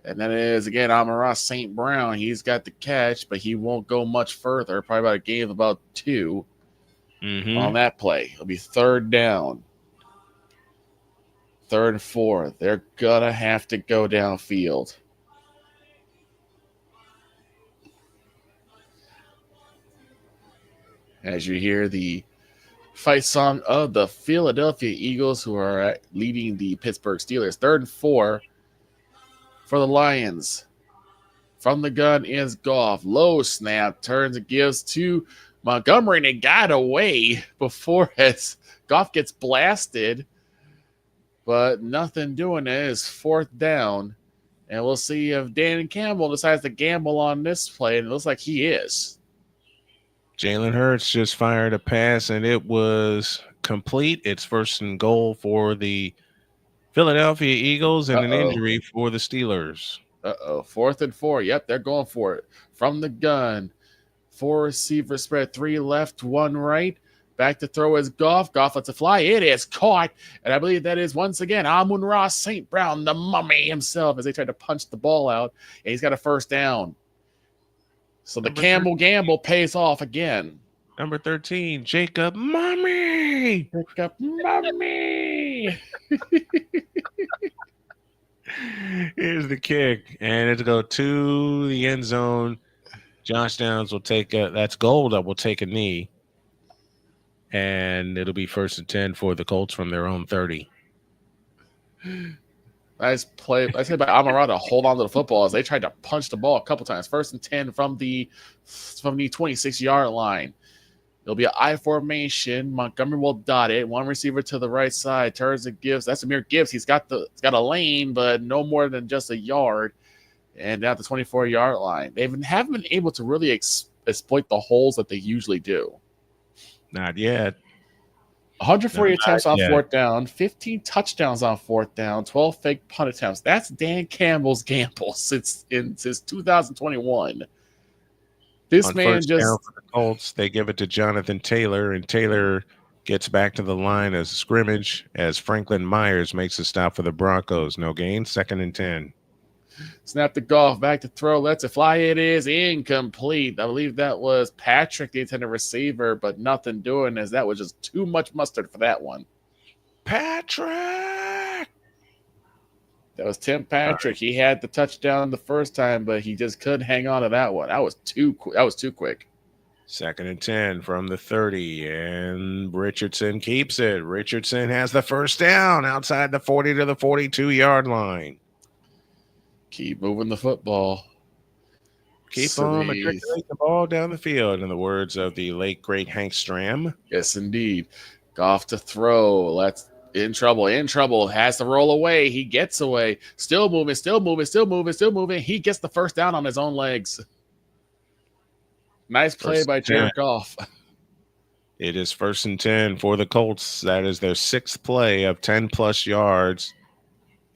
And that is, again, Amon-Ra St. Brown. He's got the catch, but he won't go much further. Probably about a gain of about 2 on that play. It'll be 3rd down. 3rd and 4. They're going to have to go downfield. As you hear the fight song of the Philadelphia Eagles, who are leading the Pittsburgh Steelers. 3rd and 4 for the Lions. From the gun is Goff. Low snap, turns and gives to Montgomery, and it got away before as Goff gets blasted. But nothing doing it. It's 4th down. And we'll see if Dan Campbell decides to gamble on this play, and it looks like he is. Jalen Hurts just fired a pass, and it was complete. It's 1st and goal for the Philadelphia Eagles and an injury for the Steelers. 4th and 4. Yep, they're going for it. From the gun. 4 receiver spread, 3 left, 1 right. Back to throw is Goff. Goff lets it fly. It is caught. And I believe that is once again Amon-Ra St. Brown, the mummy himself, as they tried to punch the ball out. And he's got a 1st down. So the Campbell gamble pays off again. Number 13, Jacob Mummy. Jacob Mummy. Here's the kick, and it'll go to the end zone. Josh Downs will take that's goal that will take a knee, and it'll be 1st and 10 for the Colts from their own 30. Nice play. I say by Amon-Ra to hold on to the football as they tried to punch the ball a couple times. 1st and 10 from the 26-yard line. It'll be an I formation. Montgomery will dot it. 1 receiver to the right side. Turns and gives. That's Amir Gibbs. He's got a lane, but no more than just a yard. And down at the 24-yard line. They haven't been able to really exploit the holes that they usually do. Not yet. 140 attempts on 4th down, 15 touchdowns on 4th down, 12 fake punt attempts. That's Dan Campbell's gamble since 2021. This on man first just down for the Colts, they give it to Jonathan Taylor, and Taylor gets back to the line as a scrimmage as Franklin Myers makes a stop for the Broncos. No gain, 2nd and 10. Snap the Goff, back to throw, lets it fly. It is incomplete. I believe that was Patrick, the intended receiver, but nothing doing as that was just too much mustard for that one. Patrick! That was Tim Patrick. He had the touchdown the first time, but he just couldn't hang on to that one. That was too quick. 2nd and 10 from the 30, and Richardson keeps it. Richardson has the 1st down outside the 40 to the 42-yard line. Keep moving the football. Keep on matriculating the ball down the field, in the words of the late, great Hank Stram. Yes, indeed. Goff to throw. In trouble. Has to roll away. He gets away. Still moving. He gets the 1st down on his own legs. Nice play by Jared Goff. It is 1st and 10 for the Colts. That is their 6th play of 10-plus yards.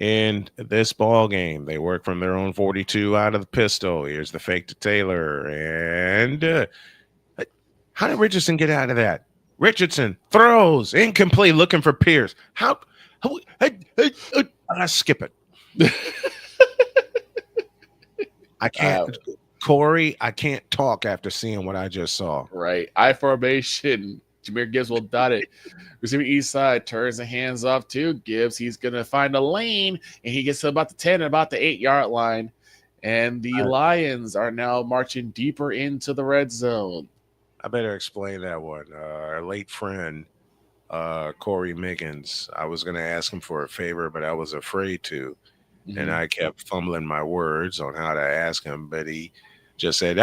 in this ball game. They work from their own 42 out of the pistol. Here's the fake to Taylor. And how did Richardson get out of that? Richardson throws incomplete, looking for Pierce. How skip it. I can't, Corey. I can't talk after seeing what I just saw. Right, I formation. Jameer Gibbs will dot it. Receiver east side turns the hands off to Gibbs. He's gonna find a lane, and he gets to about the 10 and about the 8-yard line. And the Lions are now marching deeper into the red zone. I better explain that one. Our late friend, Corey Miggins. I was going to ask him for a favor, but I was afraid to. Mm-hmm. And I kept fumbling my words on how to ask him, but he just said,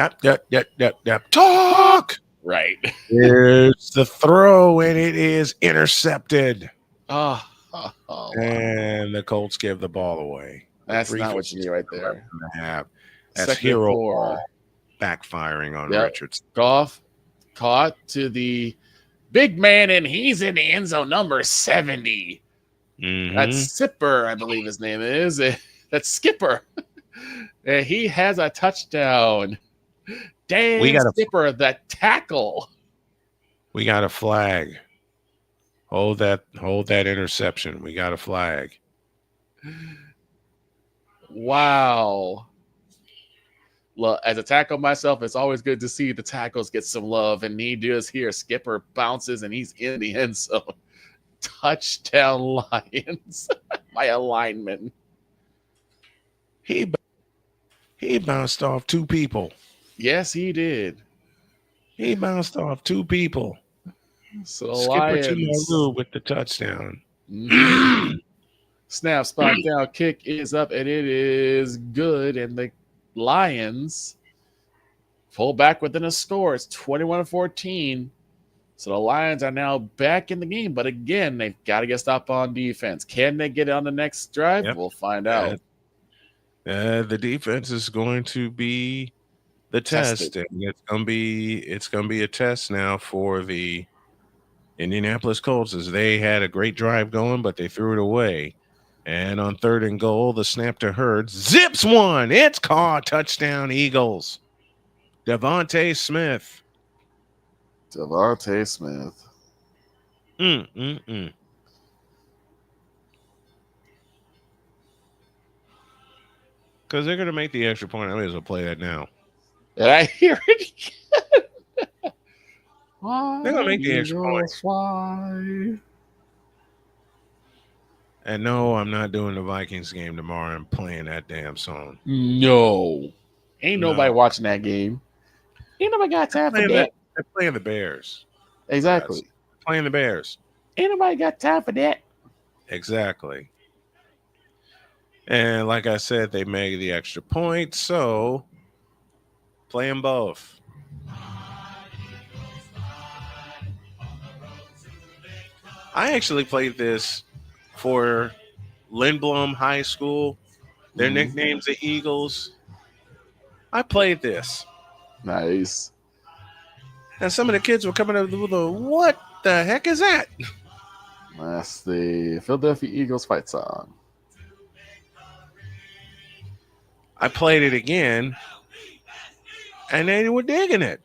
talk! Right. Here's the throw, and it is intercepted. Oh, and the Colts give the ball away. That's not what you need right there. That's hero ball backfiring on Richards. Goff caught to the big man, and he's in the end zone, number 70. Mm-hmm. That's Sipper, I believe his name is. That's Skipper. And he has a touchdown. Dan Skipper, that tackle. We got a flag. Hold that interception. We got a flag. Wow. Look, as a tackle myself, it's always good to see the tackles get some love. And he does here. Skipper bounces, and he's in the end zone. Touchdown Lions by a lineman. He bounced off 2 people. Yes, he did. He bounced off 2 people. So Skipper Tumaru with the touchdown. Mm-hmm. Snap, spot down, kick is up, and it is good. And the Lions pull back within a score. It's 21-14. So the Lions are now back in the game. But again, they've got to get stopped on defense. Can they get it on the next drive? Yep. We'll find out. The defense is going to be the test. And it's gonna be a test now for the Indianapolis Colts, as they had a great drive going, but they threw it away. And on 3rd and goal, the snap to Hurts zips one. It's caught. Touchdown Eagles. Devontae Smith. Devontae Smith. Because they're going to make the extra point. I may as well play that now. Did I hear it again? They're going to make the extra point. Fly. And no, I'm not doing the Vikings game tomorrow. I'm playing that damn song. No. Ain't nobody watching that game. Ain't nobody got time for that. They're playing the Bears. Exactly. Playing the Bears. Ain't nobody got time for that. Exactly. And like I said, they made the extra point, so play them both. I actually played this for Lindblom High School. Their nickname's the Eagles. I played this. Nice. And some of the kids were coming up with what the heck is that? That's the Philadelphia Eagles fight song. I played it again, and they were digging it.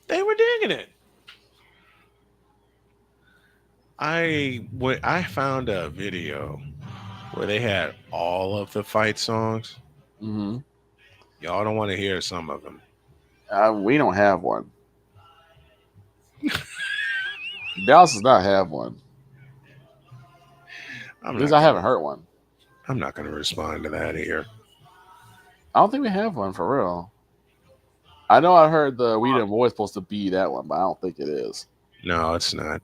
They were digging it. I found a video where they had all of the fight songs. Mm-hmm. Y'all don't want to hear some of them. We don't have one. Dallas does not have one. At least I haven't heard one. I'm not going to respond to that here. I don't think we have one for real. I know I heard the We Didn't Boys supposed to be that one, but I don't think it is. No, it's not.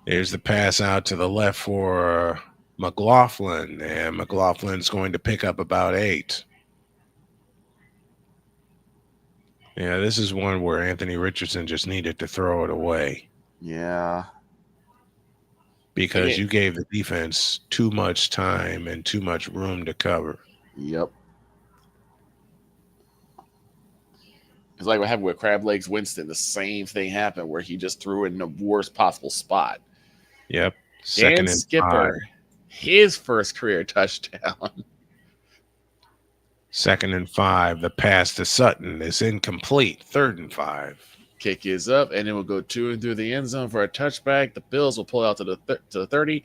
There's the pass out to the left for McLaughlin, and McLaughlin's going to pick up about 8. Yeah, this is one where Anthony Richardson just needed to throw it away. Yeah. Because you gave the defense too much time and too much room to cover. Yep. It's like what happened with Crab Legs Winston. The same thing happened where he just threw it in the worst possible spot. Yep. Dan Second and 5. Skipper, his first career touchdown. 2nd and 5. The pass to Sutton is incomplete. 3rd and 5. Kick is up, and it will go to and through the end zone for a touchback. The Bills will pull out to the 30,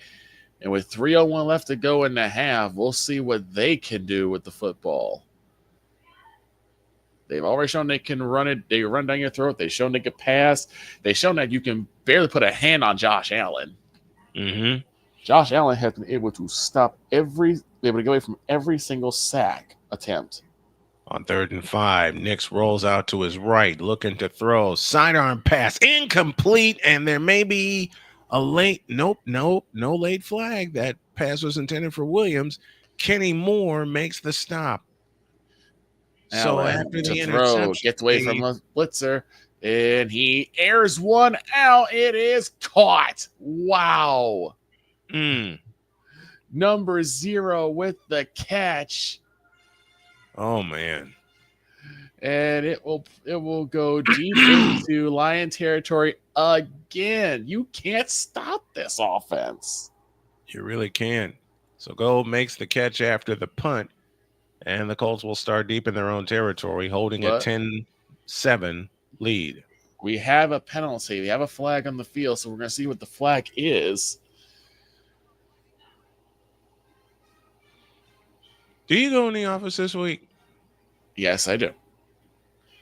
and with 3:01 left to go in the half, we'll see what they can do with the football. They've already shown they can run it. They run down your throat. They've shown they can pass. They've shown that you can barely put a hand on Josh Allen. Mm-hmm. Josh Allen has been able to able to get away from every single sack attempt. On 3rd and 5, Nix rolls out to his right, looking to throw. Sidearm pass, incomplete, and there may be a late. No late flag. That pass was intended for Williams. Kenny Moore makes the stop. So Allen after the to throw, interception, gets away from a blitzer, and he airs one out. It is caught. Wow. Number 0 with the catch. Oh man. And it will go deep into Lion territory again. You can't stop this offense. You really can. So Gold makes the catch after the punt, and the Colts will start deep in their own territory, holding a 10-7 lead. We have a penalty. We have a flag on the field, so we're going to see what the flag is. Do you go in the office this week? Yes, I do.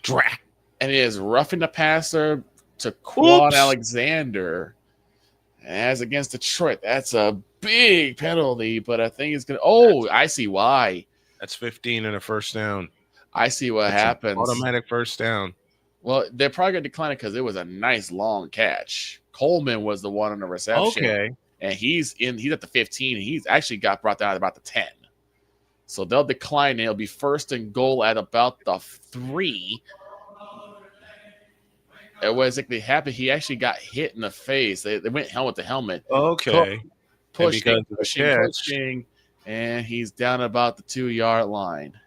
Drat. And it is roughing the passer to Quan Alexander. As against Detroit, that's a big penalty, but I think it's going to... Oh, I see why. That's 15 and a first down. I see what happens. Automatic first down. Well, they're probably going to decline it because it was a nice long catch. Coleman was the one on the reception. Okay. And he's at the 15, and he's actually got brought down at about the 10. So they'll decline, and it'll be 1st and goal at about the 3. And what exactly happened, he actually got hit in the face. They went helmet to helmet. Okay. Pushing, and he's down about the 2-yard line.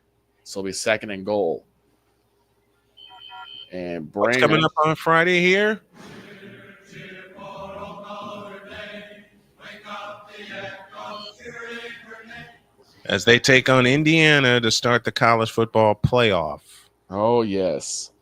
So it'll be 2nd and goal. And what's coming up on Friday here? As they take on Indiana to start the college football playoff. Oh, yes.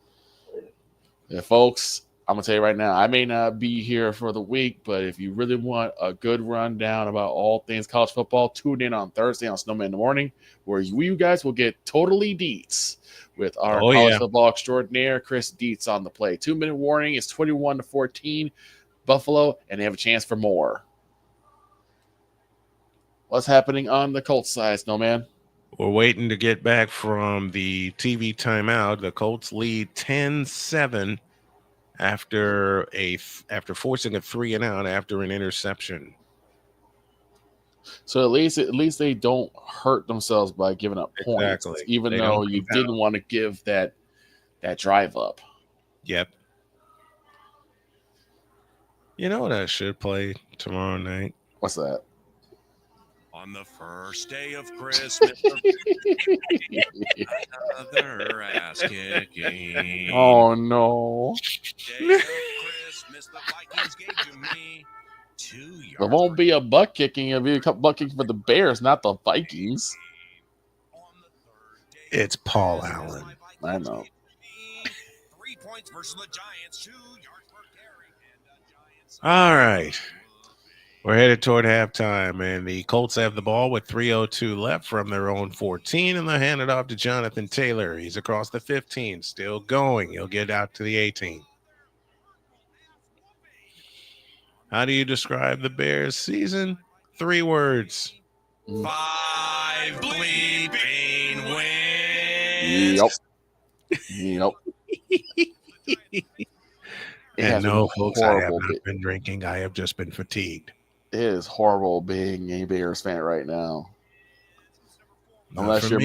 Yeah, folks, I'm going to tell you right now, I may not be here for the week, but if you really want a good rundown about all things college football, tune in on Thursday on Snowman in the Morning, where you guys will get totally deets with our college football extraordinaire, Chris Dietz, on the play. 2-minute warning is 21-14, Buffalo, and they have a chance for more. What's happening on the Colts side, Snowman? We're waiting to get back from the TV timeout. The Colts lead 10-7 after forcing a 3-and-out after an interception. So at least they don't hurt themselves by giving up points, even though you didn't want to give that drive up. Yep. You know what I should play tomorrow night? What's that? On the first day of Christmas, another ass kicking. Oh no! Day of Christmas, the Vikings gave to me 2 yards. There won't be a butt kicking. It'll be a couple butt kicking for the Bears, not the Vikings. It's Paul Allen. I know. 3 points versus the Giants, 2 yards per carry. All right. We're headed toward halftime, and the Colts have the ball with 3:02 left from their own 14, and they hand it off to Jonathan Taylor. He's across the 15, still going. He'll get out to the 18. How do you describe the Bears' season? 3 words. 5 bleeping wins. Yep. And no, folks, I have not been drinking. I have just been fatigued. It is horrible being a Bears fan right now. Unless you're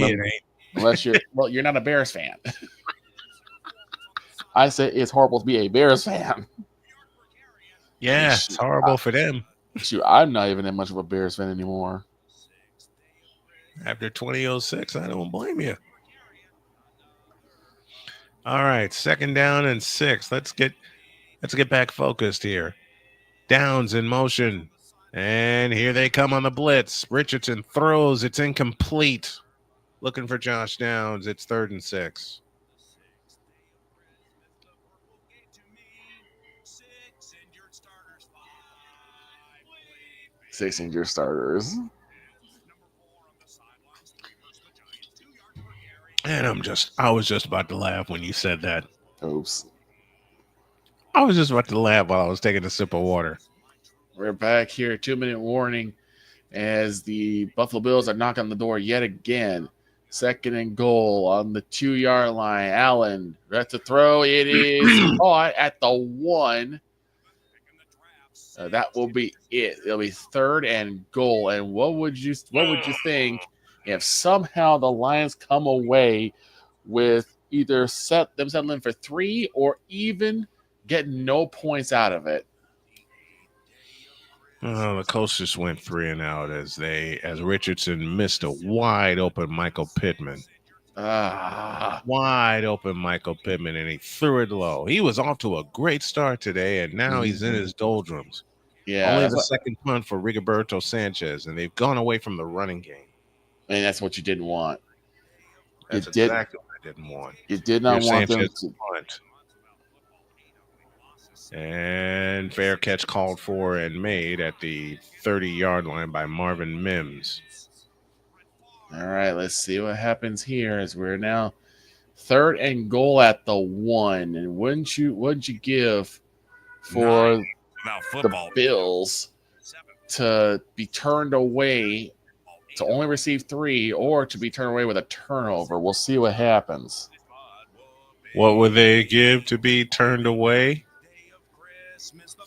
not a Bears fan. I said it's horrible to be a Bears fan. Yeah, it's horrible for them. Shoot, I'm not even that much of a Bears fan anymore. After 2006, I don't blame you. All right, 2nd down and 6. Let's get back focused here. Downs in motion. And here they come on the blitz. Richardson throws. It's incomplete. Looking for Josh Downs. It's 3rd and 6. 6 injured starters. And I was just about to laugh when you said that. Oops. I was just about to laugh while I was taking a sip of water. We're back here. 2-minute warning as the Buffalo Bills are knocking on the door yet again. 2nd and goal on the 2-yard line. Allen, ready to throw. It is caught at the 1. That will be it. It'll be 3rd and goal. And what would you think if somehow the Lions come away with either settling for 3 or even get no points out of it? The Colts just went 3 and out as Richardson missed a wide open Michael Pittman. Wide open Michael Pittman, and he threw it low. He was off to a great start today, and now he's in his doldrums. Yeah, only the second punt for Rigoberto Sanchez, and they've gone away from the running game. And that's what you didn't want. That's exactly what I didn't want. You did not want them to punt. And fair catch called for and made at the 30-yard line by Marvin Mims. All right, let's see what happens here as we're now 3rd and goal at the 1. And wouldn't you give for the Bills to be turned away to only receive 3 or to be turned away with a turnover? We'll see what happens. What would they give to be turned away?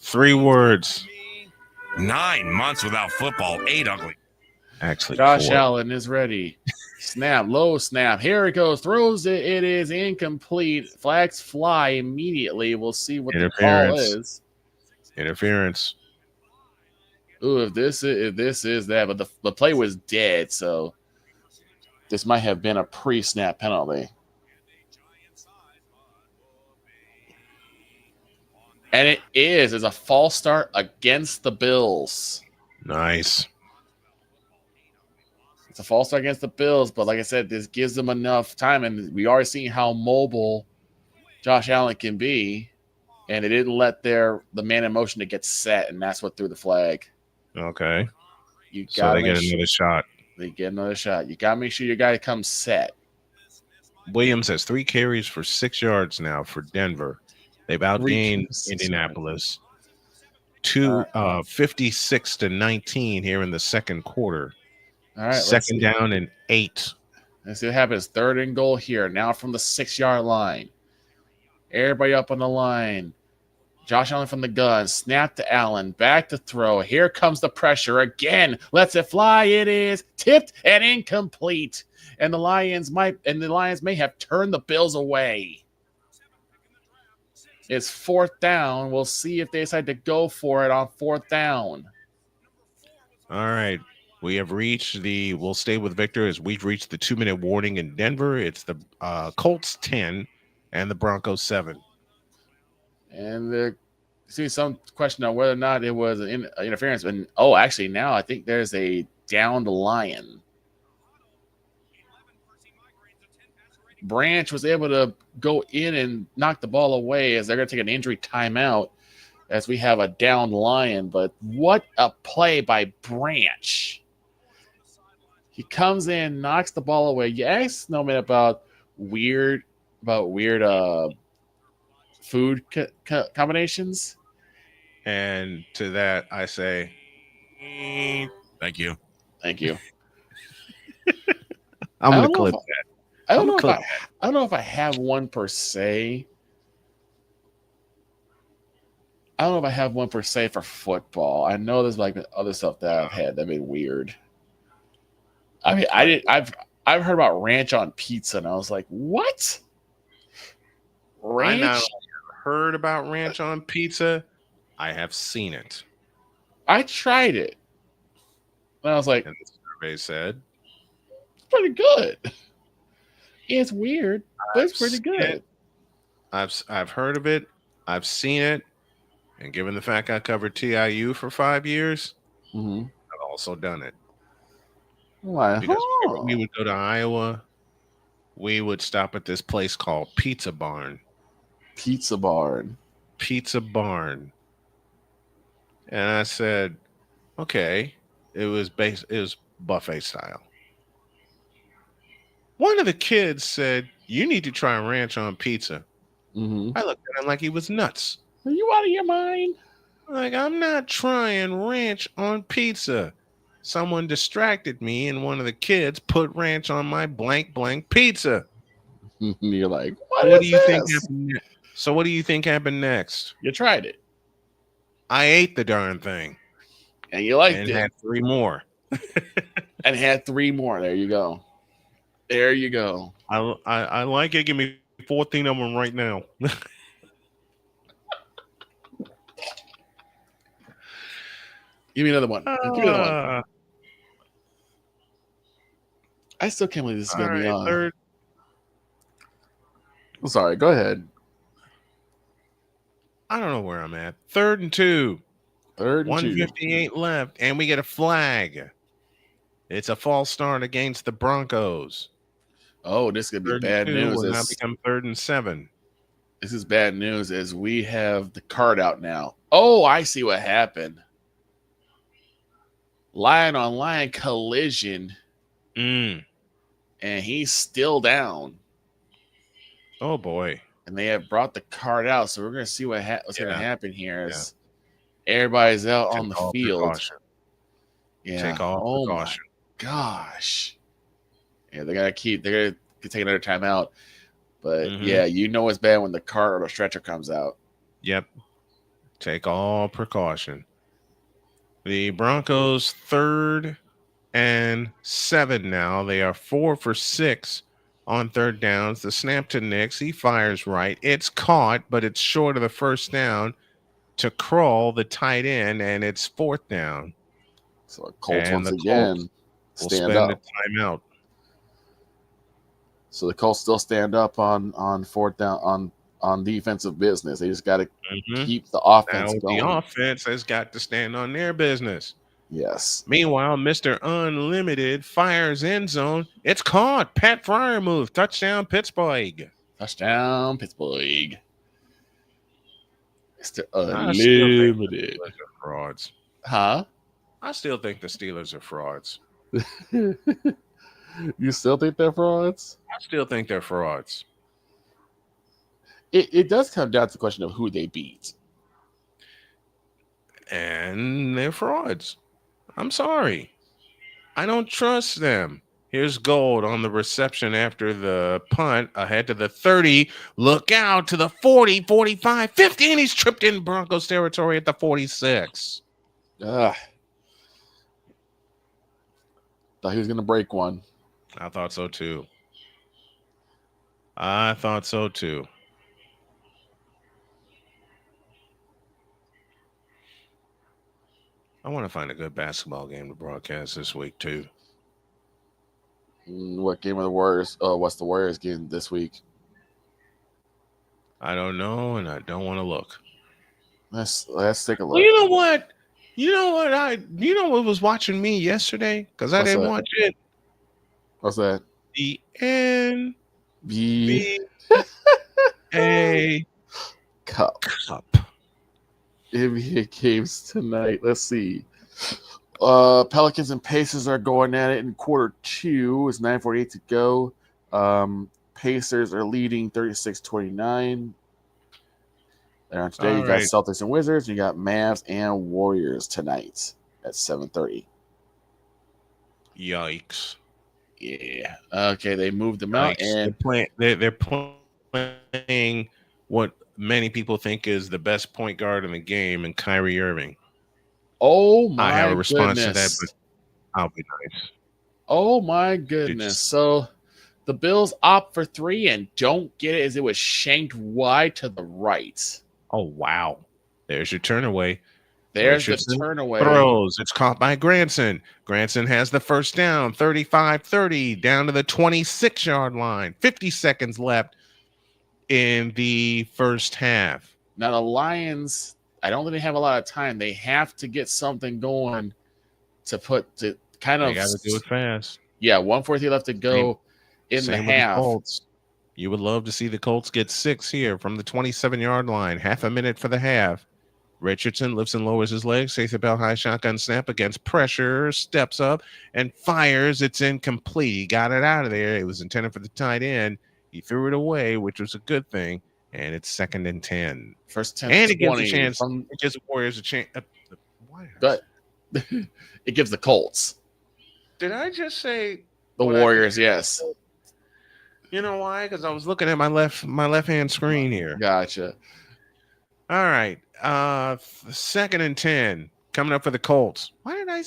3 words. 9 months without football. 8 ugly. Actually, Josh 4. Allen is ready. Snap, low snap. Here it goes. Throws it. It is incomplete. Flags fly immediately. We'll see what the call is. Interference. Ooh, if this is that, but the play was dead, so this might have been a pre-snap penalty. And it is. It's a false start against the Bills. Nice. It's a false start against the Bills, but like I said, this gives them enough time, and we are seeing how mobile Josh Allen can be, and they didn't let the man in motion to get set, and that's what threw the flag. Okay. So they get another shot. They get another shot. You got to make sure your guy comes set. Williams has 3 carries for 6 yards now for Denver. They've outgained Indianapolis 56-19 here in the second quarter. All right, 2nd down and 8. Let's see what happens. 3rd and goal here. Now from the 6-yard line. Everybody up on the line. Josh Allen from the gun. Snap to Allen. Back to throw. Here comes the pressure again. Lets it fly. It is tipped and incomplete. And the Lions may have turned the Bills away. It's 4th down. We'll see if they decide to go for it on 4th down. All right. We'll stay with Victor as we've reached the 2-minute warning in Denver. It's the Colts 10 and the Broncos 7. And see some question on whether or not it was an interference. And actually now I think there's a downed Lion. Branch was able to go in and knock the ball away as they're going to take an injury timeout as we have a downed Lion. But what a play by Branch. He comes in, knocks the ball away. You asked Snowman about weird food combinations. And to that, I say, thank you. Thank you. I'm going to clip that. I don't know if I have one per se. I don't know if I have one per se for football. I know there's like other stuff that I've had that been weird. I mean, I've heard about ranch on pizza, and I was like, what? Ranch? I not only heard about ranch on pizza, I have seen it. I tried it. And I was like, and the survey said, it's pretty good. It's weird, but it's pretty good. I've heard of it. I've seen it, and given the fact I covered TIU for 5 years, Mm-hmm. I've also done it. Why? Because whenever we would go to Iowa, we would stop at this place called Pizza Barn. Pizza Barn. Pizza Barn. And I said, okay. It was buffet style. One of the kids said, "You need to try ranch on pizza." Mm-hmm. I looked at him like he was nuts. Are you out of your mind? Like, I'm not trying ranch on pizza. Someone distracted me, and one of the kids put ranch on my blank blank pizza. You're like, What do you think happened? So, what do you think happened next? You tried it, I ate the darn thing, and you liked and it, had 3 more. and had 3 more. There you go. There you go. I like it. Give me 14 of them right now. Give me another one. Give me another one. I still can't believe this is going to be on. Third. I'm sorry. Go ahead. I don't know where I'm at. 3rd and 2. 3rd and 158 left, and we get a flag. It's a false start against the Broncos. Oh, this could be bad news. Will now become 3rd and 7. This is bad news as we have the card out now. Oh, I see what happened. Lion on lion collision. And he's still down. Oh, boy. And they have brought the card out. So we're going to see what's going to happen here as everybody's out on the field. Precaution. Yeah. Take all precaution. Gosh. Yeah, they're going to take another timeout. But yeah, you know it's bad when the cart or the stretcher comes out. Yep. Take all precaution. The Broncos 3rd and 7 now. They are 4 for 6 on 3rd downs. The snap to Nix. He fires right. It's caught, but it's short of the first down to Kroll, the tight end, and it's 4th down. So Colts once again will spend a timeout. So the Colts still stand up on 4th down on defensive business. They just got to keep the offense going. The offense has got to stand on their business. Yes. Meanwhile, Mr. Unlimited fires end zone. It's caught. Pat Fryer move. Touchdown, Pittsburgh. Touchdown, Pittsburgh. Mr. I still think the Unlimited. Steelers are frauds. Huh? I still think the Steelers are frauds. You still think they're frauds? I still think they're frauds. It does come down to the question of who they beat. And they're frauds. I'm sorry. I don't trust them. Here's Gold on the reception after the punt, ahead to the 30. Look out to the 40, 45, 50, and he's tripped in Broncos territory at the 46. Thought he was going to break one. I thought so too. I thought so too. I want to find a good basketball game to broadcast this week too. What game of the Warriors? What's the Warriors game this week? I don't know, and I don't want to look. Let's take a look. Well, you know what? You know what was watching me yesterday? Because I didn't watch it. What's that? The NBA Cup. NBA games tonight. Let's see. Pelicans and Pacers are going at it in quarter 2. It's 9:48 to go. Pacers are leading 36-29. And today you got Celtics and Wizards. You got Mavs and Warriors tonight at 7:30. Yikes. Yeah. Okay, they moved them out, and they're playing what many people think is the best point guard in the game, and Kyrie Irving. Oh my! I have a response to that, goodness. but I'll be nice. Oh my goodness! So the Bills opt for 3 and don't get it as it was shanked wide to the right. Oh wow! There's your turn away. There's the turn away. Throws. It's caught by Granson. Granson has the first down, 35-30, down to the 26-yard line. 50 seconds left in the first half. Now the Lions, I don't think they have a lot of time. They have to get something going to kind They of. got to do it fast. Yeah, 1:43 left to go in the Same with the half. Colts. You would love to see the Colts get 6 here from the 27-yard line. Half a minute for the half. Richardson lifts and lowers his legs, takes a bell high shotgun snap against pressure, steps up and fires. It's incomplete. He got it out of there. It was intended for the tight end. He threw it away, which was a good thing. And it's 2nd and 10. First 10, and it gives 20 a chance. from It gives the Warriors a chance. but it gives the Colts. Did I just say the Warriors? Yes. You know why? Because I was looking at my left hand screen here. Gotcha. All right. 2nd and 10 coming up for the Colts. Why did I?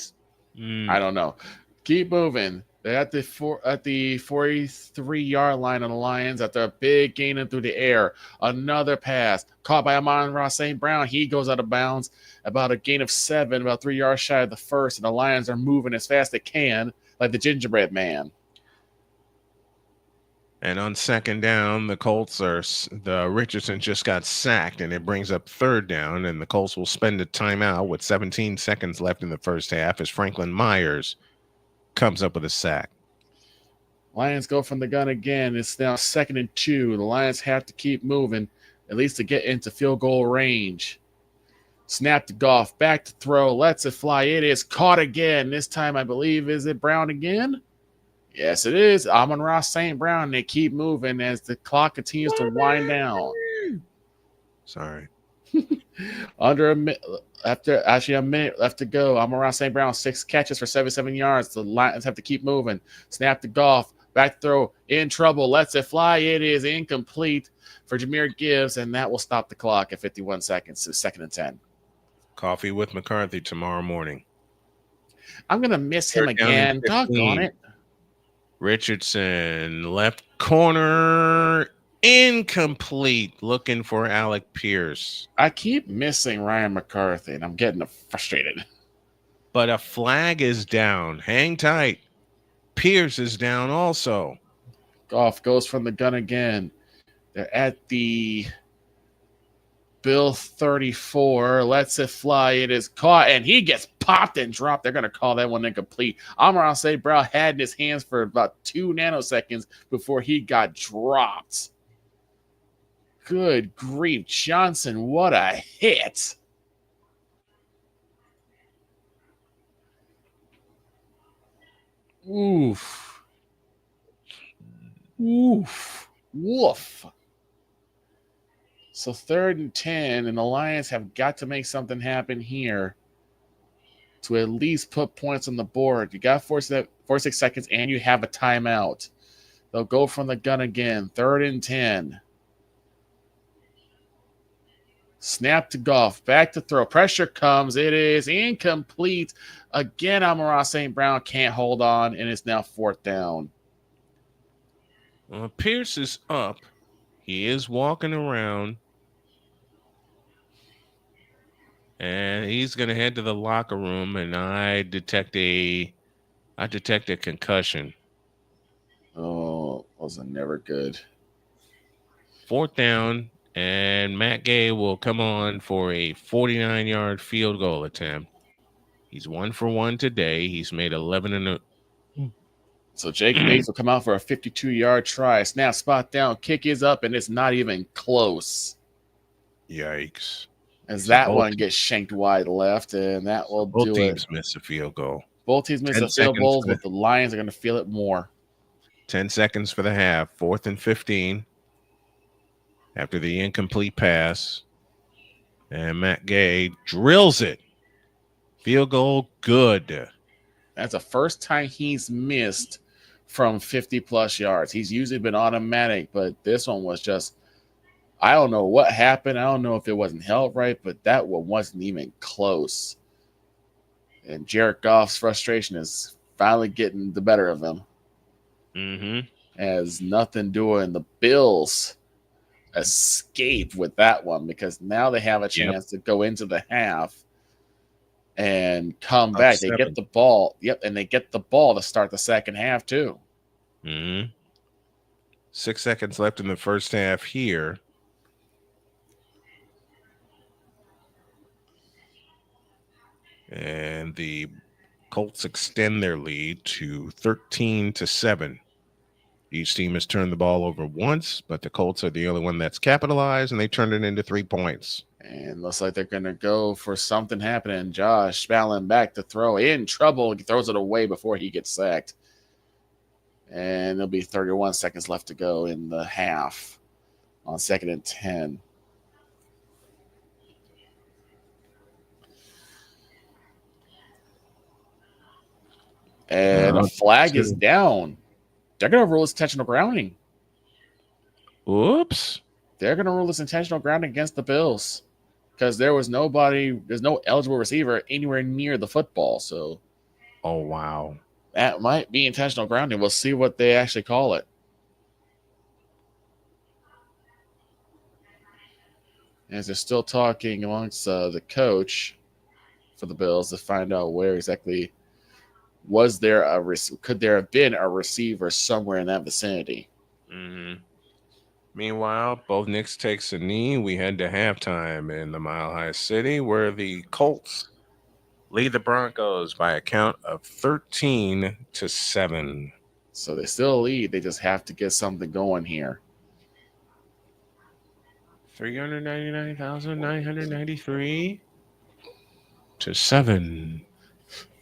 I don't know. Keep moving. They're at the 43-yard line on the Lions after a big gain in through the air. Another pass caught by Amon-Ra St. Brown. He goes out of bounds about a gain of 7, about 3 yards shy of the first. And the Lions are moving as fast as they can, like the gingerbread man. And on 2nd down, the Richardson just got sacked, and it brings up 3rd down, and the Colts will spend a timeout with 17 seconds left in the first half as Franklin Myers comes up with a sack. Lions go from the gun again. It's now 2nd and 2. The Lions have to keep moving, at least to get into field goal range. Snap to Goff, back to throw, lets it fly. It is caught again. This time, I believe, is it Brown again? Yes, it is. Amon-Ra St. Brown. They keep moving as the clock continues to wind down. Sorry. A minute left to go. Amon-Ra St. Brown, 6 catches for 77 yards. The Lions have to keep moving. Snap to Goff, back throw, in trouble, lets it fly. It is incomplete for Jahmyr Gibbs, and that will stop the clock at 51 seconds. So 2nd and 10. Coffee with McCarthy tomorrow morning. I'm going to miss him again. Doggone it. Richardson, left corner, incomplete, looking for Alec Pierce. I keep missing Ryan McCarthy, and I'm getting frustrated. But a flag is down. Hang tight. Pierce is down also. Goff goes from the gun again. They're at the Bill 34, lets it fly. It is caught, and he gets popped and dropped. They're going to call that one incomplete. Amon-Ra St. Brown had in his hands for about 2 nanoseconds before he got dropped. Good grief, Johnson, what a hit. Oof. Oof. Woof. So 3rd and 10, and the Lions have got to make something happen here to at least put points on the board. You got 46 seconds, and you have a timeout. They'll go from the gun again. 3rd and 10. Snap to Goff. Back to throw. Pressure comes. It is incomplete. Again, Amon-Ra St. Brown can't hold on, and it's now 4th down. Pierce is up. He is walking around. And he's going to head to the locker room, and I detect a concussion. Oh, wasn't never good. 4th down, and Matt Gay will come on for a 49-yard field goal attempt. He's 1 for 1 today. He's made 11 So Jake Bates will come out for a 52-yard try. Snap, spot down, kick is up, and it's not even close. Yikes. As that one gets shanked wide left, and that will do it. Both teams miss a field goal. Both teams miss a field goal, but the Lions are going to feel it more. 10 seconds for the half. 4th and 15 after the incomplete pass. And Matt Gay drills it. Field goal good. That's the first time he's missed from 50-plus yards. He's usually been automatic, but this one was just, I don't know what happened. I don't know if it wasn't held right, but that one wasn't even close. And Jared Goff's frustration is finally getting the better of him. Has nothing doing. The Bills escape with that one because now they have a chance to go into the half and come back. They get the ball. And they get the ball to start the second half too. 6 seconds left in the first half here. And the Colts extend their lead to 13-7. Each team has turned the ball over once, but the Colts are the only one that's capitalized, and they turned it into 3 points. And looks like they're going to go for something happening. Josh Allen back to throw, in trouble. He throws it away before he gets sacked. And there'll be 31 seconds left to go in the half on 2nd and 10. And a flag is down. They're going to rule this intentional grounding. Oops. They're going to rule this intentional grounding against the Bills because there's no eligible receiver anywhere near the football. So, oh, wow. That might be intentional grounding. We'll see what they actually call it. As they're still talking amongst the coach for the Bills to find out where exactly could there have been a receiver somewhere in that vicinity. Mm-hmm. Meanwhile, both Knicks takes a knee. We head to halftime in the Mile High City, where the Colts lead the Broncos by a count of 13-7. So they still lead. They just have to get something going here. 399,993 to 7.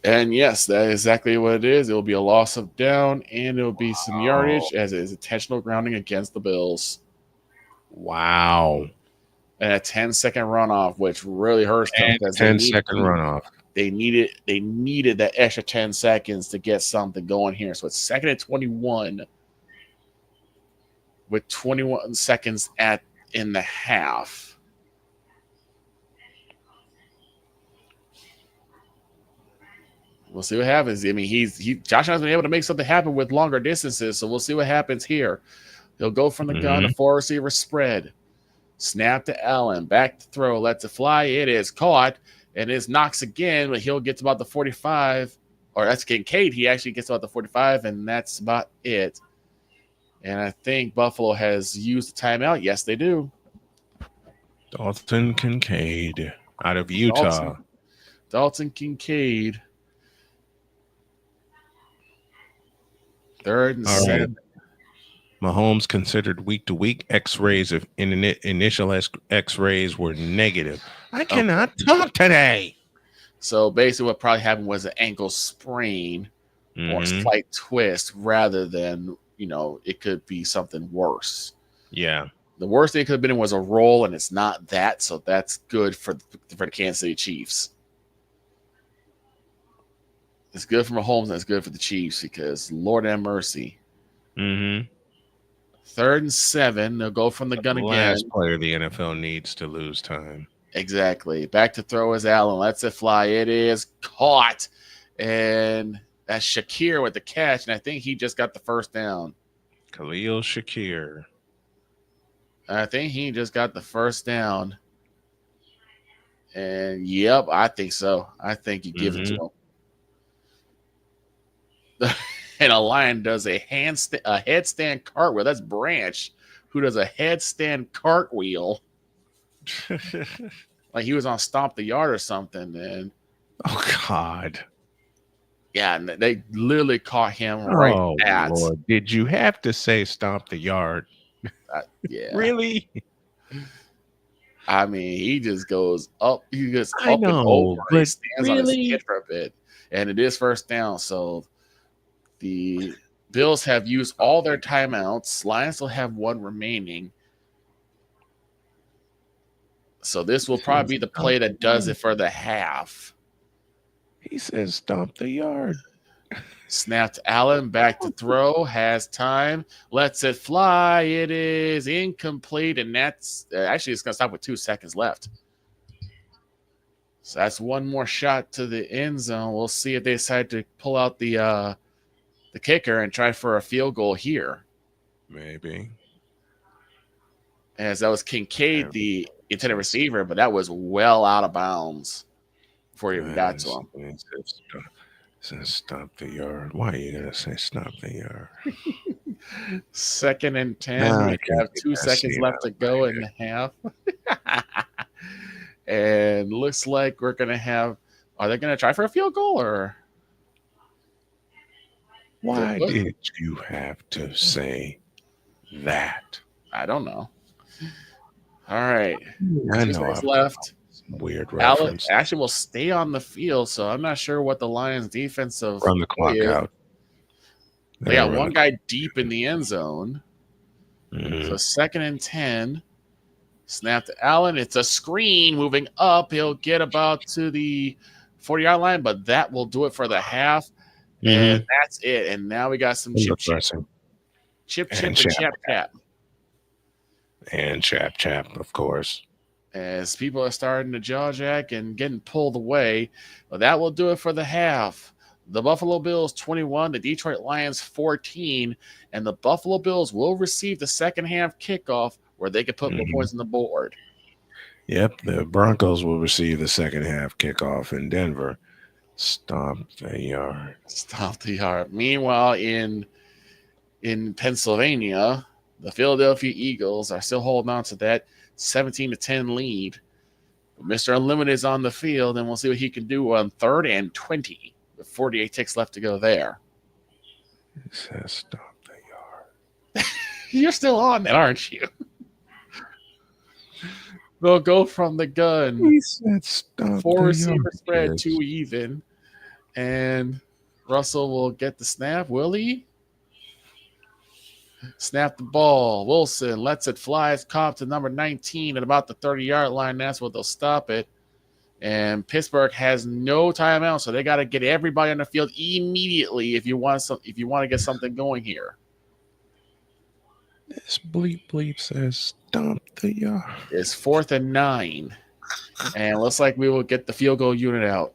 And yes, that is exactly what it is. It will be a loss of down, and it will be some yardage as it is intentional grounding against the Bills. Wow. And a 10-second runoff, which really hurts them. 10-second runoff. They needed that extra 10 seconds to get something going here. So it's 2nd and 21 with 21 seconds in the half. We'll see what happens. I mean, Josh has been able to make something happen with longer distances, so we'll see what happens here. He'll go from the gun to 4 receiver spread. Snap to Allen, back to throw, lets it fly. It is caught, and it's Knox again, but he'll get to about the 45. Or that's Kincaid. He actually gets about the 45, and that's about it. And I think Buffalo has used the timeout. Yes, they do. Dalton Kincaid out of Utah. Dalton Kincaid. 3rd and 7. Mahomes considered week-to-week X-rays of initial X-rays were negative. I cannot talk today. So basically what probably happened was an ankle sprain or a slight twist rather than, it could be something worse. Yeah. The worst thing it could have been was a roll, and it's not that, so that's good for the Kansas City Chiefs. It's good for Mahomes, and it's good for the Chiefs because Lord have mercy. 3rd and 7. They'll go from the gun again. Last player the NFL needs to lose time. Exactly. Back to throw is Allen. Lets it fly. It is caught. And that's Shakir with the catch, and I think he just got the first down. Khalil Shakir. I think he just got the first down. And, yep, I think so. I think you give it to him. And a Lion does a headstand cartwheel. That's Branch, who does a headstand cartwheel. Like he was on Stomp the Yard or something. And oh, God. Yeah, and they literally caught him right at. Lord. Did you have to say Stomp the Yard? Yeah. Really? I mean, he just goes up. He goes up and know, over. He stands on his head for a bit. And it is first down. So the Bills have used all their timeouts. Lions will have one remaining. So this will probably be the play that does it for the half. He says Stomp the Yard. Snapped Allen, back to throw, has time, lets it fly. It is incomplete, and that's actually it's going to stop with 2 seconds left. So that's one more shot to the end zone. We'll see if they decide to pull out the kicker and try for a field goal here. Maybe. As that was Kincaid, the intended receiver, but that was well out of bounds before he even got to him. It says Stomp the Yard. Why are you going to say Stomp the Yard? Second and 10. Nah, I We can't have get 2 that seconds scene left out to of my go in head. the half. And looks like we're going to have. Are they going to try for a field goal or? Why did you have to say that? I don't know. All right. I 2 know seconds I'm left. weird Allen reference. actually will stay on the field, so I'm not sure what the Lions' defensive Run the play clock is. out. They got one guy deep in the end zone. Mm-hmm. So second and 10. Snap to Allen. It's a screen moving up. He'll get about to the 40-yard line, but that will do it for the half. And that's it. And now we got some chip, Pressing. chip, And and chap. And chap, of course. As people are starting to jaw jack and getting pulled away. Well, that will do it for the half. The Buffalo Bills 21, the Detroit Lions 14, and the Buffalo Bills will receive the second half kickoff where they can put more points on the board. Yep, the Broncos will receive the second half kickoff in Denver. Stomp the yard. Stomp the yard. Meanwhile, in Pennsylvania, the Philadelphia Eagles are still holding on to that 17-10 lead. Mr. Unlimited is on the field, and we'll see what he can do on 3rd and 20 with 48 ticks left to go there. It says stop the yard. You're still on that, aren't you? They'll go from the gun. He said stop 4 the receiver yard, spread, kids. 2 even. And Russell will get the snap. Will he? Snap the ball. Wilson lets it fly. It's caught to number 19 at about the 30-yard line. That's what they'll stop it. And Pittsburgh has no timeout, so they got to get everybody on the field immediately if you want to get something going here. This bleep says stomp the yard. It's 4th and 9. And it looks like we will get the field goal unit out.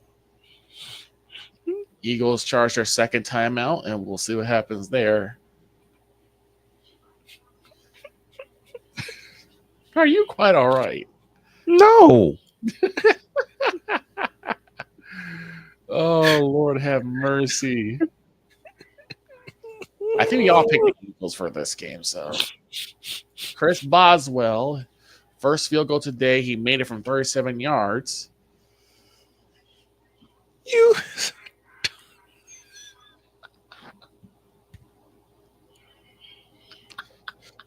Eagles charge their second timeout, and we'll see what happens there. Are you quite all right? No. Oh, Lord have mercy. I think we all picked the Eagles for this game. So, Chris Boswell, first field goal today. He made it from 37 yards. You.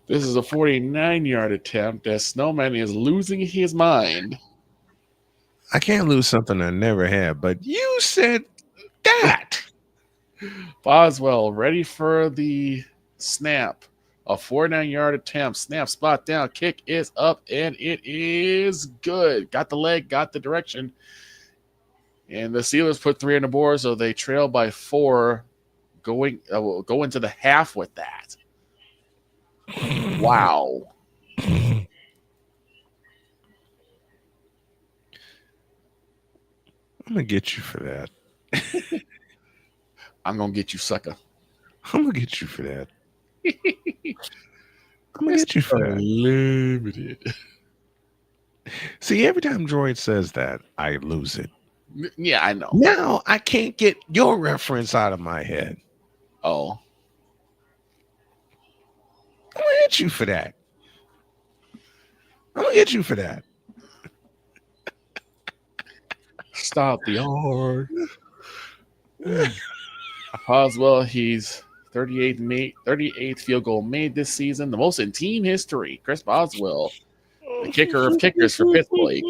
This is a 49-yard attempt as Snowman is losing his mind. I can't lose something I never had, but you said that. Boswell ready for the snap. A 49-yard attempt. Snap, spot down. Kick is up, and it is good. Got the leg, got the direction. And the Steelers put 3 on the board, so they trail by 4. Go into the half with that. Wow. I'm gonna get you for that. I'm gonna get you, sucker. I'm gonna get you for that. I'm gonna get you for that. Limited. See, every time Droid says that, I lose it. Yeah, I know. Now I can't get your reference out of my head. Oh. I'm gonna get you for that. I'm gonna get you for that. Stop the yard. Boswell, he's 38th field goal made this season, the most in team history. Chris Boswell, the kicker of kickers for Pittsburgh.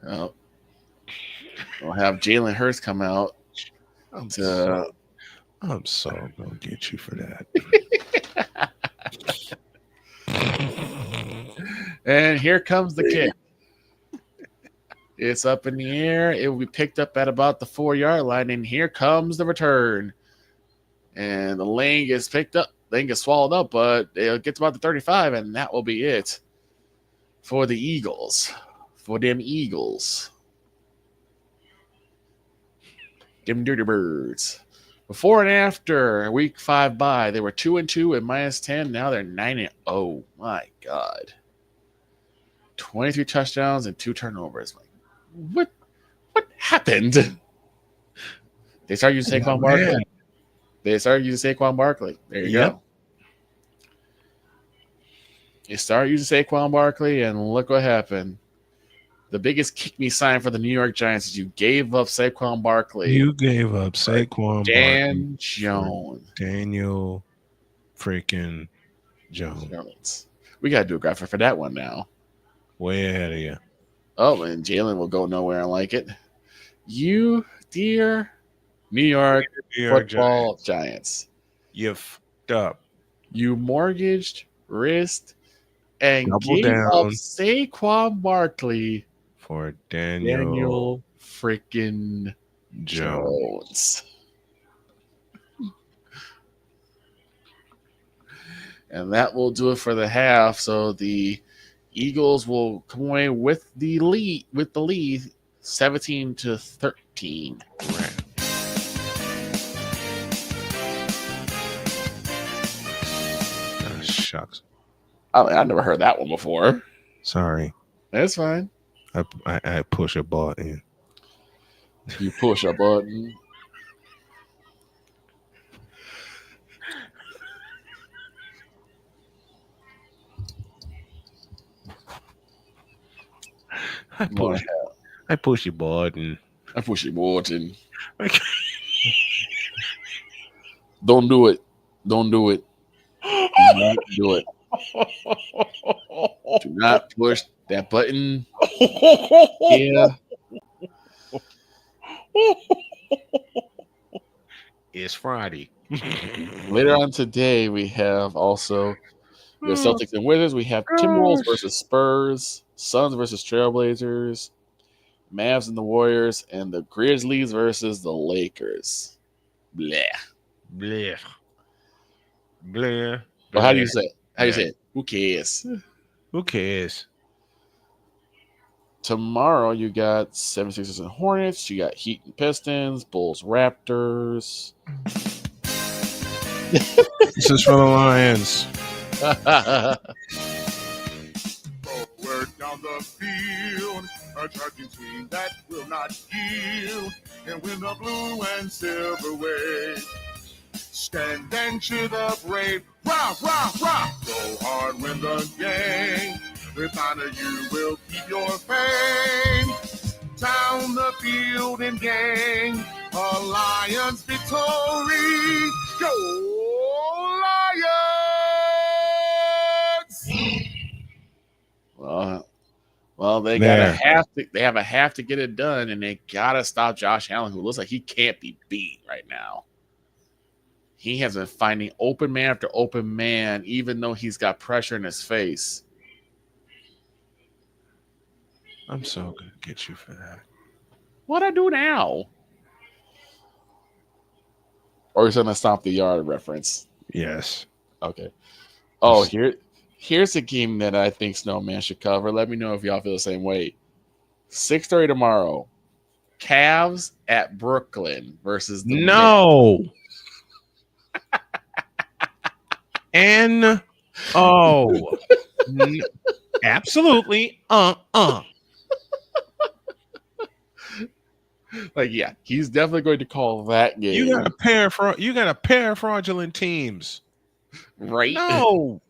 Oh. We'll have Jalen Hurts come out. I'm so gonna get you for that. And here comes the kick. It's up in the air. It will be picked up at about the 4-yard line, and here comes the return. And the lane gets picked up. Lane gets swallowed up, but it gets about the 35, and that will be it for the Eagles. For them Eagles. Them Dirty Birds. Before and after week 5 bye, they were 2-2 and -10. Now they're 9-0. My God. 23 touchdowns and 2 turnovers. What happened? They started using Saquon Barkley. There you Yep. go. They started using Saquon Barkley, and look what happened. The biggest kick me sign for the New York Giants is you gave up Saquon Barkley. You gave up Saquon Dan Barkley Jones. Daniel freaking Jones. We got to do a graphic for that one now. Way ahead of you. Oh, and Jalen will go nowhere and like it. You, dear New York football Giants. You f***ed up. You mortgaged, risked, and Double gave down up Saquon Barkley for Daniel freaking Jones. And that will do it for the half. So the Eagles will come away with the lead 17-13. Shucks. I never heard that one before. Sorry. That's fine. I push a button. You push a button. I push your button. I push your button. Don't do it. Don't do it. Don't do it. Do not push that button. Yeah. It's Friday. Later on today, we have also the Celtics and Wizards. We have Timberwolves versus Spurs, Suns versus Trailblazers, Mavs and the Warriors, and the Grizzlies versus the Lakers. Bleh. Bleh. Bleh. Well, how do you say it? How do you say it? Who cares? Who cares? Tomorrow, you got 76ers and Hornets. You got Heat and Pistons, Bulls, Raptors. This is for the Lions. Forward down the field, a charging team that will not yield, and win the blue and silver wave. Stand and cheer the brave. Rah, rah, rah. Go hard, win the game. With honor, you will keep your fame. Down the field and gang, a Lions victory. Go Lions! Well, they have a half to get it done, and they gotta stop Josh Allen, who looks like he can't be beat right now. He has been finding open man after open man, even though he's got pressure in his face. I'm so gonna get you for that. What I do now? Or is it gonna stop the yard reference? Yes. Okay. Oh, here's a game that I think Snowman should cover. Let me know if y'all feel the same way. 6:30 tomorrow. Cavs at Brooklyn versus the No. Absolutely. Like, yeah, he's definitely going to call that game. You got a pair of fraudulent teams. Right? No.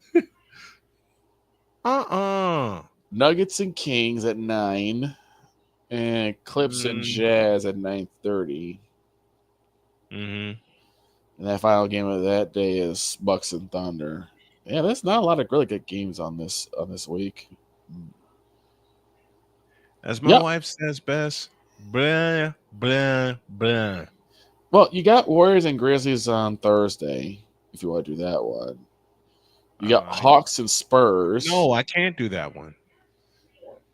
Nuggets and Kings at 9, and Clips and Jazz at 9:30. Mm-hmm. And that final game of that day is Bucks and Thunder. Yeah, there's not a lot of really good games on this week. As my wife says best, blah, blah, blah. Well, you got Warriors and Grizzlies on Thursday, if you want to do that one. You got Hawks and Spurs. No, I can't do that one.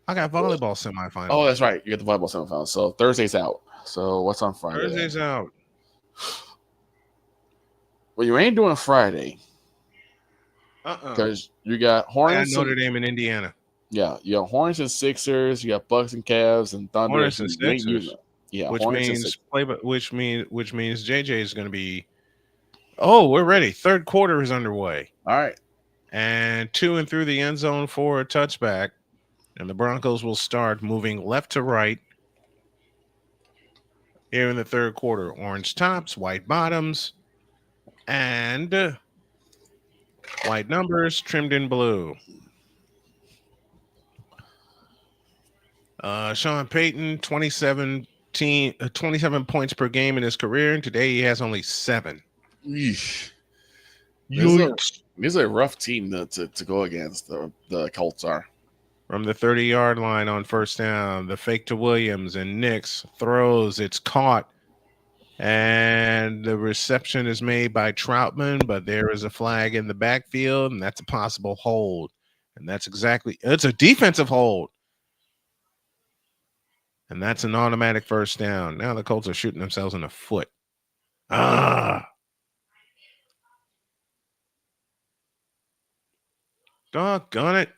I got volleyball semifinals. Oh, that's right. You got the volleyball semifinals. So Thursday's out. So what's on Friday? Thursday's out. Well, you ain't doing Friday. Because you got Hornets. Notre Dame in Indiana. Yeah, you got Hornets and Sixers. You got Bucks and Cavs and Thunder. Hornets and Sixers. Yeah, which Hornets means JJ is going to be. Oh, we're ready. Third quarter is underway. All right, and 2 and through the end zone for a touchback, and the Broncos will start moving left to right. Here in the third quarter, orange tops, white bottoms, and white numbers trimmed in blue. Sean Payton, 27 points per game in his career, and today he has only 7. Yeesh. Yikes. This is a rough team to go against, the Colts are. From the 30-yard line on first down, the fake to Williams, and Nix throws. It's caught, and the reception is made by Troutman, but there is a flag in the backfield, and that's a possible hold. And it's a defensive hold. And that's an automatic first down. Now the Colts are shooting themselves in the foot. Doggone it.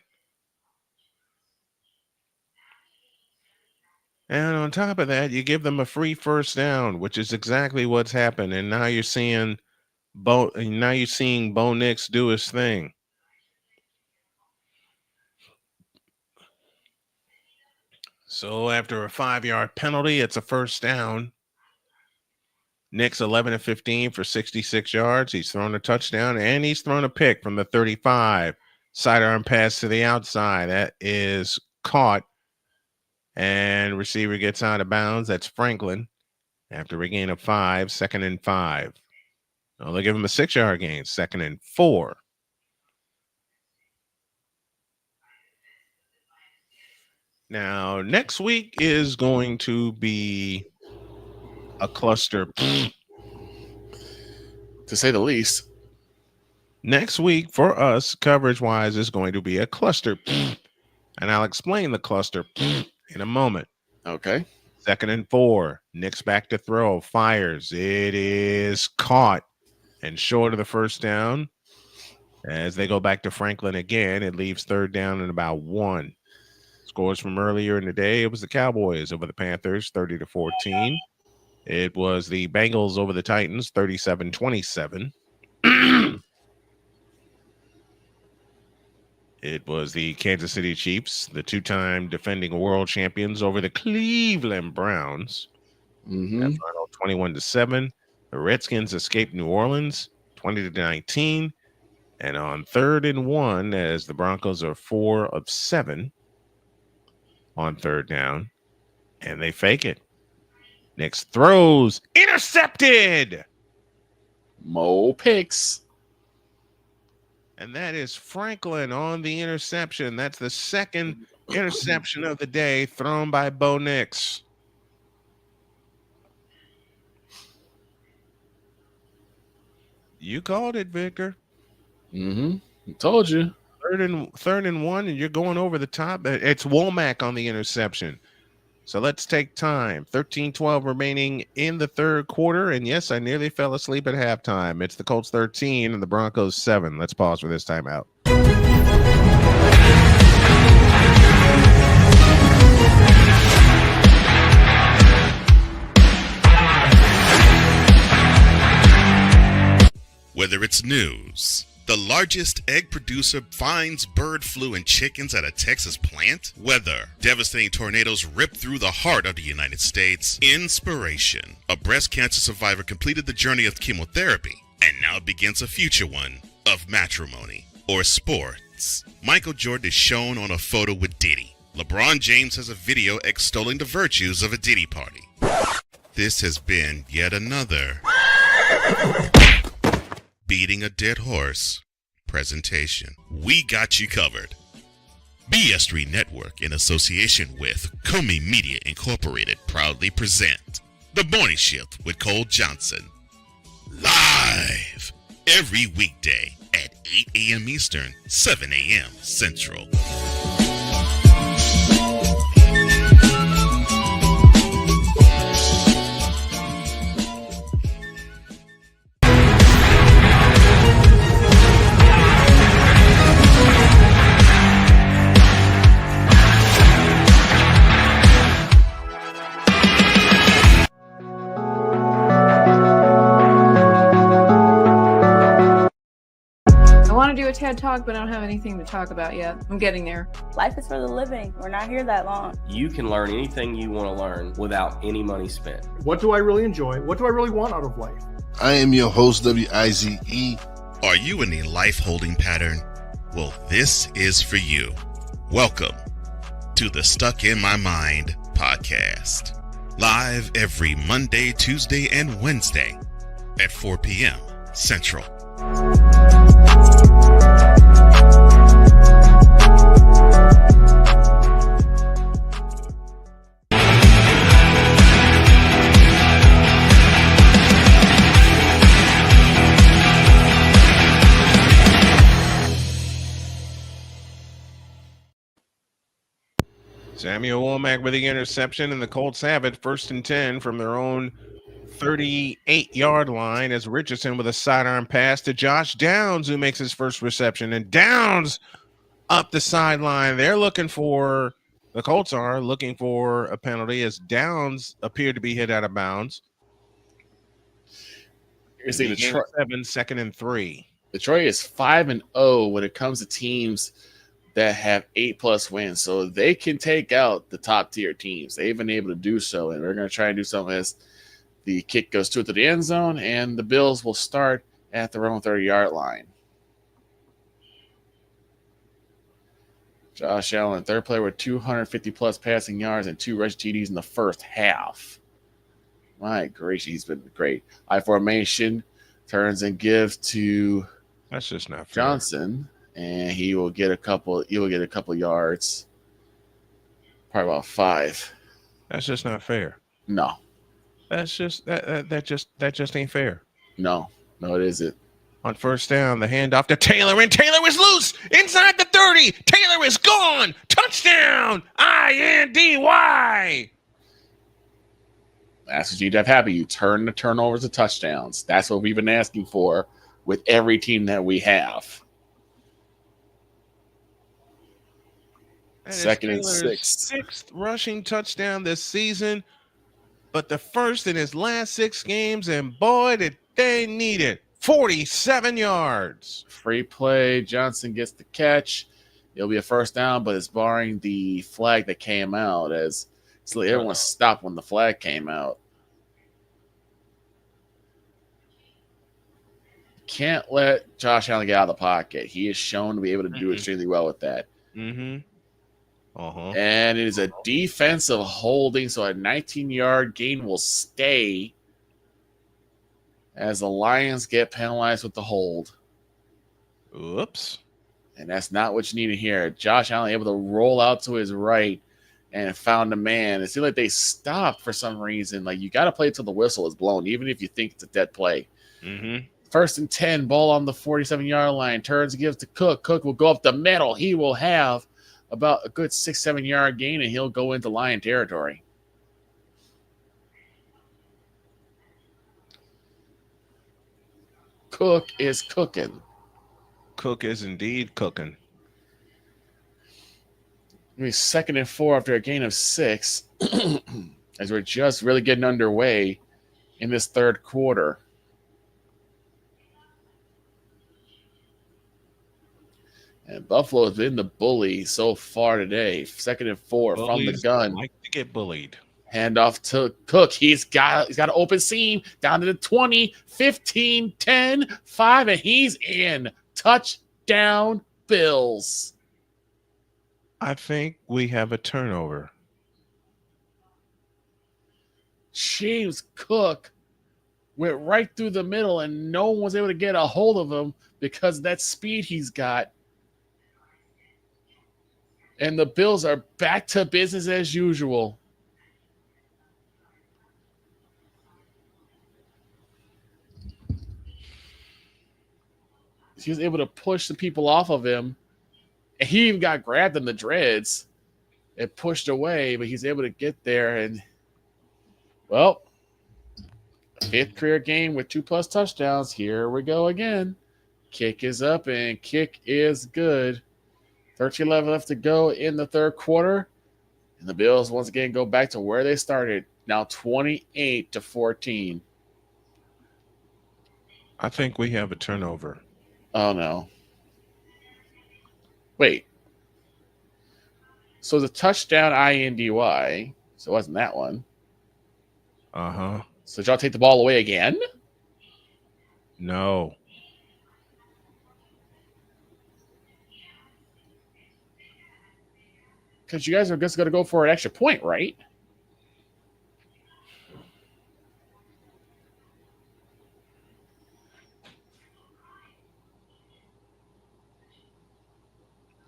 And on top of that, you give them a free first down, which is exactly what's happened. And now you're seeing Bo Nix do his thing. So after a 5-yard penalty, it's a first down. Nix 11 of 15 for 66 yards. He's thrown a touchdown and he's thrown a pick from the 35. Sidearm pass to the outside. That is caught. And receiver gets out of bounds. That's Franklin. After a gain of 5, 2nd and 5. Oh, they give him a 6-yard gain, 2nd and 4. Now, next week is going to be a cluster. To say the least. Next week for us, coverage-wise, is going to be a cluster. And I'll explain the cluster in a moment. Okay. 2nd and 4. Nix back to throw. Fires. It is caught and short of the first down. As they go back to Franklin again, it leaves 3rd down and about 1. Scores from earlier in the day, it was the Cowboys over the Panthers, 30-14. It was the Bengals over the Titans, 37-27. It was the Kansas City Chiefs, the 2-time defending world champions, over the Cleveland Browns. That final 21-7. The Redskins escaped New Orleans, 20-19. And on 3rd and 1, as the Broncos are 4 of 7 on 3rd down, and they fake it. Nix throws, intercepted. Mo picks. And that is Franklin on the interception. That's the 2nd interception of the day thrown by Bo Nix. You called it, Victor. I told you. 3rd and 1, and you're going over the top. It's Womack on the interception. So let's take time. 13-12 remaining in the third quarter. And yes, I nearly fell asleep at halftime. It's the Colts 13 and the Broncos 7. Let's pause for this timeout. Whether it's news, the largest egg producer finds bird flu in chickens at a Texas plant, weather, devastating tornadoes rip through the heart of the United States, inspiration, a breast cancer survivor completed the journey of chemotherapy, and now begins a future one of matrimony or sports. Michael Jordan is shown on a photo with Diddy. LeBron James has a video extolling the virtues of a Diddy party. This has been yet another beating a dead horse presentation. We got you covered. BS3 Network, in association with Comey Media Incorporated, proudly present The Morning Shift with Cole Johnson. Live every weekday at 8 a.m. Eastern, 7 a.m. Central. I want to do a TED Talk, but I don't have anything to talk about yet. I'm getting there. Life is for the living. We're not here that long. You can learn anything you want to learn without any money spent. What do I really enjoy? What do I really want out of life? I am your host, WIZE. Are you in a life holding pattern? Well, this is for you. Welcome to the Stuck in My Mind podcast. Live every Monday, Tuesday, and Wednesday at 4 p.m. Central. Samuel Womack with the interception, and the Colts have it 1st and 10 from their own 38-yard line as Richardson with a sidearm pass to Josh Downs, who makes his first reception. And Downs up the sideline. The Colts are looking for a penalty as Downs appeared to be hit out of bounds. You're seeing Detroit 2nd and 3. Detroit is 5-0 when it comes to teams that have 8+ wins, so they can take out the top tier teams. They've been able to do so, and we're going to try and do something as the kick goes to the end zone, and the Bills will start at their own 30-yard line. Josh Allen, third player with 250+ passing yards and 2 rush TDs in the first half. My gracious, he's been great. I formation turns and gives to that's just not fair. Johnson. And he will get a couple yards. Probably about 5. That's just not fair. No. That's just that just ain't fair. No, it isn't. On first down, the handoff to Taylor, and Taylor is loose inside the 30. Taylor is gone. Touchdown! INDY. That's what you'd have happen. You turn the turnovers to touchdowns. That's what we've been asking for with every team that we have. Second and 6. 6th rushing touchdown this season, but the first in his last 6 games, and boy, did they need it. 47 yards. Free play. Johnson gets the catch. It'll be a first down, but it's barring the flag that came out as everyone stopped when the flag came out. Can't let Josh Allen get out of the pocket. He is shown to be able to do extremely well with that. Mm-hmm. And it is a defensive holding, so a 19-yard gain will stay as the Lions get penalized with the hold. Oops. And that's not what you need to hear. Josh Allen able to roll out to his right and found a man. It seemed like they stopped for some reason. Like, you got to play till the whistle is blown, even if you think it's a dead play. Mm-hmm. 1st and 10, ball on the 47-yard line. Turns and gives to Cook. Cook will go up the middle. He will have about a good 6-7 yard gain, and he'll go into Lion territory. Cook is cooking. Cook is indeed cooking. It'll be 2nd and 4 after a gain of 6 as we're just really getting underway in this third quarter. And Buffalo has been the bully so far today. 2nd and 4 from the gun. Like to get bullied. Handoff to Cook. He's got an open seam down to the 20, 15, 10, 5, and he's in. Touchdown, Bills. I think we have a turnover. James Cook went right through the middle, and no one was able to get a hold of him because of that speed he's got. And the Bills are back to business as usual. He was able to push the people off of him. And he even got grabbed in the dreads and pushed away, but he's able to get there. And, well, 5th career game with 2+ touchdowns. Here we go again. Kick is up, and kick is good. 13-11 left to go in the third quarter. And the Bills once again go back to where they started. Now 28-14. I think we have a turnover. Oh, no. Wait. So the touchdown INDY. So it wasn't that one. Uh-huh. So did y'all take the ball away again? No. Because you guys are just going to go for an extra point, right?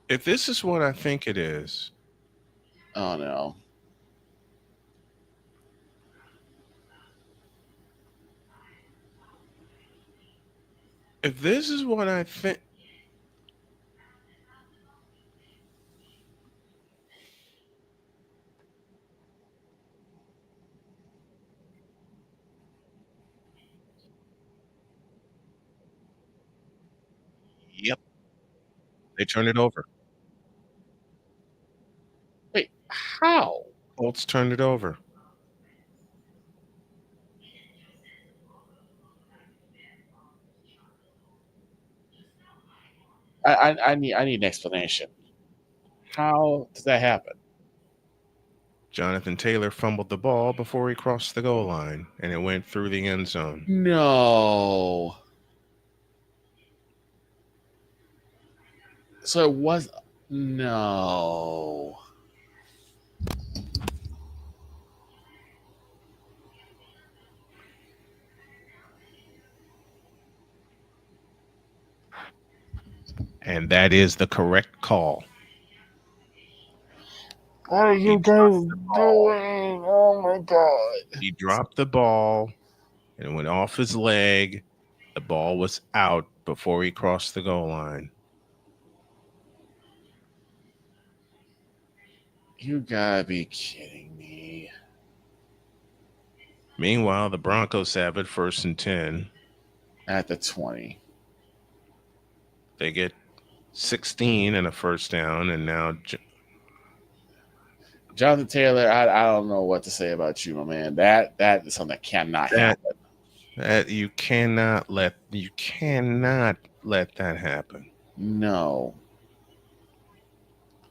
If this is what I think it is, oh no. If this is what I think, yep, they turned it over. Wait, how? Colts turned it over. I need an explanation. How does that happen? Jonathan Taylor fumbled the ball before he crossed the goal line, and it went through the end zone. No. So it was no. And that is the correct call. What are you guys doing? Oh my god. He dropped the ball and it went off his leg. The ball was out before he crossed the goal line. You gotta be kidding me. Meanwhile, the Broncos have it 1st and 10. At the 20. They get 16 and a first down, and now Jonathan Taylor, I don't know what to say about you, my man. That is something that cannot happen. That you cannot let that happen. No.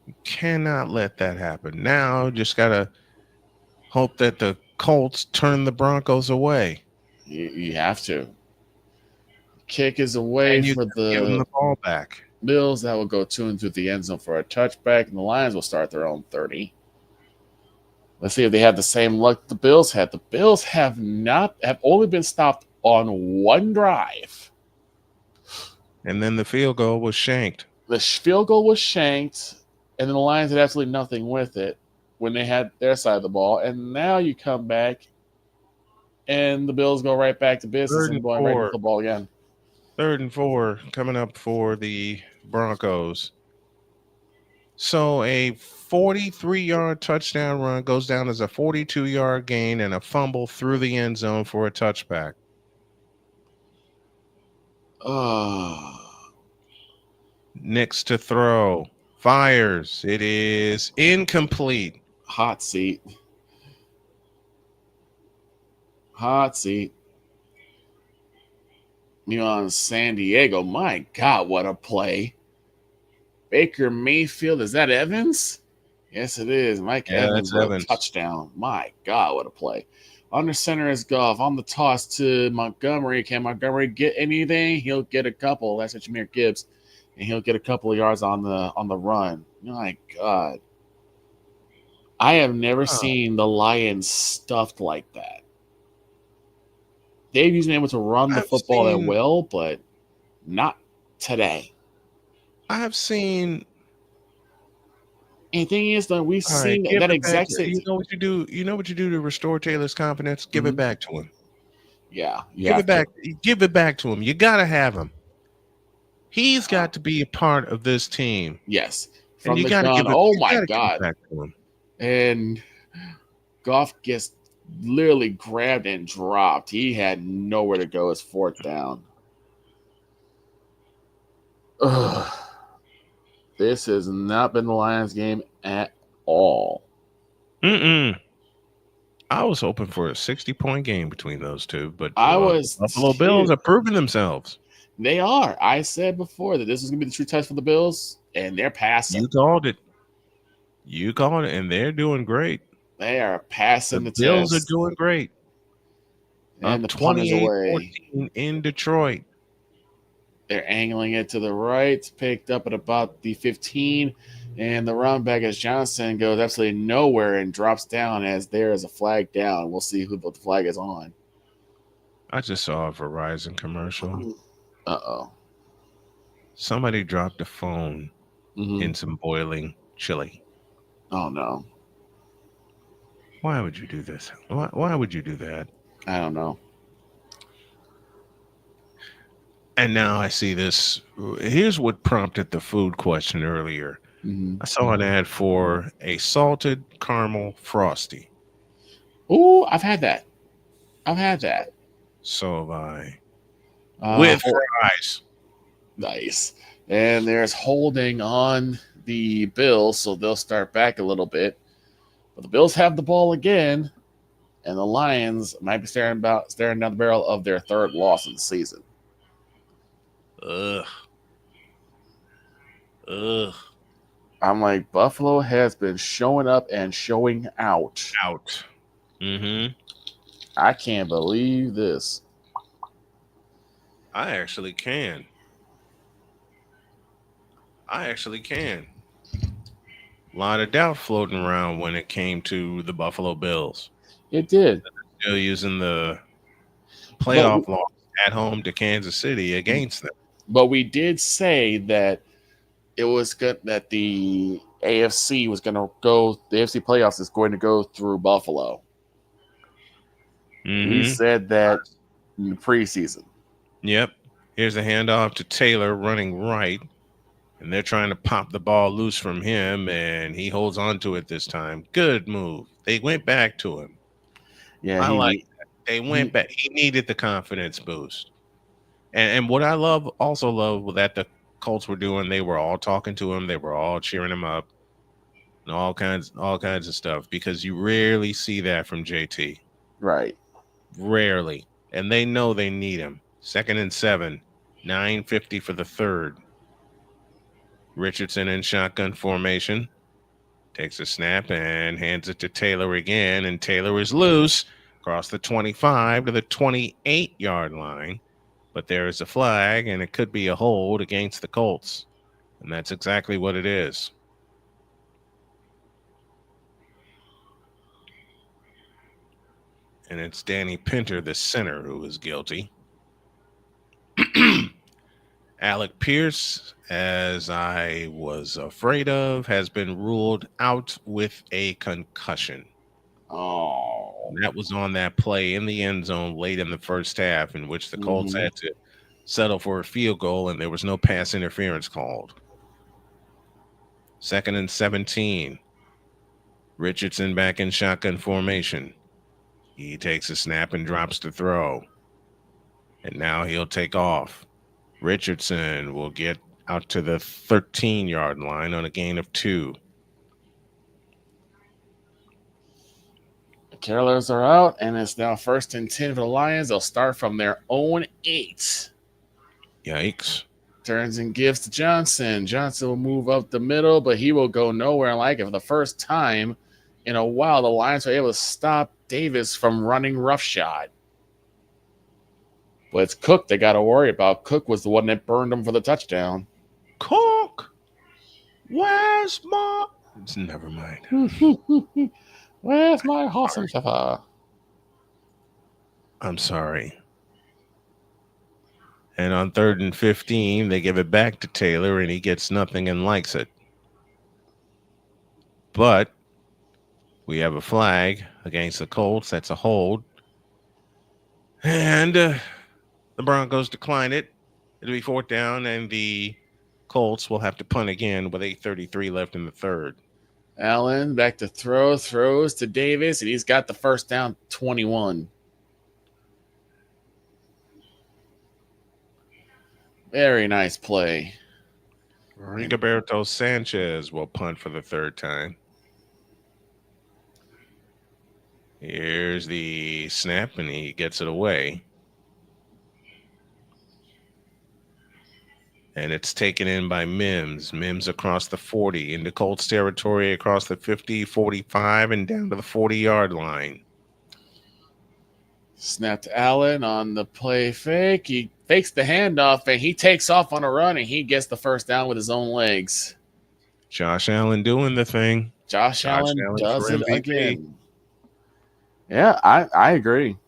You cannot let that happen. Now just gotta hope that the Colts turn the Broncos away. You have to. Kick is away for give them the ball back. Bills. That will go 2 into the end zone for a touchback, and the Lions will start their own 30. Let's see if they have the same luck the Bills had. The Bills have only been stopped on one drive. And then the field goal was shanked. The field goal was shanked, and then the Lions did absolutely nothing with it when they had their side of the ball. And now you come back, and the Bills go right back to business and going right into the ball again. 3rd and 4 coming up for the Broncos. So a 43-yard touchdown run goes down as a 42-yard gain and a fumble through the end zone for a touchback. Next to throw. Fires. It is incomplete. Hot seat. Hot seat. You on San Diego. My God, what a play. Baker Mayfield. Is that Evans? Yes, it is. Mike Evans with a touchdown. My God, what a play. Under center is Goff. On the toss to Montgomery. Can Montgomery get anything? He'll get a couple. That's what Jahmyr Gibbs. And he'll get a couple of yards on the run. My God. I have never seen the Lions stuffed like that. They've usually been able to run the football that well, but not today. I have seen. And the thing is, though, we've seen that exact same. You know what you do? You know what you do to restore Taylor's confidence? Give it back to him. Yeah, give it back. Give it back to him. You gotta have him. He's got to be a part of this team. Yes, from the gun. Oh my God! And Goff gets literally grabbed and dropped. He had nowhere to go. It's 4th down. Ugh. This has not been the Lions game at all. I was hoping for a 60-point game between those two, but Buffalo Bills are proving themselves. They are. I said before that this was going to be the true test for the Bills, and they're passing. You called it. You called it, and they're doing great. They are The passing the Bills are test. doing great. And Up the punt is away. 28-14 in Detroit. They're angling it to the right. It's picked up at about the 15. And the run back as Johnson goes absolutely nowhere and drops down as there is a flag down. We'll see who the flag is on. I just saw a Verizon commercial. Uh-oh. Somebody dropped a phone Mhm. in some boiling chili. Oh, no. Why would you do this? Why would you do that? I don't know. And now I see this. Here's what prompted the food question earlier. Mhm. I saw an ad for a salted caramel frosty. Ooh, I've had that. I've had that. So have I. With fries. Nice. And there's holding on the Bills, so they'll start back a little bit. But the Bills have the ball again, and the Lions might be staring down the barrel of their third loss of the season. Ugh. Ugh. I'm like, Buffalo has been showing up and showing out. Mm-hmm. I can't believe this. I actually can. A lot of doubt floating around when it came to the Buffalo Bills. It did. Still using the playoff loss at home to Kansas City against them. But we did say that it was good that the AFC was going to go. The AFC playoffs is going to go through Buffalo. Mm-hmm. We said that in the preseason. Yep. Here's a handoff to Taylor running right, and they're trying to pop the ball loose from him, and he holds on to it this time. Good move. They went back to him. Yeah, I like that. They went back. He needed the confidence boost. And what I also love that the Colts were doing, they were all talking to him, they were all cheering him up, and all kinds of stuff, because you rarely see that from JT. Right. Rarely. And they know they need him. 2nd and 7, 9:50 for the third. Richardson in shotgun formation. Takes a snap and hands it to Taylor again, and Taylor is loose across the 25 to the 28-yard line. But there is a flag, and it could be a hold against the Colts. And that's exactly what it is. And it's Danny Pinter, the center, who is guilty. Alec Pierce, as I was afraid of, has been ruled out with a concussion. Oh. That was on that play in the end zone late in the first half, in which the Colts had to settle for a field goal, and there was no pass interference called. 2nd and 17. Richardson back in shotgun formation. He takes a snap and drops the throw. And now he'll take off. Richardson will get out to the 13-yard line on a gain of 2. The Carolers are out, and it's now 1st and 10 for the Lions. They'll start from their own 8. Yikes. Turns and gives to Johnson. Johnson will move up the middle, but he will go nowhere. Like it for the first time in a while, the Lions were able to stop Davis from running roughshod. But it's Cook they got to worry about. Cook was the one that burned him for the touchdown. Cook! Where's my... Never mind. Where's my horse and pepper? I'm sorry. And on 3rd and 15, they give it back to Taylor, and he gets nothing and likes it. But we have a flag against the Colts. That's a hold. And the Broncos decline it. It'll be 4th down, and the Colts will have to punt again with 8:33 left in the third. Allen back to throws to Davis, and he's got the first down, 21. Very nice play. Rigoberto Sanchez will punt for the 3rd time. Here's the snap, and he gets it away. And it's taken in by Mims. Mims across the 40, into Colts territory across the 50, 45, and down to the 40-yard line. Snap to Allen on the play fake. He fakes the handoff and he takes off on a run and he gets the first down with his own legs. Josh Allen doing the thing. Josh Allen does for it MVP. again. Yeah, I agree.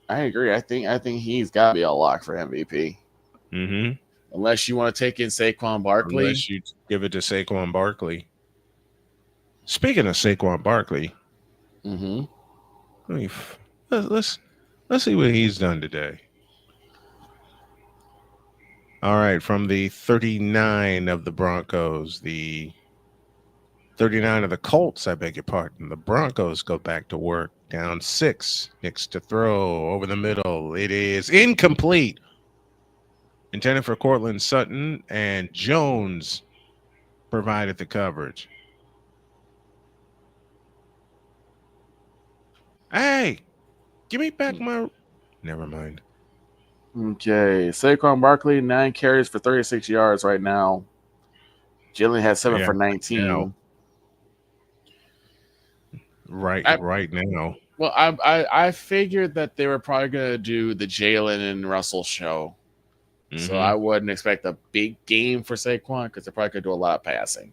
I think he's got to be a lock for MVP. Mm-hmm. Unless you want to take in Saquon Barkley. Unless you give it to Saquon Barkley. Speaking of Saquon Barkley, let's see what he's done today. All right, from the 39 of the Broncos, the 39 of the Colts, I beg your pardon. The Broncos go back to work, down 6. Next to throw over the middle. It is incomplete. Intended for Cortland Sutton, and Jones provided the coverage. Hey, give me back my... Never mind. Okay, Saquon Barkley, 9 carries for 36 yards right now. Jalen had 7 for 19. Right now. Well, I figured that they were probably going to do the Jalen and Russell show. So I wouldn't expect a big game for Saquon because they're probably going to do a lot of passing.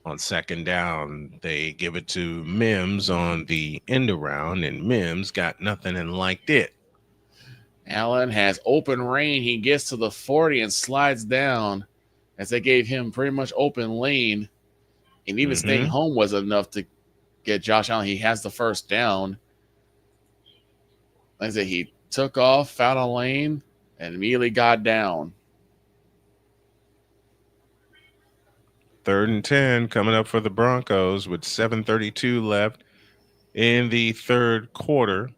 On second down, they give it to Mims on the end around, and Mims got nothing and liked it. Allen has open reign. He gets to the 40 and slides down as they gave him pretty much open lane. And even staying home was enough to get Josh Allen. He has the first down. Like I said, he took off, found a lane, and immediately got down. 3rd and 10 coming up for the Broncos with 7:32 left in the third quarter.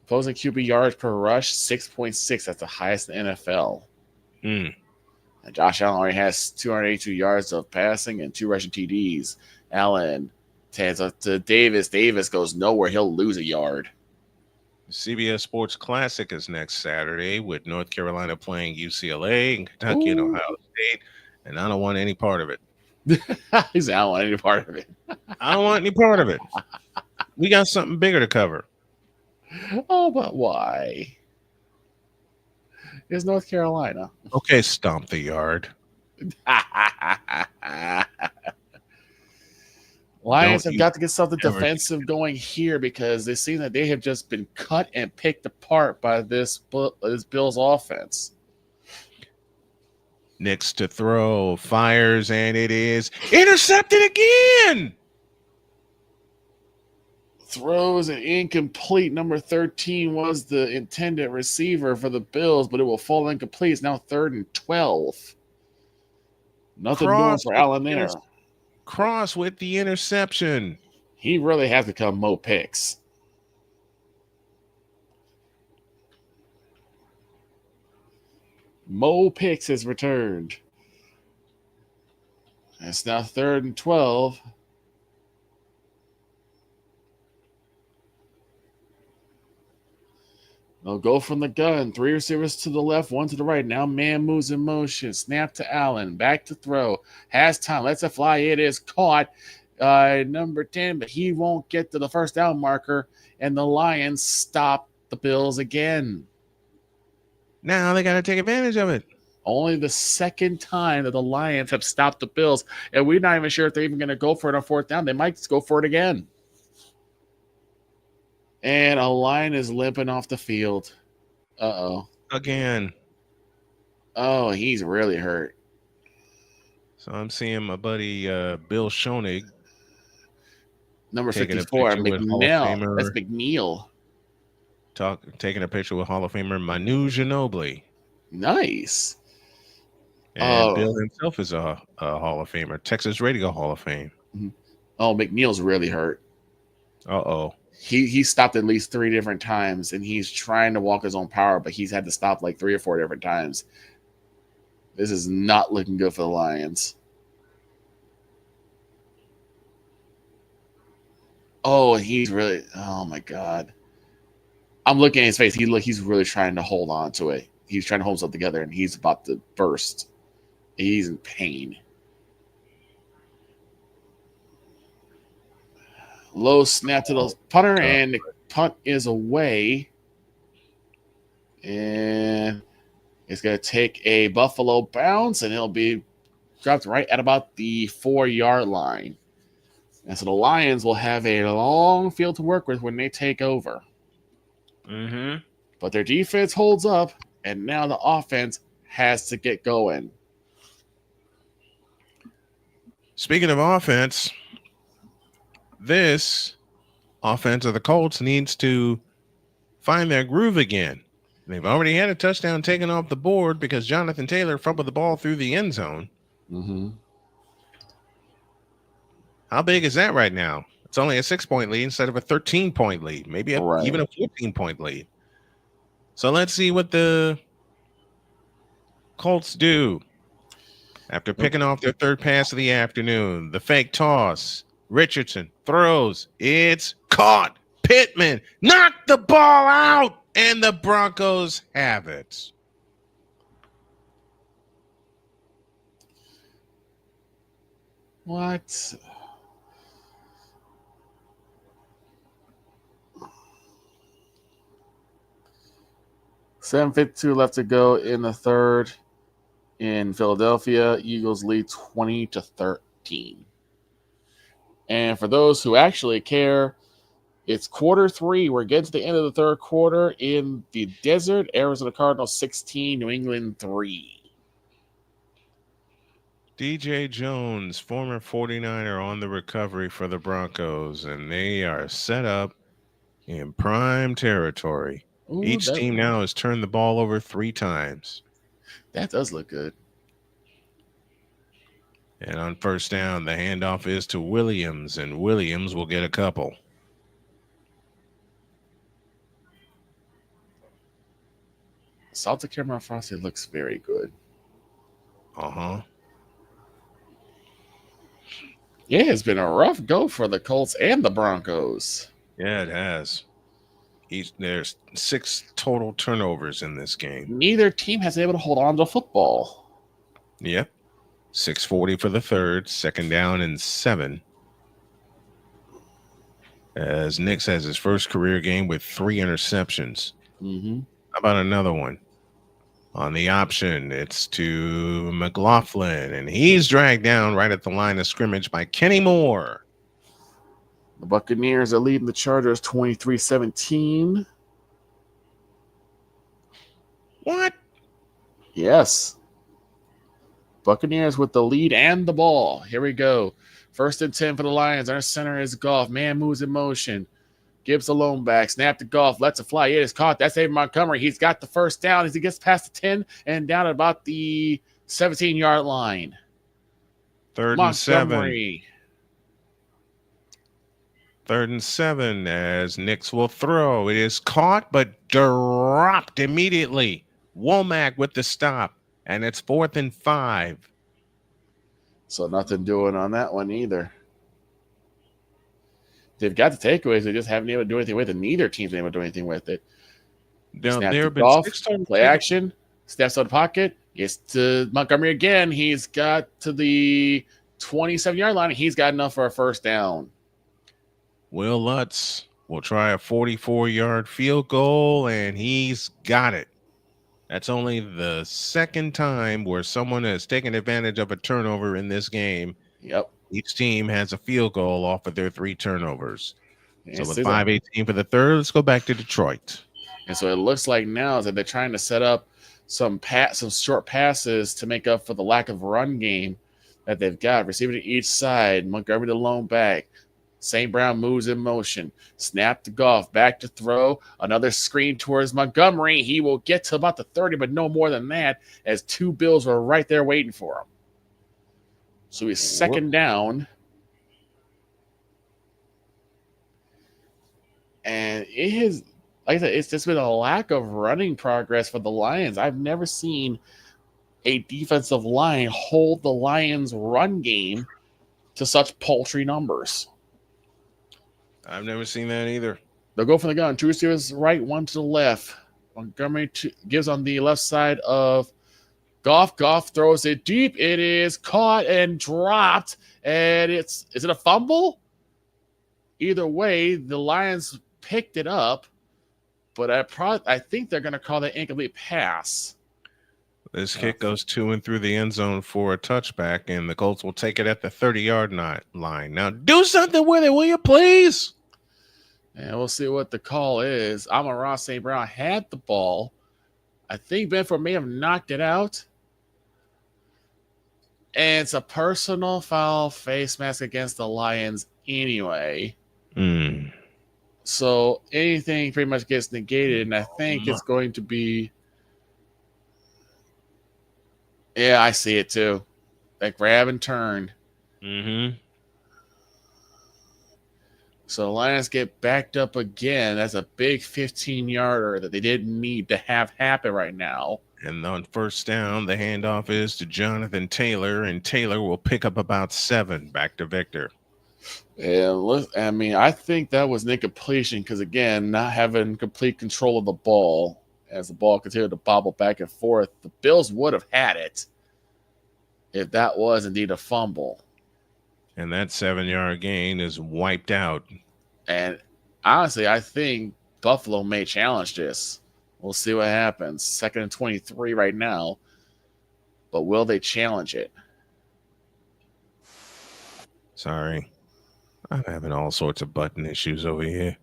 Opposing QB yards per rush, 6.6. That's the highest in the NFL. And Josh Allen already has 282 yards of passing and 2 rushing TDs. Allen hands up to Davis. Davis goes nowhere. He'll lose a yard. CBS Sports Classic is next Saturday with North Carolina playing UCLA and Kentucky and Ohio State, and I don't want any part of it. He said, I don't want any part of it. I don't want any part of it. We got something bigger to cover. Oh, but why? It's North Carolina. Okay, stomp the yard. Lions have got to get something defensive going here because they seem that they have just been cut and picked apart by this Bills offense. Next to throw, fires, and it is intercepted again. Throws an incomplete. Number 13 was the intended receiver for the Bills, but it will fall incomplete. It's now 3rd and 12. Nothing doing for Allen there. Cross with the interception. He really has become Mo Picks. Mo Picks has returned. It's now 3rd and 12. They'll go from the gun. 3 receivers to the left, 1 to the right. Now man moves in motion. Snap to Allen. Back to throw. Has time. Lets it fly. It is caught. Number 10, but he won't get to the first down marker. And the Lions stop the Bills again. Now they got to take advantage of it. Only the second time that the Lions have stopped the Bills. And we're not even sure if they're even going to go for it on 4th down. They might just go for it again. And a Lion is limping off the field. Uh-oh. Again. Oh, he's really hurt. So I'm seeing my buddy Bill Schoenig. Number 54, McNeil. That's McNeil. Taking a picture with Hall of Famer Manu Ginobili. Nice. And Bill himself is a Hall of Famer. Texas Radio Hall of Fame. Oh, McNeil's really hurt. Uh-oh. He stopped at least 3 different times, and he's trying to walk his own power, but he's had to stop like 3 or 4 different times. This is not looking good for the Lions. Oh, he's really... Oh, my God. I'm looking at his face. He's really trying to hold on to it. he's trying to hold himself together, and he's about to burst. He's in pain. Low snap to the punter, and the punt is away. And it's going to take a Buffalo bounce, and it'll be dropped right at about the 4-yard line. And so the Lions will have a long field to work with when they take over. Mm-hmm. But their defense holds up, and now the offense has to get going. Speaking of offense, this offense of the Colts needs to find their groove again. They've already had a touchdown taken off the board because Jonathan Taylor fumbled the ball through the end zone. Mm-hmm. How big is that right now? It's only a 6-point lead instead of a 13-point lead, maybe even a 14-point lead. So let's see what the Colts do. After picking off their third pass of the afternoon, the fake toss, Richardson throws. It's caught. Pittman knocked the ball out, and the Broncos have it. What? 7:52 left to go in the third in Philadelphia. Eagles lead 20-13. And for those who actually care, it's quarter 3. We're getting to the end of the third quarter in the desert. Arizona Cardinals 16, New England 3. DJ Jones, former 49er, on the recovery for the Broncos, and they are set up in prime territory. Ooh, Each team now has turned the ball over 3 times. That does look good. And on first down, the handoff is to Williams, and Williams will get a couple. Salted caramel frosted looks very good. Uh-huh. Yeah, it's been a rough go for the Colts and the Broncos. Yeah, it has. There's 6 total turnovers in this game. Neither team has been able to hold on to football. Yep. 6:40 for the third, second down and 7. As Nix has his first career game with 3 interceptions. Mm-hmm. How about another one? On the option, it's to McLaughlin, and he's dragged down right at the line of scrimmage by Kenny Moore. The Buccaneers are leading the Chargers 23-17. What? Yes. Buccaneers with the lead and the ball. Here we go. 1st and 10 for the Lions. Our center is Goff. Man moves in motion. Gives the lone back. Snap to Goff. Lets it fly. It is caught. That's David Montgomery. He's got the first down as he gets past the 10 and down at about the 17-yard line. 3rd and 7. 3rd and 7 as Nix will throw. It is caught but dropped immediately. Womack with the stop, and it's 4th and 5. So nothing doing on that one either. They've got the takeaways. They just haven't been able to do anything with it. Neither team's been able to do anything with it. There have been Goff, 6 times play action. Steps out of the pocket. Gets to Montgomery again. He's got to the 27-yard line. And he's got enough for a first down. Will Lutz will try a 44-yard field goal, and he's got it. That's only the 2nd time where someone has taken advantage of a turnover in this game. Yep. Each team has a field goal off of their 3 turnovers. Yeah, so with 5:18 for the third, let's go back to Detroit. And so it looks like now is that they're trying to set up some short passes to make up for the lack of run game that they've got. Receiving to each side. Montgomery the lone back. St. Brown moves in motion. Snap to Goff. Back to throw. Another screen towards Montgomery. He will get to about the 30, but no more than that, as 2 Bills were right there waiting for him. So he's 2nd down. And it has, like I said, it's just been a lack of running progress for the Lions. I've never seen a defensive line hold the Lions' run game to such paltry numbers. I've never seen that either. They'll go for the gun. 2 receivers right, 1 to the left. Montgomery gives on the left side of Goff. Goff throws it deep. It is caught and dropped. And is it a fumble? Either way, the Lions picked it up, but I think they're going to call that incomplete pass. This kick goes to and through the end zone for a touchback, and the Colts will take it at the 30-yard line. Now, do something with it, will you, please? And we'll see what the call is. Amon-Ra St. Brown had the ball. I think Benford may have knocked it out. And it's a personal foul face mask against the Lions anyway. So anything pretty much gets negated, and I think it's going to be... Yeah, I see it too. That grab and turn. So the Lions get backed up again. That's a big 15-yarder that they didn't need to have happen right now. And on first down, the handoff is to Jonathan Taylor, and Taylor will pick up about 7. Back to Victor. Yeah, I mean, I think that was an incompletion because, again, not having complete control of the ball as the ball continued to bobble back and forth. The Bills would have had it if that was indeed a fumble. And that 7-yard gain is wiped out. And honestly, I think Buffalo may challenge this. We'll see what happens. 2nd and 23 right now. But will they challenge it? Sorry. I'm having all sorts of button issues over here.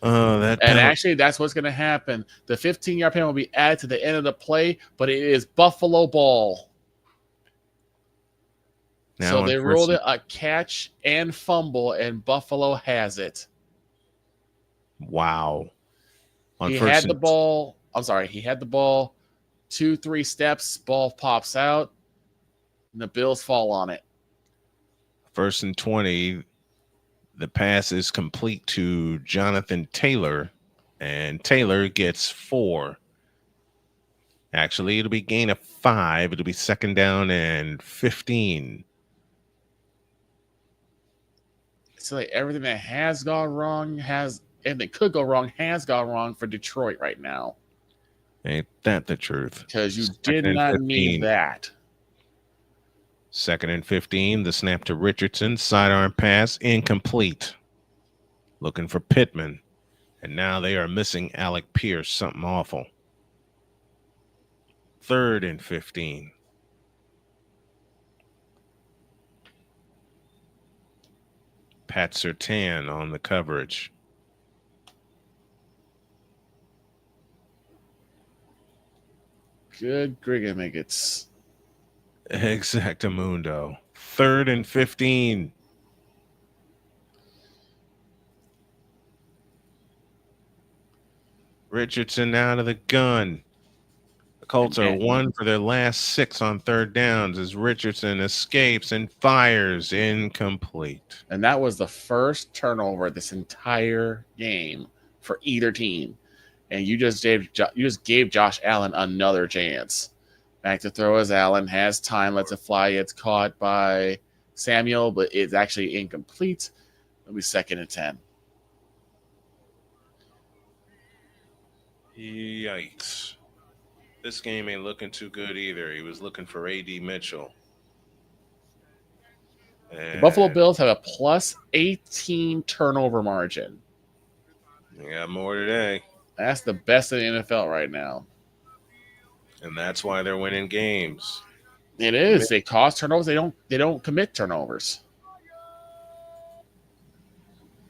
Actually, that's what's going to happen. The 15-yard penalty will be added to the end of the play, but it is Buffalo ball. Now so they ruled it a catch and fumble, and Buffalo has it. Wow. He had the ball. 2-3 steps. Ball pops out, and the Bills fall on it. 1st and 20. The pass is complete to Jonathan Taylor, and Taylor gets 4. Actually, it'll be gain of 5. It'll be 2nd down and 15. So like everything that has gone wrong and that could go wrong has gone wrong for Detroit right now. Ain't that the truth? Because you did not need that. 2nd and 15. The snap to Richardson. Sidearm pass. Incomplete. Looking for Pittman. And now they are missing Alec Pierce. Something awful. 3rd and 15. Pat Surtain on the coverage. Good Grigamiggets. Exactamundo. 3rd and 15. Richardson out of the gun. The Colts are 1 for their last 6 on 3rd downs as Richardson escapes and fires incomplete. And that was the first turnover this entire game for either team. And you just gave Josh Allen another chance. Back to throw as Allen has time, lets it fly. It's caught by Samuel, but it's actually incomplete. It'll be 2nd and 10. Yikes. This game ain't looking too good either. He was looking for A.D. Mitchell. The Buffalo Bills have a plus 18 turnover margin. They got more today. That's the best in the NFL right now. And that's why they're winning games. It is. They cause turnovers. They don't commit turnovers.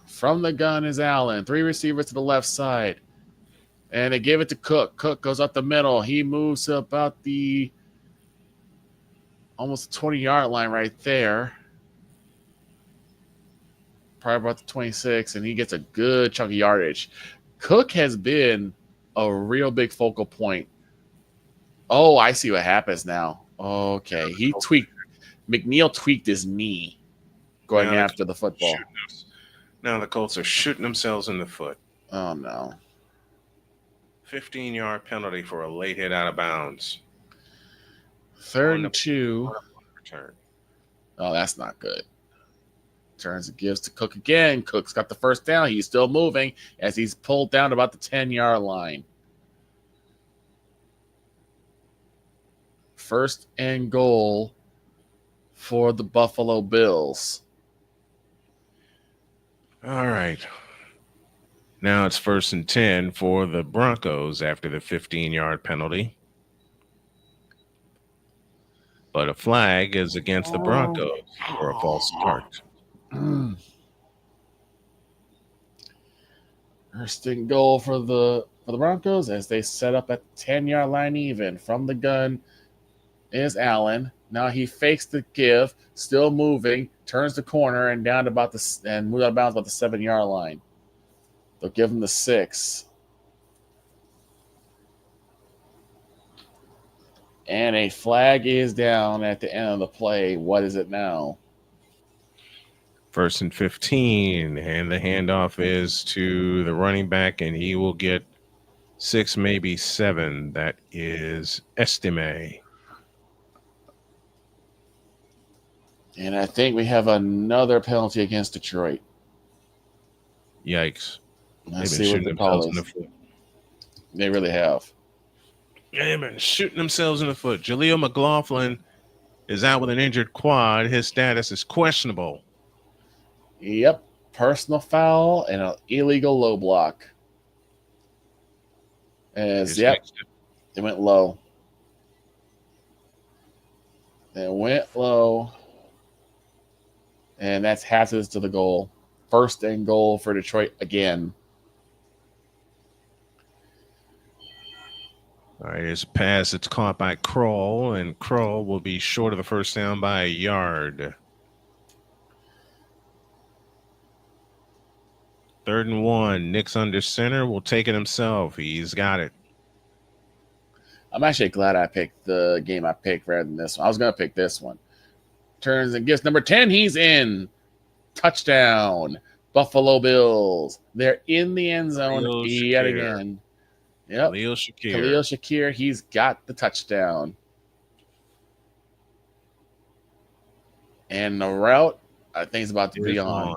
From the gun is Allen. 3 receivers to the left side. And they give it to Cook. Cook goes up the middle. He moves to about the almost 20-yard line right there. Probably about the 26, and he gets a good chunk of yardage. Cook has been a real big focal point. Oh, I see what happens now. Okay. McNeil tweaked his knee going after the football. Now the Colts are shooting themselves in the foot. Oh, no. 15-yard penalty for a late hit out of bounds. 3rd and 2. Return. Oh, that's not good. Turns and gives to Cook again. Cook's got the first down. He's still moving as he's pulled down about the 10-yard line. First and goal for the Buffalo Bills. All right. Now it's 1st and 10 for the Broncos after the 15-yard penalty. But a flag is against the Broncos for a false start. First and goal for the Broncos as they set up at the 10-yard line even. From the gun is Allen. Now he fakes the give, still moving, turns the corner and moves out of bounds about the 7-yard line. They'll give him the 6. And a flag is down at the end of the play. What is it now? 1st and 15, and the handoff is to the running back, and he will get 6, maybe 7. That is Estime. And I think we have another penalty against Detroit. Yikes. Let's see what the call is. They really have. They've been shooting themselves in the foot. Jaleel McLaughlin is out with an injured quad. His status is questionable. Yep. Personal foul and an illegal low block. It went low. It went low. And that's passes to the goal. 1st and goal for Detroit again. All right, it's a pass. It's caught by Kroll, and Kroll will be short of the first down by a yard. 3rd and 1. Nick's under center. Will take it himself. He's got it. I'm actually glad I picked the game I picked rather than this one. I was going to pick this one. Turns and gets number 10. He's in. Touchdown. Buffalo Bills. They're in the end zone yet again. Yep. Khalil Shakir. He's got the touchdown. And the route, I think, is about to be on.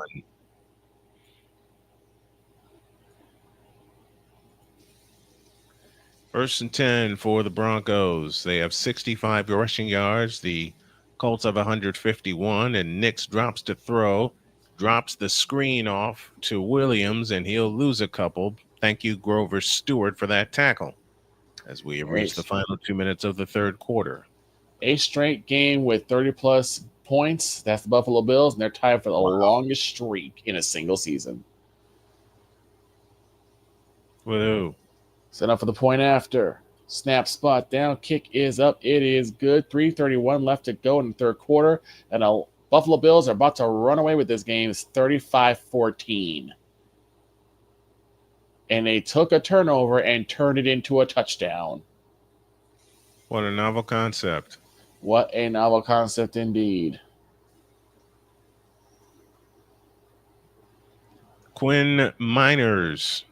1st and 10 for the Broncos. They have 65 rushing yards. The Colts have 151, and Nix drops to throw, drops the screen off to Williams, and he'll lose a couple. Thank you, Grover Stewart, for that tackle as we have reached the final 2 minutes of the 3rd quarter. A straight game with 30-plus points. That's the Buffalo Bills, and they're tied for the longest streak in a single season. Woo. Set up for the point after. Snap spot down. Kick is up. It is good. 3:31 left to go in the 3rd quarter. And the Buffalo Bills are about to run away with this game. It's 35-14. And they took a turnover and turned it into a touchdown. What a novel concept. What a novel concept indeed. Quinn Miners,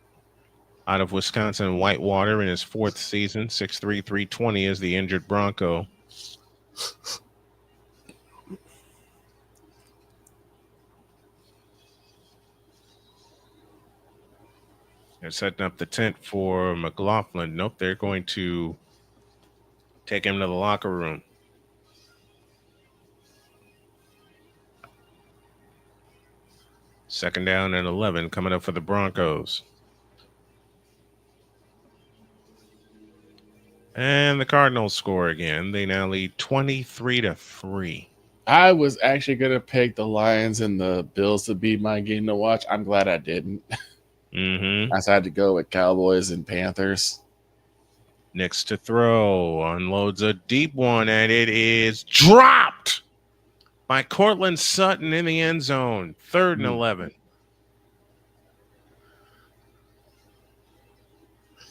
out of Wisconsin Whitewater in his 4th season, 6'3", 320 is the injured Bronco. They're setting up the tent for McLaughlin. Nope, they're going to take him to the locker room. Second down and 11 coming up for the Broncos. And the Cardinals score again. They now lead 23-3. I was actually going to pick the Lions and the Bills to be my game to watch. I'm glad I didn't. Mm-hmm. I had to go with Cowboys and Panthers. Next to throw. Unloads a deep one, and it is dropped by Cortland Sutton in the end zone. 3rd and 11.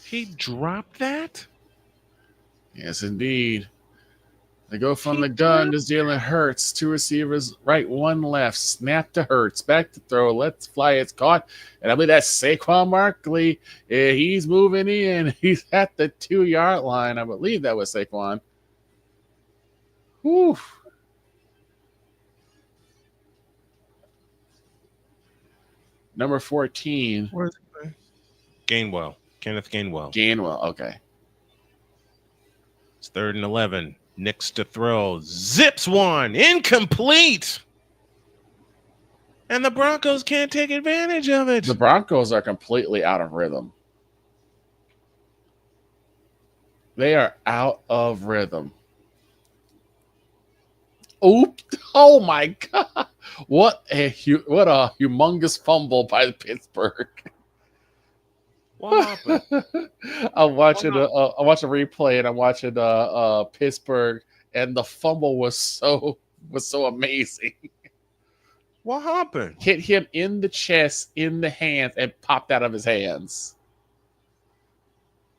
He dropped that? Yes, indeed. They go from the gun to Jalen Hurts. 2 receivers, right, 1 left. Snap to Hurts. Back to throw. Let's fly. It's caught. And I believe that's Saquon Barkley. He's moving in. He's at the 2-yard line. I believe that was Saquon. Whew. Number 14. Where's it? Gainwell. Kenneth Gainwell. Gainwell. Okay. It's 3rd and 11. Knicks to throw. Zips one. Incomplete. And the Broncos can't take advantage of it. The Broncos are completely out of rhythm. They are out of rhythm. Oops. Oh my God. What a humongous fumble by Pittsburgh. What happened? I'm watching a replay and I'm watching Pittsburgh, and the fumble was so amazing. What happened? Hit him in the chest, in the hands, and popped out of his hands.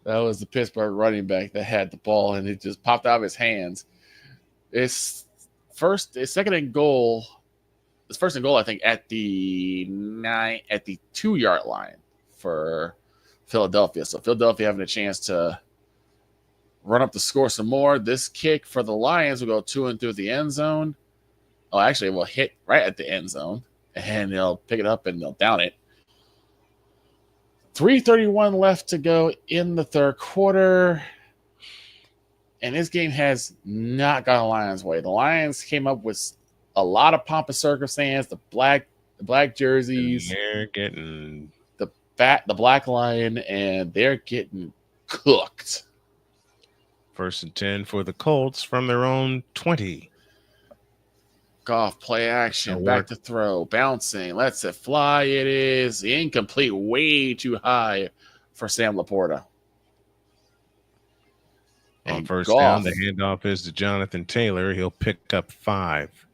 That was the Pittsburgh running back that had the ball, and it just popped out of his hands. It's second and goal. It's first and goal, I think, at the 2-yard line for Philadelphia. So Philadelphia having a chance to run up the score some more. This kick for the Lions will go to and through the end zone. Oh, actually, it will hit right at the end zone, and they'll pick it up and they'll down it. 3:31 left to go in the third quarter, and this game has not gone the Lions' way. The Lions came up with a lot of pomp and circumstance, the black jerseys. And they're getting the black lion, and they're getting cooked. 1st and 10 for the Colts from their own 20. Goff play action, back to throw, bouncing, lets it fly. It is incomplete, way too high for Sam Laporta. On first down, the handoff is to Jonathan Taylor. He'll pick up 5.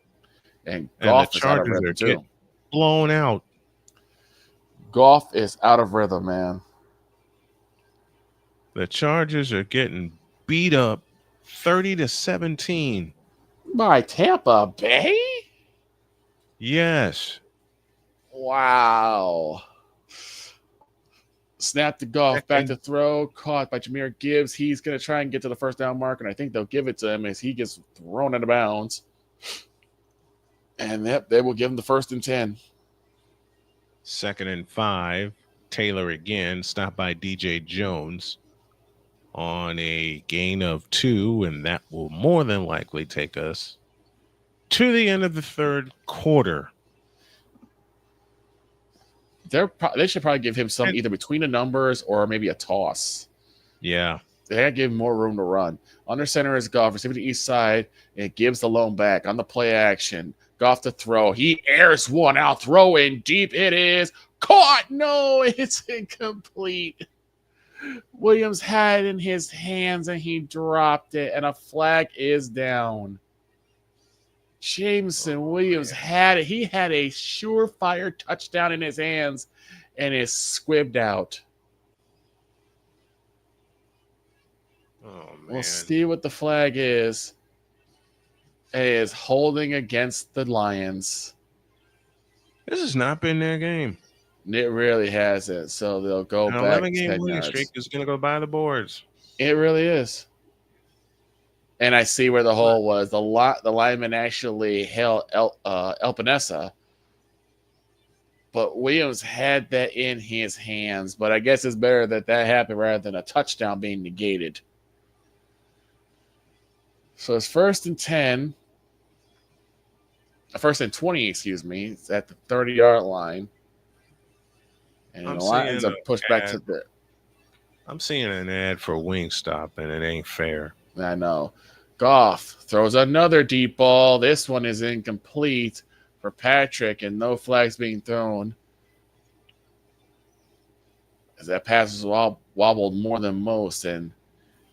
And Goff the is out of Chargers rhythm are too. getting blown out. Goff is out of rhythm, man. The Chargers are getting beat up 30-17. By Tampa Bay? Yes. Wow. Snap to Goff, back to throw, caught by Jahmyr Gibbs. He's going to try and get to the first down mark, and I think they'll give it to him as he gets thrown out of bounds. And they will give him the 1st and 10. 2nd and 5. Taylor again, stopped by DJ Jones on a gain of 2, and that will more than likely take us to the end of the third quarter. They should probably give him some either between the numbers or maybe a toss. Yeah. They gotta give him more room to run. Under center is Goff, receiving the east side, and gives the lone back on the play action. Goff to throw. He airs one out, throw in deep. It is caught. No, it's incomplete. Williams had it in his hands and he dropped it, and a flag is down. Jameson Williams had it. He had a surefire touchdown in his hands and is squibbed out. Oh, man. We'll see what the flag is. It is holding against the Lions. This has not been their game. It really hasn't. So they'll go back 11-game 10 winning yards. streak is going to go by the boards. It really is. And I see where the hole was. The lineman actually held El Panessa, but Williams had that in his hands. But I guess it's better that happened rather than a touchdown being negated. So it's 1st and 10. 1st and 20, excuse me. It's at the 30-yard line. And the Lions are pushed back to the... I'm seeing an ad for Wingstop, and it ain't fair. I know. Goff throws another deep ball. This one is incomplete for Patrick, and no flags being thrown. As that pass was wobbled more than most, and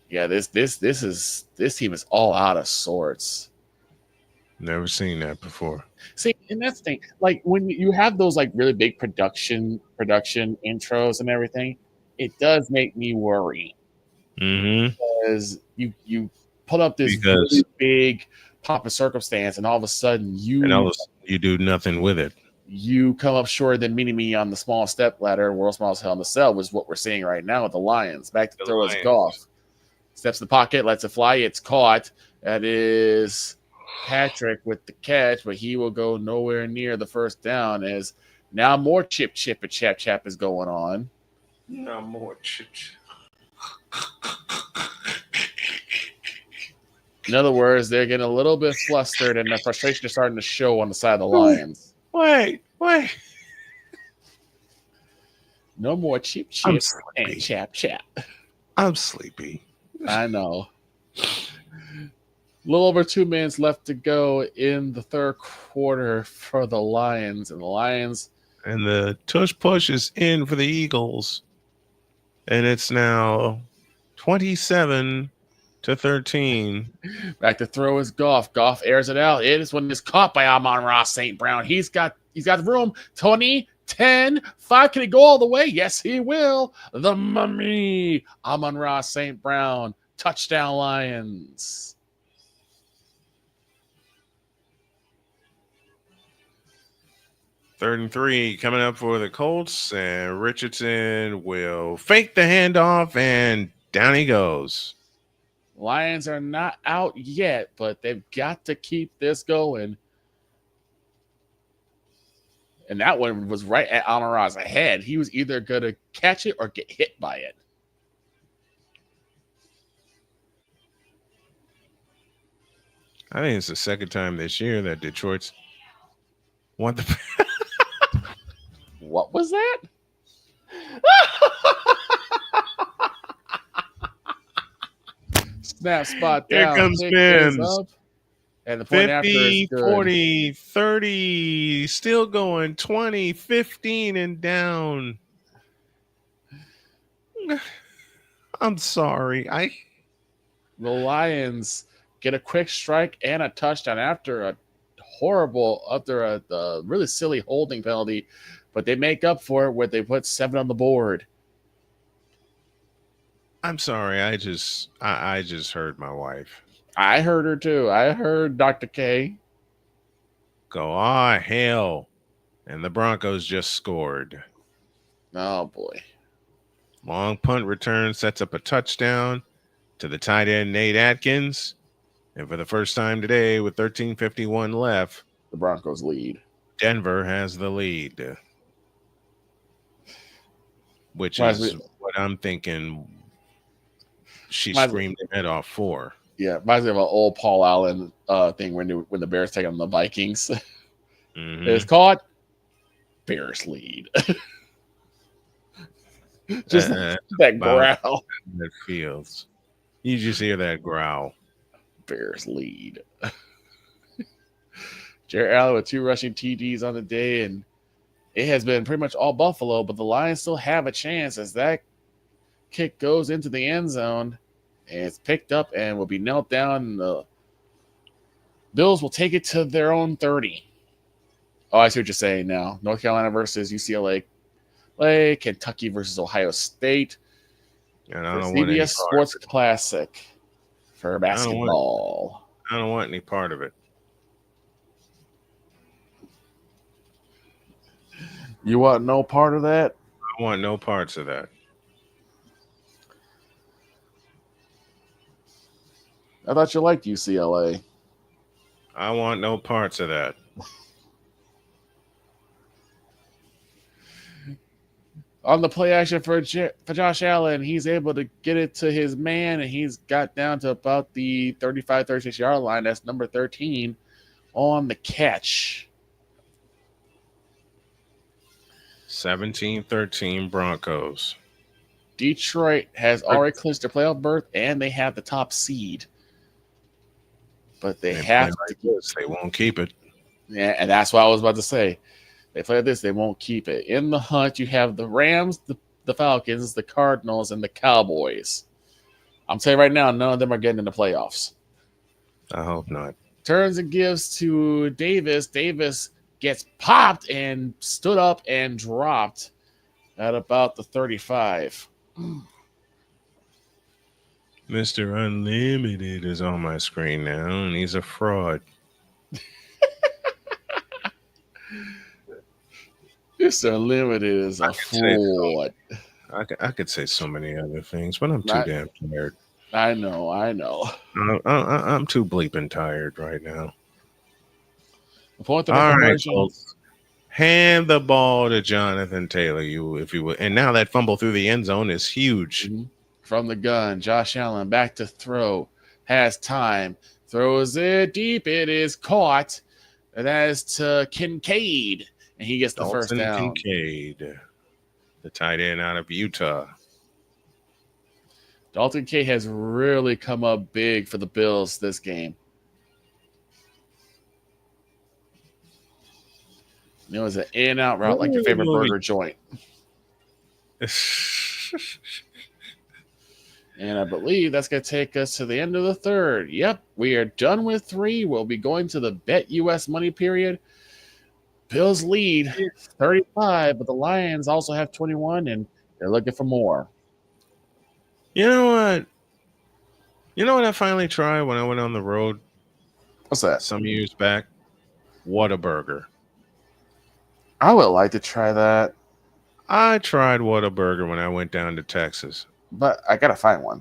yeah, this team is all out of sorts. Never seen that before. See, and that's the thing. Like when you have those like really big production intros and everything, it does make me worry. Mm-hmm. Because you put up this really big pop of circumstance, and all of a sudden you do nothing with it. You come up short than meeting me on the small step ladder. World's smallest hell in the cell was what we're seeing right now with the Lions. Back to throw is Goff. Steps in the pocket, lets it fly. It's caught. That is Patrick with the catch, but he will go nowhere near the first down as Now more chip, chip, and chap, chap is going on. No more chip. In other words, they're getting a little bit flustered, and the frustration is starting to show on the side of the Lions. Wait. No more chip, I'm chip, sleepy. and chap, chap. I'm sleepy. I know. A little over 2 minutes left to go in the third quarter for the Lions. And the Lions. And the tush push is in for the Eagles. And it's now 27-13. Back to throw is Goff. Goff airs it out. It is when it's caught by Amon-Ra St. Brown. He's got the room. 20, 10, 5. Can he go all the way? Yes, he will. The mummy. Amon-Ra St. Brown. Touchdown Lions. Third and 3 coming up for the Colts, and Richardson will fake the handoff, and down he goes. Lions are not out yet, but they've got to keep this going. And that one was right at Amon-Ra's head. He was either going to catch it or get hit by it. I think it's the second time this year that Detroit's won the. What was that? Snap spot down. Here comes Kick Benz. is up. And the point 50, after is good. 40, 30, still going 20, 15 and down. I'm sorry. The Lions get a quick strike and a touchdown after a really silly holding penalty, but they make up for it where they put 7 on the board. I'm sorry. I just heard my wife. I heard her too. I heard Dr. K go, hell. And the Broncos just scored. Oh, boy. Long punt return sets up a touchdown to the tight end, Nate Atkins. And for the first time today, with 13:51 left, the Broncos lead. Denver has the lead, which is what I'm thinking she screamed her head off for. Yeah, reminds me of an old Paul Allen thing when the Bears take on the Vikings. Mm-hmm. It's caught. Bears lead. Just that growl. That feels. You just hear that growl. Bears lead. Jared Allen with 2 rushing TDs on the day, and it has been pretty much all Buffalo, but the Lions still have a chance as that kick goes into the end zone. And it's picked up and will be knelt down. The Bills will take it to their own 30. Oh, I see what you're saying now. North Carolina versus UCLA. Kentucky versus Ohio State. And I don't CBS want Sports Classic for basketball. I don't want any part of it. You want no part of that? I want no parts of that. I thought you liked UCLA. I want no parts of that. On the play action for Josh Allen, he's able to get it to his man, and he's got down to about the 35, 36-yard line. That's number 13 on the catch. 17-13 Broncos. Detroit has already clinched their playoff berth, and they have the top seed. But they have to. They won't keep it. Yeah, and that's what I was about to say. They play this, they won't keep it. In the hunt, you have the Rams, the Falcons, the Cardinals, and the Cowboys. I'm telling you right now, none of them are getting in the playoffs. I hope not. Turns and gives to Davis. Davis gets popped and stood up and dropped at about the 35. Mr. Unlimited is on my screen now, and he's a fraud. Mr. Unlimited is a fraud. I could say so many other things, but I'm too damn tired. I know. I'm too bleeping tired right now. The point of All right, conversion. folks. Hand the ball to Jonathan Taylor, if you will. And now that fumble through the end zone is huge. From the gun, Josh Allen back to throw. Has time. Throws it deep. It is caught. And that is to Kincaid. And he gets the first Dalton down. Kincaid, the tight end out of Utah. Dalton Kincaid has really come up big for the Bills this game. It was an in-out route like your favorite burger joint. And I believe that's going to take us to the end of the third. Yep, we are done with 3. We'll be going to the Bet US money period. Bills lead 35, but the Lions also have 21, and they're looking for more. You know what? You know what I finally tried when I went on the road? What's that? Some years back? Whataburger. I would like to try that. I tried Whataburger when I went down to Texas. But I got to find one.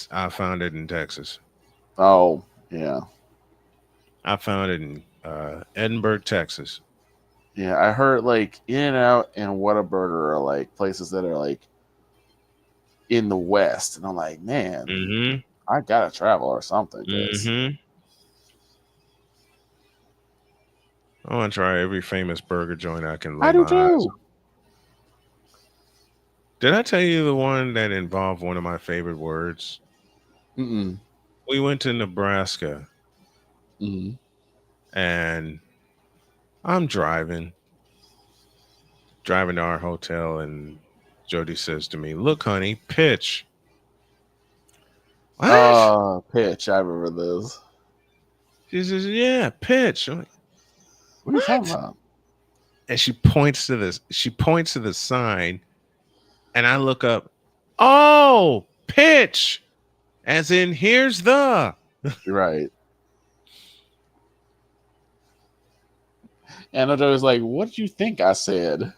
I found it in Texas. Oh, yeah. I found it in Edinburgh, Texas. Yeah, I heard like In-N-Out and Whataburger are like places that are like in the West. And I'm like, man, I got to travel or something. I want to try every famous burger joint I can lay I do my eyes on. too. Did I tell you the one that involved one of my favorite words? Mm-mm. We went to Nebraska. And I'm driving to our hotel, and Jody says to me, "Look, honey, pitch." What? Pitch. I remember this. She says, "Yeah, pitch." I'm like, what are you talking about? And she points to this. She points to the sign, and I look up. Oh, pitch, as in here's the. Right. And I was like, "What did you think I said?"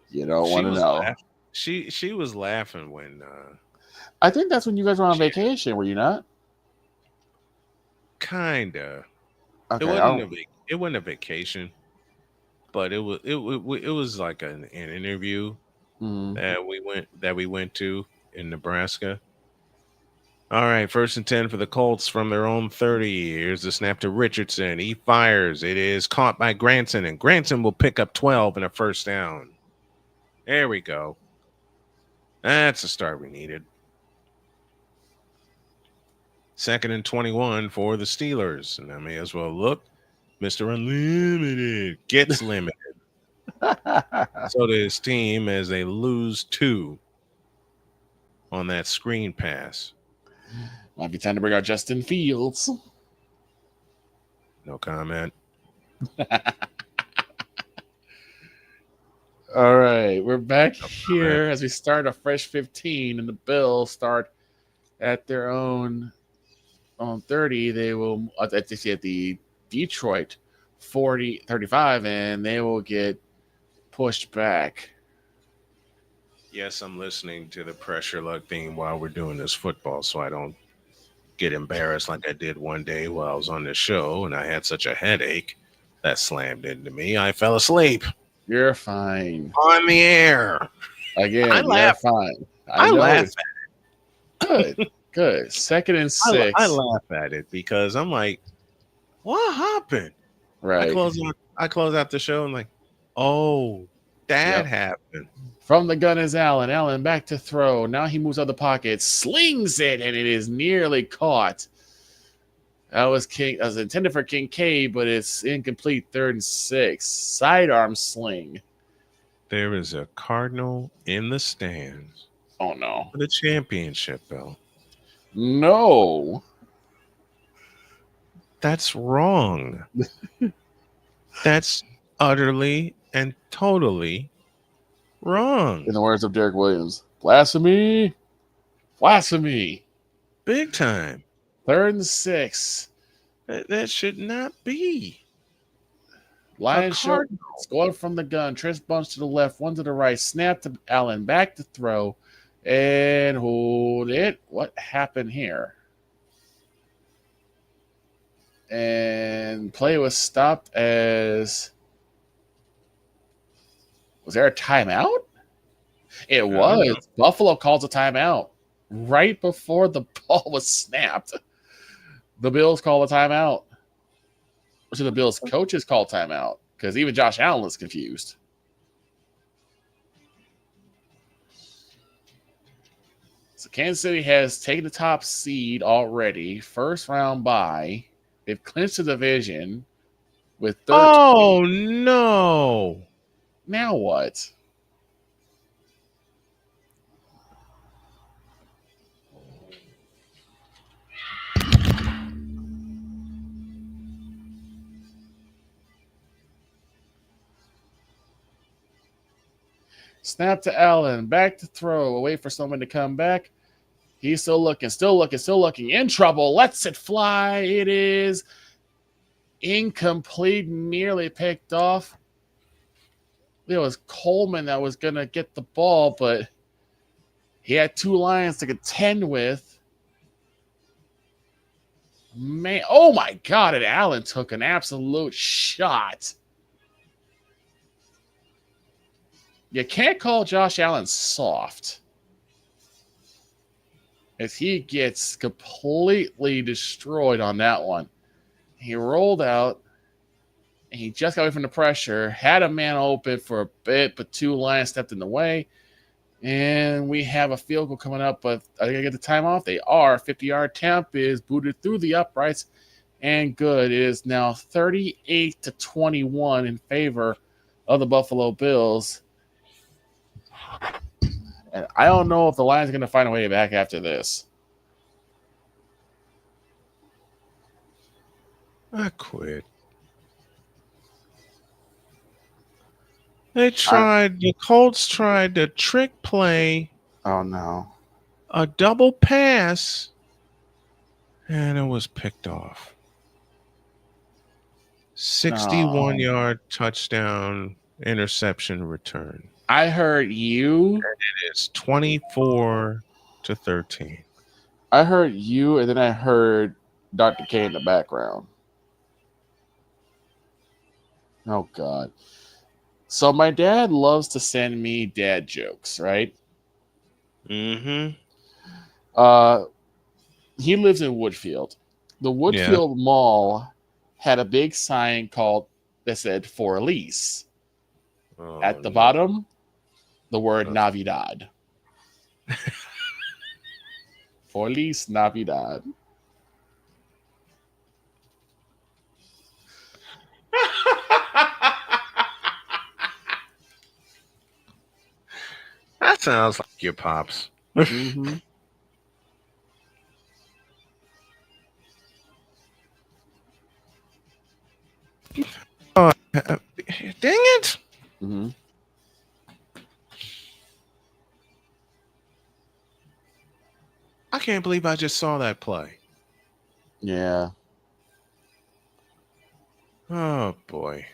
You don't want to know. She was laughing when. I think that's when you guys were on vacation, were you not? Kinda. Okay, it wasn't a vacation, but it was like an interview that we went to in Nebraska. All right, 1st and 10 for the Colts from their own 30. Here's the snap to Richardson. He fires. It is caught by Granson, and Granson will pick up 12 and a first down. There we go. That's the start we needed. 2nd and 21 for the Steelers. And I may as well look. Mr. Unlimited gets limited. So does his team as they lose 2 on that screen pass. Might be time to bring out Justin Fields. No comment. All right, we're back here as we start a fresh 15, and the Bills start at their own 30. They will at the Detroit 35, and they will get pushed back. Yes, I'm listening to the pressure luck theme while we're doing this football, so I don't get embarrassed like I did one day while I was on the show and I had such a headache that slammed into me. I fell asleep. You're fine. On the air. Again, you're fine. I laugh at it. Good. 2nd and 6. I laugh at it because I'm like, what happened? Right. I close out the show and like, oh, that happened. From the gun is Allen. Allen back to throw. Now he moves out of the pocket, slings it, and it is nearly caught. That was intended for Kincaid, but it's incomplete. 3rd and 6. Sidearm sling. There is a Cardinal in the stands. Oh no. For the championship belt. No. That's wrong. That's utterly and totally wrong. In the words of Derek Williams, blasphemy. Blasphemy. Big time. 3rd and 6. That should not be. Lions scored from the gun. Trish bumps to the left, one to the right. Snap to Allen. Back to throw. And hold it. What happened here? And play was stopped as Was there a timeout? It don't know. was. Buffalo calls a timeout right before the ball was snapped. The Bills call a timeout. So the Bills coaches call timeout because even Josh Allen is confused. So Kansas City has taken the top seed already. First round bye. They've clinched the division with 13. Oh no. Now what? Snap to Allen. Back to throw. Wait for someone to come back. He's still looking, still looking, still looking. In trouble. Lets it fly. It is incomplete. Nearly picked off. It was Coleman that was going to get the ball, but he had two Lions to contend with. Man, oh my God, and Allen took an absolute shot. You can't call Josh Allen soft, as he gets completely destroyed on that one. He rolled out, and he just got away from the pressure, had a man open for a bit, but two Lions stepped in the way. And we have a field goal coming up, but are they going to get the time off? They are. 50-yard attempt is booted through the uprights, and good. It is now 38-21 in favor of the Buffalo Bills. And I don't know if the Lions are going to find a way back after this. I quit. The Colts tried to trick play. Oh, no. A double pass, and it was picked off. 61-yard touchdown interception return. I heard you. And it is 24-13. I heard you, and then I heard Dr. K in the background. Oh, God. So my dad loves to send me dad jokes, right? Mm-hmm. He lives in Woodfield. The Woodfield Mall had a big sign that said "For Lease." At the bottom, the word Navidad. Feliz Navidad. That sounds like your pops. Mm-hmm. Dang it! Mm-hmm. I can't believe I just saw that play. Yeah. Oh boy.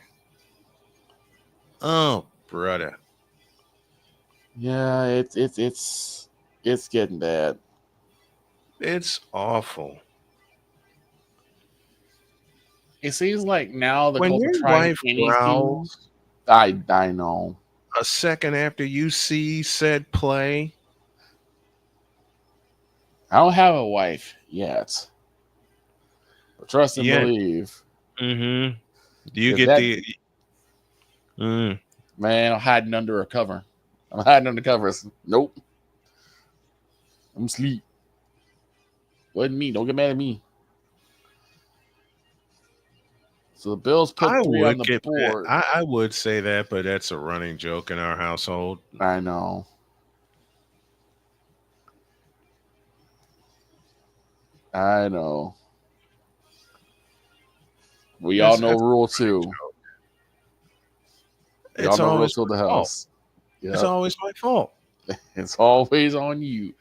Oh brother. Yeah, it's getting bad. It's awful. It seems like now the When Colts are your trying wife anything. growls I know. a second after you see said play. I don't have a wife yet. But trust and believe. Mm-hmm. Do you 'Cause get that- the Man, I'm hiding under a cover. I'm hiding under covers. Nope. I'm asleep. Wasn't me. Don't get mad at me. So the Bills put I 3 would on the get board. I would say that, but that's a running joke in our household. I know. I know. We all know Rule 2. We all It's know Rule always 2 of the my fault. house. It's Yep. always my fault. It's always on you.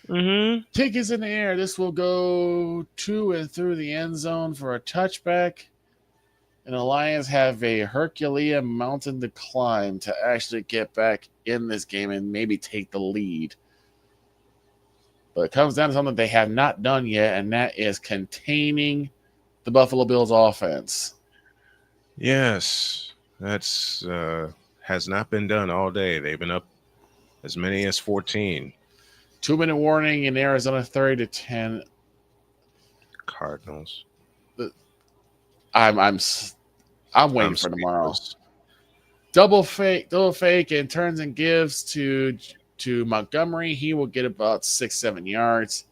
Mm-hmm. Kick is in the air. This will go to and through the end zone for a touchback. And the Lions have a Herculean mountain to climb to actually get back in this game and maybe take the lead. But it comes down to something they have not done yet, and that is containing the Buffalo Bills offense. Yes, that's has not been done all day. They've been up as many as 14. 2-minute warning in Arizona, 30-10. Cardinals. I'm waiting for tomorrow. Double fake, and turns and gives to Montgomery. He will get about 6-7 yards.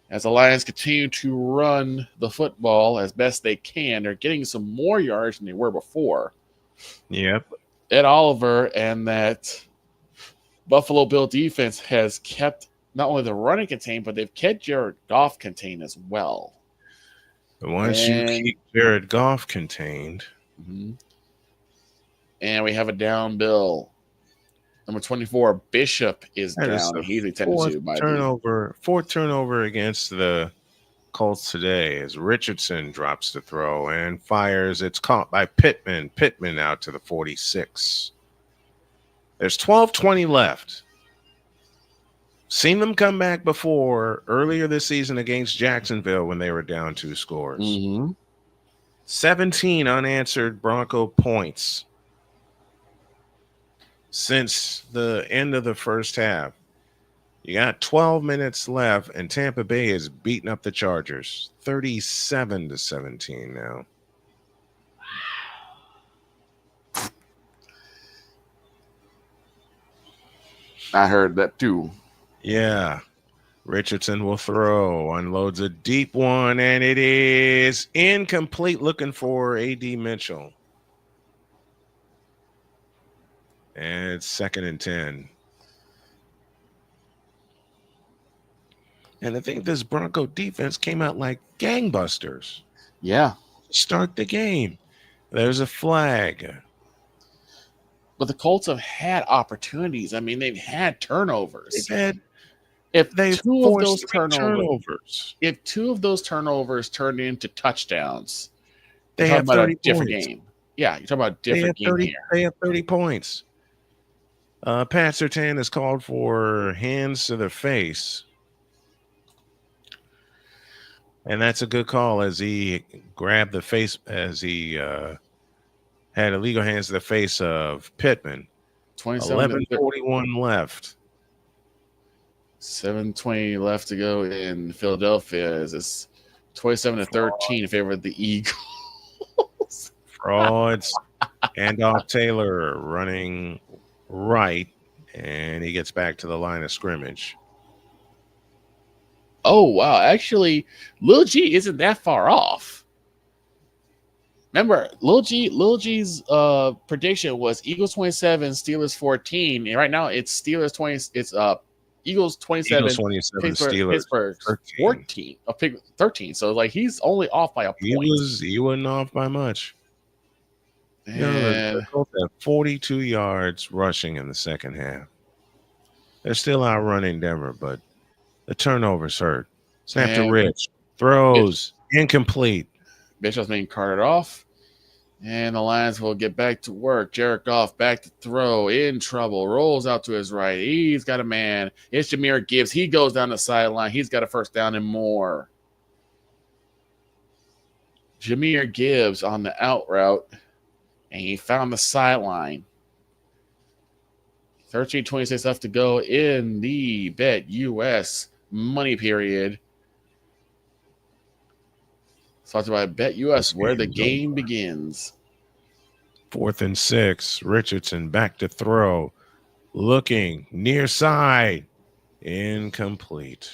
As the Lions continue to run the football as best they can, they're getting some more yards than they were before. Yep. Ed Oliver and that Buffalo Bill defense has kept not only the running contained, but they've kept Jared Goff contained as well. But once you keep Jared Goff contained. Mm-hmm. And we have a down Bill. Number 24, Bishop is down. He's attended to by fourth turnover against the Colts today as Richardson drops the throw and fires. It's caught by Pittman. Pittman out to the 46. There's 12:20 left. Seen them come back before earlier this season against Jacksonville when they were down 2 scores. Mm-hmm. 17 unanswered Bronco points since the end of the first half. You got 12 minutes left, and Tampa Bay is beating up the Chargers 37-17 now. I heard that too. Yeah. Richardson will throw, unloads a deep one, and it is incomplete, looking for A.D. Mitchell. And it's 2nd and 10. And I think this Bronco defense came out like gangbusters. Yeah. Start the game. There's a flag. But the Colts have had opportunities. I mean, they've had turnovers. If two of those turnovers turned into touchdowns, they have 30 different points. Game. Yeah, you're talking about a different game here. They have 30 points. Pat Surtain has called for hands to the face. And that's a good call as he grabbed the face, as he had illegal hands to the face of Pittman. 11:41 left. 7:20 left to go in Philadelphia. As it's 27-13 in favor of the Eagles. Frauds. Handoff Taylor running right, and he gets back to the line of scrimmage. Oh, wow. Actually, Lil G isn't that far off. Remember, Lil G's prediction was Eagles 27, Steelers 14. And right now it's Steelers 20. It's Eagles 27, Eagles 27, Pittsburgh 14. 13. So like he's only off by a point. He wasn't off by much. The Colts have 42 yards rushing in the second half. They're still outrunning Denver, but the turnovers hurt. Snap to Rich. Throws. Incomplete. Bishop's being carted off. And the Lions will get back to work. Jared Goff back to throw. In trouble. Rolls out to his right. He's got a man. It's Jahmyr Gibbs. He goes down the sideline. He's got a first down and more. Jahmyr Gibbs on the out route. And he found the sideline. 13:26 left to go in the Bet US money period. Sponsored by Bet US, where the game begins. 4th and 6. Richardson back to throw. Looking near side. Incomplete.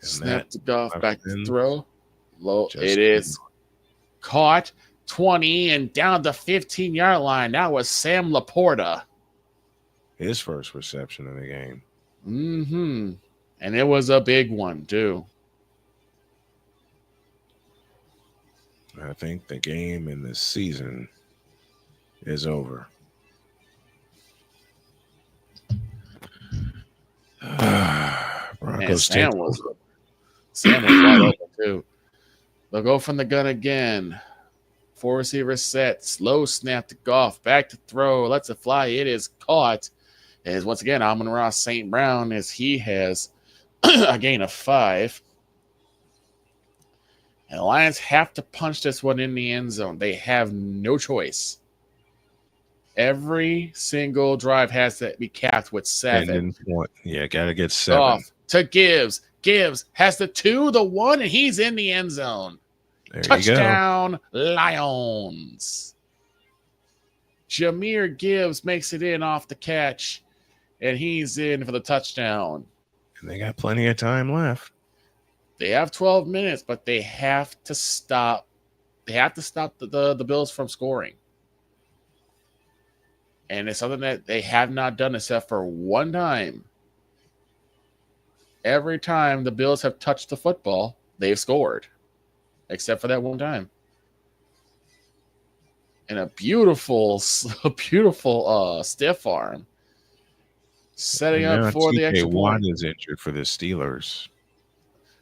Snap to Goff, back to throw. Low. It is caught. 20 and down the 15-yard line. That was Sam Laporta. His first reception of the game. Mm-hmm. And it was a big one, too. I think the game in this season is over. Man, Sam was wide open, too. They'll go from the gun again. 4 receivers set. Slow snap to Goff. Back to throw. Lets it fly. It is caught. As once again, Amon-Ra St. Brown, as he has a gain of 5. And the Lions have to punch this one in the end zone. They have no choice. Every single drive has to be capped with 7. Yeah, gotta get 7. Off to Gibbs. Gibbs has the 2, the 1, and he's in the end zone. There Touchdown, Lions. Jahmyr Gibbs makes it in off the catch, and he's in for the touchdown. And they got plenty of time left. They have 12 minutes, but they have to stop. They have to stop the Bills from scoring. And it's something that they have not done except for one time. Every time the Bills have touched the football, they've scored. Except for that one time. And a beautiful stiff arm. Setting up for the extra Watt point. is injured for the Steelers.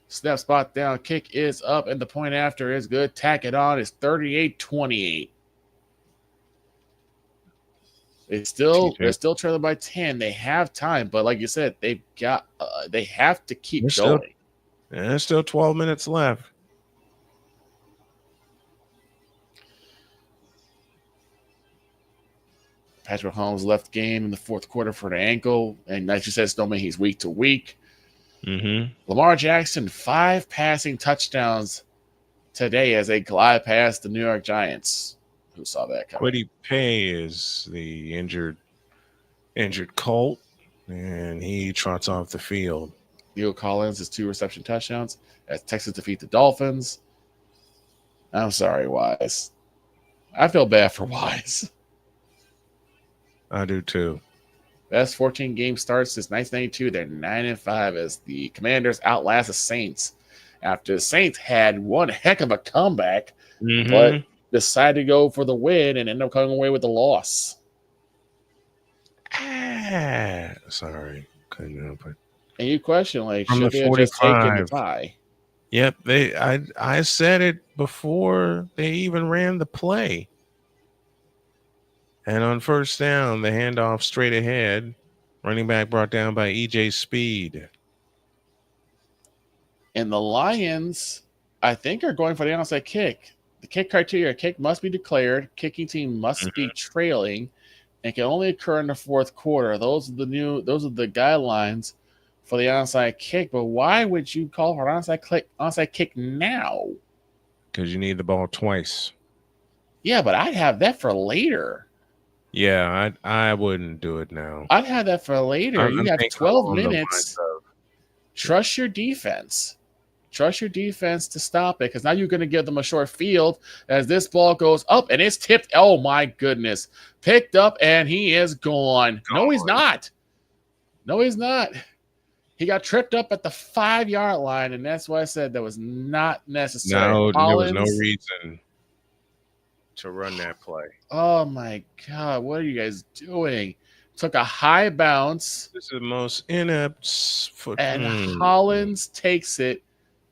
Snap spot down. Kick is up, and the point after is good. Tack it on. It's 38-28. They're still trailing by 10. They have time, but like you said, they have to keep going. There's still 12 minutes left. Patrick Mahomes left the game in the fourth quarter for an ankle, and like you said, don't mean he's week to week. Mm-hmm. Lamar Jackson, 5 passing touchdowns today as they glide past the New York Giants. Who saw that coming? Quiddy Pay is the injured Colt, and he trots off the field. Leo Collins has 2 reception touchdowns as Texas defeat the Dolphins. I'm sorry, Wise. I feel bad for Wise. I do too. Best 14 game starts since 1992. They're 9-5 as the Commanders outlast the Saints. After the Saints had one heck of a comeback, but decided to go for the win and end up coming away with the loss. Sorry, couldn't help it. And you question, like, From should the they have just taken the 45. tie? Yep, I said it before they even ran the play. And on first down, the handoff straight ahead. Running back brought down by EJ Speed. And the Lions, I think, are going for the onside kick. The kick criteria: kick must be declared, kicking team must be trailing, and can only occur in the fourth quarter. Those are the guidelines for the onside kick. But why would you call for an onside kick now? Because you need the ball twice. Yeah, but I'd have that for later. Yeah, I wouldn't do it now. I'd have that for later. You have 12 minutes. Trust your defense. Trust your defense to stop it, because now you're going to give them a short field as this ball goes up and it's tipped. Oh, my goodness. Picked up and he is gone. No, he's not. No, he's not. He got tripped up at the 5-yard line, and that's why I said that was not necessary. No, there was no reason to run that play. Oh, my God. What are you guys doing? Took a high bounce. This is the most inept foot. And Hollins takes it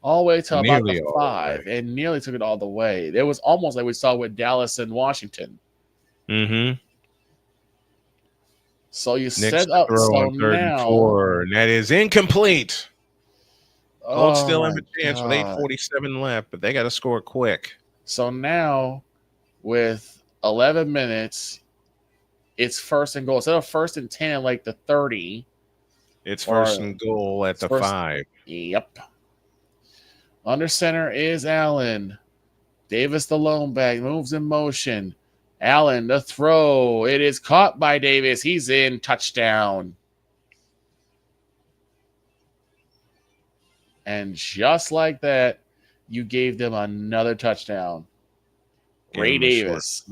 all the way to about Nearly the 5 and nearly took it all the way. It was almost like we saw with Dallas and Washington. Mm-hmm. So you Next set up throw so on 3rd now, and 4, and that is incomplete. Colts still have my a chance with God. 8:47 left, but they got to score quick. So now with 11 minutes, it's 1st and goal. Instead of 1st and 10 like the 30. It's 1st and goal at the 5. Yep. Under center is Allen. Davis, the lone back, moves in motion. Allen, the throw. It is caught by Davis. He's in. Touchdown. And just like that, you gave them another touchdown. Ray Davis.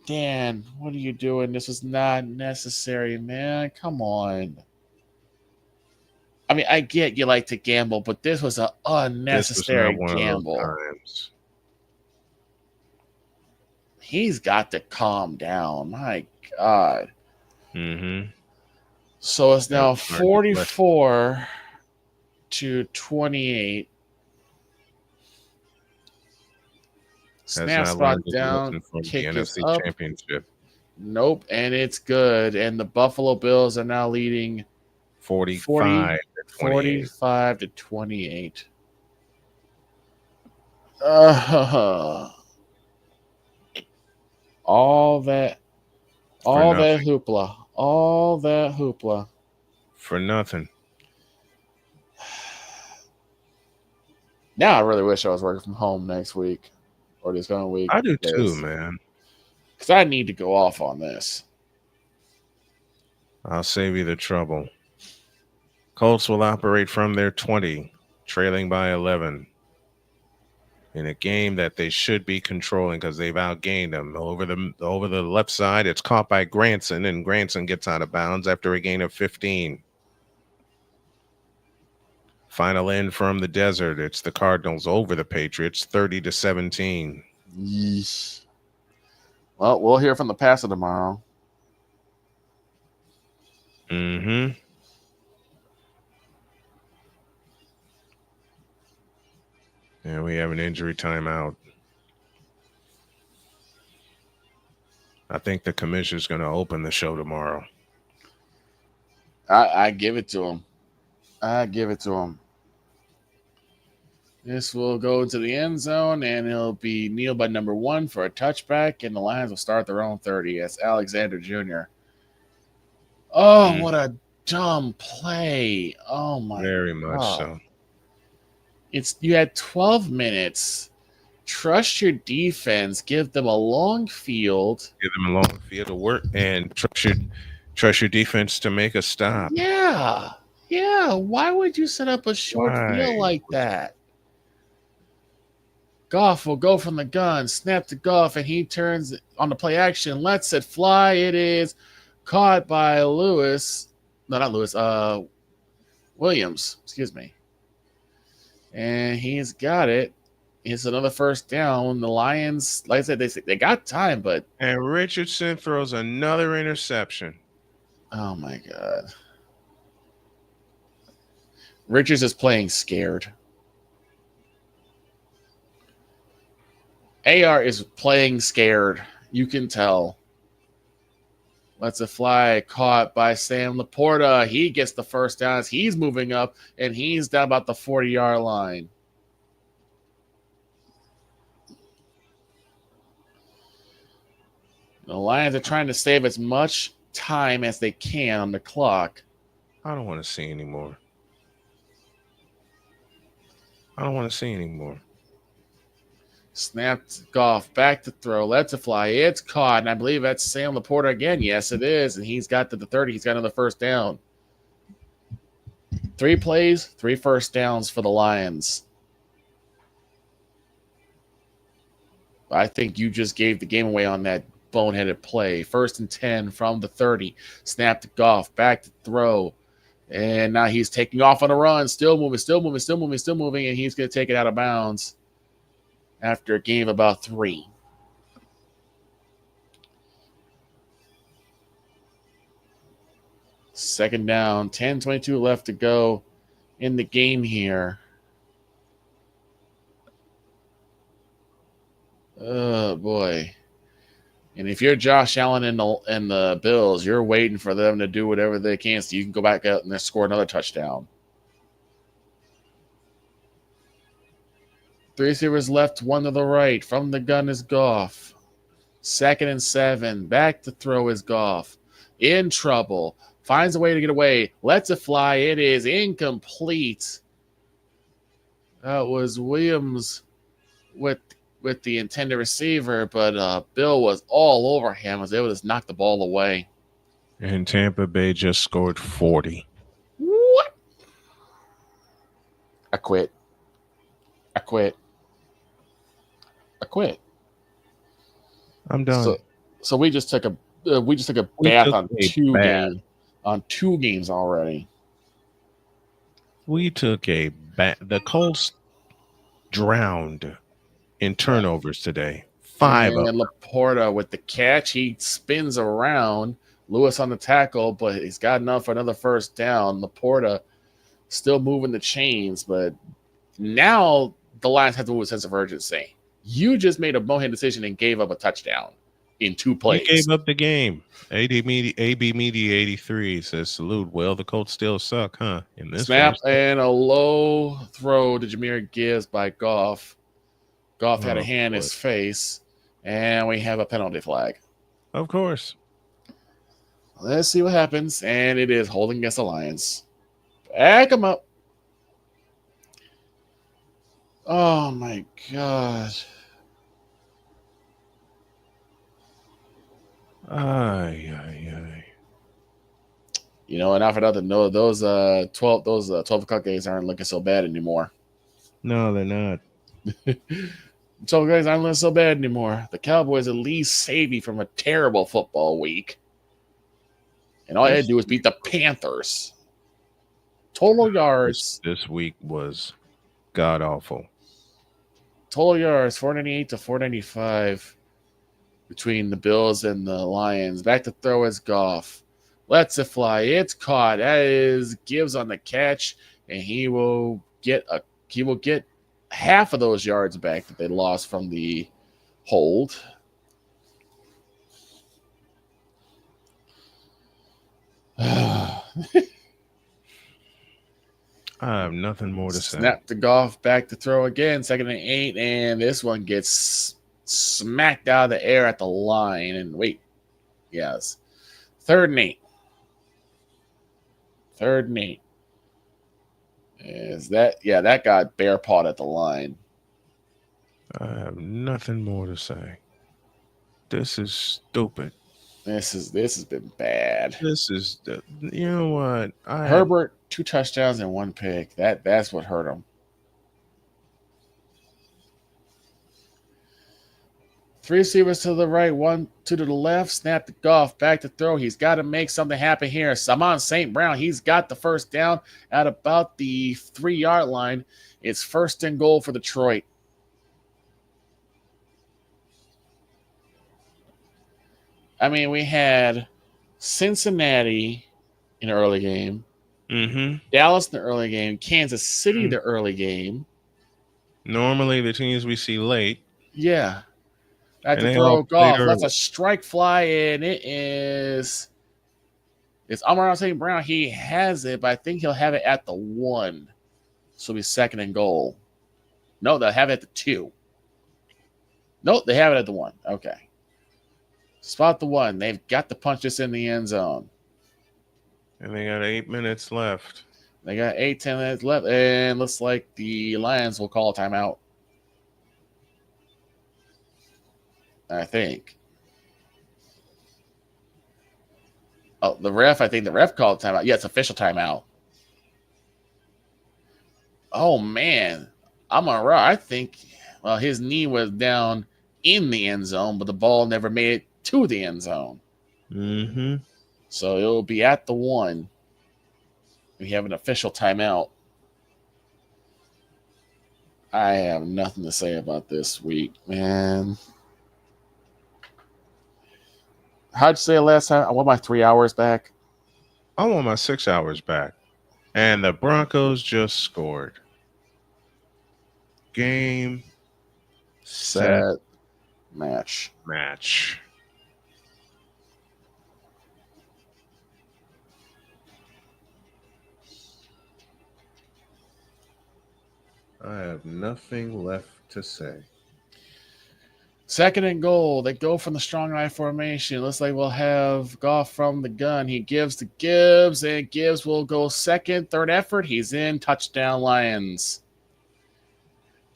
Dan, what are you doing? This is not necessary, man. Come on. I mean, I get you like to gamble, but this was an unnecessary gamble. He's got to calm down. My God. Mm-hmm. So it's now 44-28. Snap spot down. From Kick the is NFC up. Championship. Nope, and it's good. And the Buffalo Bills are now leading 45 to 28. 45 to 28. Uh, all that hoopla. For nothing. Now I really wish I was working from home next week or this coming week. I do too, man. Because I need to go off on this. I'll save you the trouble. Colts will operate from their 20, trailing by 11. In a game that they should be controlling because they've outgained them. Over the left side, it's caught by Granson, and Granson gets out of bounds after a gain of 15. Final end from the desert. It's the Cardinals over the Patriots, 30 to 17. Yeesh. Well, we'll hear from the passer tomorrow. Mm-hmm. And we have an injury timeout. I think the commissioner's going to open the show tomorrow. I give it to him. I give it to him. This will go to the end zone, and it'll be Neal by number 1 for a touchback, and the Lions will start their own 30. That's Alexander Jr. Oh, what a dumb play. Oh, my Very much God. so. You had 12 minutes. Trust your defense. Give them a long field. Give them a long field to work, and trust your defense to make a stop. Yeah. Yeah. Why would you set up a short field like that? Goff will go from the gun, snap to Goff, and he turns on the play action, lets it fly. It is caught by Lewis. No, not Lewis. Williams. Excuse me. And he's got it. It's another first down. The Lions, like I said, they got time, but and Richardson throws another interception. Oh my God. Richards is playing scared. AR is playing scared. You can tell. Lets it fly, caught by Sam Laporta. He gets the first down as he's moving up, and he's down about the 40-yard line. The Lions are trying to save as much time as they can on the clock. I don't want to see anymore. I don't want to see anymore. Snapped Goff, back to throw, lets it fly. It's caught, and I believe that's Sam Laporta again. Yes, it is, and he's got to the 30. He's got another first down. 3 plays, 3 first downs for the Lions. I think you just gave the game away on that boneheaded play. 1st and 10 from the 30. Snap to Goff, back to throw. And now he's taking off on a run. Still moving, and he's going to take it out of bounds after a game of about 3. Second down, 10:22 left to go in the game here. Oh, boy. And if you're Josh Allen and the Bills, you're waiting for them to do whatever they can so you can go back out and score another touchdown. 3 receivers left, 1 to the right. From the gun is Goff. 2nd and 7. Back to throw is Goff. In trouble. Finds a way to get away. Lets it fly. It is incomplete. That was Williams with the intended receiver, but Bill was all over him. Was able to knock the ball away. And Tampa Bay just scored 40. What? I quit. I'm done. So we just took a bath on 2 games already. We took a bath. The Colts drowned in turnovers today. 5 of them. And Laporta with the catch, he spins around. Lewis on the tackle, but he's got enough for another first down. Laporta still moving the chains, but now the Lions have to move with a sense of urgency. You just made a bonehead decision and gave up a touchdown. in 2 He plays. gave up the game. AB Media 83 says, salute. Well, the Colts still suck, huh? In this Snap one. and a low throw to Jameer Gibbs by Goff. Goff had a Oh, hand in boy. his face, and we have a penalty flag. Of course. Let's see what happens, and it is holding against the Lions. Back him up. Oh, my God. Ay, ay, ay. You know, and not for nothing, no, those 12 o'clock games aren't looking so bad anymore. No, they're not. 12 guys aren't looking so bad anymore. The Cowboys at least saved me from a terrible football week. And all I had to do was beat the Panthers. Total yards. This week was god awful. Total yards, 498 to 495 between the Bills and the Lions. Back to throw is Goff. Lets it fly. It's caught. That is Gibbs on the catch, and he will get half of those yards back that they lost from the hold. I have nothing more to say. Snap to Goff, back to throw again. 2nd and 8, and this one gets smacked out of the air at the line. And wait, yes, 3rd and 8. 3rd and 8. Is that? Yeah, that got bear pawed at the line. I have nothing more to say. This is stupid. This has been bad. This is you know what? Herbert 2 touchdowns and 1 pick. That's what hurt him. 3 receivers to the right, 1, 2 to the left. Snap to Goff, back to throw. He's got to make something happen here. Samon St. Brown, he's got the first down at about the 3-yard line. It's 1st and goal for Detroit. I mean, we had Cincinnati in the early game, Dallas in the early game, Kansas City in the early game. Normally, the teams we see late. Yeah. Back to throw Goff. That's a strike fly, and it's Amon St. Brown. He has it, but I think he'll have it at the 1. So it'll be 2nd and goal. No, they'll have it at the 2. Nope, they have it at the 1. Okay. Spot the 1. They've got to punch this in the end zone. And they got 8 minutes left. They got 10 minutes left, and looks like the Lions will call a timeout. I think. Oh, I think the ref called timeout. Yeah, it's official timeout. Oh, man. I'm all right. I think, well, his knee was down in the end zone, but the ball never made it to the end zone. So it'll be at the 1. We have an official timeout. I have nothing to say about this week, man. How'd you say it last time? I want my 3 hours back. I want my 6 hours back. And the Broncos just scored. Game, set, match. I have nothing left to say. 2nd and goal. They go from the strong eye formation. Looks like we'll have Goff from the gun. He gives to Gibbs, and Gibbs will go 2nd. 3rd effort. He's in. Touchdown, Lions.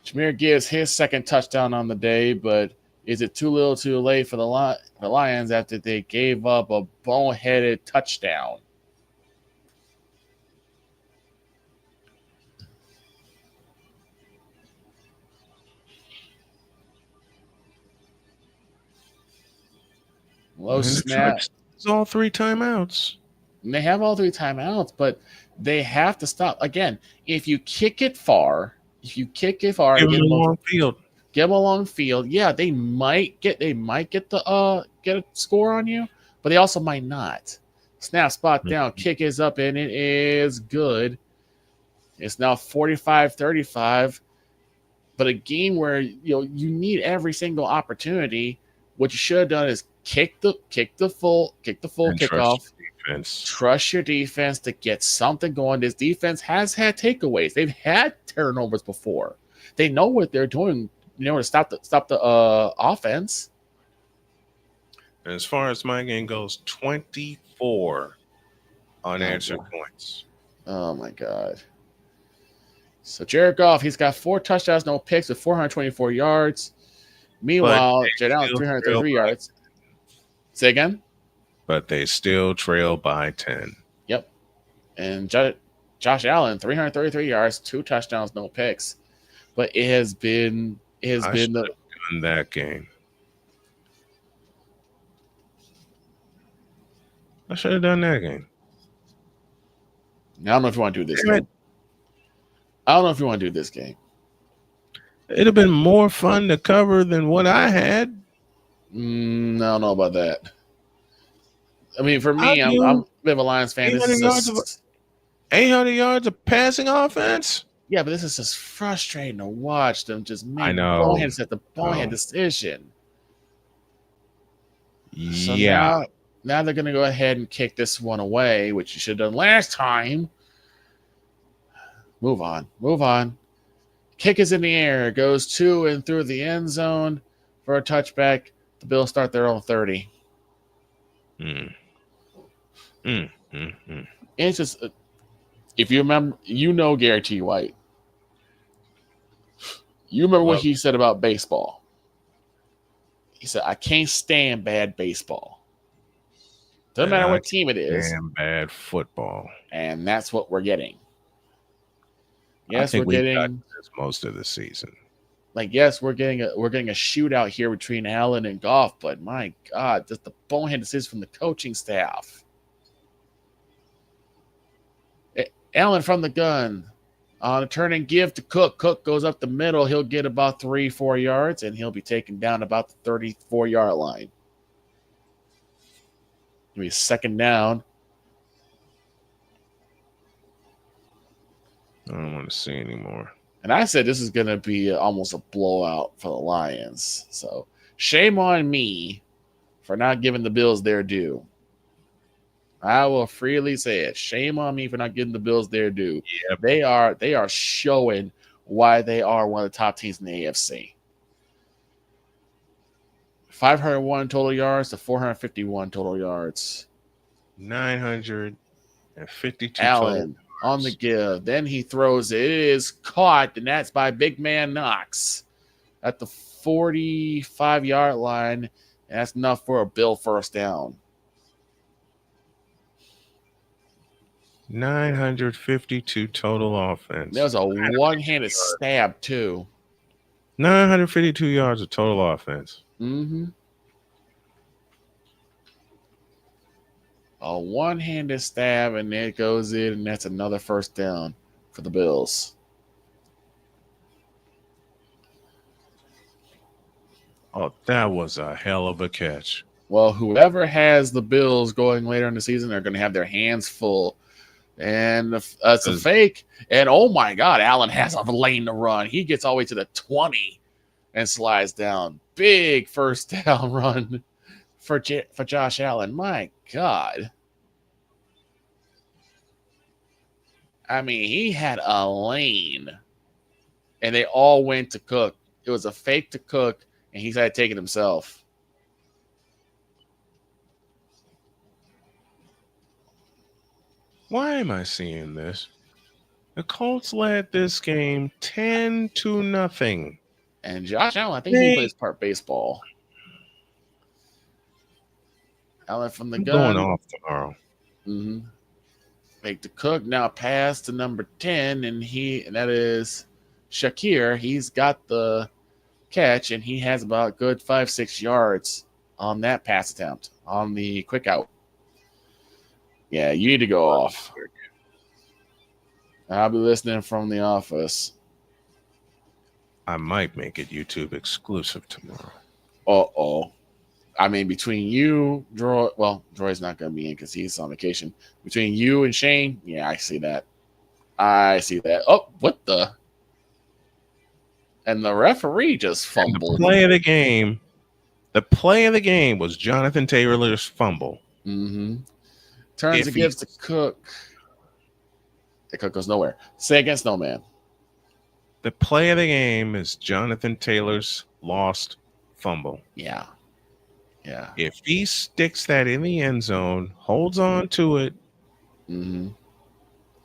Jameer Gibbs his 2nd touchdown on the day, but is it too little too late for the Lions after they gave up a boneheaded touchdown? Low snap. It's all 3 timeouts. And they have all 3 timeouts, but they have to stop. Again, if you kick it far, give them a long field. Give them a long field. Yeah, they might get get a score on you, but they also might not. Snap, spot down, kick is up, and it is good. It's now 45-35. But a game where you need every single opportunity. What you should have done is kick the full And kickoff. defense. Trust your defense to get something going. This defense has had takeaways. They've had turnovers before. They know what they're doing. To stop the offense. And as far as my game goes, 24 unanswered points. Oh my God. So Jared Goff, he's got 4 touchdowns, no picks, with 424 yards. Meanwhile, Jared Allen, 333 yards. Say again? But they still trail by 10. Yep. And Josh Allen, 333 yards, 2 touchdowns, no picks. But it has been done that game. I should have done that game. I don't know if you want to do this game. I don't know if you want to do this game. It'd have been more fun to cover than what I had. I don't know about that. I mean, for me, I'm a bit of a Lions fan. 800 yards of passing offense? Yeah, but this is just frustrating to watch them just make the bonehead decision. So now they're going to go ahead and kick this one away, which you should have done last time. Move on. Kick is in the air. Goes to and through the end zone for a touchback. The Bills start their own 30. It's just, if you remember, Gary T. White. You remember what he said about baseball. He said, I can't stand bad baseball. Doesn't matter what team it is. And bad football. And that's what we're getting. Yes, we're getting most of the season. Yes, we're getting a shootout here between Allen and Goff, but my God, just the bonehead decision from the coaching staff. Allen from the gun on a turn and give to Cook. Cook goes up the middle. He'll get about 3-4 yards, and he'll be taken down about the 34-yard line. It'll be second down. I don't want to see anymore. And I said this is going to be almost a blowout for the Lions. So shame on me for not giving the Bills their due. I will freely say it. Shame on me for not giving the Bills their due. Yep. They are showing why they are one of the top teams in the AFC. 501 total yards to 451 total yards. 952 Allen on the give. Then he throws it. It is caught, and that's by big man Knox at the 45-yard line. And that's enough for a Bill first down. 952 total offense. There was a one-handed stab, too. 952 yards of total offense. Mm-hmm. A one-handed stab, and it goes in, and that's another first down for the Bills. Oh, that was a hell of a catch. Well, whoever has the Bills going later in the season are going to have their hands full. And it's a fake. And, oh, my God, Allen has a lane to run. He gets all the way to the 20 and slides down. Big first down run for Josh Allen. My God. I mean, he had a lane. And they all went to Cook. It was a fake to Cook, and he had to take it himself. Why am I seeing this? The Colts led this game 10-0. And Josh Allen, I think he plays part baseball. Allen from the gun. Going off tomorrow. Mm-hmm. Make the Cook now pass to number 10, and that is Shakir. He's got the catch, and he has about good 5-6 yards on that pass attempt on the quick out. Yeah, you need to go off. I'll be listening from the office. I might make it YouTube exclusive tomorrow. Uh-oh. I mean, between you, Droy, well, Droy's not going to be in because he's on vacation. Between you and Shane, yeah, I see that. Oh, what the? And the referee just fumbled. The play of the game The play of the game was Jonathan Taylor's fumble. Mm-hmm. Turns If and he- gives to Cook. The Cook goes nowhere. Say against no man. The play of the game is Jonathan Taylor's lost fumble. Yeah. Yeah. If he sticks that in the end zone, holds on to it,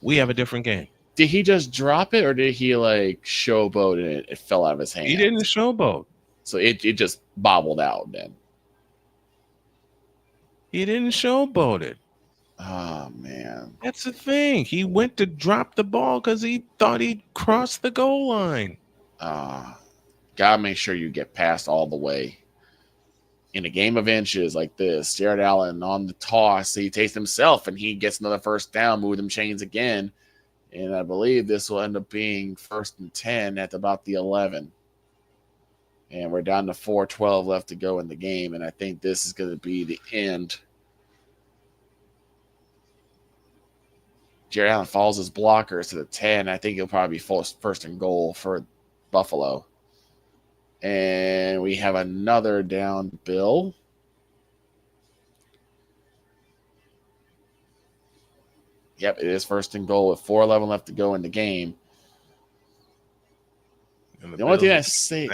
we have a different game. Did he just drop it, or did he like showboat and it fell out of his hand? He didn't showboat. So it just bobbled out then. He didn't showboat it. Oh, man. That's the thing. He went to drop the ball because he thought he'd crossed the goal line. Gotta make sure you get past all the way. In a game of inches like this, Jared Allen on the toss, he takes himself and he gets another first down, move them chains again. And I believe this will end up being 1st and 10 at about the 11. And we're down to 4:12 left to go in the game. And I think this is going to be the end. Jared Allen follows his blockers to the 10. I think he'll probably be first and goal for Buffalo. And we have another down Bill. Yep, it is 1st and goal with 4:11 left to go in the game. And The only thing I Bills say,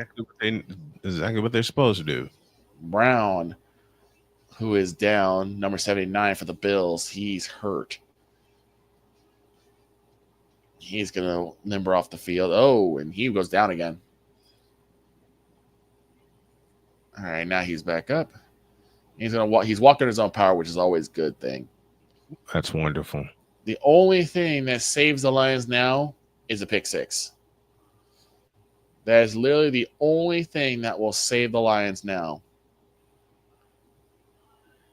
exactly what they're supposed to do. Brown, who is down, number 79 for the Bills, he's hurt. He's going to limber off the field. Oh, and he goes down again. All right, now he's back up. He's gonna walk. He's walking his own power, which is always a good thing. That's wonderful. The only thing that saves the Lions now is a pick six. That is literally the only thing that will save the Lions now.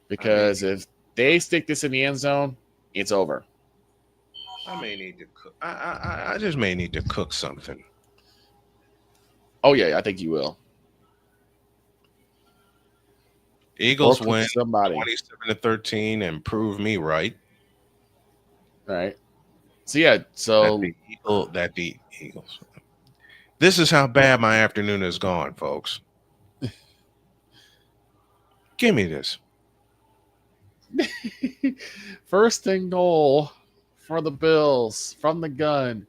Because if they stick this in the end zone, it's over. I may need to cook. I just may need to cook something. Oh yeah, I think you will. Eagles Or win somebody. 27-13 and prove me right. All right. So yeah, so that the Eagles. This is how bad my afternoon has gone, folks. Give me this. 1st and goal for the Bills from the gun.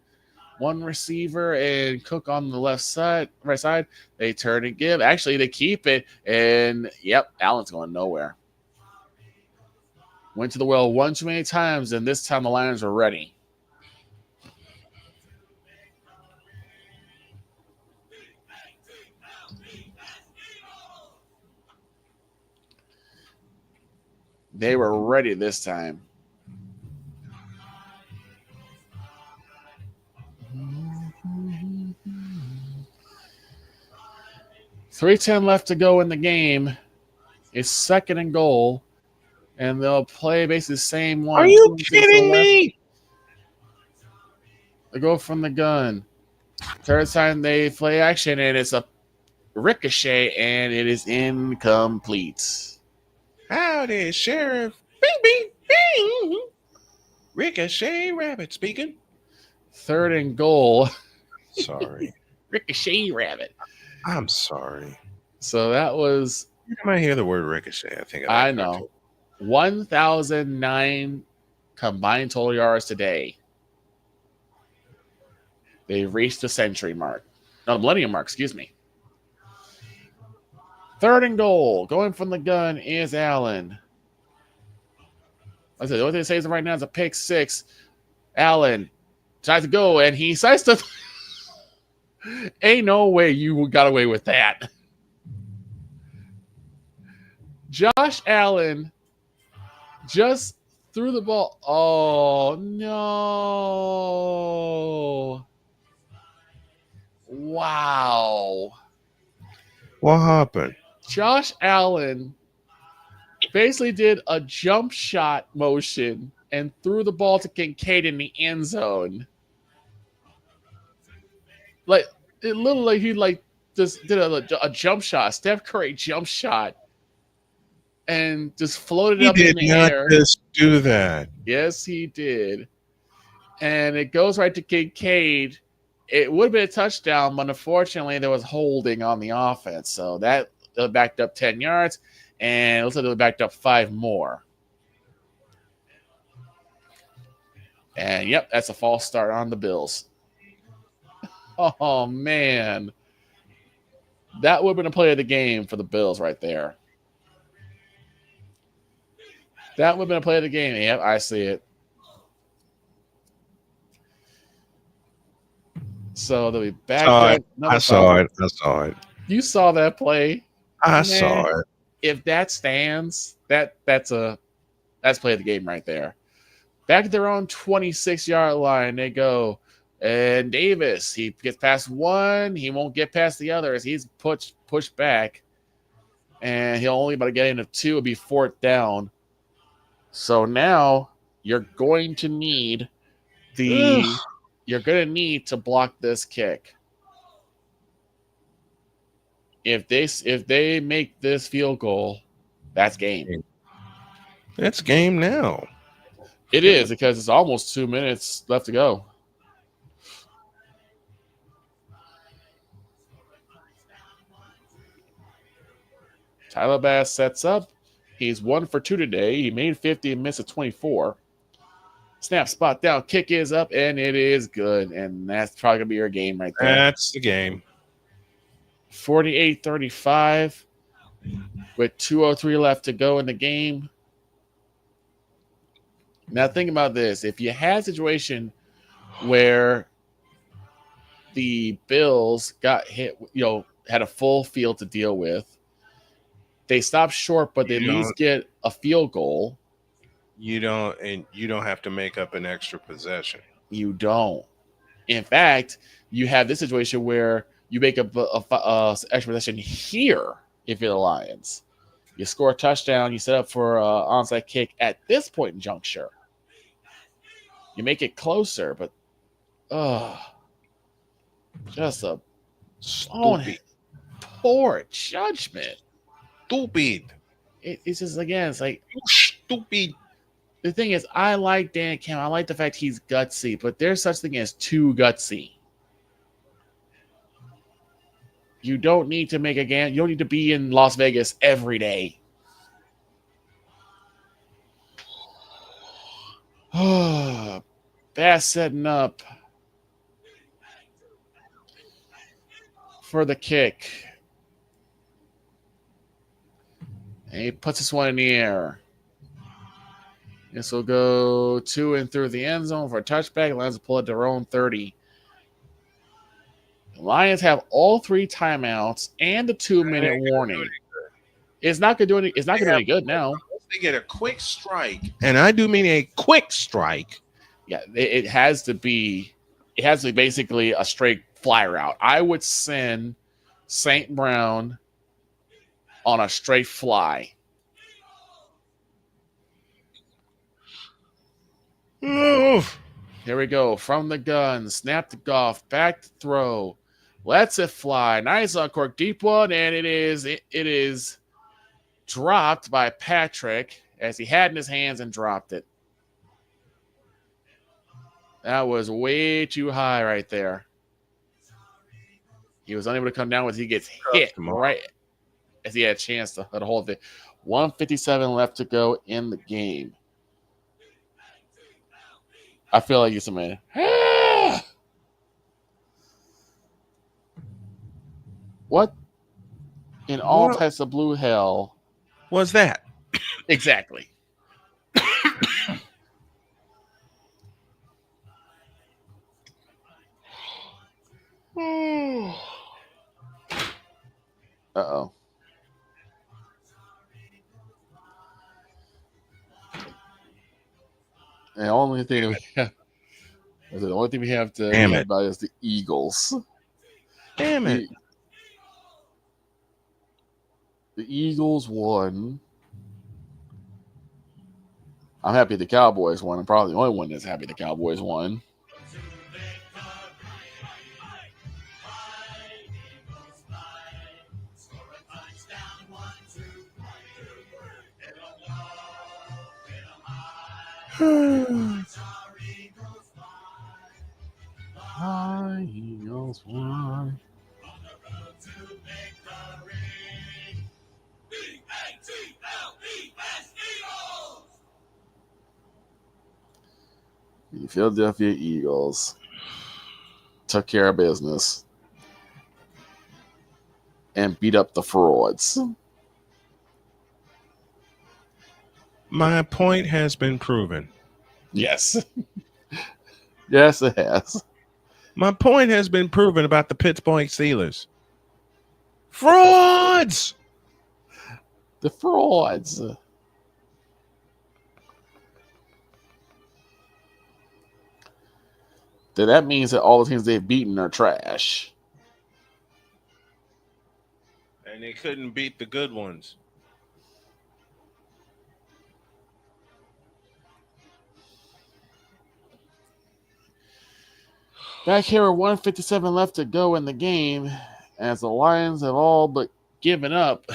One receiver and Cook on the right side. They turn and give. Actually, they keep it. And, yep, Allen's going nowhere. Went to the well one too many times, and this time the Lions are ready. They were ready this time. .310 left to go in the game. It's 2nd and goal. And they'll play basically the same one. Are you kidding me? They go from the gun. 3rd time they play action, and it's a ricochet, and it is incomplete. Howdy, Sheriff. Bing, bing, bing. Ricochet Rabbit speaking. 3rd and goal. Sorry. Ricochet Rabbit. I'm sorry. So that was. Every time I hear the word ricochet, I think I know. 1,009 combined total yards today. They've reached the century mark. No, the millennium mark, excuse me. 3rd and goal. Going from the gun is Allen. Like I said, the only thing that saves him right now is a pick six. Allen tries to go, and he decides to. Ain't no way you got away with that. Josh Allen just threw the ball. Oh, no. Wow. What happened? Josh Allen basically did a jump shot motion and threw the ball to Kincaid in the end zone. Like, it looked like he just did a jump shot, Steph Curry jump shot, and just floated up in the air. He did not just do that. Yes, he did. And it goes right to Kincaid. It would have been a touchdown, but unfortunately there was holding on the offense. So that They backed up 10 yards, and it looks like they backed up 5 more. And yep, that's a false start on the Bills. Oh man, that would have been a play of the game for the Bills right there. That would have been a play of the game. Yep, I see it. So they'll be back up. I saw it. I saw it. You saw that play. I saw it. If that stands, that's play of the game right there. Back at their own 26-yard line, they go. And Davis, he gets past one. He won't get past the other as he's pushed back. And he'll only about to get into 2. It'll be 4th down. So now you're going to need to block this kick. If they make this field goal, that's game. That's game now. It is because it's almost 2 minutes left to go. Tyler Bass sets up. He's 1 for 2 today. He made 50 and missed a 24. Snap, spot down, kick is up, and it is good. And that's probably going to be your game right there. That's the game. 48-35 with 2:03 left to go in the game. Now think about this. If you had a situation where the Bills got hit, had a full field to deal with, they stop short, but they at least get a field goal. You don't have to make up an extra possession. You don't. In fact, you have this situation where you make up a extra possession here if you're the Lions. You score a touchdown, you set up for an onside kick at this point in juncture. You make it closer, but just a poor judgment. Stupid. It's just, again, it's like stupid. The thing is, I like Dan Campbell. I like the fact he's gutsy, but there's such thing as too gutsy. You don't need to make a game. You don't need to be in Las Vegas every day. Bass setting up for the kick. And he puts this one in the air. This will go to and through the end zone for a touchback. Lions will pull at their own 30. The Lions have all 3 timeouts and the 2-minute warning. It's not going to do any. It's not going to do any good now. They get a quick strike, and I do mean a quick strike. Yeah, it has to be. It has to be basically a straight fly route. I would send St. Brown on a straight fly. Oof. Here we go. From the gun. Snap to Goff. Back to throw. Lets it fly. Nice uncork. Deep one. And it is dropped by Patrick as he had in his hands and dropped it. That was way too high right there. He was unable to come down as he gets hit right as he had a chance to hold it. 1:57 left to go in the game. I feel like it's a man. What in all types of blue hell was that? Exactly. Uh-oh. The only thing we have to Damn hear it. about is the Eagles. Damn it. The Eagles won. I'm happy the Cowboys won. I'm probably the only one that's happy the Cowboys won. Eagles won. The Philadelphia Eagles took care of business and beat up the frauds. My point has been proven. Yes. Yes, it has. My point has been proven about the Pittsburgh Steelers. Frauds! The frauds. Then that means that all the teams they've beaten are trash. And they couldn't beat the good ones. Back here with 157 left to go in the game, as the Lions have all but given up.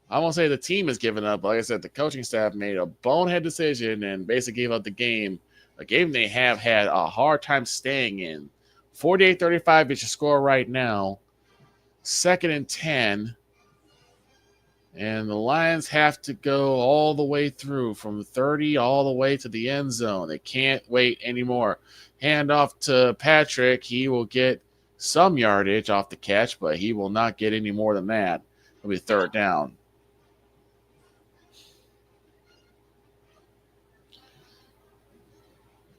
I won't say the team has given up. Like I said, the coaching staff made a bonehead decision and basically gave up the game. A game they have had a hard time staying in. 48-35 is your score right now. 2nd and 10. And the Lions have to go all the way through from 30 all the way to the end zone. They can't wait anymore. Hand off to Patrick. He will get some yardage off the catch, but he will not get any more than that. It'll be 3rd down.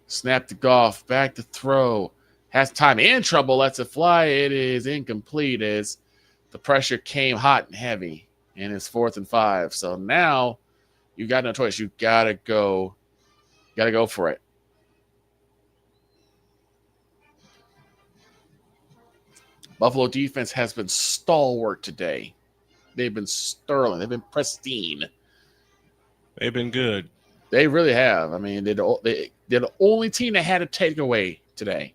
Snap to Goff. Back to throw. Has time in trouble. Lets it fly. It is incomplete as the pressure came hot and heavy. And it's 4th and 5. So now you got no choice. You gotta go. Gotta go for it. Buffalo defense has been stalwart today. They've been sterling. They've been pristine. They've been good. They really have. I mean, they're the only team that had a takeaway today.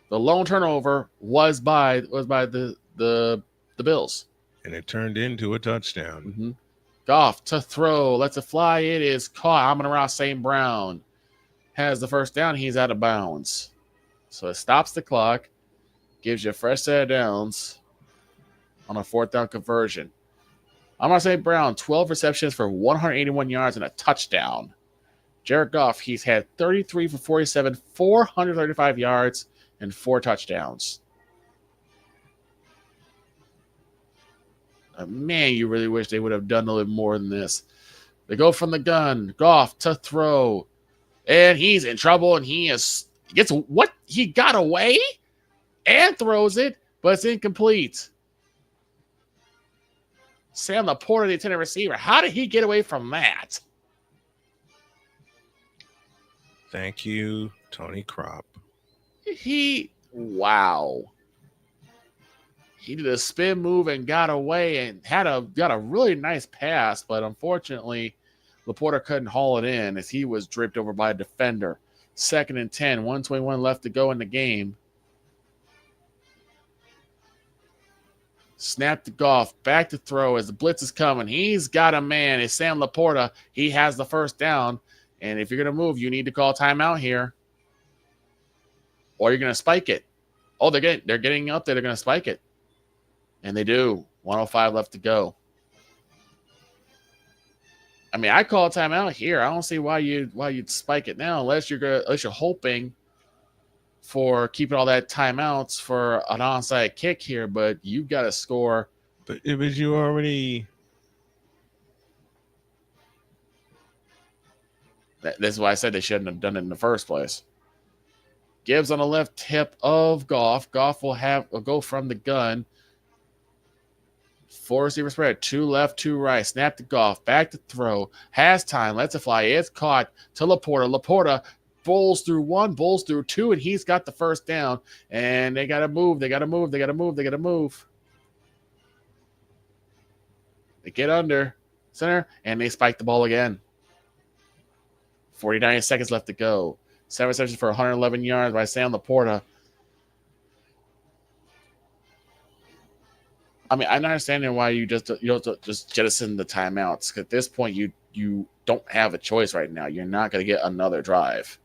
The lone turnover was by the Bills. And it turned into a touchdown. Mm-hmm. Goff to throw. Lets it fly. It is caught. Amon-Ra St. Brown has the 1st down. He's out of bounds. So it stops the clock. Gives you a fresh set of downs on a 4th down conversion. Amon-Ra St. Brown, 12 receptions for 181 yards and a touchdown. Jared Goff, he's had 33 for 47, 435 yards, and 4 touchdowns. Man, you really wish they would have done a little more than this. They go from the gun. Goff to throw. And he's in trouble, and he gets what? He got away and throws it, but it's incomplete. Sam Laporta, the intended receiver. How did he get away from that? Thank you, Tony Kropp. Wow. He did a spin move and got away and got a really nice pass, but unfortunately, Laporta couldn't haul it in as he was draped over by a defender. 2nd and 10, 1:21 left to go in the game. Snap to Goff, back to throw as the blitz is coming. He's got a man. It's Sam Laporta. He has the 1st down. And if you're going to move, you need to call timeout here. Or you're going to spike it. Oh, they're getting up there. They're going to spike it. And they do. 1:05 left to go. I mean, I call a timeout here. I don't see why you'd spike it now unless you're hoping for keeping all that timeouts for an onside kick here, but you've got to score. But it was you already. That's why I said they shouldn't have done it in the first place. Gibbs on the left hip of Goff. Goff will go from the gun. 4 receiver spread. 2 left, 2 right. Snap to Goff. Back to throw. Has time. Lets it fly. It's caught to Laporta. Laporta bowls through 1, bowls through 2, and he's got the 1st down. And they got to move. They got to move. They got to move. They got to move. They get under center, and they spike the ball again. 49 seconds left to go. 7 receptions for 111 yards by Sam Laporta. I mean, I'm not understanding why you don't just jettison the timeouts. At this point, you don't have a choice right now. You're not going to get another drive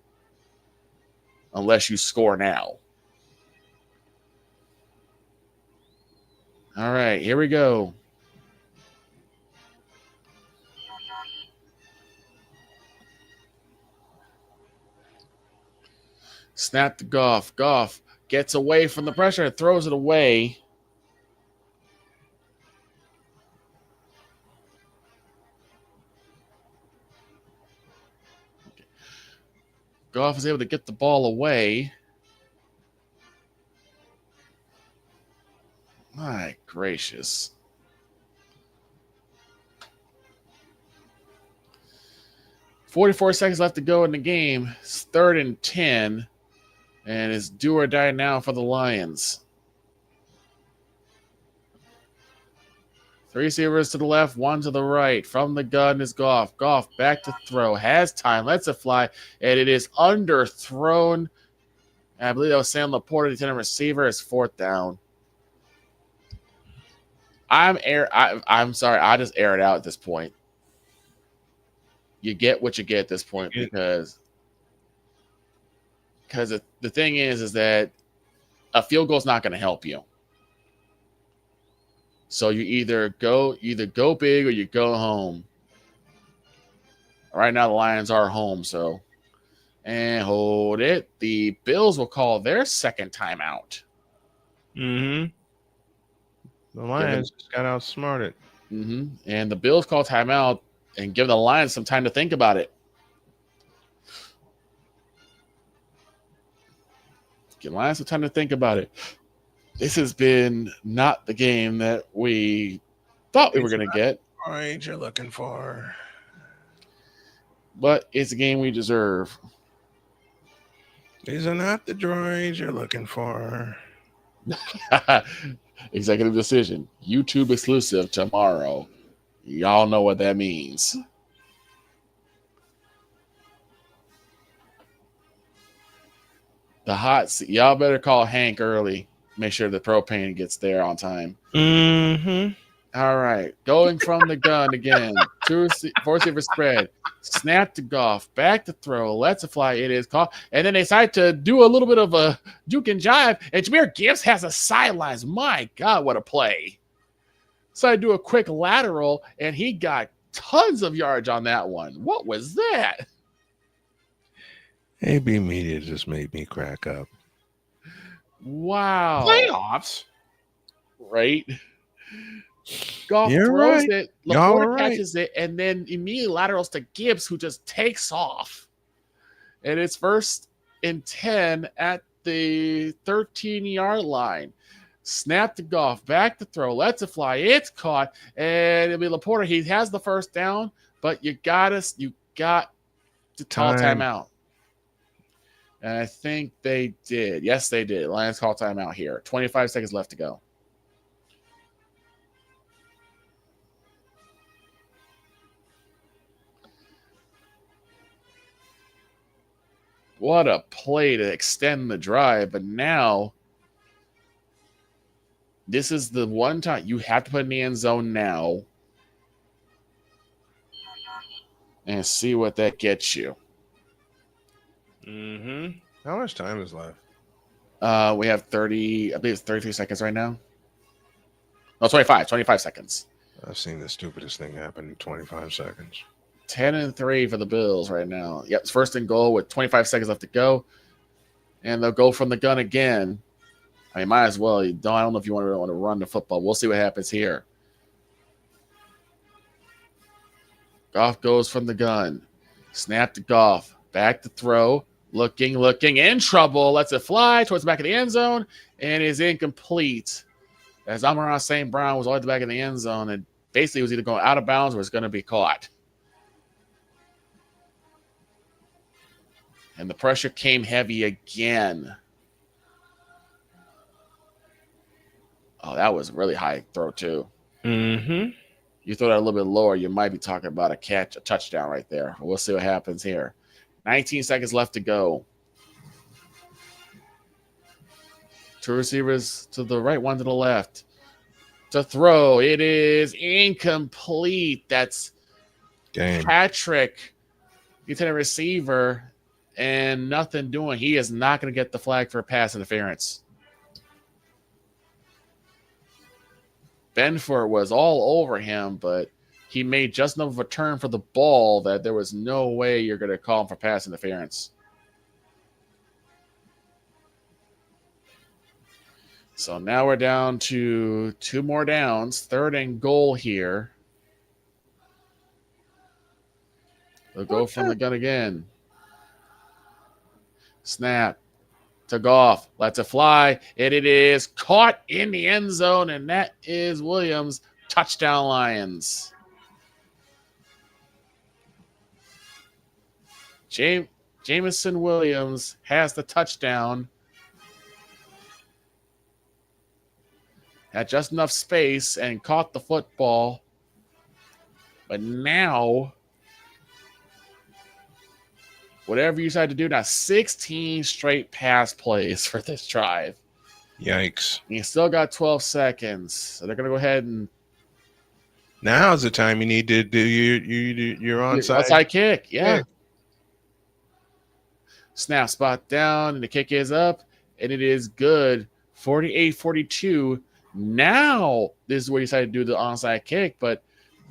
unless you score now. All right, here we go. Snap to Goff. Goff gets away from the pressure and throws it away. Goff is able to get the ball away. My gracious. $44 left to go in the game. It's 3rd and 10. And it's do or die now for the Lions. 3 receivers to the left, 1 to the right. From the gun is Goff. Goff back to throw. Has time. Lets it fly. And it is underthrown. And I believe that was Sam Laporta, the intended receiver. It's 4th down. I'm sorry. I just air it out at this point. You get what you get at this point because the thing is that a field goal is not going to help you. So you either go big or you go home. Right now the Lions are home, so and hold it. The Bills will call their second timeout. Mm-hmm. The Lions just got outsmarted. Mm-hmm. And the Bills call timeout and give the Lions some time to think about it. Give the Lions some time to think about it. This has been not the game that we thought we were going to get. Right, you're looking for. But it's a game we deserve. These are not the droids you're looking for. Executive decision. YouTube exclusive tomorrow. Y'all know what that means. The hot seat. Y'all better call Hank early. Make sure the propane gets there on time. Mm-hmm. All right. Going from the gun again. 4 receiver spread. Snap to Goff. Back to throw. Lets it fly. It is caught. And then they decide to do a little bit of a juke and jive. And Jahmyr Gibbs has a sidelines. My God, what a play. So I do a quick lateral, and he got tons of yards on that one. What was that? AB Media just made me crack up. Wow. Playoffs? Right? Goff You're throws right. it. Y'all Laporta are right. catches it, and then immediately laterals to Gibbs, who just takes off. And it's 1st and 10 at the 13-yard line. Snap to Goff. Back to throw. Lets it fly. It's caught. And it'll be Laporta. He has the 1st down, but you got to call timeout. And I think they did. Yes, they did. Lions call timeout here. 25 seconds left to go. What a play to extend the drive. But now, this is the one time you have to put in the end zone now and see what that gets you. Mm-hmm. How much time is left? We have 30, I believe it's 33 seconds right now. No, 25 seconds. I've seen the stupidest thing happen in 25 seconds. 10-3 for the Bills right now. Yep, it's 1st and goal with 25 seconds left to go. And they'll go from the gun again. I mean, might as well. I don't know if you want to run the football. We'll see what happens here. Goff goes from the gun. Snap to Goff. Back to throw. Looking, in trouble. Lets it fly towards the back of the end zone and is incomplete. As Amon-Ra St. Brown was all at the back of the end zone and basically was either going out of bounds or was going to be caught. And the pressure came heavy again. Oh, that was a really high throw, too. Mm-hmm. You throw that a little bit lower, you might be talking about a touchdown right there. We'll see what happens here. 19 seconds left to go. 2 receivers to the right, 1 to the left. To throw. It is incomplete. That's Patrick, lieutenant receiver, and nothing doing. He is not going to get the flag for pass interference. Benford was all over him, but he made just enough of a turn for the ball that there was no way you're going to call him for pass interference. So now we're down to 2 more downs. 3rd and goal here. They'll go from the gun again. Snap to Goff. Lets it fly. And it is caught in the end zone. And that is Williams. Touchdown, Lions. Jameson Williams has the touchdown. Had just enough space and caught the football. But now, whatever you decide to do now, 16 straight pass plays for this drive. Yikes. You still got 12 seconds. So they're going to go ahead and... Now's the time you need to do your onside kick. Yeah. Snap spot down, and the kick is up, and it is good. 48-42. Now, this is where you decide to do the onside kick, but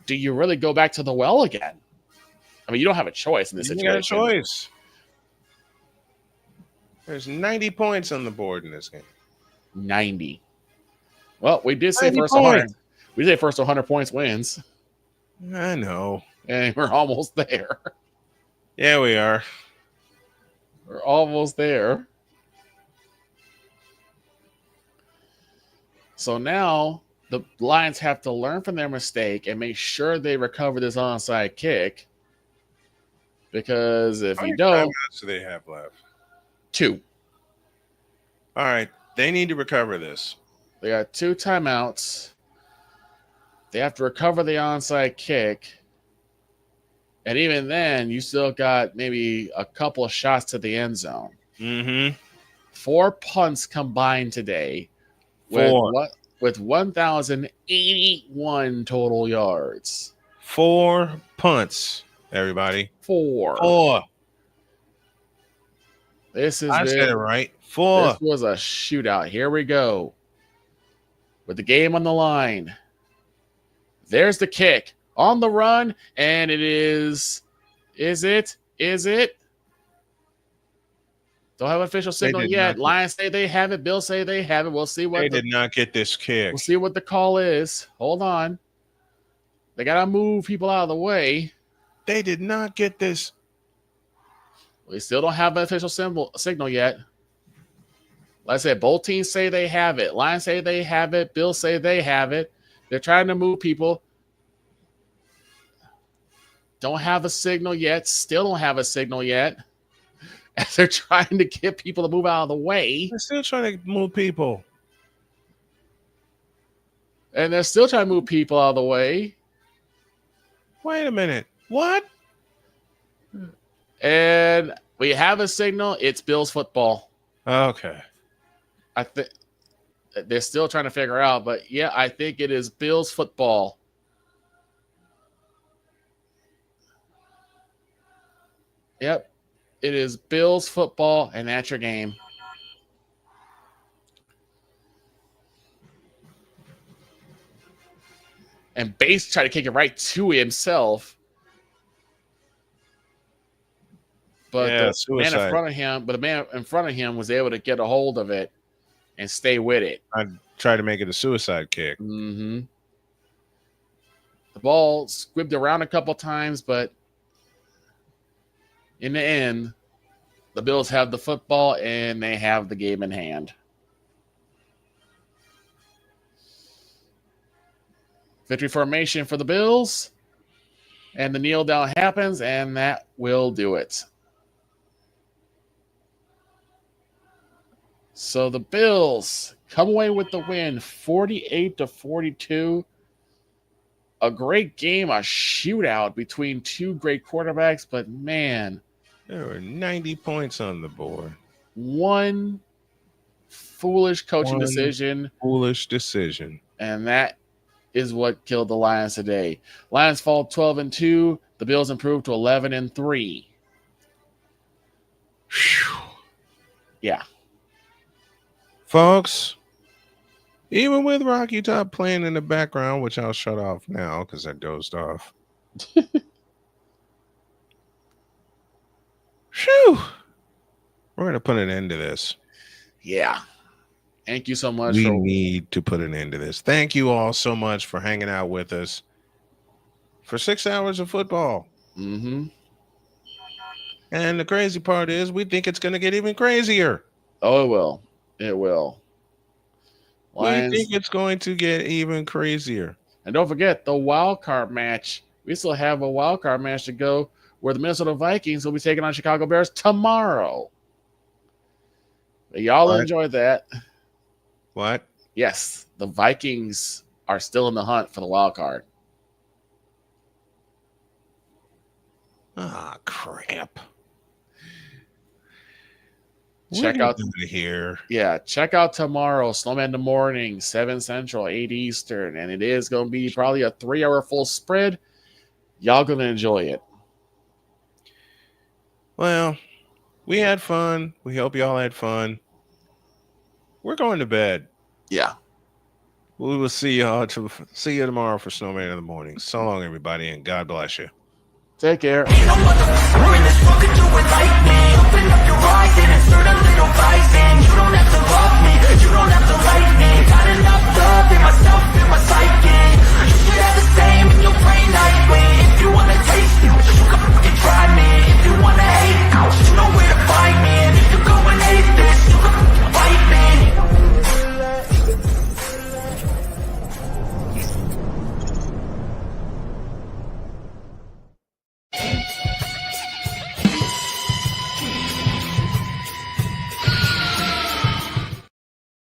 do you really go back to the well again? I mean, you don't have a choice in this situation. You got a choice. There's 90 points on the board in this game. 90. Well, we did say first 100. We did say first 100 points wins. I know. And we're almost there. Yeah, we are. We're almost there. So now the Lions have to learn from their mistake and make sure they recover this onside kick. Because if you don't... How many timeouts do they have left? 2. All right. They need to recover this. They got 2 timeouts. They have to recover the onside kick. And even then, you still got maybe a couple of shots to the end zone. Mm-hmm. 4 punts combined today. 4. With 1,081 total yards. 4 punts, everybody. 4. I said it right. 4. This was a shootout. Here we go. With the game on the line. There's the kick. On the run, and it is... Is it? Don't have an official signal yet. Lions say they have it. Bills say they have it. We'll see what... They did not get this kick. We'll see what the call is. Hold on. They got to move people out of the way. They did not get this. We still don't have an official signal yet. Like I said, both teams say they have it. Lions say they have it. Bills say they have it. They're trying to move people. Don't have a signal yet. Still don't have a signal yet. As they're trying to get people to move out of the way. They're still trying to move people. And they're still trying to move people out of the way. Wait a minute. What? And we have a signal. It's Bills football. Okay. I think they're still trying to figure out, but yeah, I think it is Bills football. Yep. It is Bills football, and that's your game. And Bates tried to kick it right to himself. But the man in front of him was able to get a hold of it and stay with it. I tried to make it a suicide kick. Mm-hmm. The ball squibbed around a couple times, but in the end, the Bills have the football and they have the game in hand. Victory formation for the Bills. And the kneel down happens, and that will do it. So the Bills come away with the win, 48-42. A great game, a shootout between 2 great quarterbacks, but man, there were 90 points on the board. One foolish coaching decision. Foolish decision. And that is what killed the Lions today. Lions fall 12-2. The Bills improved to 11-3. Yeah. Folks, even with Rocky Top playing in the background, which I'll shut off now because I dozed off. Phew. We're going to put an end to this. Yeah. Thank you so much. We need to put an end to this. Thank you all so much for hanging out with us for 6 hours of football. Mm-hmm. And the crazy part is we think it's going to get even crazier. Oh, it will. It will. Lions. We think it's going to get even crazier. And don't forget the wild card match. We still have a wild card match to go where the Minnesota Vikings will be taking on Chicago Bears tomorrow. But y'all enjoy that. What? Yes, the Vikings are still in the hunt for the wild card. Ah, crap. Check out here. Yeah, check out tomorrow, Snowman in the Morning, 7 Central, 8 Eastern. And it is going to be probably a 3-hour full spread. Y'all going to enjoy it. Well, we had fun. We hope y'all had fun. We're going to bed. Yeah. We will see y'all tomorrow for Snowman in the Morning. So long, everybody, and God bless you. Take care. Open up your eyes and insert a little rising. You don't have to love me, you don't have to like me.